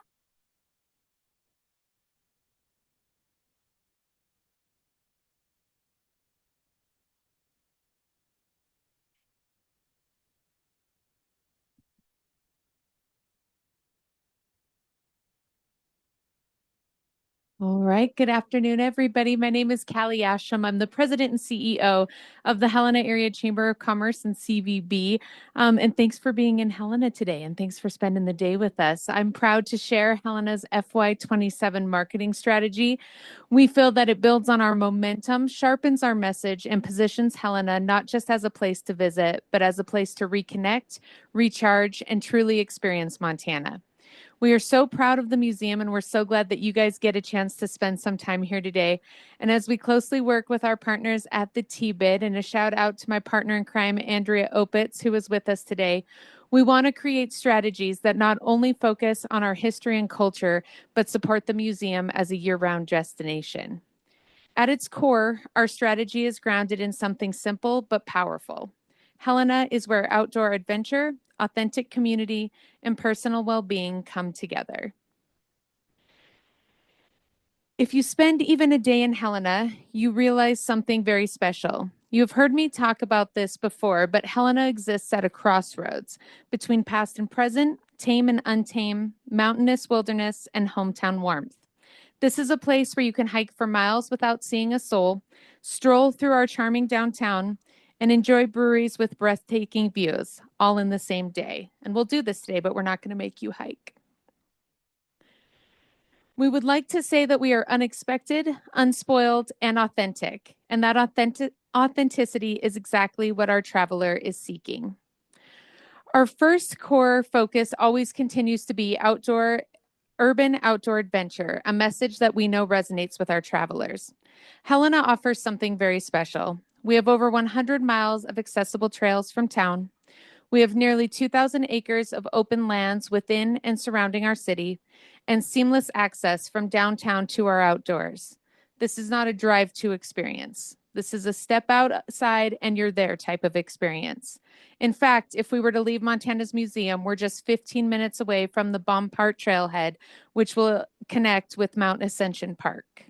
All right. Good afternoon, everybody. My name is Callie Asham. I'm the president and CEO of the Helena Area Chamber of Commerce and CVB. And thanks for being in Helena today. And thanks for spending the day with us. I'm proud to share Helena's FY27 marketing strategy. We feel that it builds on our momentum, sharpens our message, and positions Helena not just as a place to visit, but as a place to reconnect, recharge, and truly experience Montana. We are so proud of the museum, and we're so glad that you guys get a chance to spend some time here today. And as we closely work with our partners at the TBID, and a shout out to my partner in crime, Andrea Opitz, who is with us today, we want to create strategies that not only focus on our history and culture, but support the museum as a year-round destination. At its core, our strategy is grounded in something simple but powerful. Helena is where outdoor adventure, authentic community, and personal well-being come together. If you spend even a day in Helena, you realize something very special. You have heard me talk about this before, but Helena exists at a crossroads between past and present, tame and untamed, mountainous wilderness, and hometown warmth. This is a place where you can hike for miles without seeing a soul, stroll through our charming downtown, and enjoy breweries with breathtaking views, all in the same day. And we'll do this today, but we're not going to make you hike. We would like to say that we are unexpected, unspoiled, and authentic. And that authenticity is exactly what our traveler is seeking. Our first core focus always continues to be urban outdoor adventure, a message that we know resonates with our travelers. Helena offers something very special. We have over 100 miles of accessible trails from town. We have nearly 2,000 acres of open lands within and surrounding our city, and seamless access from downtown to our outdoors. This is not a drive-to experience. This is a step outside and you're there type of experience. In fact, if we were to leave Montana's museum, we're just 15 minutes away from the Bompart Trailhead, which will connect with Mount Ascension Park.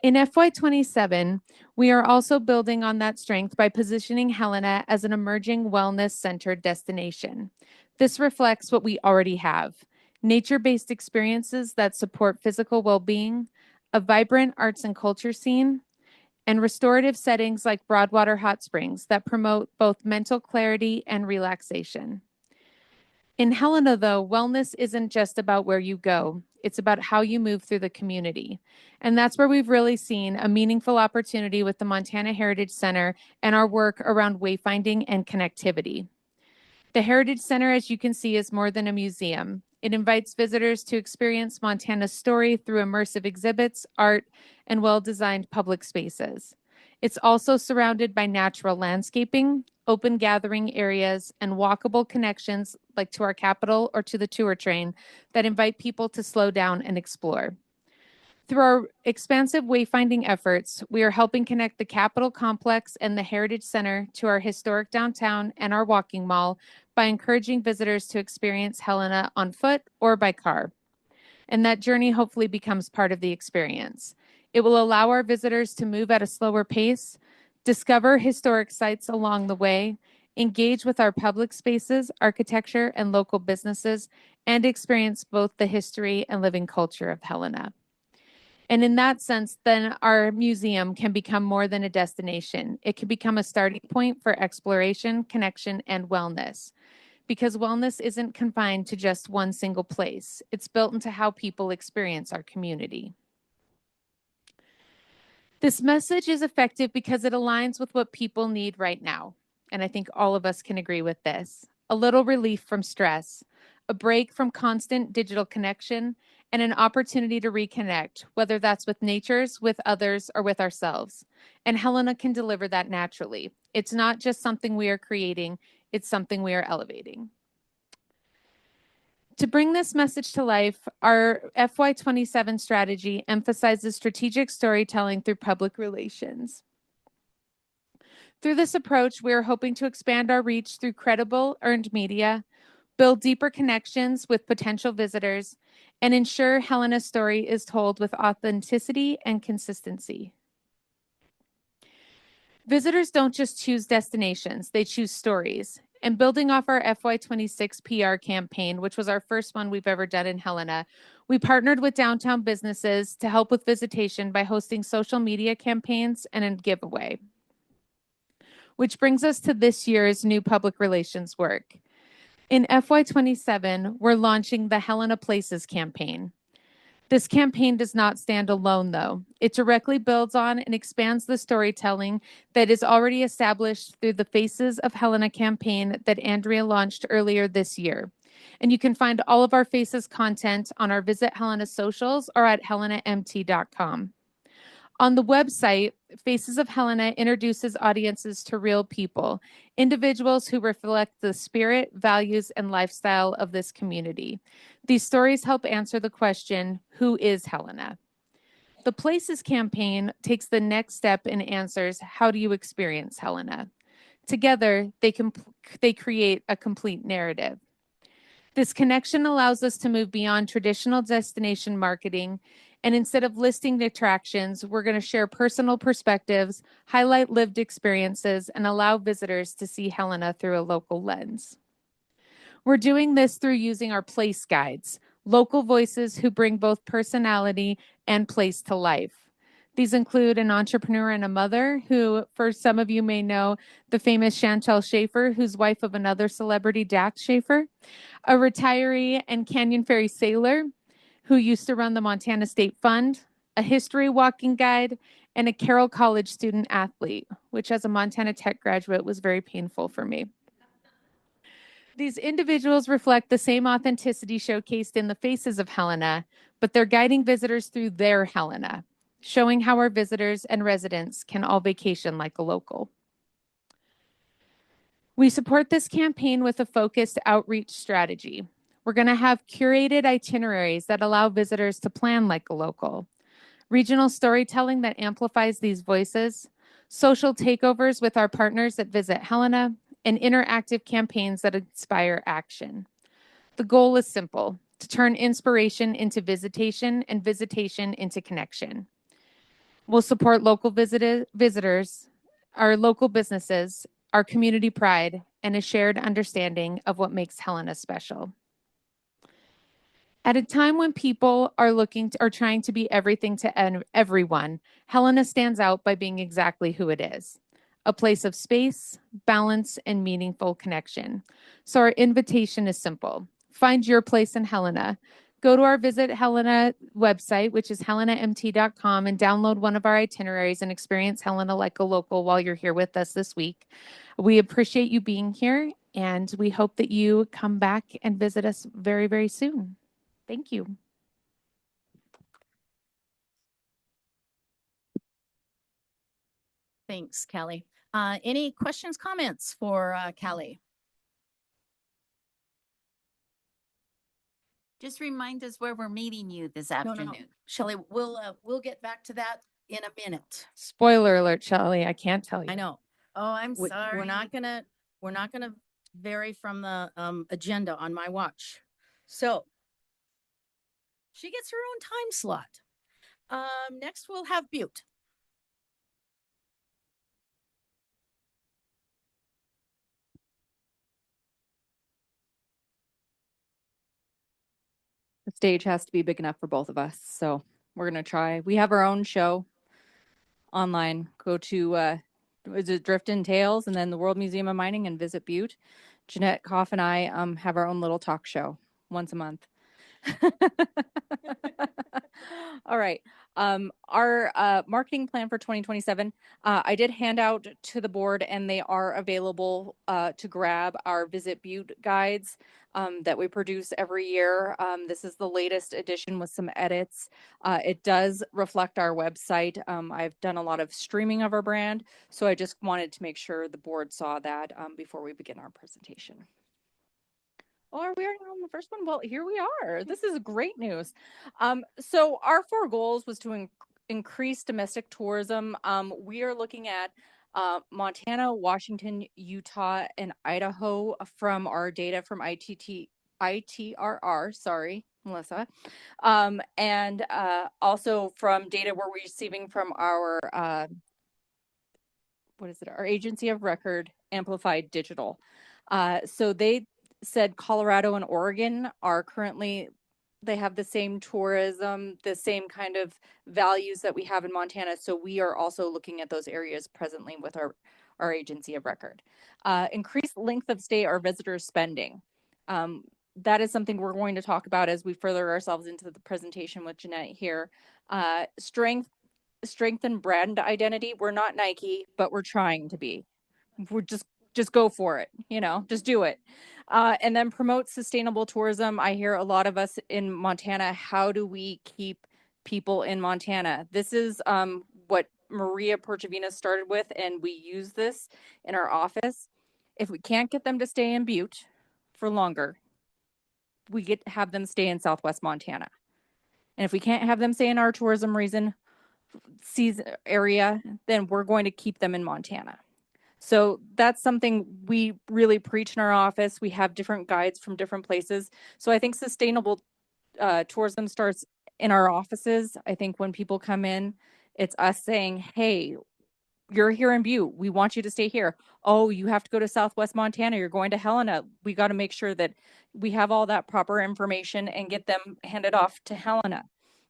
In FY27, we are also building on that strength by positioning Helena as an emerging wellness-centered destination. This reflects what we already have: nature-based experiences that support physical well-being, a vibrant arts and culture scene, and restorative settings like Broadwater Hot Springs that promote both mental clarity and relaxation. In Helena, though, wellness isn't just about where you go. It's about how you move through the community. And that's where we've really seen a meaningful opportunity with the Montana Heritage Center and our work around wayfinding and connectivity. The Heritage Center, as you can see, is more than a museum. It invites visitors to experience Montana's story through immersive exhibits, art, and well-designed public spaces. It's also surrounded by natural landscaping, open gathering areas, and walkable connections like to our Capitol or to the tour train that invite people to slow down and explore. Through our expansive wayfinding efforts, we are helping connect the Capitol complex and the Heritage Center to our historic downtown and our walking mall by encouraging visitors to experience Helena on foot or by car. And that journey hopefully becomes part of the experience. It will allow our visitors to move at a slower pace, discover historic sites along the way, engage with our public spaces, architecture, and local businesses, and experience both the history and living culture of Helena. And in that sense, then our museum can become more than a destination. It can become a starting point for exploration, connection, and wellness. Because wellness isn't confined to just one single place. It's built into how people experience our community. This message is effective because it aligns with what people need right now. And I think all of us can agree with this. A little relief from stress, a break from constant digital connection, and an opportunity to reconnect, whether that's with natures, with others, or with ourselves. And Helena can deliver that naturally. It's not just something we are creating, it's something we are elevating. To bring this message to life, our FY27 strategy emphasizes strategic storytelling through public relations. Through this approach, we are hoping to expand our reach through credible, earned media, build deeper connections with potential visitors, and ensure Helena's story is told with authenticity and consistency. Visitors don't just choose destinations, they choose stories. And building off our FY26 PR campaign, which was our first one we've ever done in Helena, we partnered with downtown businesses to help with visitation by hosting social media campaigns and a giveaway. Which brings us to this year's new public relations work. In FY27, we're launching the Helena Places campaign. This campaign does not stand alone, though. It directly builds on and expands the storytelling that is already established through the Faces of Helena campaign that Andrea launched earlier this year. And you can find all of our Faces content on our Visit Helena socials or at helenamt.com. On the website, Faces of Helena introduces audiences to real people, individuals who reflect the spirit, values, and lifestyle of this community. These stories help answer the question, who is Helena? The Places campaign takes the next step and answers, how do you experience Helena? Together, they create a complete narrative. This connection allows us to move beyond traditional destination marketing, and instead of listing the attractions, we're going to share personal perspectives, highlight lived experiences, and allow visitors to see Helena through a local lens. We're doing this through using our place guides, local voices who bring both personality and place to life. These include an entrepreneur and a mother who, for some of you may know, the famous Chantel Schaefer, who's wife of another celebrity, Dax Schaefer, a retiree and Canyon Ferry sailor who used to run the Montana State Fund, a history walking guide, and a Carroll College student athlete, which as a Montana Tech graduate was very painful for me. These individuals reflect the same authenticity showcased in the Faces of Helena, but they're guiding visitors through their Helena, showing how our visitors and residents can all vacation like a local. We support this campaign with a focused outreach strategy. We're going to have curated itineraries that allow visitors to plan like a local, regional storytelling that amplifies these voices, social takeovers with our partners at Visit Helena, and interactive campaigns that inspire action. The goal is simple, to turn inspiration into visitation and visitation into connection. We'll support local visitors, our local businesses, our community pride, and a shared understanding of what makes Helena special. At a time when people are trying to be everything to everyone, Helena stands out by being exactly who it is, a place of space, balance, and meaningful connection. So our invitation is simple. Find your place in Helena. Go to our Visit Helena website, which is helenamt.com, and download one of our itineraries and experience Helena like a local while you're here with us this week. We appreciate you being here, and we hope that you come back and visit us very, very soon. Thank you. Thanks, Callie. Any questions, comments for Callie? Just remind us where we're meeting you this No, afternoon. Shelley, we'll get back to that in a minute. Spoiler alert, Shelley, I can't tell you. I know. Oh, I'm sorry. We're not gonna vary from the agenda on my watch. So she gets her own time slot. Next we'll have Butte. The stage has to be big enough for both of us. So we're going to try. We have our own show online. Go to, is it Drift and Tales and then the World Museum of Mining and visit Butte. Jeanette Koff and I have our own little talk show once a month. All right. Our marketing plan for 2027, I did hand out to the board and they are available to grab our Visit Butte guides that we produce every year. This is the latest edition with some edits. It does reflect our website. I've done a lot of streaming of our brand, so I just wanted to make sure the board saw that before we begin our presentation. Oh, are we already on the first one? Well, here we are. This is great news. So our 4 goals was to increase domestic tourism. We are looking at Montana, Washington, Utah, and Idaho from our data from ITRR, sorry, Melissa. And also from data we're receiving from our, our agency of record, Amplified Digital. So they said Colorado and Oregon are currently, they have the same tourism, the same kind of values that we have in Montana. So we are also looking at those areas presently with our agency of record. Increased length of stay or visitor spending. That is something we're going to talk about as we further ourselves into the presentation with Jeanette here. Strengthen brand identity. We're not Nike, but we're trying to be. We're just go for it, just do it. And then promote sustainable tourism. I hear a lot of us in Montana, how do we keep people in Montana? This is what Maria Porchavina started with, and we use this in our office. If we can't get them to stay in Butte for longer, we have them stay in Southwest Montana. And if we can't have them stay in our tourism season area, then we're going to keep them in Montana. So that's something we really preach in our office. We have different guides from different places. So I think sustainable tourism starts in our offices. I think when people come in, it's us saying, hey, you're here in Butte. We want you to stay here. Oh, you have to go to Southwest Montana. You're going to Helena. We got to make sure that we have all that proper information and get them handed off to Helena.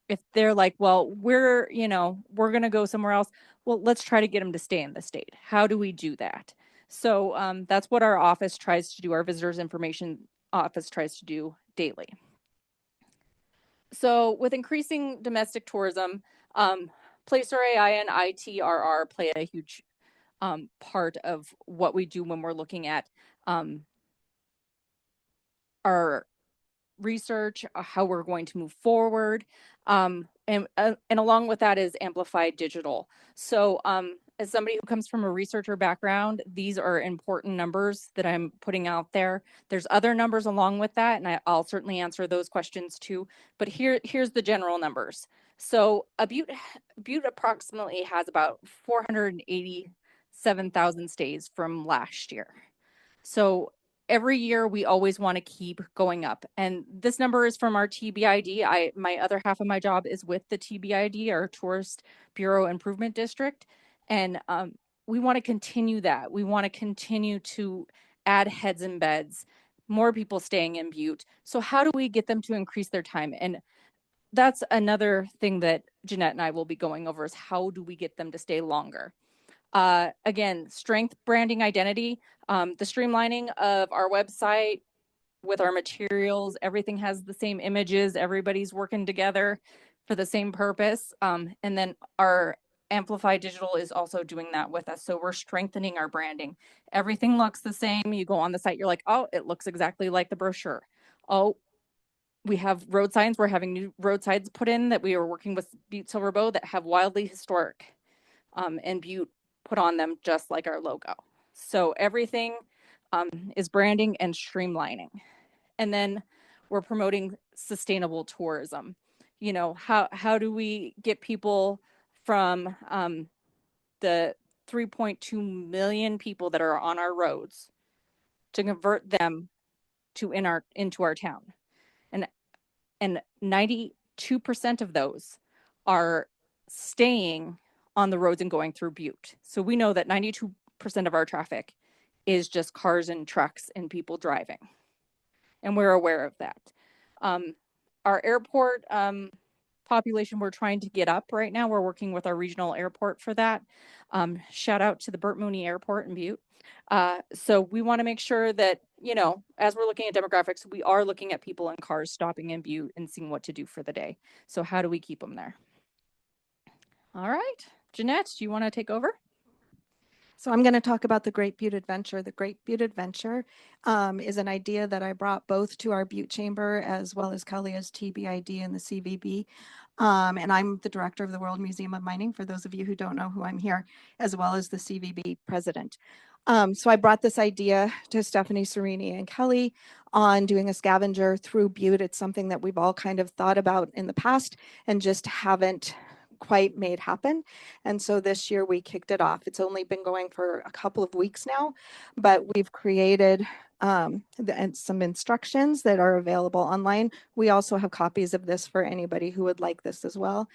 If they're like, well, we're going to go somewhere else. Well, let's try to get them to stay in the state. How do we do that? So that's what our office tries to do. Our visitors information office tries to do daily. So with increasing domestic tourism, Placer AI and ITRR play a huge part of what we do when we're looking at our research, how we're going to move forward. And along with that is Amplified Digital. So as somebody who comes from a researcher background, these are important numbers that I'm putting out there. There's other numbers along with that, and I'll certainly answer those questions too. But here's the general numbers. So Butte approximately has about 487,000 stays from last year. So every year we always want to keep going up. And this number is from our TBID. My other half of my job is with the TBID, our Tourist Bureau Improvement District. And we want to continue that. We want to continue to add heads and beds, more people staying in Butte. So how do we get them to increase their time? And that's another thing that Jeanette and I will be going over, is how do we get them to stay longer? Again, strength, branding, identity, the streamlining of our website with our materials, everything has the same images, everybody's working together for the same purpose. And then our Amplify Digital is also doing that with us. So we're strengthening our branding. Everything looks the same. You go on the site, you're like, oh, it looks exactly like the brochure. Oh, we have road signs. We're having new road signs put in that we are working with Butte Silver Bow that have wildly historic and Butte put on them, just like our logo. So everything is branding and streamlining. And then we're promoting sustainable tourism. You know, how do we get people from the 3.2 million people that are on our roads to convert them to into our town? And 92% of those are staying on the roads and going through Butte. So we know that 92% of our traffic is just cars and trucks and people driving. And we're aware of that. Our airport population, we're trying to get up right now. We're working with our regional airport for that. Shout out to the Burt Mooney Airport in Butte. So we want to make sure that, you know, as we're looking at demographics, we are looking at people in cars stopping in Butte and seeing what to do for the day. So how do we keep them there? All right, Jeanette, do you want to take over? So I'm going to talk about the Great Butte Adventure. The Great Butte Adventure is an idea that I brought both to our Butte Chamber as well as Kalia's TBID and the CVB. And I'm the director of the World Museum of Mining, for those of you who don't know who I'm here, as well as the CVB president. So I brought this idea to Stephanie Serini and Kelly on doing a scavenger through Butte. It's something that we've all kind of thought about in the past and just haven't quite made happen. And so this year we kicked it off. It's only been going for a couple of weeks now, but we've created some instructions that are available online. We also have copies of this for anybody who would like this as well.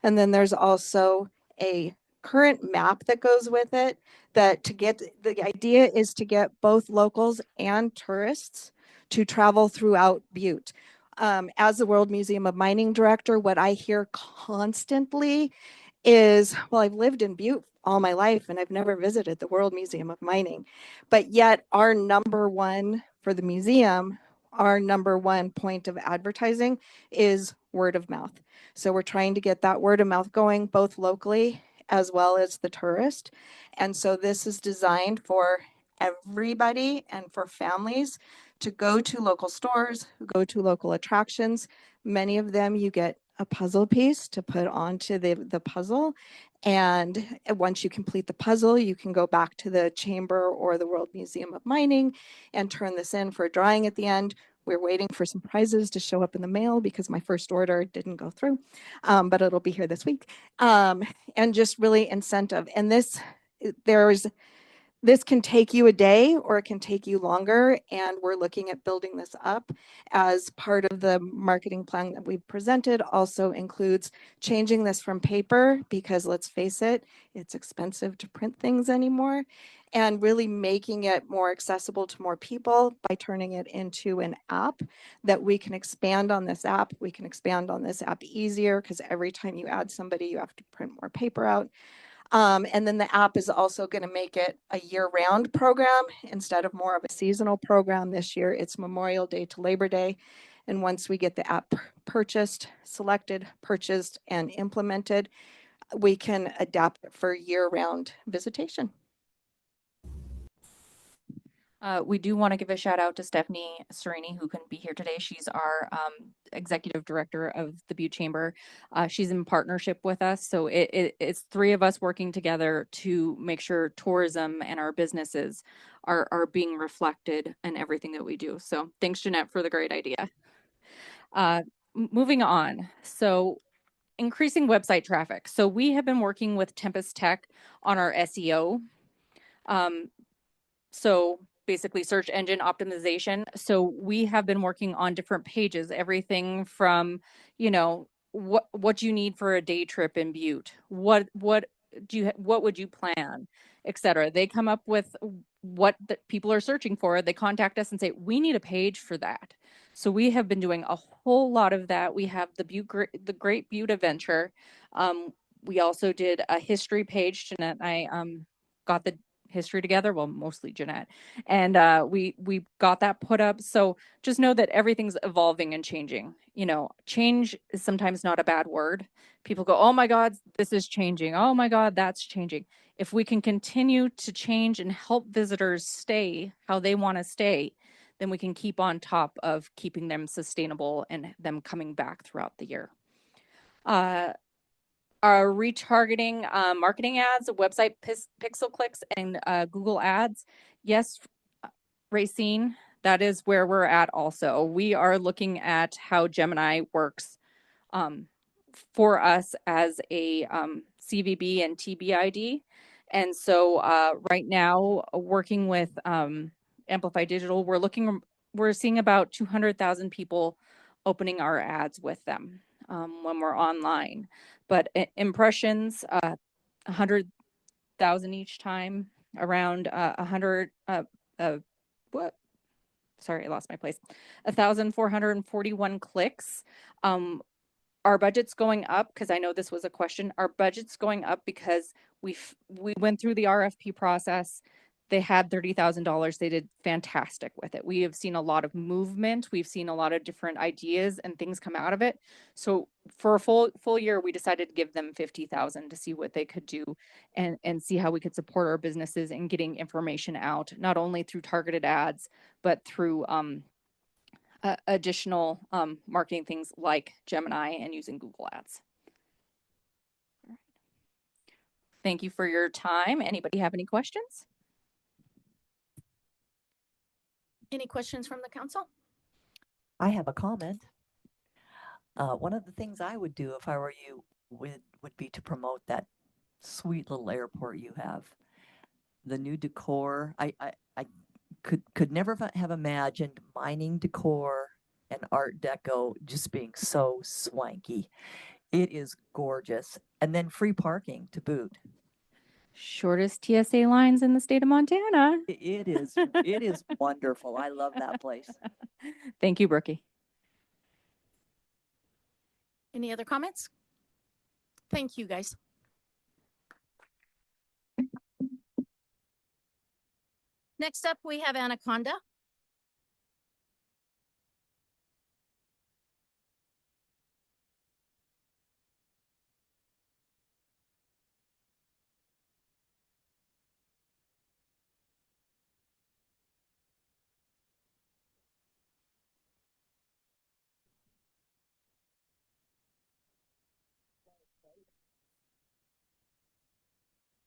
And then there's also a current map that goes with it, that the idea is to get both locals and tourists to travel throughout Butte. As the World Museum of Mining director, what I hear constantly is, well, I've lived in Butte all my life and I've never visited the World Museum of Mining. But yet our number one for the museum, our number one point of advertising is word of mouth. So we're trying to get that word of mouth going both locally as well as the tourist. And so this is designed for everybody and for families to go to local stores, go to local attractions. Many of them you get a puzzle piece to put onto the puzzle. And once you complete the puzzle, you can go back to the chamber or the World Museum of Mining and turn this in for a drawing at the end. We're waiting for some prizes to show up in the mail because my first order didn't go through, but it'll be here this week. And just really incentive. And this can take you a day or it can take you longer. And we're looking at building this up as part of the marketing plan that we've presented. Also includes changing this from paper, because let's face it, it's expensive to print things anymore, and really making it more accessible to more people by turning it into an app that we can expand on this app. We can expand on this app easier, because every time you add somebody, you have to print more paper out. And then the app is also going to make it a year-round program instead of more of a seasonal program. This year, it's Memorial Day to Labor Day. And once we get the app selected, purchased, and implemented, we can adapt it for year-round visitation. We do want to give a shout out to Stephanie Serini, who couldn't be here today. She's our executive director of the Butte Chamber. She's in partnership with us. So it's three of us working together to make sure tourism and our businesses are being reflected in everything that we do. So thanks, Jeanette, for the great idea. Moving on. So increasing website traffic. So we have been working with Tempest Tech on our SEO. So basically search engine optimization. So we have been working on different pages, everything from, you know, what you need for a day trip in Butte, what what would you plan, etc. They come up with what the people are searching for. They contact us and say, we need a page for that. So we have been doing a whole lot of that. We have the Great Butte Adventure. We also did a history page. Jeanette and I got the history together, well, mostly Jeanette, and we got that put up. So just know that everything's evolving and changing. You know, change is sometimes not a bad word. People go, oh my God, this is changing, oh my God, that's changing. If we can continue to change and help visitors stay how they want to stay, then we can keep on top of keeping them sustainable and them coming back throughout the year. Our retargeting marketing ads, website pixel clicks, and Google ads. Yes, Racine, that is where we're at also. We are looking at how Gemini works for us as a CVB and TBID. And so right now, working with Amplify Digital, we're seeing about 200,000 people opening our ads with them when we're online. But impressions, 100,000 each time, around 100, what? Sorry, I lost my place. 1,441 clicks. Our budget's going up because I know this was a question. Our budget's going up because we went through the RFP process. They had $30,000. They did fantastic with it. We have seen a lot of movement. We've seen a lot of different ideas and things come out of it. So for a full year, we decided to give them $50,000 to see what they could do and see how we could support our businesses in getting information out, not only through targeted ads, but through additional marketing things like Gemini and using Google Ads. Thank you for your time. Anybody have any questions? Any questions from the council? I have a comment. One of the things I would do if I were you would be to promote that sweet little airport you have. The new decor. I could never have imagined mining decor and Art Deco just being so swanky. It is gorgeous. And then free parking to boot. Shortest TSA lines in the state of Montana. It is wonderful. I love that place. Thank you, Brookie. Any other comments? Thank you, guys. Next up, we have Anaconda.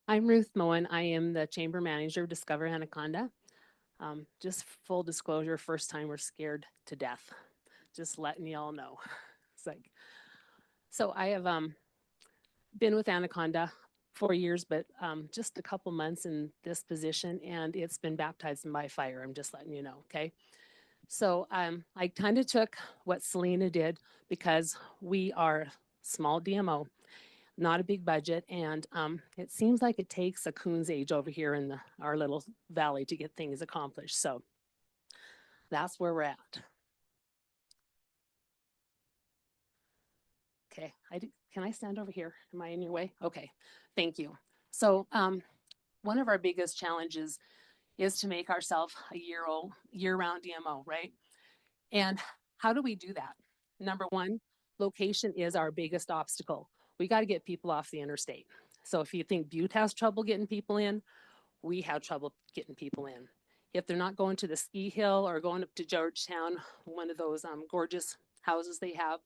I'm Ruth Moen. I am the chamber manager of Discover Anaconda. Just full disclosure, first time we're scared to death. Just letting y'all know. It's like, so I have been with Anaconda 4 years, but just a couple months in this position, and it's been baptized by fire. I'm just letting you know, okay? So I kind of took what Selena did because we are small DMO, not a big budget, and it seems like it takes a coon's age over here in our little valley to get things accomplished. So that's where we're at. Okay, can I stand over here? Am I in your way? Okay, thank you. So one of our biggest challenges is to make ourselves a year-round DMO, right? And how do we do that? Number one, location is our biggest obstacle. We got to get people off the interstate. So if you think Butte has trouble getting people in, we have trouble getting people in. If they're not going to the ski hill or going up to Georgetown, one of those gorgeous houses they have,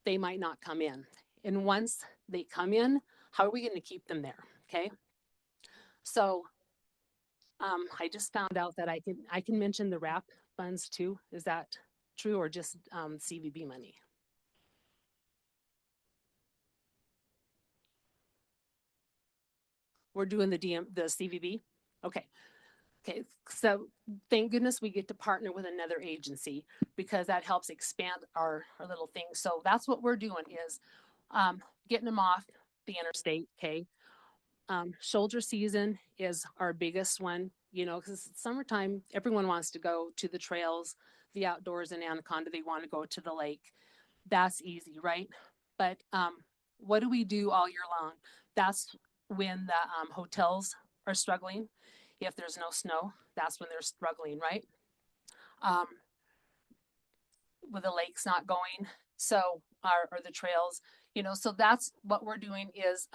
they might not come in. And once they come in, how are we going to keep them there? Okay. So I just found out that I can mention the RAP funds too. Is that true, or just CVB money? We're doing the CVB. Okay. Okay, so thank goodness we get to partner with another agency because that helps expand our little thing. So that's what we're doing is getting them off the interstate. Okay. Shoulder season is our biggest one, you know, because it's summertime, everyone wants to go to the trails, the outdoors in Anaconda, they want to go to the lake. That's easy, right? But what do we do all year long? That's when the hotels are struggling. If there's no snow, that's when they're struggling, right? With the lakes not going, so or the trails, you know, so that's what we're doing is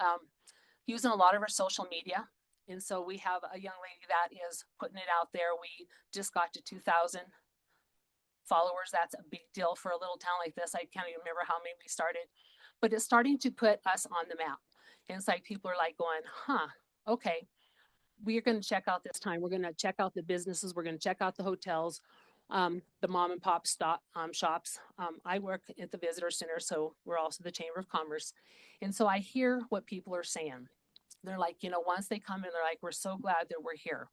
using a lot of our social media. And so we have a young lady that is putting it out there. We just got to 2,000 followers. That's a big deal for a little town like this. I can't even remember how many we started, but it's starting to put us on the map. And it's like people are like going, huh, okay, we're going to check out this time. We're going to check out the businesses. We're going to check out the hotels, the mom and pop shops. I work at the visitor center, so we're also the Chamber of Commerce. And so I hear what people are saying. They're like, you know, once they come in, they're like, we're so glad that we're here.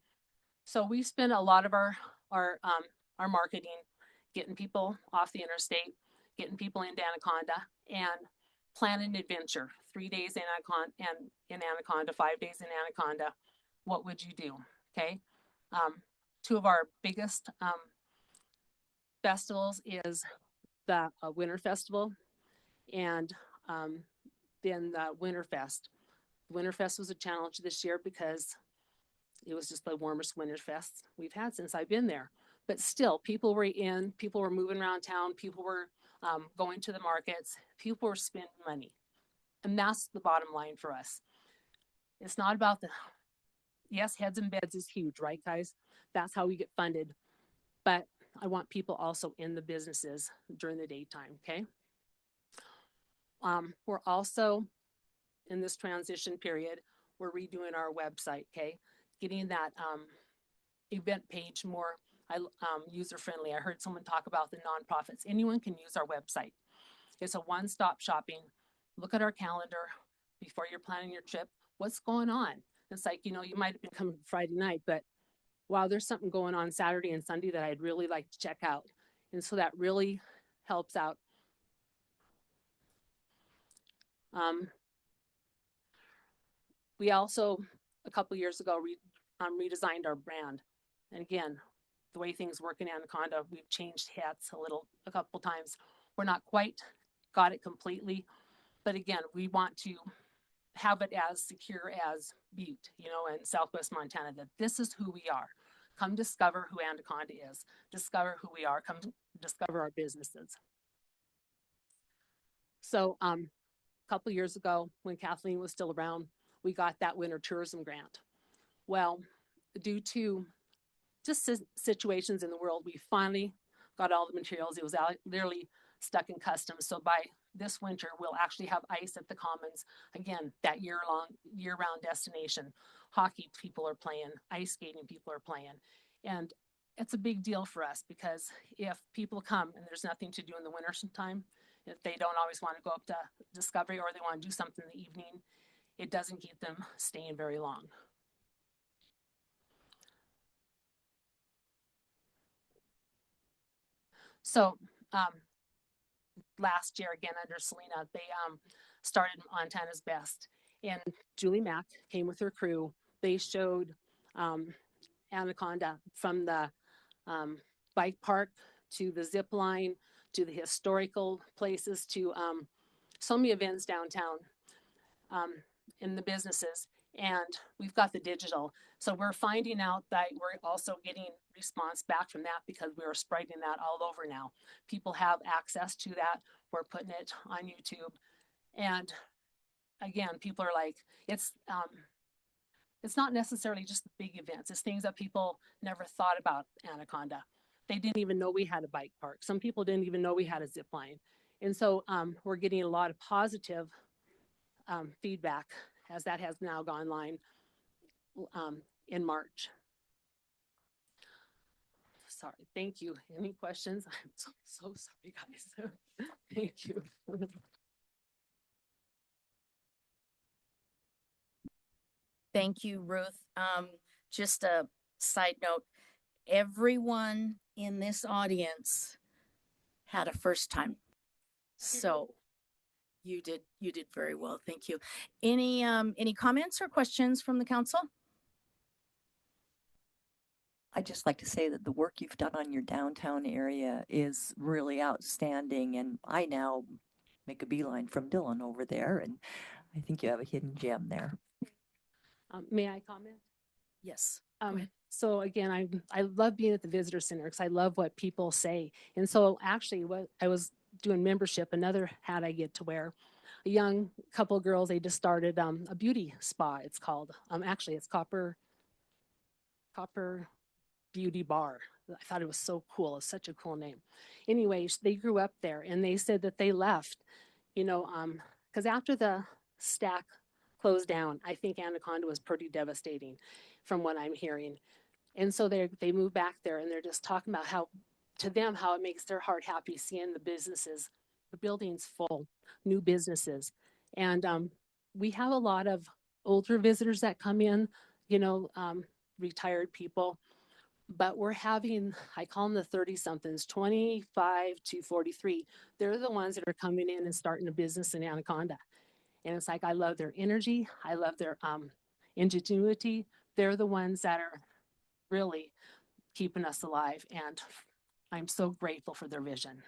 So we spend a lot of our marketing getting people off the interstate, getting people into Anaconda, and plan an adventure. 3 days in Anaconda, 5 days in Anaconda. What would you do? Okay. Two of our biggest festivals is the Winter Festival and then the Winterfest. Winterfest was a challenge this year because it was just the warmest Winterfest we've had since I've been there. But still, people were moving around town, people were going to the markets, people were spending money. And that's the bottom line for us. It's not about yes, heads and beds is huge, right, guys? That's how we get funded. But I want people also in the businesses during the daytime, okay? We're also in this transition period, we're redoing our website, okay? Getting that event page more user-friendly. I heard someone talk about the nonprofits. Anyone can use our website. It's a one-stop shopping. Look at our calendar before you're planning your trip. What's going on? It's like, you know, you might have been coming Friday night, but wow, there's something going on Saturday and Sunday that I'd really like to check out. And so that really helps out. We also, a couple years ago, redesigned our brand. And again, the way things work in Anaconda, we've changed hats a couple times. We're not quite got it completely, but again, we want to have it as secure as Butte, you know, in Southwest Montana, that this is who we are. Come discover who Anaconda is. Discover who we are. Come discover our businesses. So a couple years ago, when Kathleen was still around, we got that winter tourism grant. Well, due to just situations in the world, we finally got all the materials. It was literally stuck in customs. So by this winter, we'll actually have ice at the Commons. Again, that year-round destination. Hockey people are playing, ice skating people are playing. And it's a big deal for us because if people come and there's nothing to do in the winter time, if they don't always want to go up to Discovery or they want to do something in the evening, it doesn't keep them staying very long. So last year, again, under Selena, they started Montana's Best. And Julie Mack came with her crew. They showed Anaconda from the bike park to the zip line to the historical places to so many events downtown in the businesses. And we've got the digital. So we're finding out that we're also getting response back from that because we're spreading that all over now. People have access to that. We're putting it on YouTube. And again, people are like, it's not necessarily just the big events. It's things that people never thought about Anaconda. They didn't even know we had a bike park. Some people didn't even know we had a zip line. And so we're getting a lot of positive feedback as that has now gone live in March. Sorry, thank you. Any questions? I'm so sorry, guys. Thank you. Thank you, Ruth. Just a Side note, everyone in this audience had a first time. So you did very well. Thank you. Any comments or questions from the council? I'd just like to say that the work you've done on your downtown area is really outstanding. And I now make a beeline from Dillon over there, and I think you have a hidden gem there. May I comment? Yes. So again, I love being at the visitor center because I love what people say. And so actually what I was doing membership, another hat I get to wear. A young couple of girls, they just started a beauty spa, it's called. Actually it's Copper Beauty Bar. I thought it was so cool. It's such a cool name. Anyways, they grew up there and they said that they left, because after the Stack closed down, I think Anaconda was pretty devastating from what I'm hearing. And so they moved back there and they're just talking about how it makes their heart happy seeing the businesses, the buildings full, new businesses. And we have a lot of older visitors that come in, retired people. But we're having, I call them the 30-somethings, 25 to 43. They're the ones that are coming in and starting a business in Anaconda. And it's like, I love their energy. I love their ingenuity. They're the ones that are really keeping us alive. And I'm so grateful for their vision.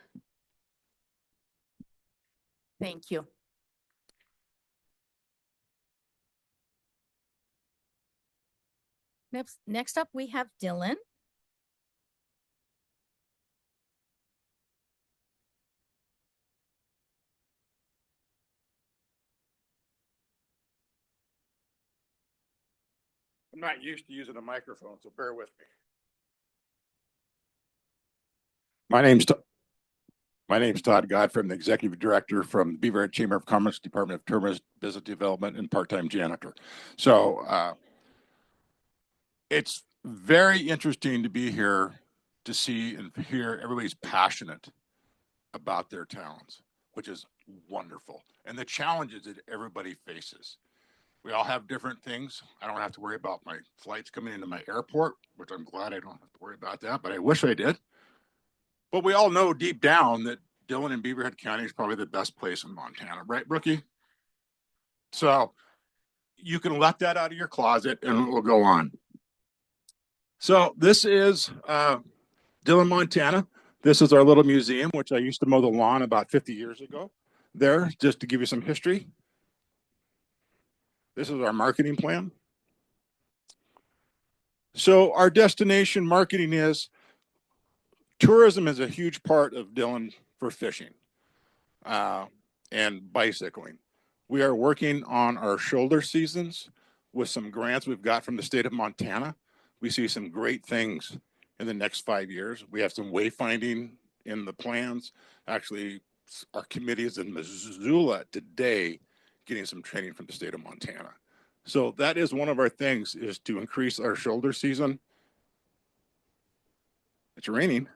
Thank you. Next up, we have Dillon. I'm not used to using a microphone, so bear with me. My name's Todd Godfrey. I'm the executive director from Beaverhead Chamber of Commerce, Department of Tourism, Business Development, and part-time janitor. So it's very interesting to be here to see and hear everybody's passionate about their towns, which is wonderful, and the challenges that everybody faces. We all have different things. I don't have to worry about my flights coming into my airport, which I'm glad I don't have to worry about that, but I wish I did. But we all know deep down that Dillon and Beaverhead County is probably the best place in Montana, right, Brookie? So you can let that out of your closet and we'll go on. So this is Dillon, Montana. This is our little museum, which I used to mow the lawn about 50 years ago. There, just to give you some history. This is our marketing plan. So our destination marketing is, tourism is a huge part of Dillon for fishing and bicycling. We are working on our shoulder seasons with some grants we've got from the state of Montana. We see some great things in the next 5 years. We have some wayfinding in the plans. Actually, our committee is in Missoula today getting some training from the state of Montana. So that is one of our things, is to increase our shoulder season. It's raining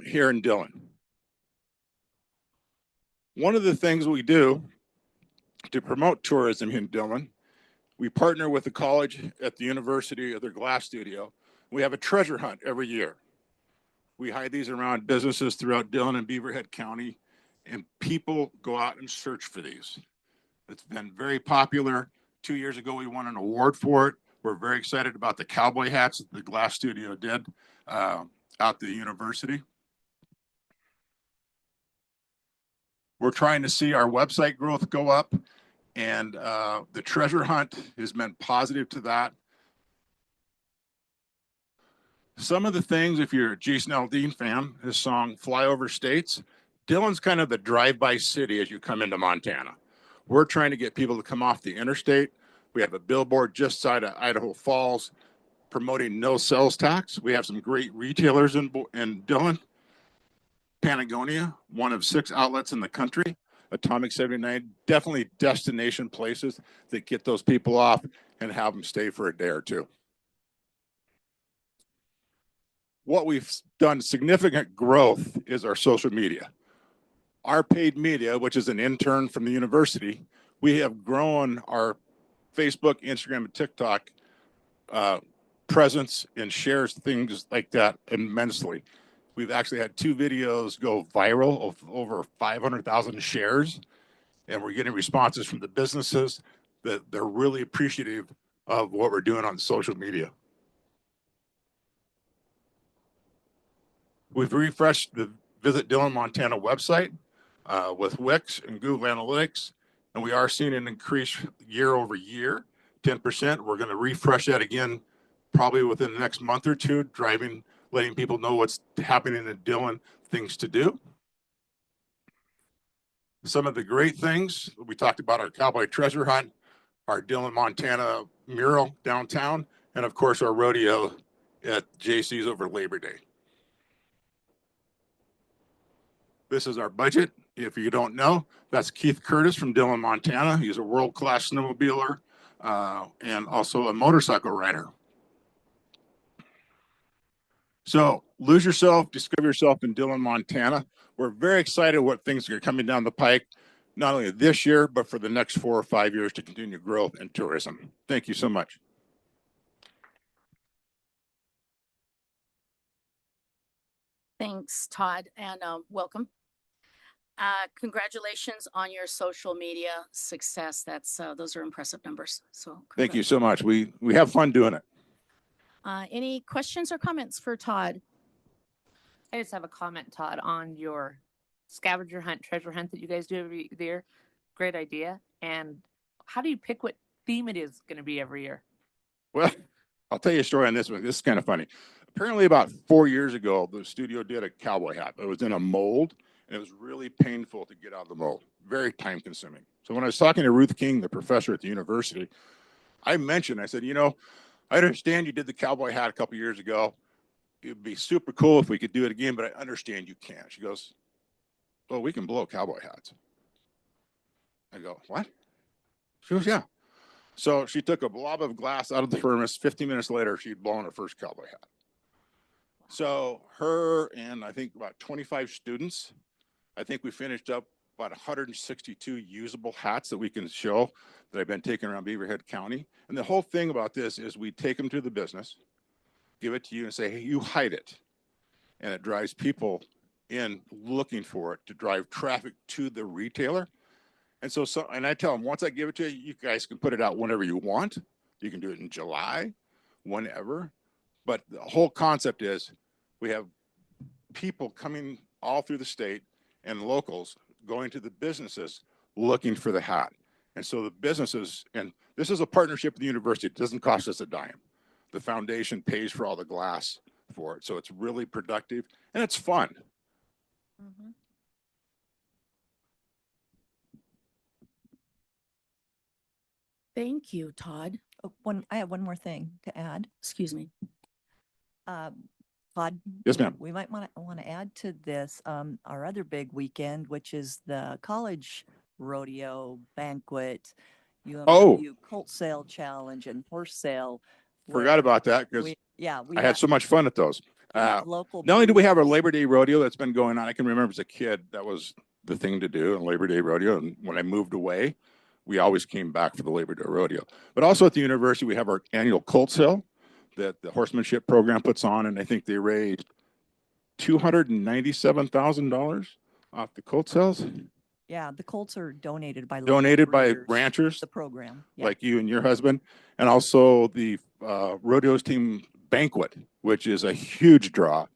here in Dillon. One of the things we do to promote tourism in Dillon, we partner with the college at the university of their glass studio. We have a treasure hunt every year. We hide these around businesses throughout Dillon and Beaverhead County, and people go out and search for these. It's been very popular. 2 years ago, we won an award for it. We're very excited about the cowboy hats that the glass studio did out the university. We're trying to see our website growth go up, and the treasure hunt has been positive to that. Some of the things, if you're a Jason Aldean fan, his song Flyover States, Dillon's kind of the drive-by city as you come into Montana. We're trying to get people to come off the interstate. We have a billboard just side of Idaho Falls promoting no sales tax. We have some great retailers in Dillon. Patagonia, one of 6 outlets in the country. Atomic 79, definitely destination places that get those people off and have them stay for a day or two. What we've done significant growth is our social media. Our paid media, which is an intern from the university, we have grown our Facebook, Instagram, and TikTok presence and shares things like that immensely. We've actually had 2 videos go viral of over 500,000 shares, and we're getting responses from the businesses that they're really appreciative of what we're doing on social media. We've refreshed the Visit Dillon, Montana website with Wix and Google Analytics, and we are seeing an increase year over year, 10%. We're going to refresh that again probably within the next month or two, letting people know what's happening in Dillon, things to do. Some of the great things, we talked about our cowboy treasure hunt, our Dillon, Montana mural downtown, and of course our rodeo at JC's over Labor Day. This is our budget. If you don't know, that's Keith Curtis from Dillon, Montana. He's a world-class snowmobiler and also a motorcycle rider. So lose yourself, discover yourself in Dillon, Montana. We're very excited what things are coming down the pike, not only this year, but for the next 4 or 5 years to continue growth in tourism. Thank you so much. Thanks, Todd, and welcome. Congratulations on your social media success. Those are impressive numbers. So thank you so much. We have fun doing it. Any questions or comments for Todd? I just have a comment, Todd, on your scavenger hunt, treasure hunt that you guys do every year. Great idea. And how do you pick what theme it is going to be every year? Well, I'll tell you a story on this one. This is kind of funny. Apparently about 4 years ago, the studio did a cowboy hat. It was in a mold, and it was really painful to get out of the mold. Very time consuming. So when I was talking to Ruth King, the professor at the university, I said, you know, I understand you did the cowboy hat a couple years ago. It'd be super cool if we could do it again, but I understand you can't. She goes, well, we can blow cowboy hats. I go, what? She goes, yeah. So she took a blob of glass out of the furnace. 15 minutes later, she'd blown her first cowboy hat. So her and I think about 25 students, I think we finished up about 162 usable hats that we can show that I've been taking around Beaverhead County. And the whole thing about this is we take them to the business, give it to you and say, hey, you hide it. And it drives people in looking for it to drive traffic to the retailer. And and I tell them, once I give it to you, you guys can put it out whenever you want. You can do it in July, whenever. But the whole concept is we have people coming all through the state and locals going to the businesses looking for the hat. And so the businesses, and this is a partnership with the university. It doesn't cost us a dime. The foundation pays for all the glass for it. So it's really productive and it's fun. Mm-hmm. Thank you, Todd. Oh, I have one more thing to add. Excuse me. Todd? Yes, ma'am. We might want to add to this our other big weekend, which is the college rodeo banquet, UMW Colt Sale Challenge and Horse Sale. Forgot about that because I had so much fun at those. Local not only do we have our Labor Day rodeo that's been going on, I can remember as a kid, that was the thing to do in Labor Day rodeo. And when I moved away, we always came back for the Labor Day rodeo. But also at the university, we have our annual Colt Sale that the horsemanship program puts on. And I think they raised $297,000 off the Colt sales. Yeah, the colts are donated by ranchers, the program, like you and your husband, and also the rodeos team banquet, which is a huge draw.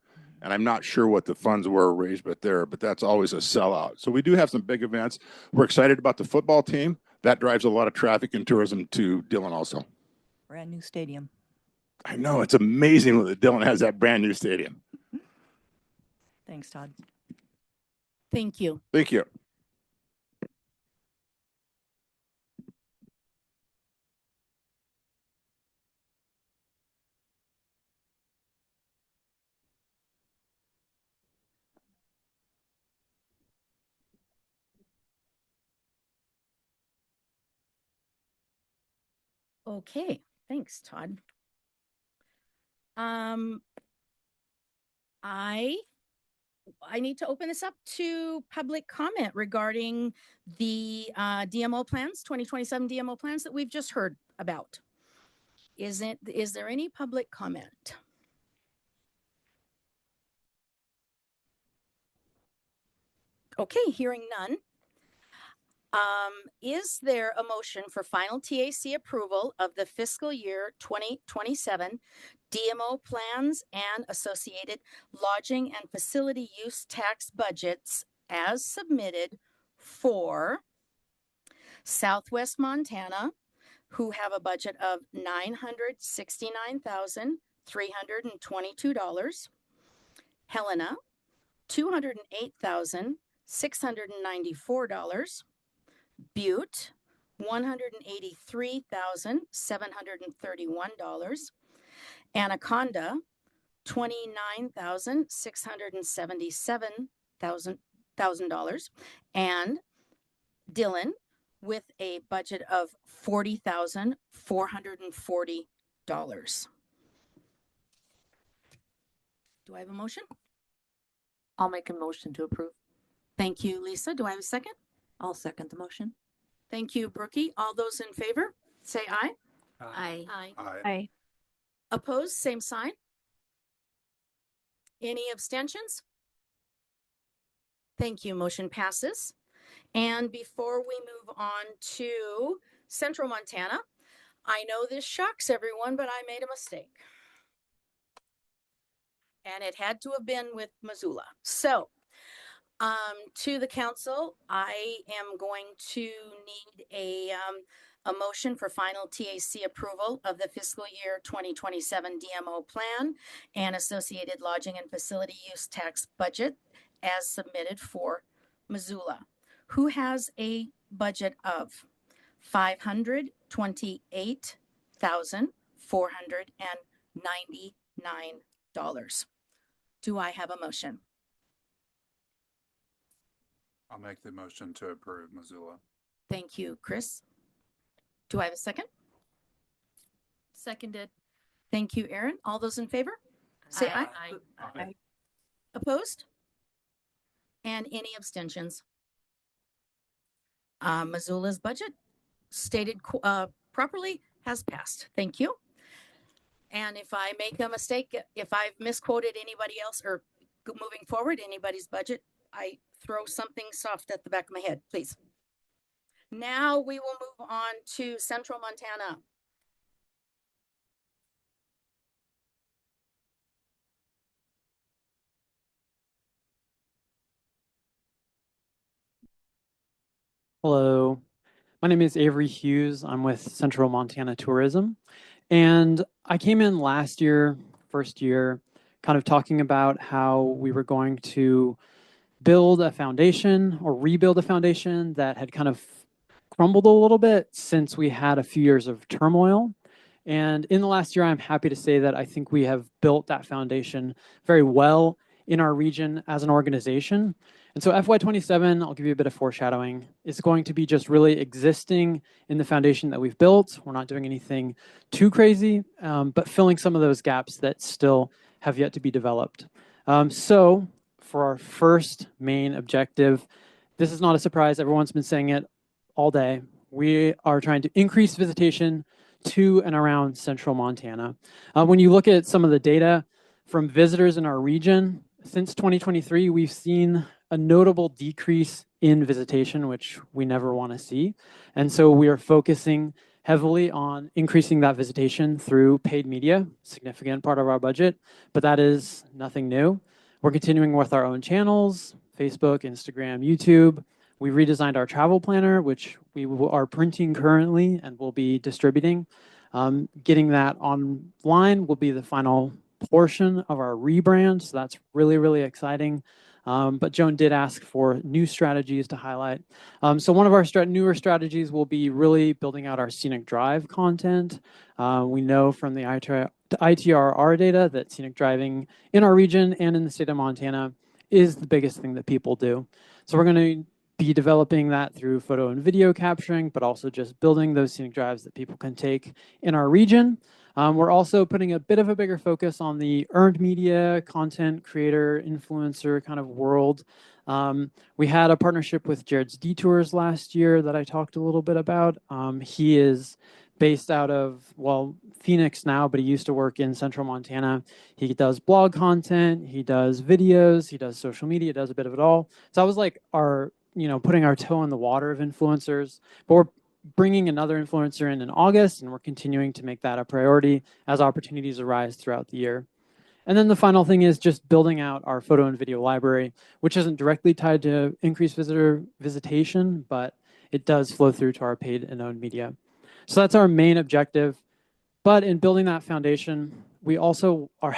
And I'm not sure what the funds were raised, but that's always a sellout. So we do have some big events. We're excited about the football team. That drives a lot of traffic and tourism to Dillon also. Brand new stadium. I know, it's amazing that Dillon has that brand new stadium. Thanks, Todd. Thank you. Thank you. Okay, thanks, Todd. I need to open this up to public comment regarding the DMO plans, 2027 DMO plans that we've just heard about. Is there any public comment? Okay, hearing none. Is there a motion for final TAC approval of the fiscal year 2027 DMO plans and associated lodging and facility use tax budgets as submitted for Southwest Montana, who have a budget of $969,322, Helena, $208,694, Butte, $183,731, Anaconda, $29,677,000, and Dillon with a budget of $40,440. Do I have a motion? I'll make a motion to approve. Thank you, Lisa. Do I have a second? I'll second the motion. Thank you, Brookie. All those in favor, say aye. Aye. Aye. Opposed, same sign. Any abstentions? Thank you. Motion passes. And before we move on to Central Montana, I know this shocks everyone, but I made a mistake. And it had to have been with Missoula. So, to the council, I am going to need a motion for final TAC approval of the fiscal year 2027 DMO plan and associated lodging and facility use tax budget as submitted for Missoula, who has a budget of $528,499. Do I have a motion? I'll make the motion to approve Missoula. Thank you, Chris. Do I have a second? Seconded. Thank you, Aaron. All those in favor? Say aye. Aye. Opposed? And any abstentions? Missoula's budget stated properly has passed. Thank you. And if I make a mistake, if I've misquoted anybody else or moving forward, anybody's budget, I throw something soft at the back of my head, please. Now we will move on to Central Montana. Hello, my name is Avery Hughes. I'm with Central Montana Tourism. And I came in last year, first year, kind of talking about how we were going to build a foundation or rebuild a foundation that had kind of crumbled a little bit since we had a few years of turmoil. And in the last year, I'm happy to say that I think we have built that foundation very well in our region as an organization. And so FY27, I'll give you a bit of foreshadowing, is going to be just really existing in the foundation that we've built. We're not doing anything too crazy, but filling some of those gaps that still have yet to be developed. So for our first main objective, this is not a surprise. Everyone's been saying it all day. We are trying to increase visitation to and around Central Montana. When you look at some of the data from visitors in our region, since 2023, we've seen a notable decrease in visitation, which we never want to see. And so we are focusing heavily on increasing that visitation through paid media, significant part of our budget, but that is nothing new. We're continuing with our own channels, Facebook, Instagram, YouTube. We redesigned our travel planner, which we are printing currently and will be distributing. Getting that online will be the final portion of our rebrand, so that's really, really exciting. But Joan did ask for new strategies to highlight. So one of our newer strategies will be really building out our scenic drive content. We know from the ITRR data that scenic driving in our region and in the state of Montana is the biggest thing that people do. So we're going to be developing that through photo and video capturing, but also just building those scenic drives that people can take in our region. We're also putting a bit of a bigger focus on the earned media, content creator, influencer kind of world. We had a partnership with Jared's Detours last year that I talked a little bit about. He is based out of, well, Phoenix now, but he used to work in Central Montana. He does blog content, he does videos, he does social media, does a bit of it all. So that was like our, putting our toe in the water of influencers. But we're bringing another influencer in August, and we're continuing to make that a priority as opportunities arise throughout the year. And then the final thing is just building out our photo and video library, which isn't directly tied to increased visitation, but it does flow through to our paid and owned media. So that's our main objective. But in building that foundation, we also are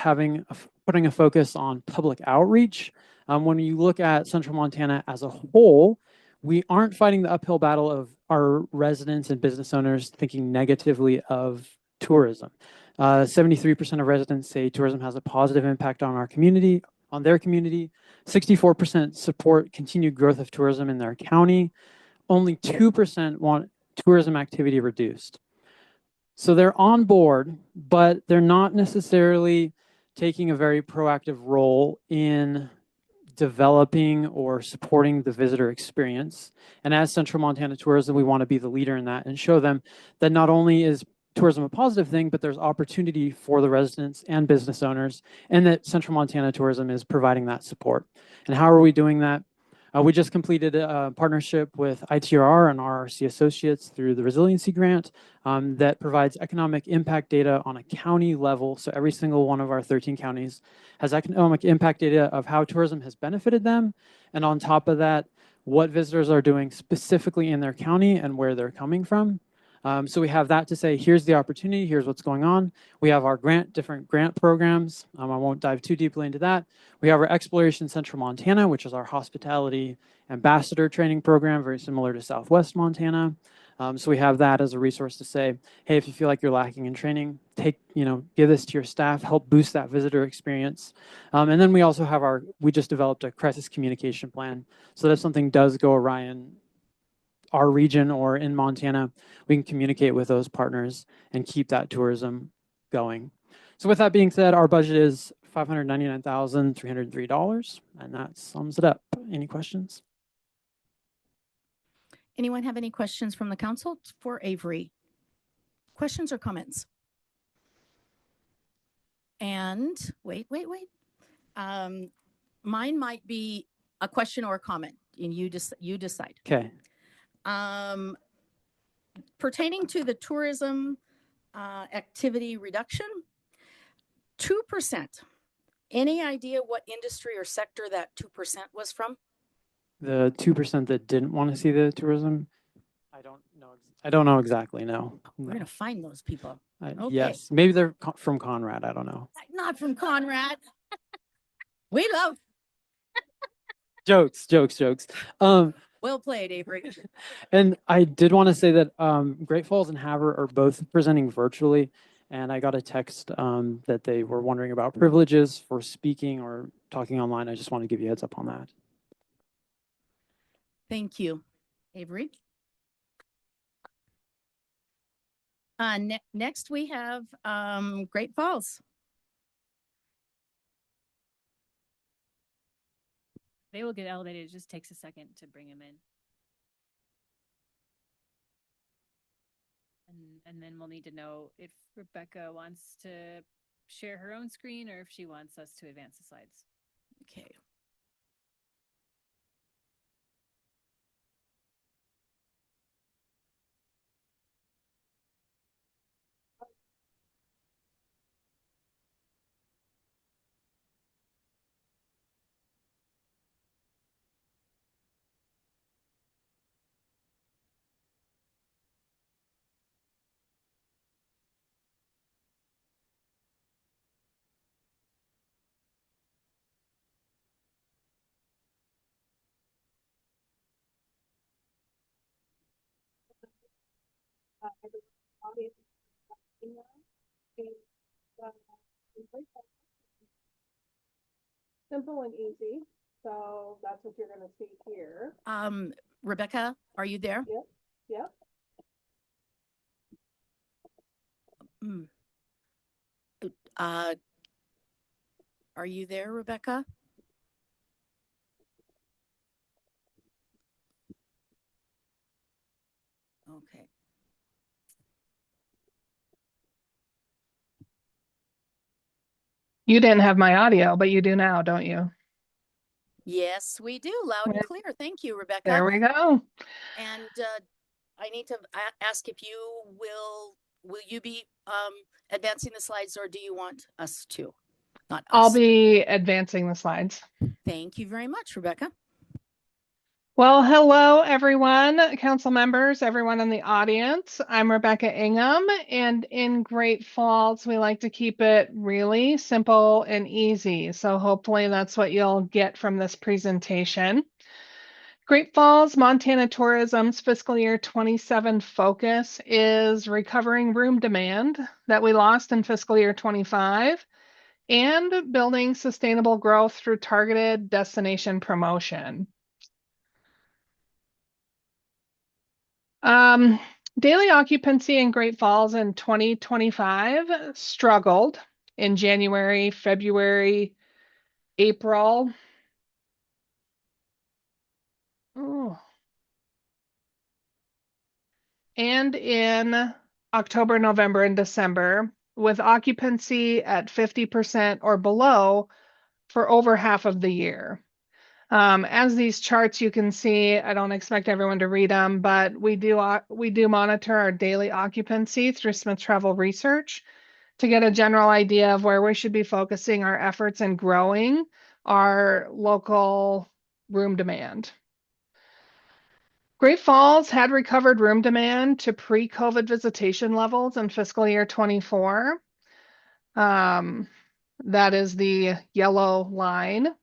putting a focus on public outreach. When you look at Central Montana as a whole, we aren't fighting the uphill battle of our residents and business owners thinking negatively of tourism. 73% of residents say tourism has a positive impact on our community, on their community. 64% support continued growth of tourism in their county. Only 2% want tourism activity reduced. So they're on board, but they're not necessarily taking a very proactive role in developing or supporting the visitor experience. And as Central Montana Tourism, we want to be the leader in that and show them that not only is tourism a positive thing, but there's opportunity for the residents and business owners, and that Central Montana Tourism is providing that support. And how are we doing that? We just completed a partnership with ITRR and RRC Associates through the Resiliency Grant that provides economic impact data on a county level. So every single one of our 13 counties has economic impact data of how tourism has benefited them. And on top of that, what visitors are doing specifically in their county and where they're coming from. So we have that to say, here's the opportunity, here's what's going on. We have our different grant programs. I won't dive too deeply into that. We have our Exploration Central Montana, which is our hospitality ambassador training program, very similar to Southwest Montana. So we have that as a resource to say, hey, if you feel like you're lacking in training, give this to your staff, help boost that visitor experience. And then we also have we just developed a crisis communication plan. So that if something does go awry in our region or in Montana, we can communicate with those partners and keep that tourism going. So with that being said, our budget is $599,303, and that sums it up. Any questions? Anyone have any questions from the council for Avery? Questions or comments? And wait. Mine might be a question or a comment, and you decide. Okay. Pertaining to the tourism activity reduction, 2%. Any idea what industry or sector that 2% was from? The 2% that didn't want to see the tourism, I don't know exactly, no. We're going to find those people. Okay. Yes, maybe they're from Conrad, I don't know. Not from Conrad. We love. Jokes. Well played, Avery. And I did want to say that Great Falls and Havre are both presenting virtually. And I got a text that they were wondering about privileges for speaking or talking online. I just want to give you a heads up on that. Thank you, Avery. Next we have Great Falls. They will get elevated. It just takes a second to bring them in. And then we'll need to know if Rebecca wants to share her own screen or if she wants us to advance the slides. Okay. Simple and easy. So that's what you're going to see here. Rebecca, are you there? Yep. Are you there, Rebecca? Okay. You didn't have my audio, but you do now, don't you? Yes, we do. Loud and clear. Thank you, Rebecca. There we go. And I need to ask if you will you be advancing the slides, or do you want us to? Not us. I'll be advancing the slides. Thank you very much, Rebecca. Well, hello, everyone, council members, everyone in the audience. I'm Rebecca Ingham, and in Great Falls, we like to keep it really simple and easy. So hopefully that's what you'll get from this presentation. Great Falls, Montana Tourism's fiscal year 27 focus is recovering room demand that we lost in fiscal year 25 and building sustainable growth through targeted destination promotion. Daily occupancy in Great Falls in 2025 struggled in January, February, April. And in October, November, and December, with occupancy at 50% or below for over half of the year. As these charts you can see, I don't expect everyone to read them, but we do monitor our daily occupancy through Smith Travel Research to get a general idea of where we should be focusing our efforts in growing our local room demand. Great Falls had recovered room demand to pre-COVID visitation levels in fiscal year 24. That is the yellow line.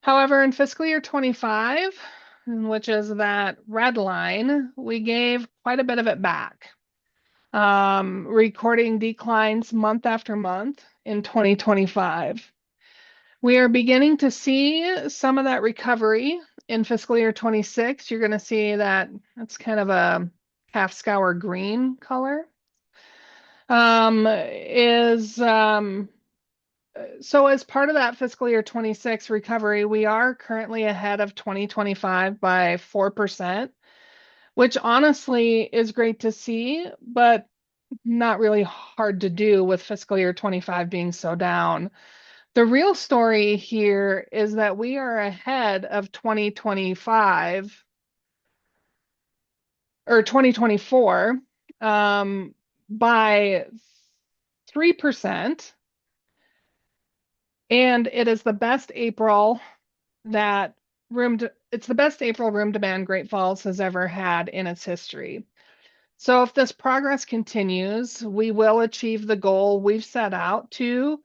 However, in fiscal year 25, which is that red line, we gave quite a bit of it back, recording declines month after month in 2025. We are beginning to see some of that recovery in fiscal year 26. You're going to see that it's kind of a half scour green color. So as part of that fiscal year 26 recovery, we are currently ahead of 2025 by 4%, which honestly is great to see, but not really hard to do with fiscal year 25 being so down. The real story here is that we are ahead of 2025 or 2024 by 3%. And it is the best April it's the best April room demand Great Falls has ever had in its history. So if this progress continues, we will achieve the goal we've set out to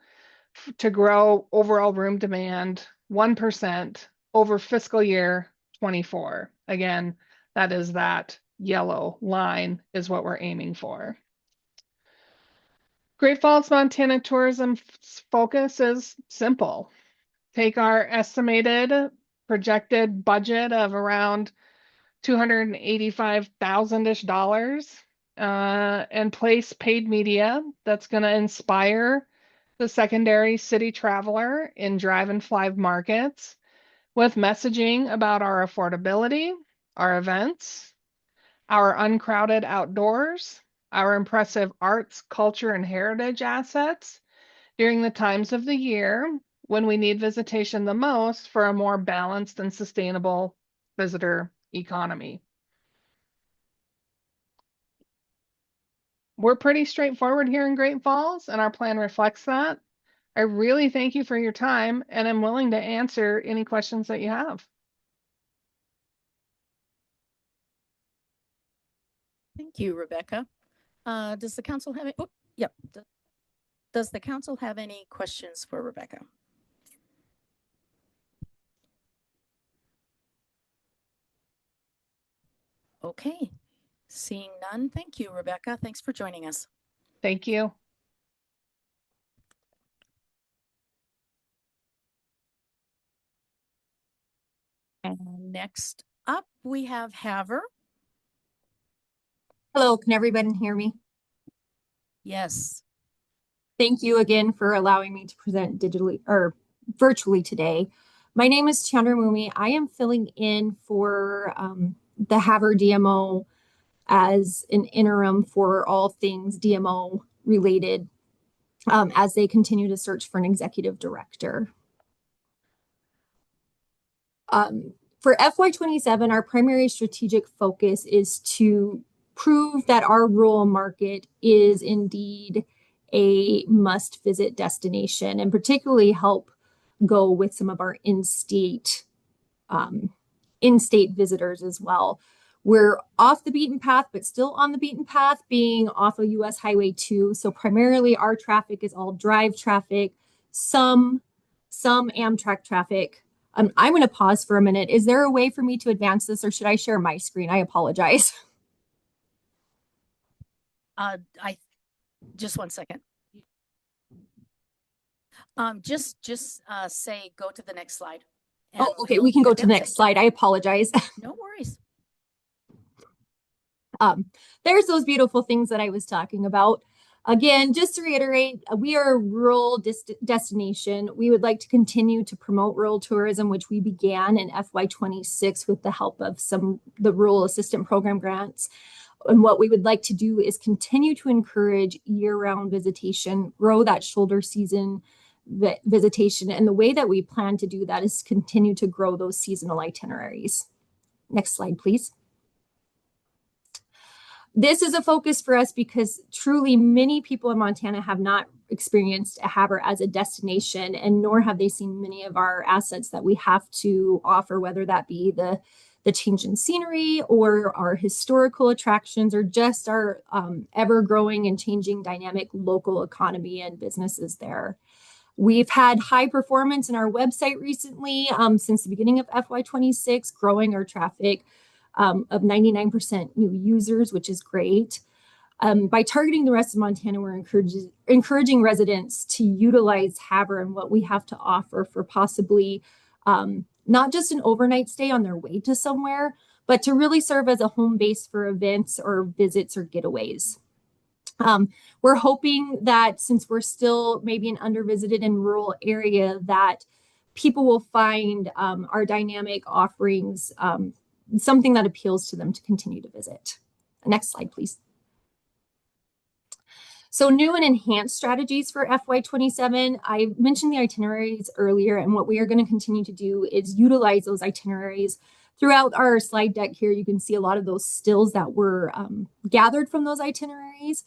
grow overall room demand 1% over fiscal year 24. Again, that is that yellow line is what we're aiming for. Great Falls, Montana Tourism's focus is simple. Take our estimated projected budget of around $285,000-ish and place paid media that's going to inspire the secondary city traveler in drive and fly markets with messaging about our affordability, our events, our uncrowded outdoors, our impressive arts, culture, and heritage assets during the times of the year when we need visitation the most for a more balanced and sustainable visitor economy. We're pretty straightforward here in Great Falls, and our plan reflects that. I really thank you for your time, and I'm willing to answer any questions that you have. Thank you, Rebecca. Does the council have any? Oh, yep. Does the council have any questions for Rebecca? Okay. Seeing none, thank you, Rebecca. Thanks for joining us. Thank you. And next up, we have Haver. Hello, can everybody hear me? Yes. Thank you again for allowing me to present digitally or virtually today. My name is Chandra Mumi. I am filling in for the Haver DMO as an interim for all things DMO related as they continue to search for an executive director. For FY27, our primary strategic focus is to prove that our rural market is indeed a must-visit destination, and particularly help go with some of our in-state visitors as well. We're off the beaten path, but still on the beaten path, being off of US Highway 2. So primarily our traffic is all drive traffic, some Amtrak traffic. I'm going to pause for a minute. Is there a way for me to advance this, or should I share my screen? I apologize. Just 1 second. Just say go to the next slide. Oh, okay. We can go to the next slide. I apologize. No worries. There's those beautiful things that I was talking about. Again, just to reiterate, we are a rural destination. We would like to continue to promote rural tourism, which we began in FY26 with the help of the Rural Assistant Program grants. And what we would like to do is continue to encourage year-round visitation, grow that shoulder season visitation. And the way that we plan to do that is continue to grow those seasonal itineraries. Next slide, please. This is a focus for us because truly many people in Montana have not experienced a Havre as a destination, and nor have they seen many of our assets that we have to offer, whether that be the change in scenery or our historical attractions, or just our ever-growing and changing dynamic local economy and businesses there. We've had high performance in our website recently since the beginning of FY26, growing our traffic of 99% new users, which is great. By targeting the rest of Montana, we're encouraging residents to utilize Havre and what we have to offer for possibly not just an overnight stay on their way to somewhere, but to really serve as a home base for events or visits or getaways. We're hoping that since we're still maybe an undervisited and rural area, that people will find our dynamic offerings something that appeals to them to continue to visit. Next slide, please. So new and enhanced strategies for FY27. I mentioned the itineraries earlier, and what we are going to continue to do is utilize those itineraries throughout our slide deck here. You can see a lot of those stills that were gathered from those itineraries.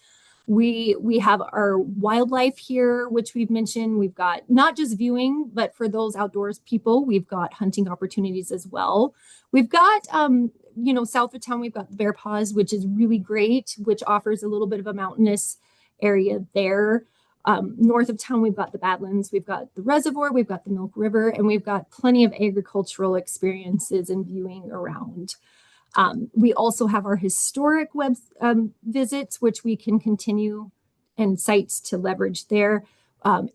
We have our wildlife here, which we've mentioned. We've got not just viewing, but for those outdoors people, we've got hunting opportunities as well. We've got, south of town, we've got Bear Paws, which is really great, which offers a little bit of a mountainous area there. North of town, we've got the Badlands, we've got the reservoir, we've got the Milk River, and we've got plenty of agricultural experiences and viewing around. We also have our historic visits, which we can continue, and sites to leverage there.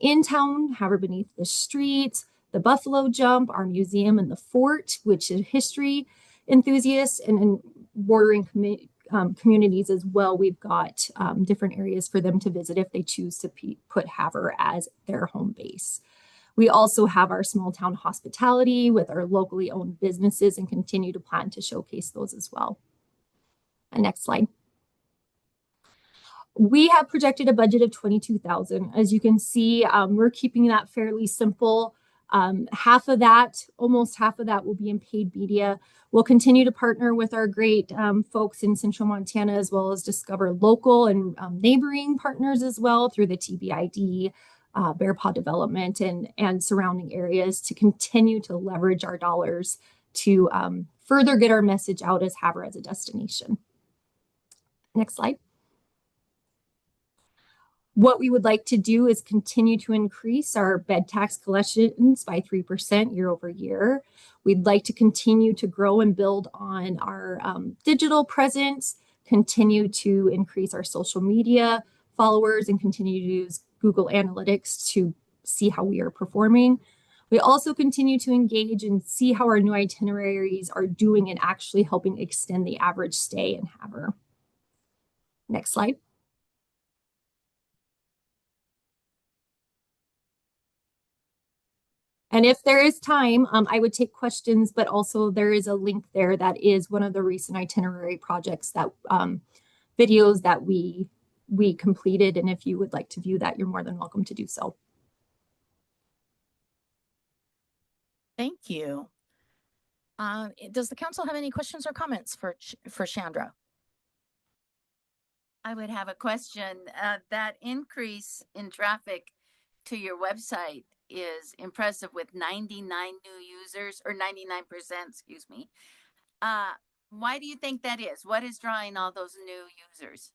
In town, Havre Beneath the Streets, the Buffalo Jump, our museum, and the fort, which is history enthusiasts, and in bordering communities as well. We've got different areas for them to visit if they choose to put Havre as their home base. We also have our small town hospitality with our locally owned businesses, and continue to plan to showcase those as well. And next slide. We have projected a budget of $22,000. As you can see, we're keeping that fairly simple. Almost half of that will be in paid media. We'll continue to partner with our great folks in Central Montana, as well as discover local and neighboring partners as well through the TBID, Bear Paw Development, and surrounding areas, to continue to leverage our dollars to further get our message out as Havre as a destination. Next slide. What we would like to do is continue to increase our bed tax collections by 3% year over year. We'd like to continue to grow and build on our digital presence, continue to increase our social media followers, and continue to use Google Analytics to see how we are performing. We also continue to engage and see how our new itineraries are doing and actually helping extend the average stay in Havre. Next slide. And if there is time, I would take questions, but also there is a link there that is one of the recent itinerary projects that videos that we we completed. And if you would like to view that, you're more than welcome to do so. Thank you. Does the council have any questions or comments for Chandra? I would have a question. That increase in traffic to your website is impressive with 99 new users, or 99%, excuse me. Why do you think that is? What is drawing all those new users?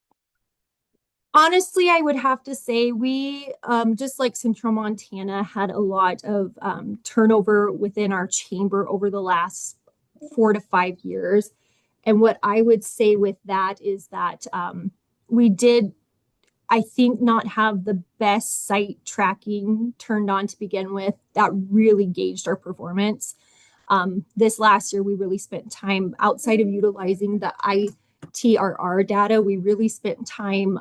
Honestly, I would have to say we, just like Central Montana, had a lot of turnover within our chamber over the last 4 to 5 years. And what I would say with that is that we did, I think, not have the best site tracking turned on to begin with that really gauged our performance. This last year, we really spent time outside of utilizing the ITRR data. We really spent time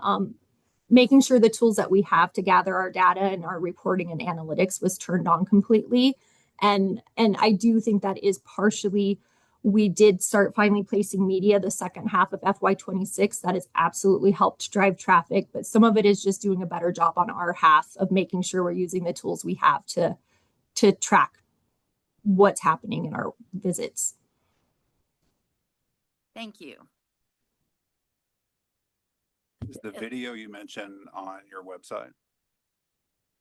making sure the tools that we have to gather our data and our reporting and analytics was turned on completely. And I do think that is partially, we did start finally placing media the second half of FY26. That has absolutely helped drive traffic, but some of it is just doing a better job on our half of making sure we're using the tools we have to track what's happening in our visits. Thank you. Is the video you mentioned on your website?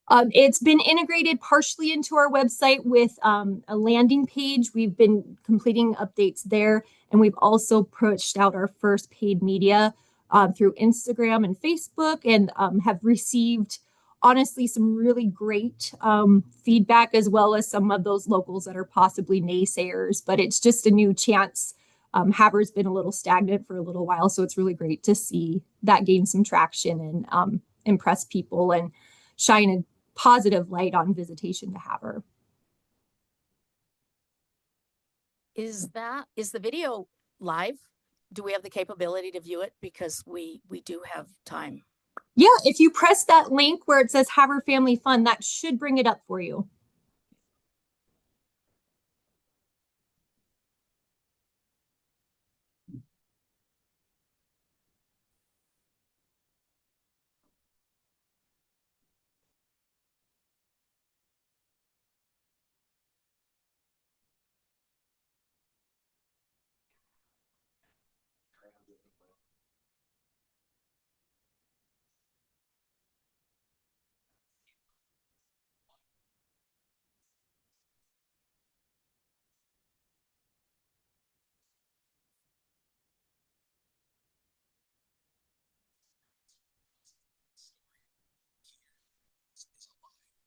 It's been integrated partially into our website with a landing page. We've been completing updates there, and we've also pushed out our first paid media through Instagram and Facebook, and have received, honestly, some really great feedback, as well as some of those locals that are possibly naysayers. But it's just a new chance. Haver's been a little stagnant for a little while, so it's really great to see that gain some traction and impress people and shine a positive light on visitation to Haver. Is the video live? Do we have the capability to view it? Because we do have time. Yeah, if you press that link where it says Haver Family Fun, that should bring it up for you.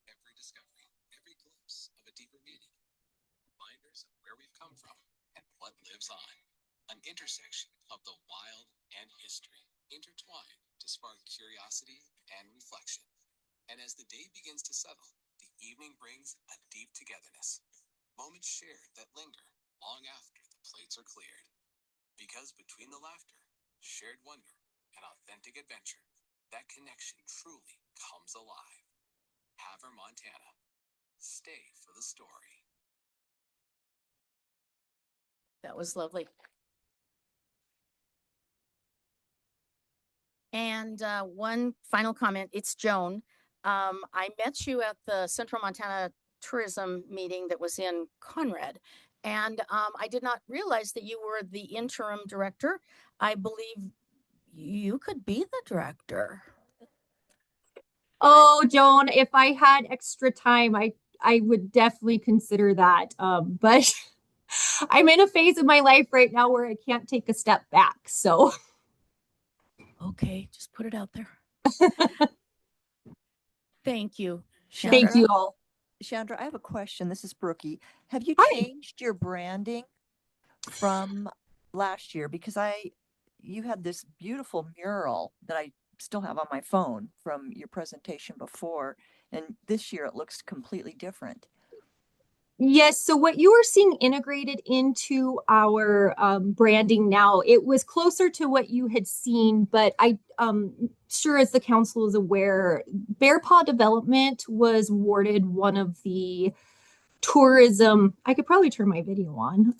Every discovery, every glimpse of a deeper meaning, reminders of where we've come from and what lives on. An intersection of the wild and history, intertwined to spark curiosity and reflection. And as the day begins to settle, the evening brings a deep togetherness. Moments shared that linger long after the plates are cleared. Because between the laughter, shared wonder, and authentic adventure, that connection truly comes alive. Haver, Montana. Stay for the story. That was lovely. And one final comment. It's Joan. I met you at the Central Montana Tourism meeting that was in Conrad. And I did not realize that you were the interim director. I believe you could be the director. Oh, Joan, if I had extra time, I would definitely consider that. But I'm in a phase of my life right now where I can't take a step back. So okay, just put it out there. Thank you, Chandra. Thank you all. Chandra, I have a question. This is Brookie. Have you Hi. changed your branding from last year? Because you had this beautiful mural that I still have on my phone from your presentation before, and this year it looks completely different. Yes, so what you are seeing integrated into our branding now, it was closer to what you had seen, but I sure as the council is aware, Bear Paw Development was awarded one of the tourism, I could probably turn my video on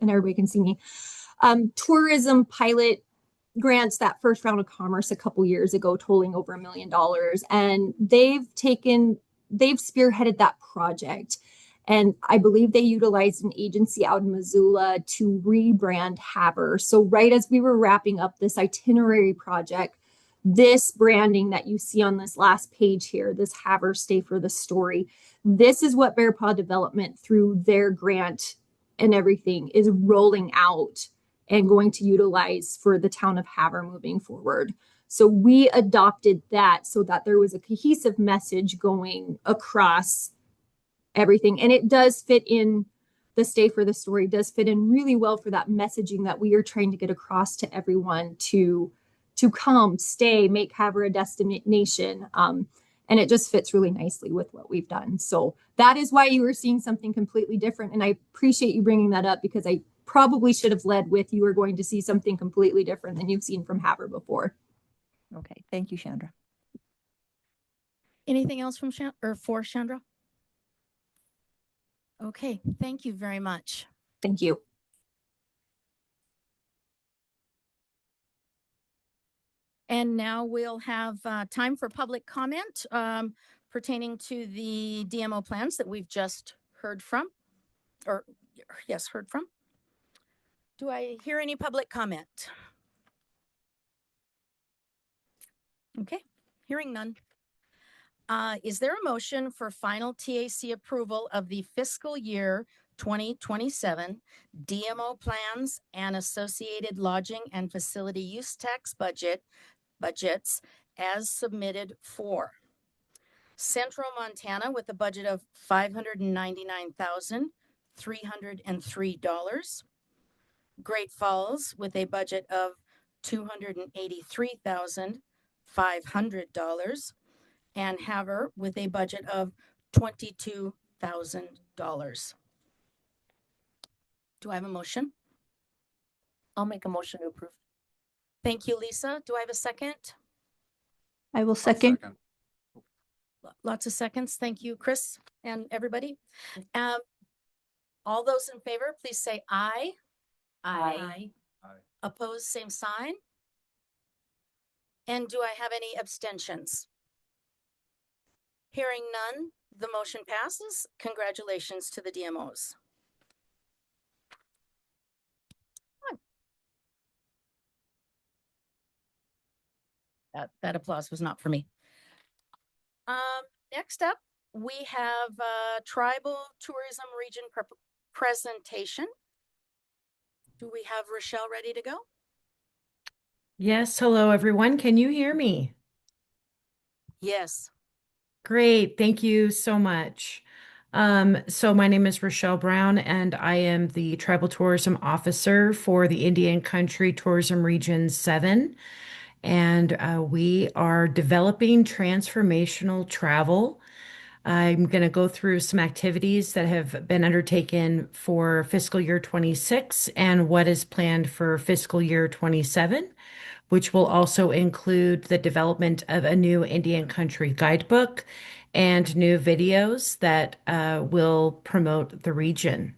and everybody can see me, tourism pilot grants, that first round of commerce a couple years ago, totaling over $1 million. And they've spearheaded that project. And I believe they utilized an agency out in Missoula to rebrand Haver. So right as we were wrapping up this itinerary project, this branding that you see on this last page here, this Haver Stay for the Story, this is what Bear Paw Development, through their grant and everything, is rolling out and going to utilize for the town of Haver moving forward. So we adopted that so that there was a cohesive message going across everything. And it does fit in, the Stay for the Story does fit in really well for that messaging that we are trying to get across to everyone to come, stay, make Haver a destination. And it just fits really nicely with what we've done. So that is why you were seeing something completely different. And I appreciate you bringing that up, because I probably should have led with, you are going to see something completely different than you've seen from Haver before. Okay, thank you, Chandra. Anything else from for Chandra? Okay, thank you very much. Thank you. And now we'll have time for public comment pertaining to the DMO plans that we've just heard from, or yes, heard from. Do I hear any public comment? Okay, hearing none. Is there a motion for final TAC approval of the fiscal year 2027 DMO plans and associated lodging and facility use tax budgets as submitted for Central Montana with a budget of $599,303, Great Falls with a budget of $283,500, and Haver with a budget of $22,000. Do I have a motion? I'll make a motion to approve. Thank you, Lisa. Do I have a second? I will second. Lots of seconds. Thank you, Chris and everybody. All those in favor, please say aye. Aye. Opposed, same sign. And do I have any abstentions? Hearing none, the motion passes. Congratulations to the DMOs. That applause was not for me. Next up, we have Tribal Tourism Region presentation. Do we have Rochelle ready to go? Yes, hello everyone. Can you hear me? Yes. Great, thank you so much. So my name is Rochelle Brown, and I am the Tribal Tourism Officer for the Indian Country Tourism Region 7. And we are developing transformational travel. I'm going to go through some activities that have been undertaken for fiscal year 26 and what is planned for fiscal year 27, which will also include the development of a new Indian Country guidebook and new videos that will promote the region.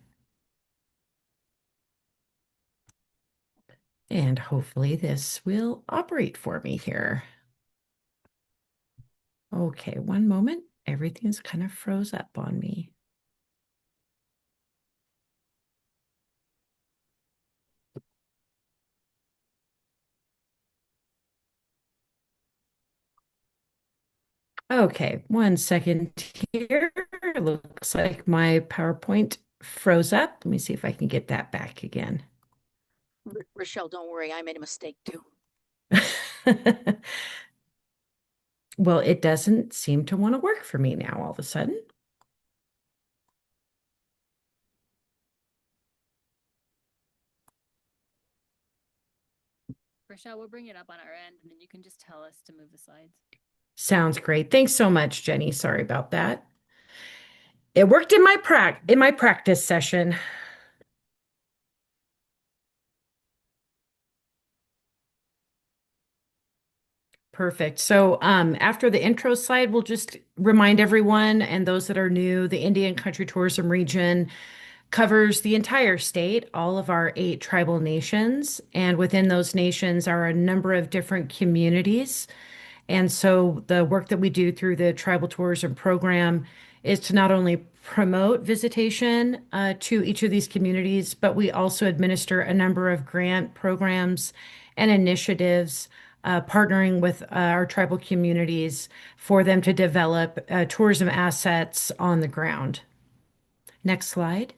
And hopefully this will operate for me here. Okay, one moment. Everything's kind of froze up on me. Okay, 1 second here. Looks like my PowerPoint froze up. Let me see if I can get that back again. Rochelle, don't worry. I made a mistake too. Well, it doesn't seem to want to work for me now all of a sudden. Rochelle, we'll bring it up on our end, and then you can just tell us to move the slides. Sounds great. Thanks so much, Jenny. Sorry about that. It worked in my practice session. Perfect. So after the intro slide, we'll just remind everyone and those that are new, the Indian Country Tourism Region covers the entire state, all of our 8 tribal nations, and within those nations are a number of different communities. And so the work that we do through the Tribal Tourism Program is to not only promote visitation to each of these communities, but we also administer a number of grant programs and initiatives partnering with our tribal communities for them to develop tourism assets on the ground. Next slide.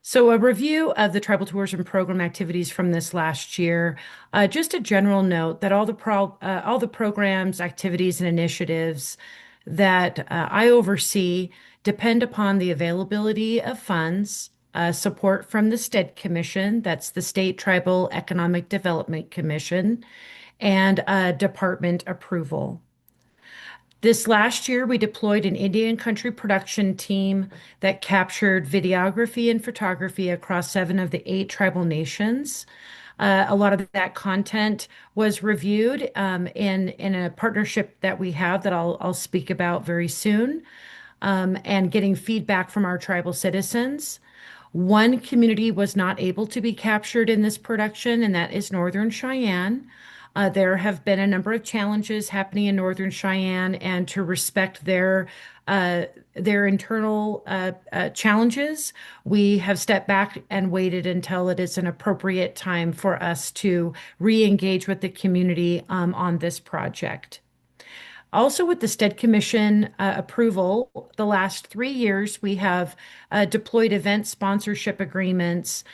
So a review of the Tribal Tourism Program activities from this last year. Just a general note that all the programs, activities, and initiatives that I oversee depend upon the availability of funds, support from the STED Commission, that's the State Tribal Economic Development Commission, and department approval. This last year, we deployed an Indian country production team that captured videography and photography across 7 of the 8 tribal nations. A lot of that content was reviewed in a partnership that we have that I'll speak about very soon, and getting feedback from our tribal citizens. One community was not able to be captured in this production, and that is Northern Cheyenne. There have been a number of challenges happening in Northern Cheyenne, and to respect their internal challenges, we have stepped back and waited until it is an appropriate time for us to re-engage with the community on this project. Also, with the STED Commission approval, the last 3 years, we have deployed event sponsorship agreements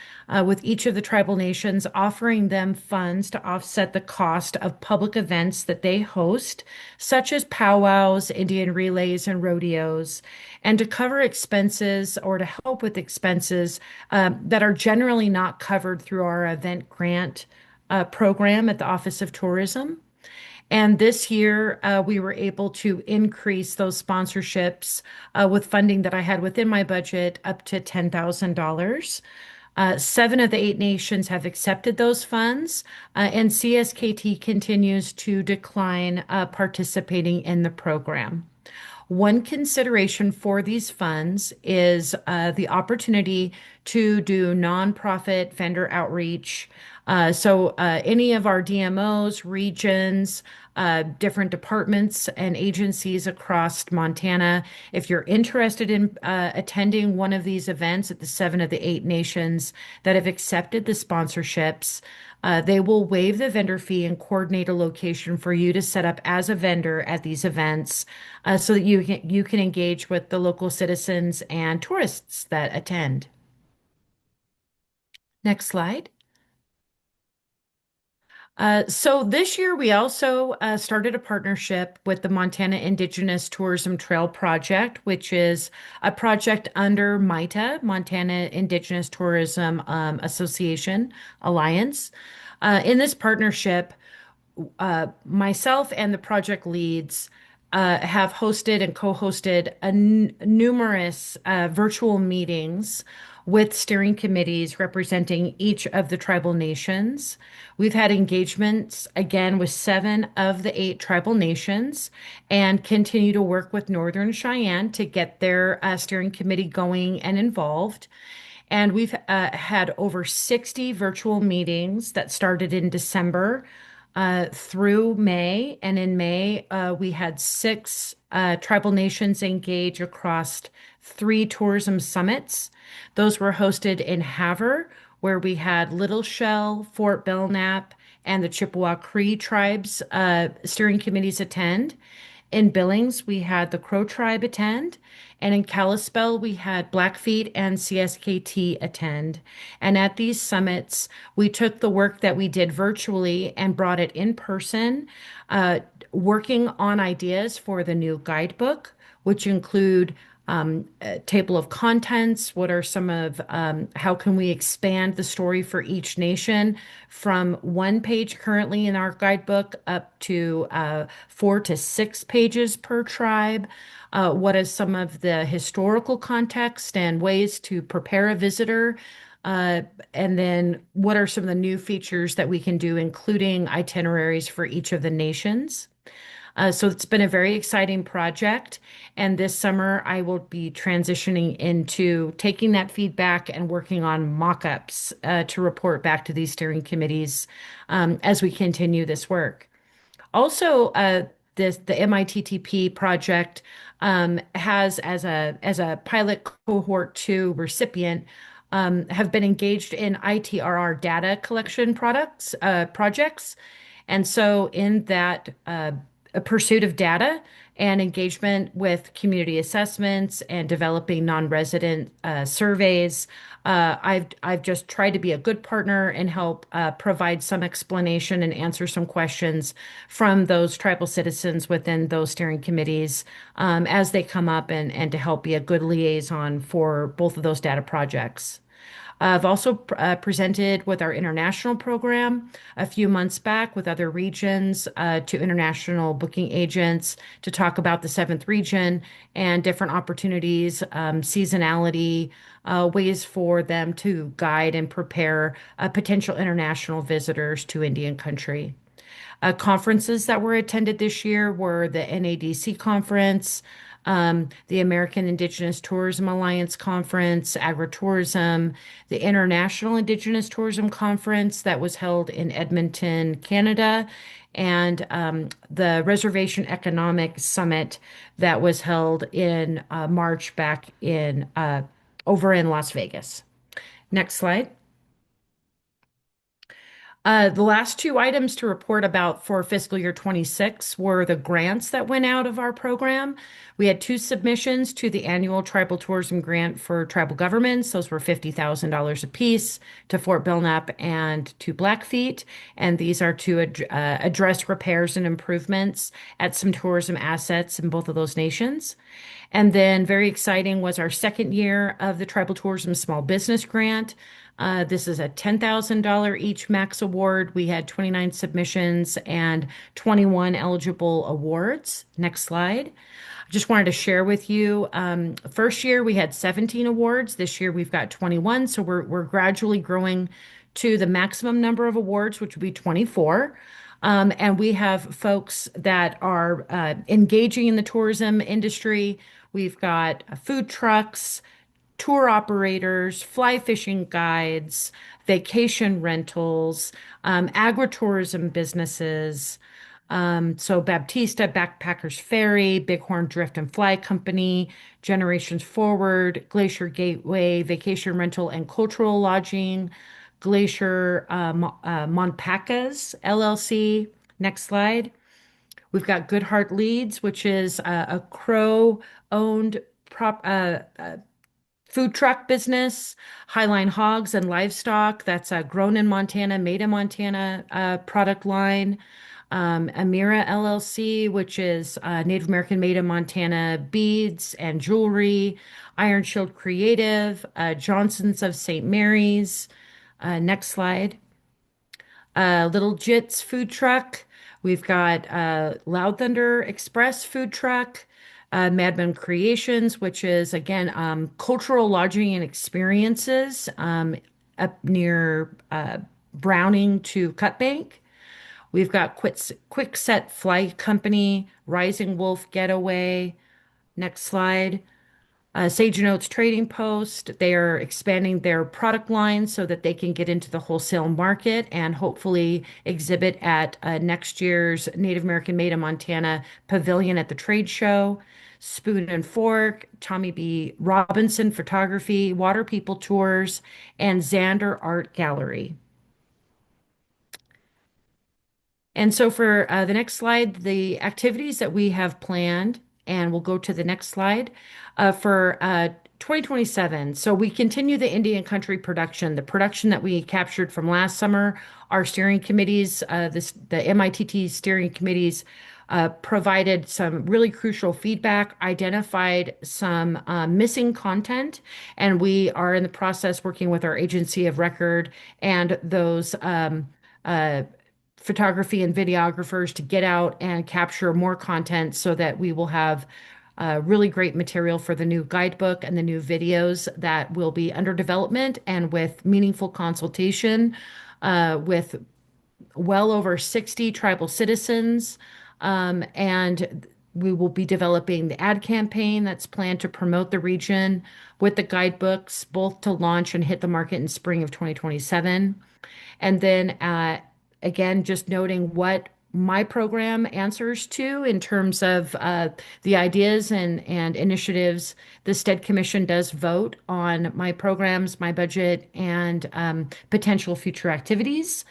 with each of the tribal nations, offering them funds to offset the cost of public events that they host, such as powwows, Indian relays, and rodeos, and to cover expenses or to help with expenses that are generally not covered through our event grant program at the Office of Tourism. And this year, we were able to increase those sponsorships with funding that I had within my budget up to $10,000. 7 of the 8 nations have accepted those funds, and CSKT continues to decline participating in the program. One consideration for these funds is the opportunity to do nonprofit vendor outreach. So any of our DMOs, regions, different departments and agencies across Montana, if you're interested in attending one of these events at the 7 of the 8 nations that have accepted the sponsorships, they will waive the vendor fee and coordinate a location for you to set up as a vendor at these events so that you can engage with the local citizens and tourists that attend. Next slide. So this year, we also started a partnership with the Montana Indigenous Tourism Trail Project, which is a project under MITA, Montana Indigenous Tourism Association Alliance. In this partnership, myself and the project leads have hosted and co-hosted numerous virtual meetings with steering committees representing each of the tribal nations. We've had engagements again with 7 of the 8 tribal nations and continue to work with Northern Cheyenne to get their steering committee going and involved. And we've had over 60 virtual meetings that started in December through May. And in May, we had 6 tribal nations engage across 3 tourism summits. Those were hosted in Havre, where we had Little Shell, Fort Belknap, and the Chippewa Cree tribes steering committees attend. In Billings, we had the Crow tribe attend. And in Kalispell, we had Blackfeet and CSKT attend. And at these summits, we took the work that we did virtually and brought it in person, working on ideas for the new guidebook, which include a table of contents. What are some of, how can we expand the story for each nation from 1 page currently in our guidebook up to 4 to 6 pages per tribe? What is some of the historical context and ways to prepare a visitor? And then what are some of the new features that we can do, including itineraries for each of the nations? So it's been a very exciting project. And this summer, I will be transitioning into taking that feedback and working on mock-ups to report back to these steering committees as we continue this work. Also, the MITTP project has as a pilot cohort 2 recipient have been engaged in ITRR data collection projects. And so in that a pursuit of data and engagement with community assessments and developing non-resident surveys, I've just tried to be a good partner and help provide some explanation and answer some questions from those tribal citizens within those steering committees as they come up and to help be a good liaison for both of those data projects. I've also presented with our international program a few months back with other regions to international booking agents to talk about the 7th region and different opportunities, seasonality, ways for them to guide and prepare potential international visitors to Indian country. Conferences that were attended this year were the NADC conference, the American Indigenous Tourism Alliance Conference, Agritourism, the International Indigenous Tourism Conference that was held in Edmonton, Canada, and the Reservation Economic Summit that was held in March back in over in Las Vegas. Next slide. The last 2 items to report about for fiscal year 26 were the grants that went out of our program. We had 2 submissions to the annual Tribal Tourism Grant for tribal governments. Those were $50,000 apiece to Fort Belknap and to Blackfeet. And these are to address repairs and improvements at some tourism assets in both of those nations. And then very exciting was our 2nd year of the Tribal Tourism Small Business Grant. This is a $10,000 each max award. We had 29 submissions and 21 eligible awards. Next slide. I just wanted to share with you, first year we had 17 awards. This year we've got 21. So we're gradually growing to the maximum number of awards, which would be 24. And we have folks that are engaging in the tourism industry. We've got food trucks, tour operators, fly fishing guides, vacation rentals, agritourism businesses. So Baptista, Backpackers Ferry, Bighorn Drift and Fly Company, Generations Forward, Glacier Gateway, Vacation Rental and Cultural Lodging, Glacier Monpacas LLC. Next slide. We've got Good Heart Leads, which is a Crow-owned food truck business, Highline Hogs and Livestock. That's a grown in Montana, made in Montana product line. Amira LLC, which is Native American made in Montana beads and jewelry. Iron Shield Creative, Johnson's of St. Mary's. Next slide. Little Jits food truck. We've got Loud Thunder Express food truck. Madman Creations, which is again cultural lodging and experiences up near Browning to Cutbank. We've got Quickset Flight Company, Rising Wolf Getaway. Next slide. Sage Notes Trading Post. They are expanding their product line so that they can get into the wholesale market and hopefully exhibit at next year's Native American Made in Montana Pavilion at the trade show. Spoon and Fork, Tommy B. Robinson Photography, Water People Tours, and Xander Art Gallery. And so for the next slide, the activities that we have planned, and we'll go to the next slide, for 2027. So we continue the Indian country production, the production that we captured from last summer. Our steering committees, the MITT steering committees, provided some really crucial feedback, identified some missing content, and we are in the process working with our agency of record and those photography and videographers to get out and capture more content so that we will have really great material for the new guidebook and the new videos that will be under development and with meaningful consultation with well over 60 tribal citizens And we will be developing the ad campaign that's planned to promote the region with the guidebooks, both to launch and hit the market in spring of 2027. And then again, just noting what my program answers to in terms of the ideas and initiatives. The STED Commission does vote on my programs, my budget, and potential future activities.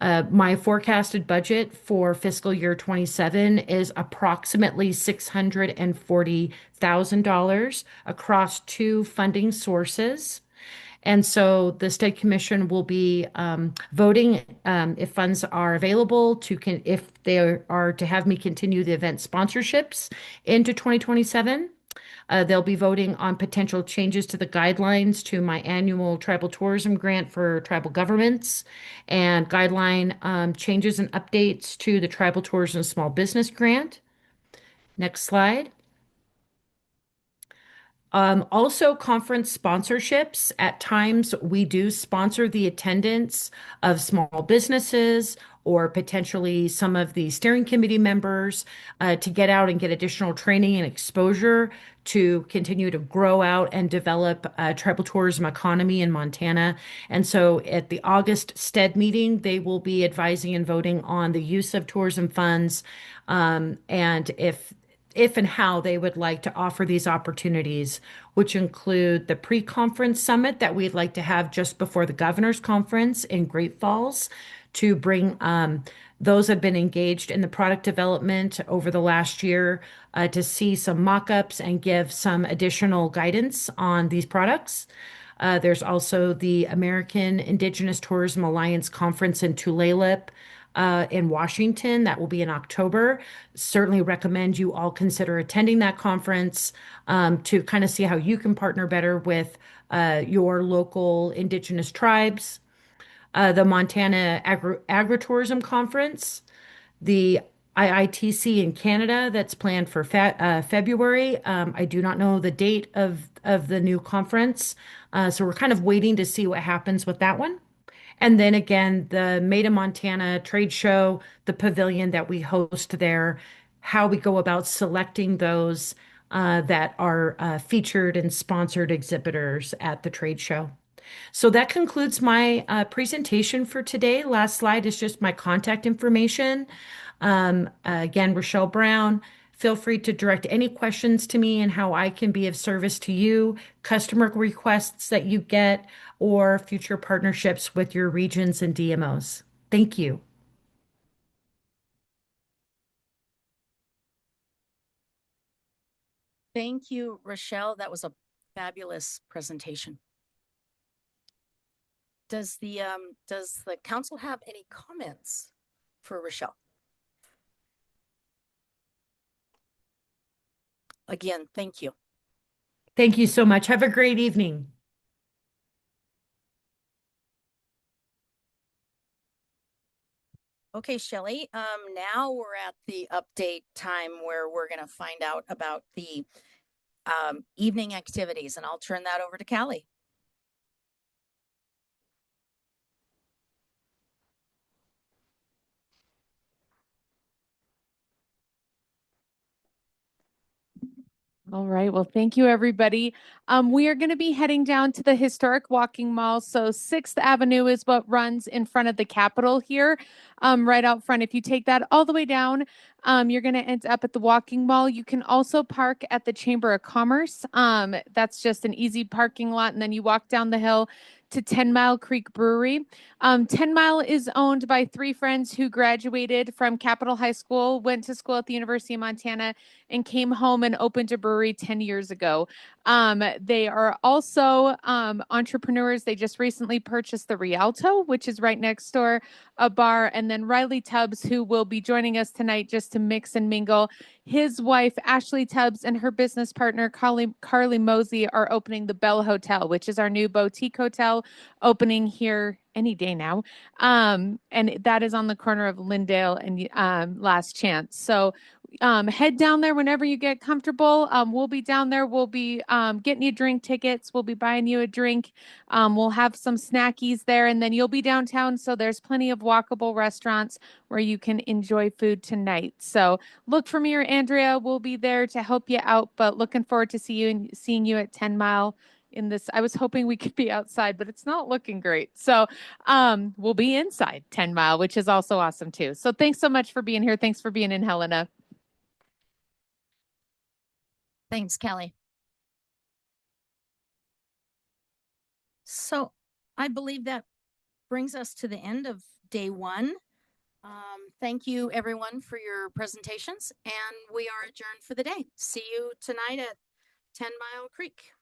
My forecasted budget for fiscal year 27 is approximately $640,000 across two funding sources. And so the State Commission will be voting if funds are available if they are to have me continue the event sponsorships into 2027. They'll be voting on potential changes to the guidelines to my annual tribal tourism grant for tribal governments and guideline changes and updates to the tribal tourism small business grant. Next slide. Also, conference sponsorships. At times, we do sponsor the attendance of small businesses or potentially some of the steering committee members to get out and get additional training and exposure to continue to grow out and develop a tribal tourism economy in Montana. And so at the August STED meeting, they will be advising and voting on the use of tourism funds and if and how they would like to offer these opportunities, which include the pre-conference summit that we'd like to have just before the governor's conference in Great Falls to bring those that have been engaged in the product development over the last year to see some mock-ups and give some additional guidance on these products. There's also the American Indigenous Tourism Alliance Conference in Tulalip in Washington. That will be in October. Certainly recommend you all consider attending that conference to kind of see how you can partner better with your local Indigenous tribes. The Montana Agritourism Conference, the IITC in Canada that's planned for February. I do not know the date of the new conference, so we're kind of waiting to see what happens with that one. And then again, the Made in Montana trade show, the pavilion that we host there, how we go about selecting those that are featured and sponsored exhibitors at the trade show. So that concludes my presentation for today. Last slide is just my contact information. Again, Rochelle Brown. Feel free to direct any questions to me and how I can be of service to you, customer requests that you get, or future partnerships with your regions and DMOs. Thank you. Thank you, Rochelle. That was a fabulous presentation. Does the council have any comments for Rochelle? Again, thank you. Thank you so much. Have a great evening. Okay, Shelley, now we're at the update time where we're going to find out about the evening activities, and I'll turn that over to Callie. All right. Well, thank you, everybody. We are going to be heading down to the historic walking mall. So 6th Avenue is what runs in front of the Capitol here, right out front. If you take that all the way down, you're going to end up at the walking mall. You can also park at the Chamber of Commerce. That's just an easy parking lot. And then you walk down the hill to 10 Mile Creek Brewery. 10 Mile is owned by 3 friends who graduated from Capitol High School, went to school at the University of Montana, and came home and opened a brewery 10 years ago. They are also entrepreneurs. They just recently purchased the Rialto, which is right next door, a bar. And then Riley Tubbs, who will be joining us tonight just to mix and mingle. His wife, Ashley Tubbs, and her business partner, Carly Mosey, are opening the Bell Hotel, which is our new boutique hotel opening here any day now. And that is on the corner of Lindale and Last Chance. So head down there whenever you get comfortable. We'll be down there. We'll be getting you drink tickets. We'll be buying you a drink. We'll have some snackies there, and then you'll be downtown. So there's plenty of walkable restaurants where you can enjoy food tonight. So look for me or Andrea. We'll be there to help you out. But looking forward to seeing you at 10 Mile in this. I was hoping we could be outside, but it's not looking great. So we'll be inside 10 Mile, which is also awesome too. So thanks so much for being here. Thanks for being in Helena. Thanks, Kelly. So I believe that brings us to the end of day one. Thank you everyone for your presentations, and we are adjourned for the day. See you tonight at 10 Mile Creek.